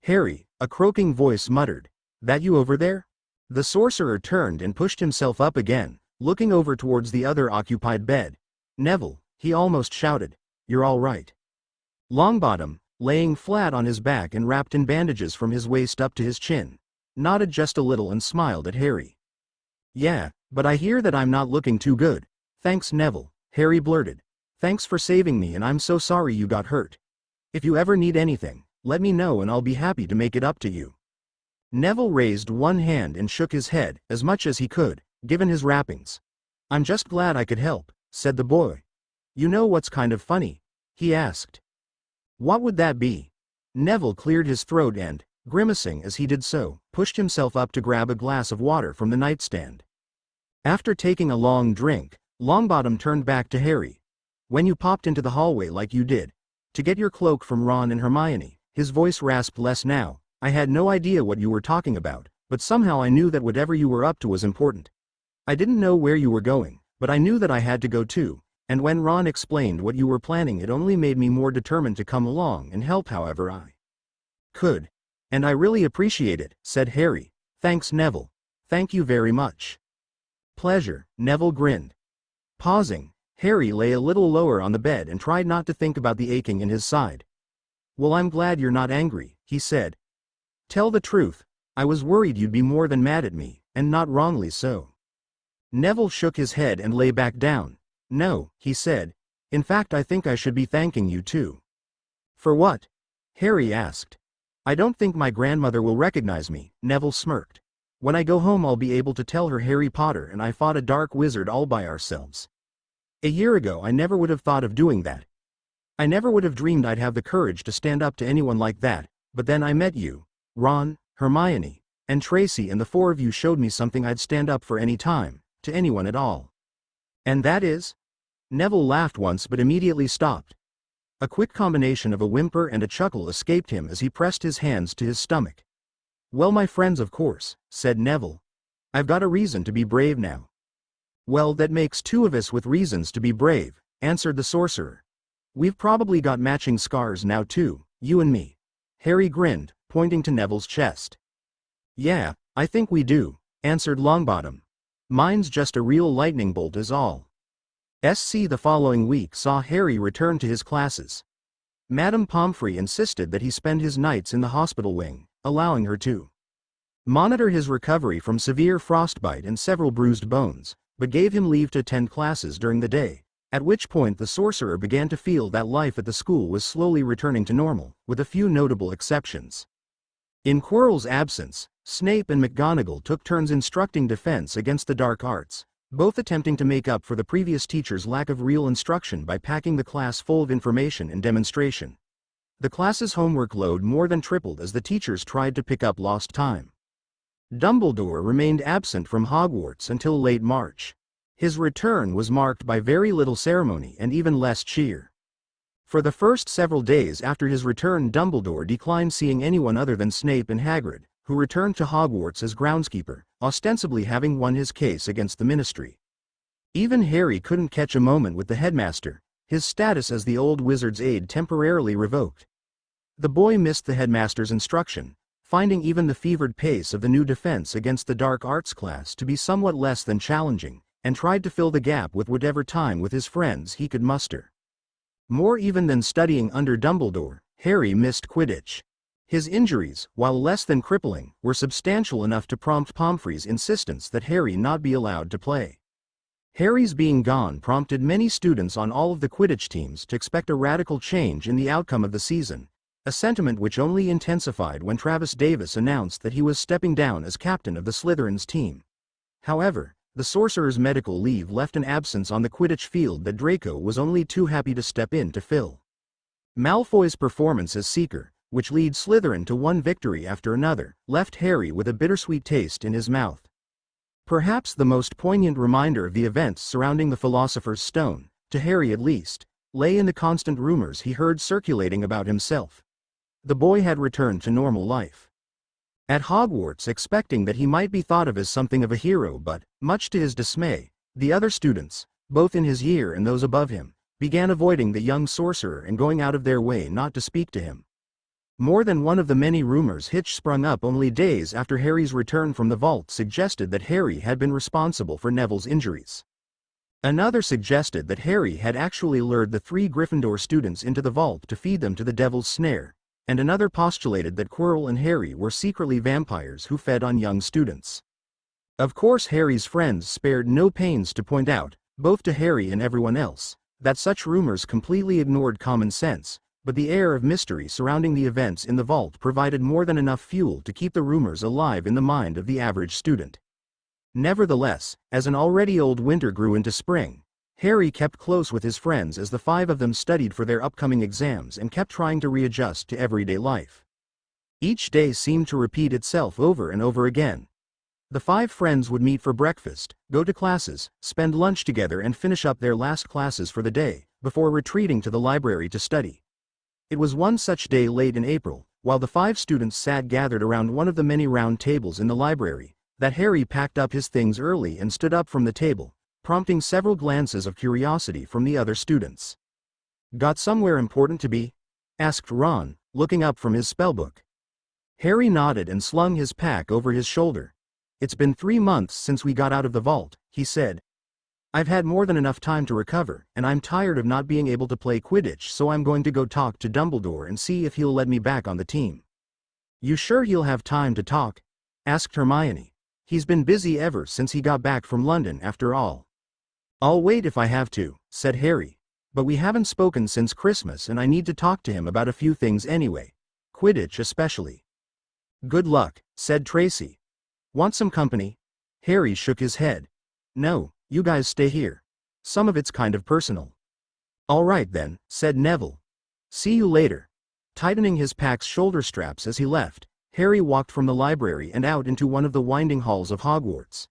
Harry, a croaking voice muttered, that you over there? The sorcerer turned and pushed himself up again, looking over towards the other occupied bed. Neville, he almost shouted, you're all right. Longbottom, laying flat on his back and wrapped in bandages from his waist up to his chin, nodded just a little and smiled at Harry. Yeah, but I hear that I'm not looking too good. Thanks Neville, Harry blurted. Thanks for saving me and I'm so sorry you got hurt. If you ever need anything, let me know and I'll be happy to make it up to you. Neville raised one hand and shook his head, as much as he could, given his wrappings. I'm just glad I could help, said the boy. You know what's kind of funny? He asked. What would that be? Neville cleared his throat and, grimacing as he did so, pushed himself up to grab a glass of water from the nightstand. After taking a long drink, Longbottom turned back to Harry. When you popped into the hallway like you did, to get your cloak from Ron and Hermione, his voice rasped less now, I had no idea what you were talking about, but somehow I knew that whatever you were up to was important. I didn't know where you were going, but I knew that I had to go too, and when Ron explained what you were planning it only made me more determined to come along and help however I could. And I really appreciate it, said Harry. Thanks Neville. Thank you very much. Pleasure, Neville grinned. Pausing, Harry lay a little lower on the bed and tried not to think about the aching in his side. Well, I'm glad you're not angry, he said. Tell the truth, I was worried you'd be more than mad at me, and not wrongly so. Neville shook his head and lay back down. No, he said. In fact, I think I should be thanking you too. For what? Harry asked. I don't think my grandmother will recognize me, Neville smirked. When I go home I'll be able to tell her Harry Potter and I fought a dark wizard all by ourselves. A year ago I never would have thought of doing that. I never would have dreamed I'd have the courage to stand up to anyone like that, but then I met you, Ron, Hermione, and Tracy, and the four of you showed me something I'd stand up for any time, to anyone at all. And that is? Neville laughed once but immediately stopped. A quick combination of a whimper and a chuckle escaped him as he pressed his hands to his stomach. Well, my friends, of course, said Neville. I've got a reason to be brave now. Well, that makes two of us with reasons to be brave, answered the sorcerer. We've probably got matching scars now too, you and me. Harry grinned, pointing to Neville's chest. Yeah, I think we do, answered Longbottom. Mine's just a real lightning bolt is all. The following week saw Harry return to his classes. Madame Pomfrey insisted that he spend his nights in the hospital wing, allowing her to monitor his recovery from severe frostbite and several bruised bones, but gave him leave to attend classes during the day, at which point the sorcerer began to feel that life at the school was slowly returning to normal, with a few notable exceptions. In Quirrell's absence, Snape and McGonagall took turns instructing defense against the dark arts, both attempting to make up for the previous teacher's lack of real instruction by packing the class full of information and demonstration. The class's homework load more than tripled as the teachers tried to pick up lost time. Dumbledore remained absent from Hogwarts until late March. His return was marked by very little ceremony and even less cheer. For the first several days after his return, Dumbledore declined seeing anyone other than Snape and Hagrid, who returned to Hogwarts as groundskeeper, ostensibly having won his case against the Ministry. Even Harry couldn't catch a moment with the headmaster, his status as the old wizard's aide temporarily revoked. The boy missed the headmaster's instruction, finding even the fevered pace of the new defense against the dark arts class to be somewhat less than challenging, and tried to fill the gap with whatever time with his friends he could muster. More even than studying under Dumbledore, Harry missed Quidditch. His injuries, while less than crippling, were substantial enough to prompt Pomfrey's insistence that Harry not be allowed to play. Harry's being gone prompted many students on all of the Quidditch teams to expect a radical change in the outcome of the season, a sentiment which only intensified when Travis Davis announced that he was stepping down as captain of the Slytherin's team. However, the sorcerer's medical leave left an absence on the Quidditch field that Draco was only too happy to step in to fill. Malfoy's performance as Seeker, which leads Slytherin to one victory after another, left Harry with a bittersweet taste in his mouth. Perhaps the most poignant reminder of the events surrounding the Philosopher's Stone, to Harry at least, lay in the constant rumors he heard circulating about himself. The boy had returned to normal life at Hogwarts, expecting that he might be thought of as something of a hero, but, much to his dismay, the other students, both in his year and those above him, began avoiding the young sorcerer and going out of their way not to speak to him. More than one of the many rumors Hitch sprung up only days after Harry's return from the vault suggested that Harry had been responsible for Neville's injuries. Another suggested that Harry had actually lured the 3 Gryffindor students into the vault to feed them to the devil's snare, and another postulated that Quirrell and Harry were secretly vampires who fed on young students. Of course, Harry's friends spared no pains to point out, both to Harry and everyone else, that such rumors completely ignored common sense, but the air of mystery surrounding the events in the vault provided more than enough fuel to keep the rumors alive in the mind of the average student. Nevertheless, as an already old winter grew into spring, Harry kept close with his friends as the 5 of them studied for their upcoming exams and kept trying to readjust to everyday life. Each day seemed to repeat itself over and over again. The 5 friends would meet for breakfast, go to classes, spend lunch together and finish up their last classes for the day, before retreating to the library to study. It was one such day late in April, while the 5 students sat gathered around one of the many round tables in the library, that Harry packed up his things early and stood up from the table, prompting several glances of curiosity from the other students. "Got somewhere important to be?" asked Ron, looking up from his spellbook. Harry nodded and slung his pack over his shoulder. "It's been 3 months since we got out of the vault," he said. "I've had more than enough time to recover, and I'm tired of not being able to play Quidditch, so I'm going to go talk to Dumbledore and see if he'll let me back on the team." "You sure he'll have time to talk?" asked Hermione. "He's been busy ever since he got back from London after all." "I'll wait if I have to," said Harry. "But we haven't spoken since Christmas and I need to talk to him about a few things anyway. Quidditch especially." "Good luck," said Tracy. Want some company? Harry shook his head. No, you guys stay here. Some of it's kind of personal. All right then, said Neville. See you later. Tightening his pack's shoulder straps as he left, Harry walked from the library and out into one of the winding halls of Hogwarts.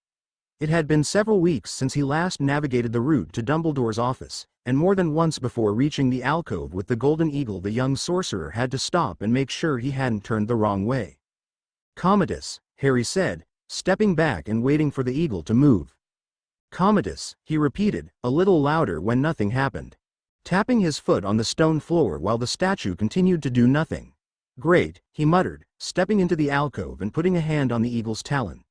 It had been several weeks since he last navigated the route to Dumbledore's office, and more than once before reaching the alcove with the golden eagle the young sorcerer had to stop and make sure he hadn't turned the wrong way. Commodus, Harry said, stepping back and waiting for the eagle to move. Commodus, he repeated, a little louder when nothing happened. Tapping his foot on the stone floor while the statue continued to do nothing. Great, he muttered, stepping into the alcove and putting a hand on the eagle's talon.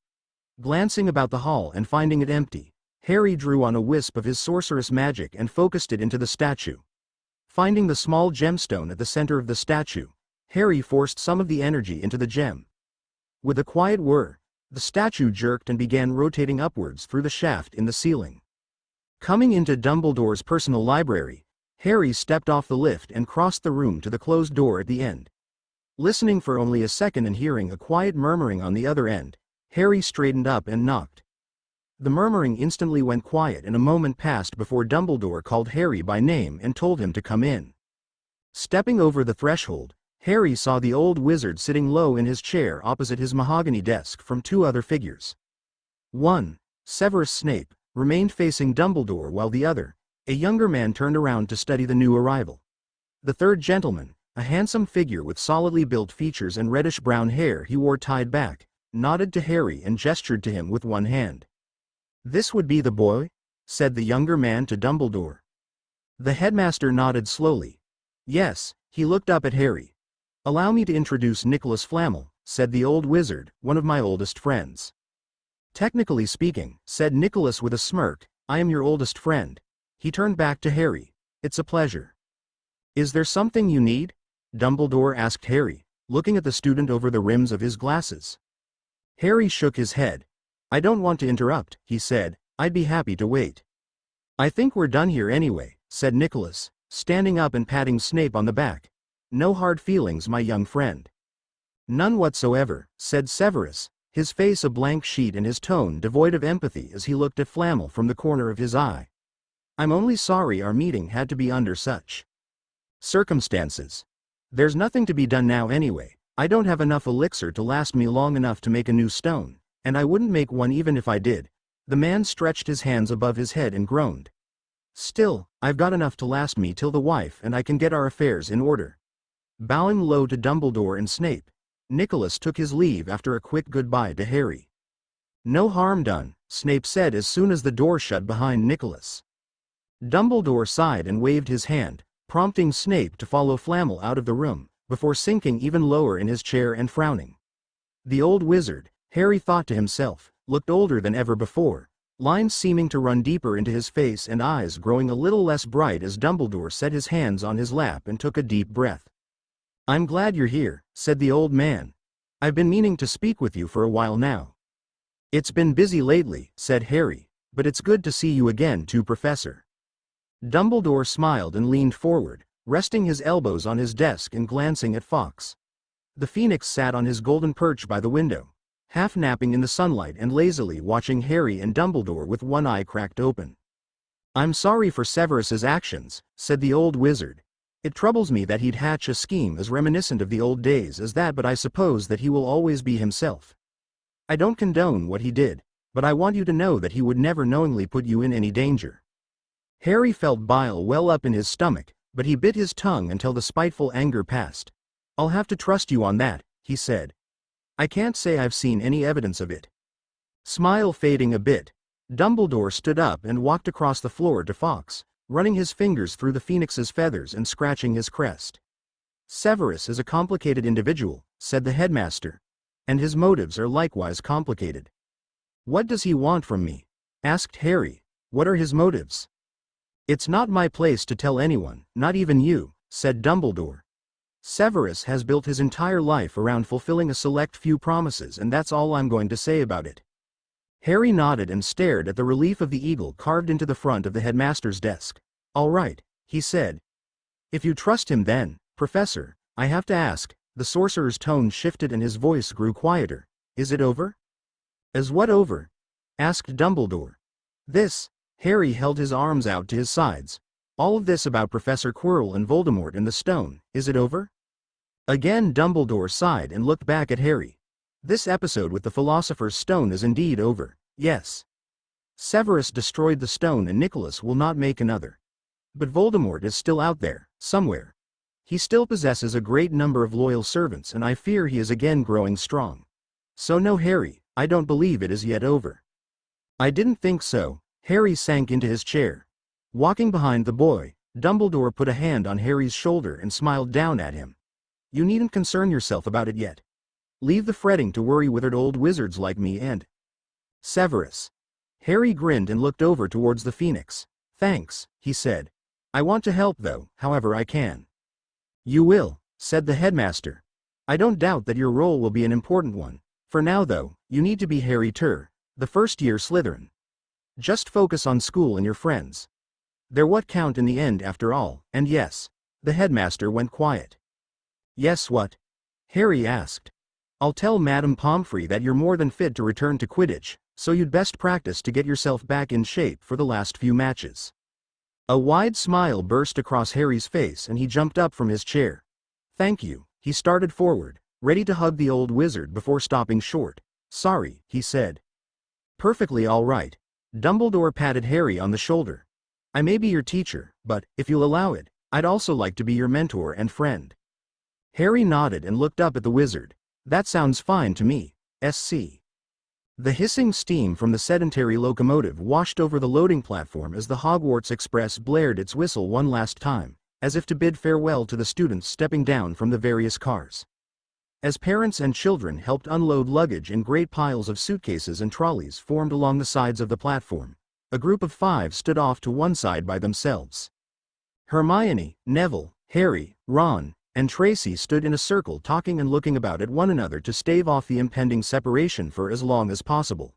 Glancing about the hall and finding it empty, Harry drew on a wisp of his sorceress magic and focused it into the statue. Finding the small gemstone at the center of the statue, Harry forced some of the energy into the gem. With a quiet whir, the statue jerked and began rotating upwards through the shaft in the ceiling. Coming into Dumbledore's personal library, Harry stepped off the lift and crossed the room to the closed door at the end. Listening for only a second and hearing a quiet murmuring on the other end, Harry straightened up and knocked. The murmuring instantly went quiet and a moment passed before Dumbledore called Harry by name and told him to come in. Stepping over the threshold, Harry saw the old wizard sitting low in his chair opposite his mahogany desk from two other figures. One, Severus Snape, remained facing Dumbledore while the other, a younger man, turned around to study the new arrival. The third gentleman, a handsome figure with solidly built features and reddish-brown hair he wore tied back, nodded to Harry and gestured to him with one hand. "This would be the boy?" said the younger man to Dumbledore. The headmaster nodded slowly. "Yes," he looked up at Harry. "Allow me to introduce Nicholas Flamel," said the old wizard, "one of my oldest friends." "Technically speaking," said Nicholas with a smirk, "I am your oldest friend." He turned back to Harry. "It's a pleasure." "Is there something you need?" Dumbledore asked Harry, looking at the student over the rims of his glasses. Harry shook his head. "I don't want to interrupt," he said. "I'd be happy to wait." "I think we're done here anyway," said Nicholas, standing up and patting Snape on the back. "No hard feelings, my young friend." "None whatsoever," said Severus, his face a blank sheet and his tone devoid of empathy as he looked at Flamel from the corner of his eye. "I'm only sorry our meeting had to be under such circumstances. There's nothing to be done now anyway. I don't have enough elixir to last me long enough to make a new stone, and I wouldn't make one even if I did." The man stretched his hands above his head and groaned. "Still, I've got enough to last me till the wife and I can get our affairs in order." Bowing low to Dumbledore and Snape, Nicholas took his leave after a quick goodbye to Harry. "No harm done," Snape said as soon as the door shut behind Nicholas. Dumbledore sighed and waved his hand, prompting Snape to follow Flamel out of the room, before sinking even lower in his chair and frowning. The old wizard, Harry thought to himself, looked older than ever before, lines seeming to run deeper into his face and eyes growing a little less bright as Dumbledore set his hands on his lap and took a deep breath. "I'm glad you're here," said the old man. "I've been meaning to speak with you for a while now." "It's been busy lately," said Harry, "but it's good to see you again too, Professor." Dumbledore smiled and leaned forward, resting his elbows on his desk and glancing at Fawkes. The Phoenix sat on his golden perch by the window, half napping in the sunlight and lazily watching Harry and Dumbledore with one eye cracked open. "I'm sorry for Severus's actions," said the old wizard. "It troubles me that he'd hatch a scheme as reminiscent of the old days as that, but I suppose that he will always be himself. I don't condone what he did, but I want you to know that he would never knowingly put you in any danger." Harry felt bile well up in his stomach, but he bit his tongue until the spiteful anger passed. "I'll have to trust you on that," he said. "I can't say I've seen any evidence of it." Smile fading a bit, Dumbledore stood up and walked across the floor to Fawkes, running his fingers through the Phoenix's feathers and scratching his crest. "Severus is a complicated individual," said the headmaster. "And his motives are likewise complicated." "What does he want from me?" asked Harry. "What are his motives?" "It's not my place to tell anyone, not even you," said Dumbledore. "Severus has built his entire life around fulfilling a select few promises, and that's all I'm going to say about it." Harry nodded and stared at the relief of the eagle carved into the front of the headmaster's desk. "All right," he said. "If you trust him then, Professor, I have to ask," the sorcerer's tone shifted and his voice grew quieter, "is it over?" Is what over? Asked Dumbledore. This. Harry held his arms out to his sides. All of this about Professor Quirrell and Voldemort and the stone, is it over? Again Dumbledore sighed and looked back at Harry. This episode with the Philosopher's Stone is indeed over, yes. Severus destroyed the stone and Nicholas will not make another. But Voldemort is still out there, somewhere. He still possesses a great number of loyal servants and I fear he is again growing strong. So no Harry, I don't believe it is yet over. I didn't think so. Harry sank into his chair. Walking behind the boy, Dumbledore put a hand on Harry's shoulder and smiled down at him. You needn't concern yourself about it yet. Leave the fretting to worry withered old wizards like me and Severus. Harry grinned and looked over towards the Phoenix. Thanks, he said. I want to help though, however I can. You will, said the headmaster. I don't doubt that your role will be an important one. For now though, you need to be Harry Tur, the first-year Slytherin. Just focus on school and your friends. They're what count in the end after all, and yes. The headmaster went quiet. Yes what? Harry asked. I'll tell Madame Pomfrey that you're more than fit to return to Quidditch, so you'd best practice to get yourself back in shape for the last few matches. A wide smile burst across Harry's face and he jumped up from his chair. Thank you, he started forward, ready to hug the old wizard before stopping short. Sorry, he said. Perfectly all right. Dumbledore patted Harry on the shoulder. I may be your teacher, but, if you'll allow it, I'd also like to be your mentor and friend. Harry nodded and looked up at the wizard. That sounds fine to me, SC. The hissing steam from the sedentary locomotive washed over the loading platform as the Hogwarts Express blared its whistle one last time, as if to bid farewell to the students stepping down from the various cars. As parents and children helped unload luggage in great piles of suitcases and trolleys formed along the sides of the platform, a group of 5 stood off to one side by themselves. Hermione, Neville, Harry, Ron, and Tracy stood in a circle talking and looking about at one another to stave off the impending separation for as long as possible.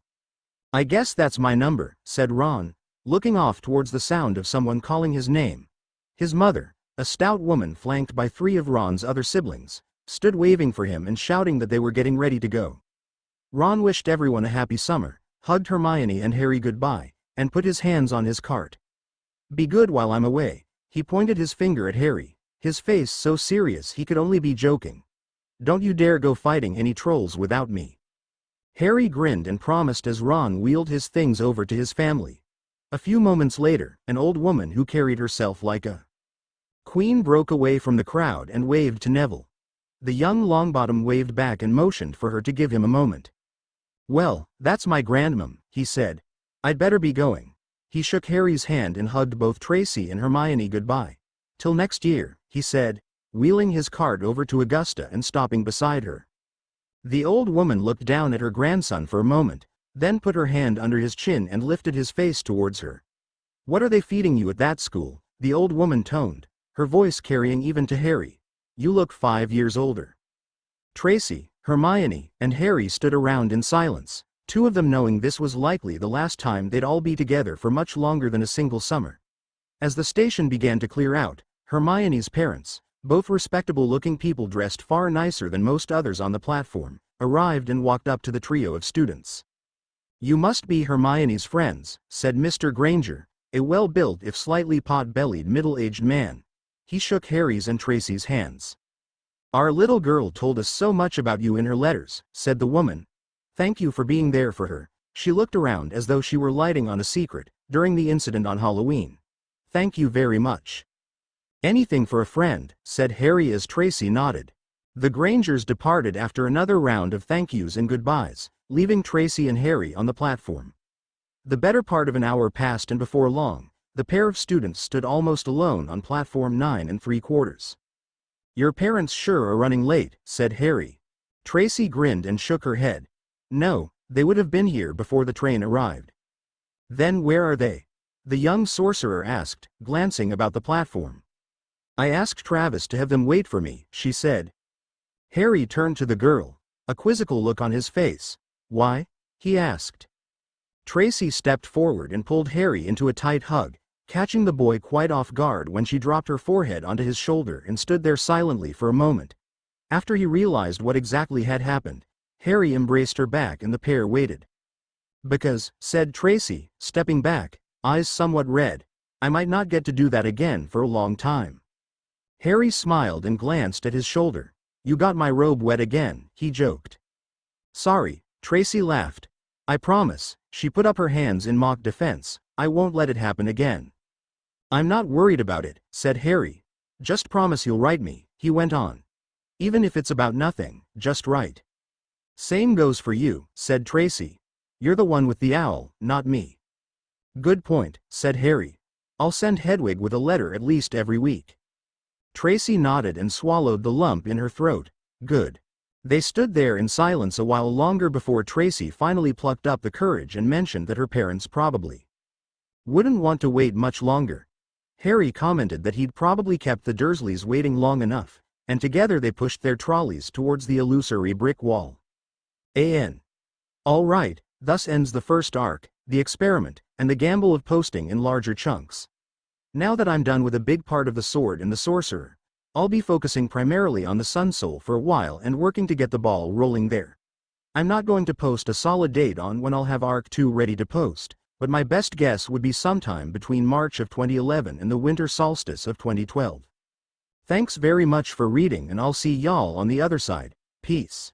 I guess that's my number, said Ron, looking off towards the sound of someone calling his name. His mother, a stout woman flanked by 3 of Ron's other siblings, stood waving for him and shouting that they were getting ready to go. Ron wished everyone a happy summer, hugged Hermione and Harry goodbye, and put his hands on his cart. Be good while I'm away. He pointed his finger at Harry, his face so serious he could only be joking. Don't you dare go fighting any trolls without me. Harry grinned and promised as Ron wheeled his things over to his family. A few moments later, an old woman who carried herself like a queen broke away from the crowd and waved to Neville. The young Longbottom waved back and motioned for her to give him a moment. Well, that's my grandmom, he said. I'd better be going. He shook Harry's hand and hugged both Tracy and Hermione goodbye. Till next year, he said, wheeling his cart over to Augusta and stopping beside her. The old woman looked down at her grandson for a moment, then put her hand under his chin and lifted his face towards her. What are they feeding you at that school? The old woman toned, her voice carrying even to Harry. You look 5 years older. Tracy, Hermione, and Harry stood around in silence, 2 of them knowing this was likely the last time they'd all be together for much longer than a single summer. As the station began to clear out, Hermione's parents, both respectable-looking people dressed far nicer than most others on the platform, arrived and walked up to the trio of students. You must be Hermione's friends, said Mr. Granger, a well-built if slightly pot-bellied middle-aged man. He shook Harry's and Tracy's hands. Our little girl told us so much about you in her letters, said the woman. Thank you for being there for her. She looked around as though she were lighting on a secret, during the incident on Halloween. Thank you very much. Anything for a friend, said Harry as Tracy nodded. The Grangers departed after another round of thank yous and goodbyes, leaving Tracy and Harry on the platform. The better part of an hour passed and before long, the pair of students stood almost alone on platform 9 3/4. Your parents sure are running late, said Harry. Tracy grinned and shook her head. No, they would have been here before the train arrived. Then where are they? The young sorcerer asked, glancing about the platform. I asked Travis to have them wait for me, she said. Harry turned to the girl, a quizzical look on his face. Why? He asked. Tracy stepped forward and pulled Harry into a tight hug, catching the boy quite off guard when she dropped her forehead onto his shoulder and stood there silently for a moment. After he realized what exactly had happened, Harry embraced her back and the pair waited. Because, said Tracy, stepping back, eyes somewhat red, I might not get to do that again for a long time. Harry smiled and glanced at his shoulder. You got my robe wet again, he joked. Sorry, Tracy laughed. I promise, she put up her hands in mock defense, I won't let it happen again. I'm not worried about it, said Harry. Just promise you'll write me, he went on. Even if it's about nothing, just write. Same goes for you, said Tracy. You're the one with the owl, not me. Good point, said Harry. I'll send Hedwig with a letter at least every week. Tracy nodded and swallowed the lump in her throat. Good. They stood there in silence a while longer before Tracy finally plucked up the courage and mentioned that her parents probably wouldn't want to wait much longer. Harry commented that he'd probably kept the Dursleys waiting long enough, and together they pushed their trolleys towards the illusory brick wall. All right, thus ends the first arc, the experiment, and the gamble of posting in larger chunks. Now that I'm done with a big part of the Sword and the Sorcerer, I'll be focusing primarily on the Sun Soul for a while and working to get the ball rolling there. I'm not going to post a solid date on when I'll have Arc 2 ready to post, but my best guess would be sometime between March of 2011 and the winter solstice of 2012. Thanks very much for reading, and I'll see y'all on the other side. Peace.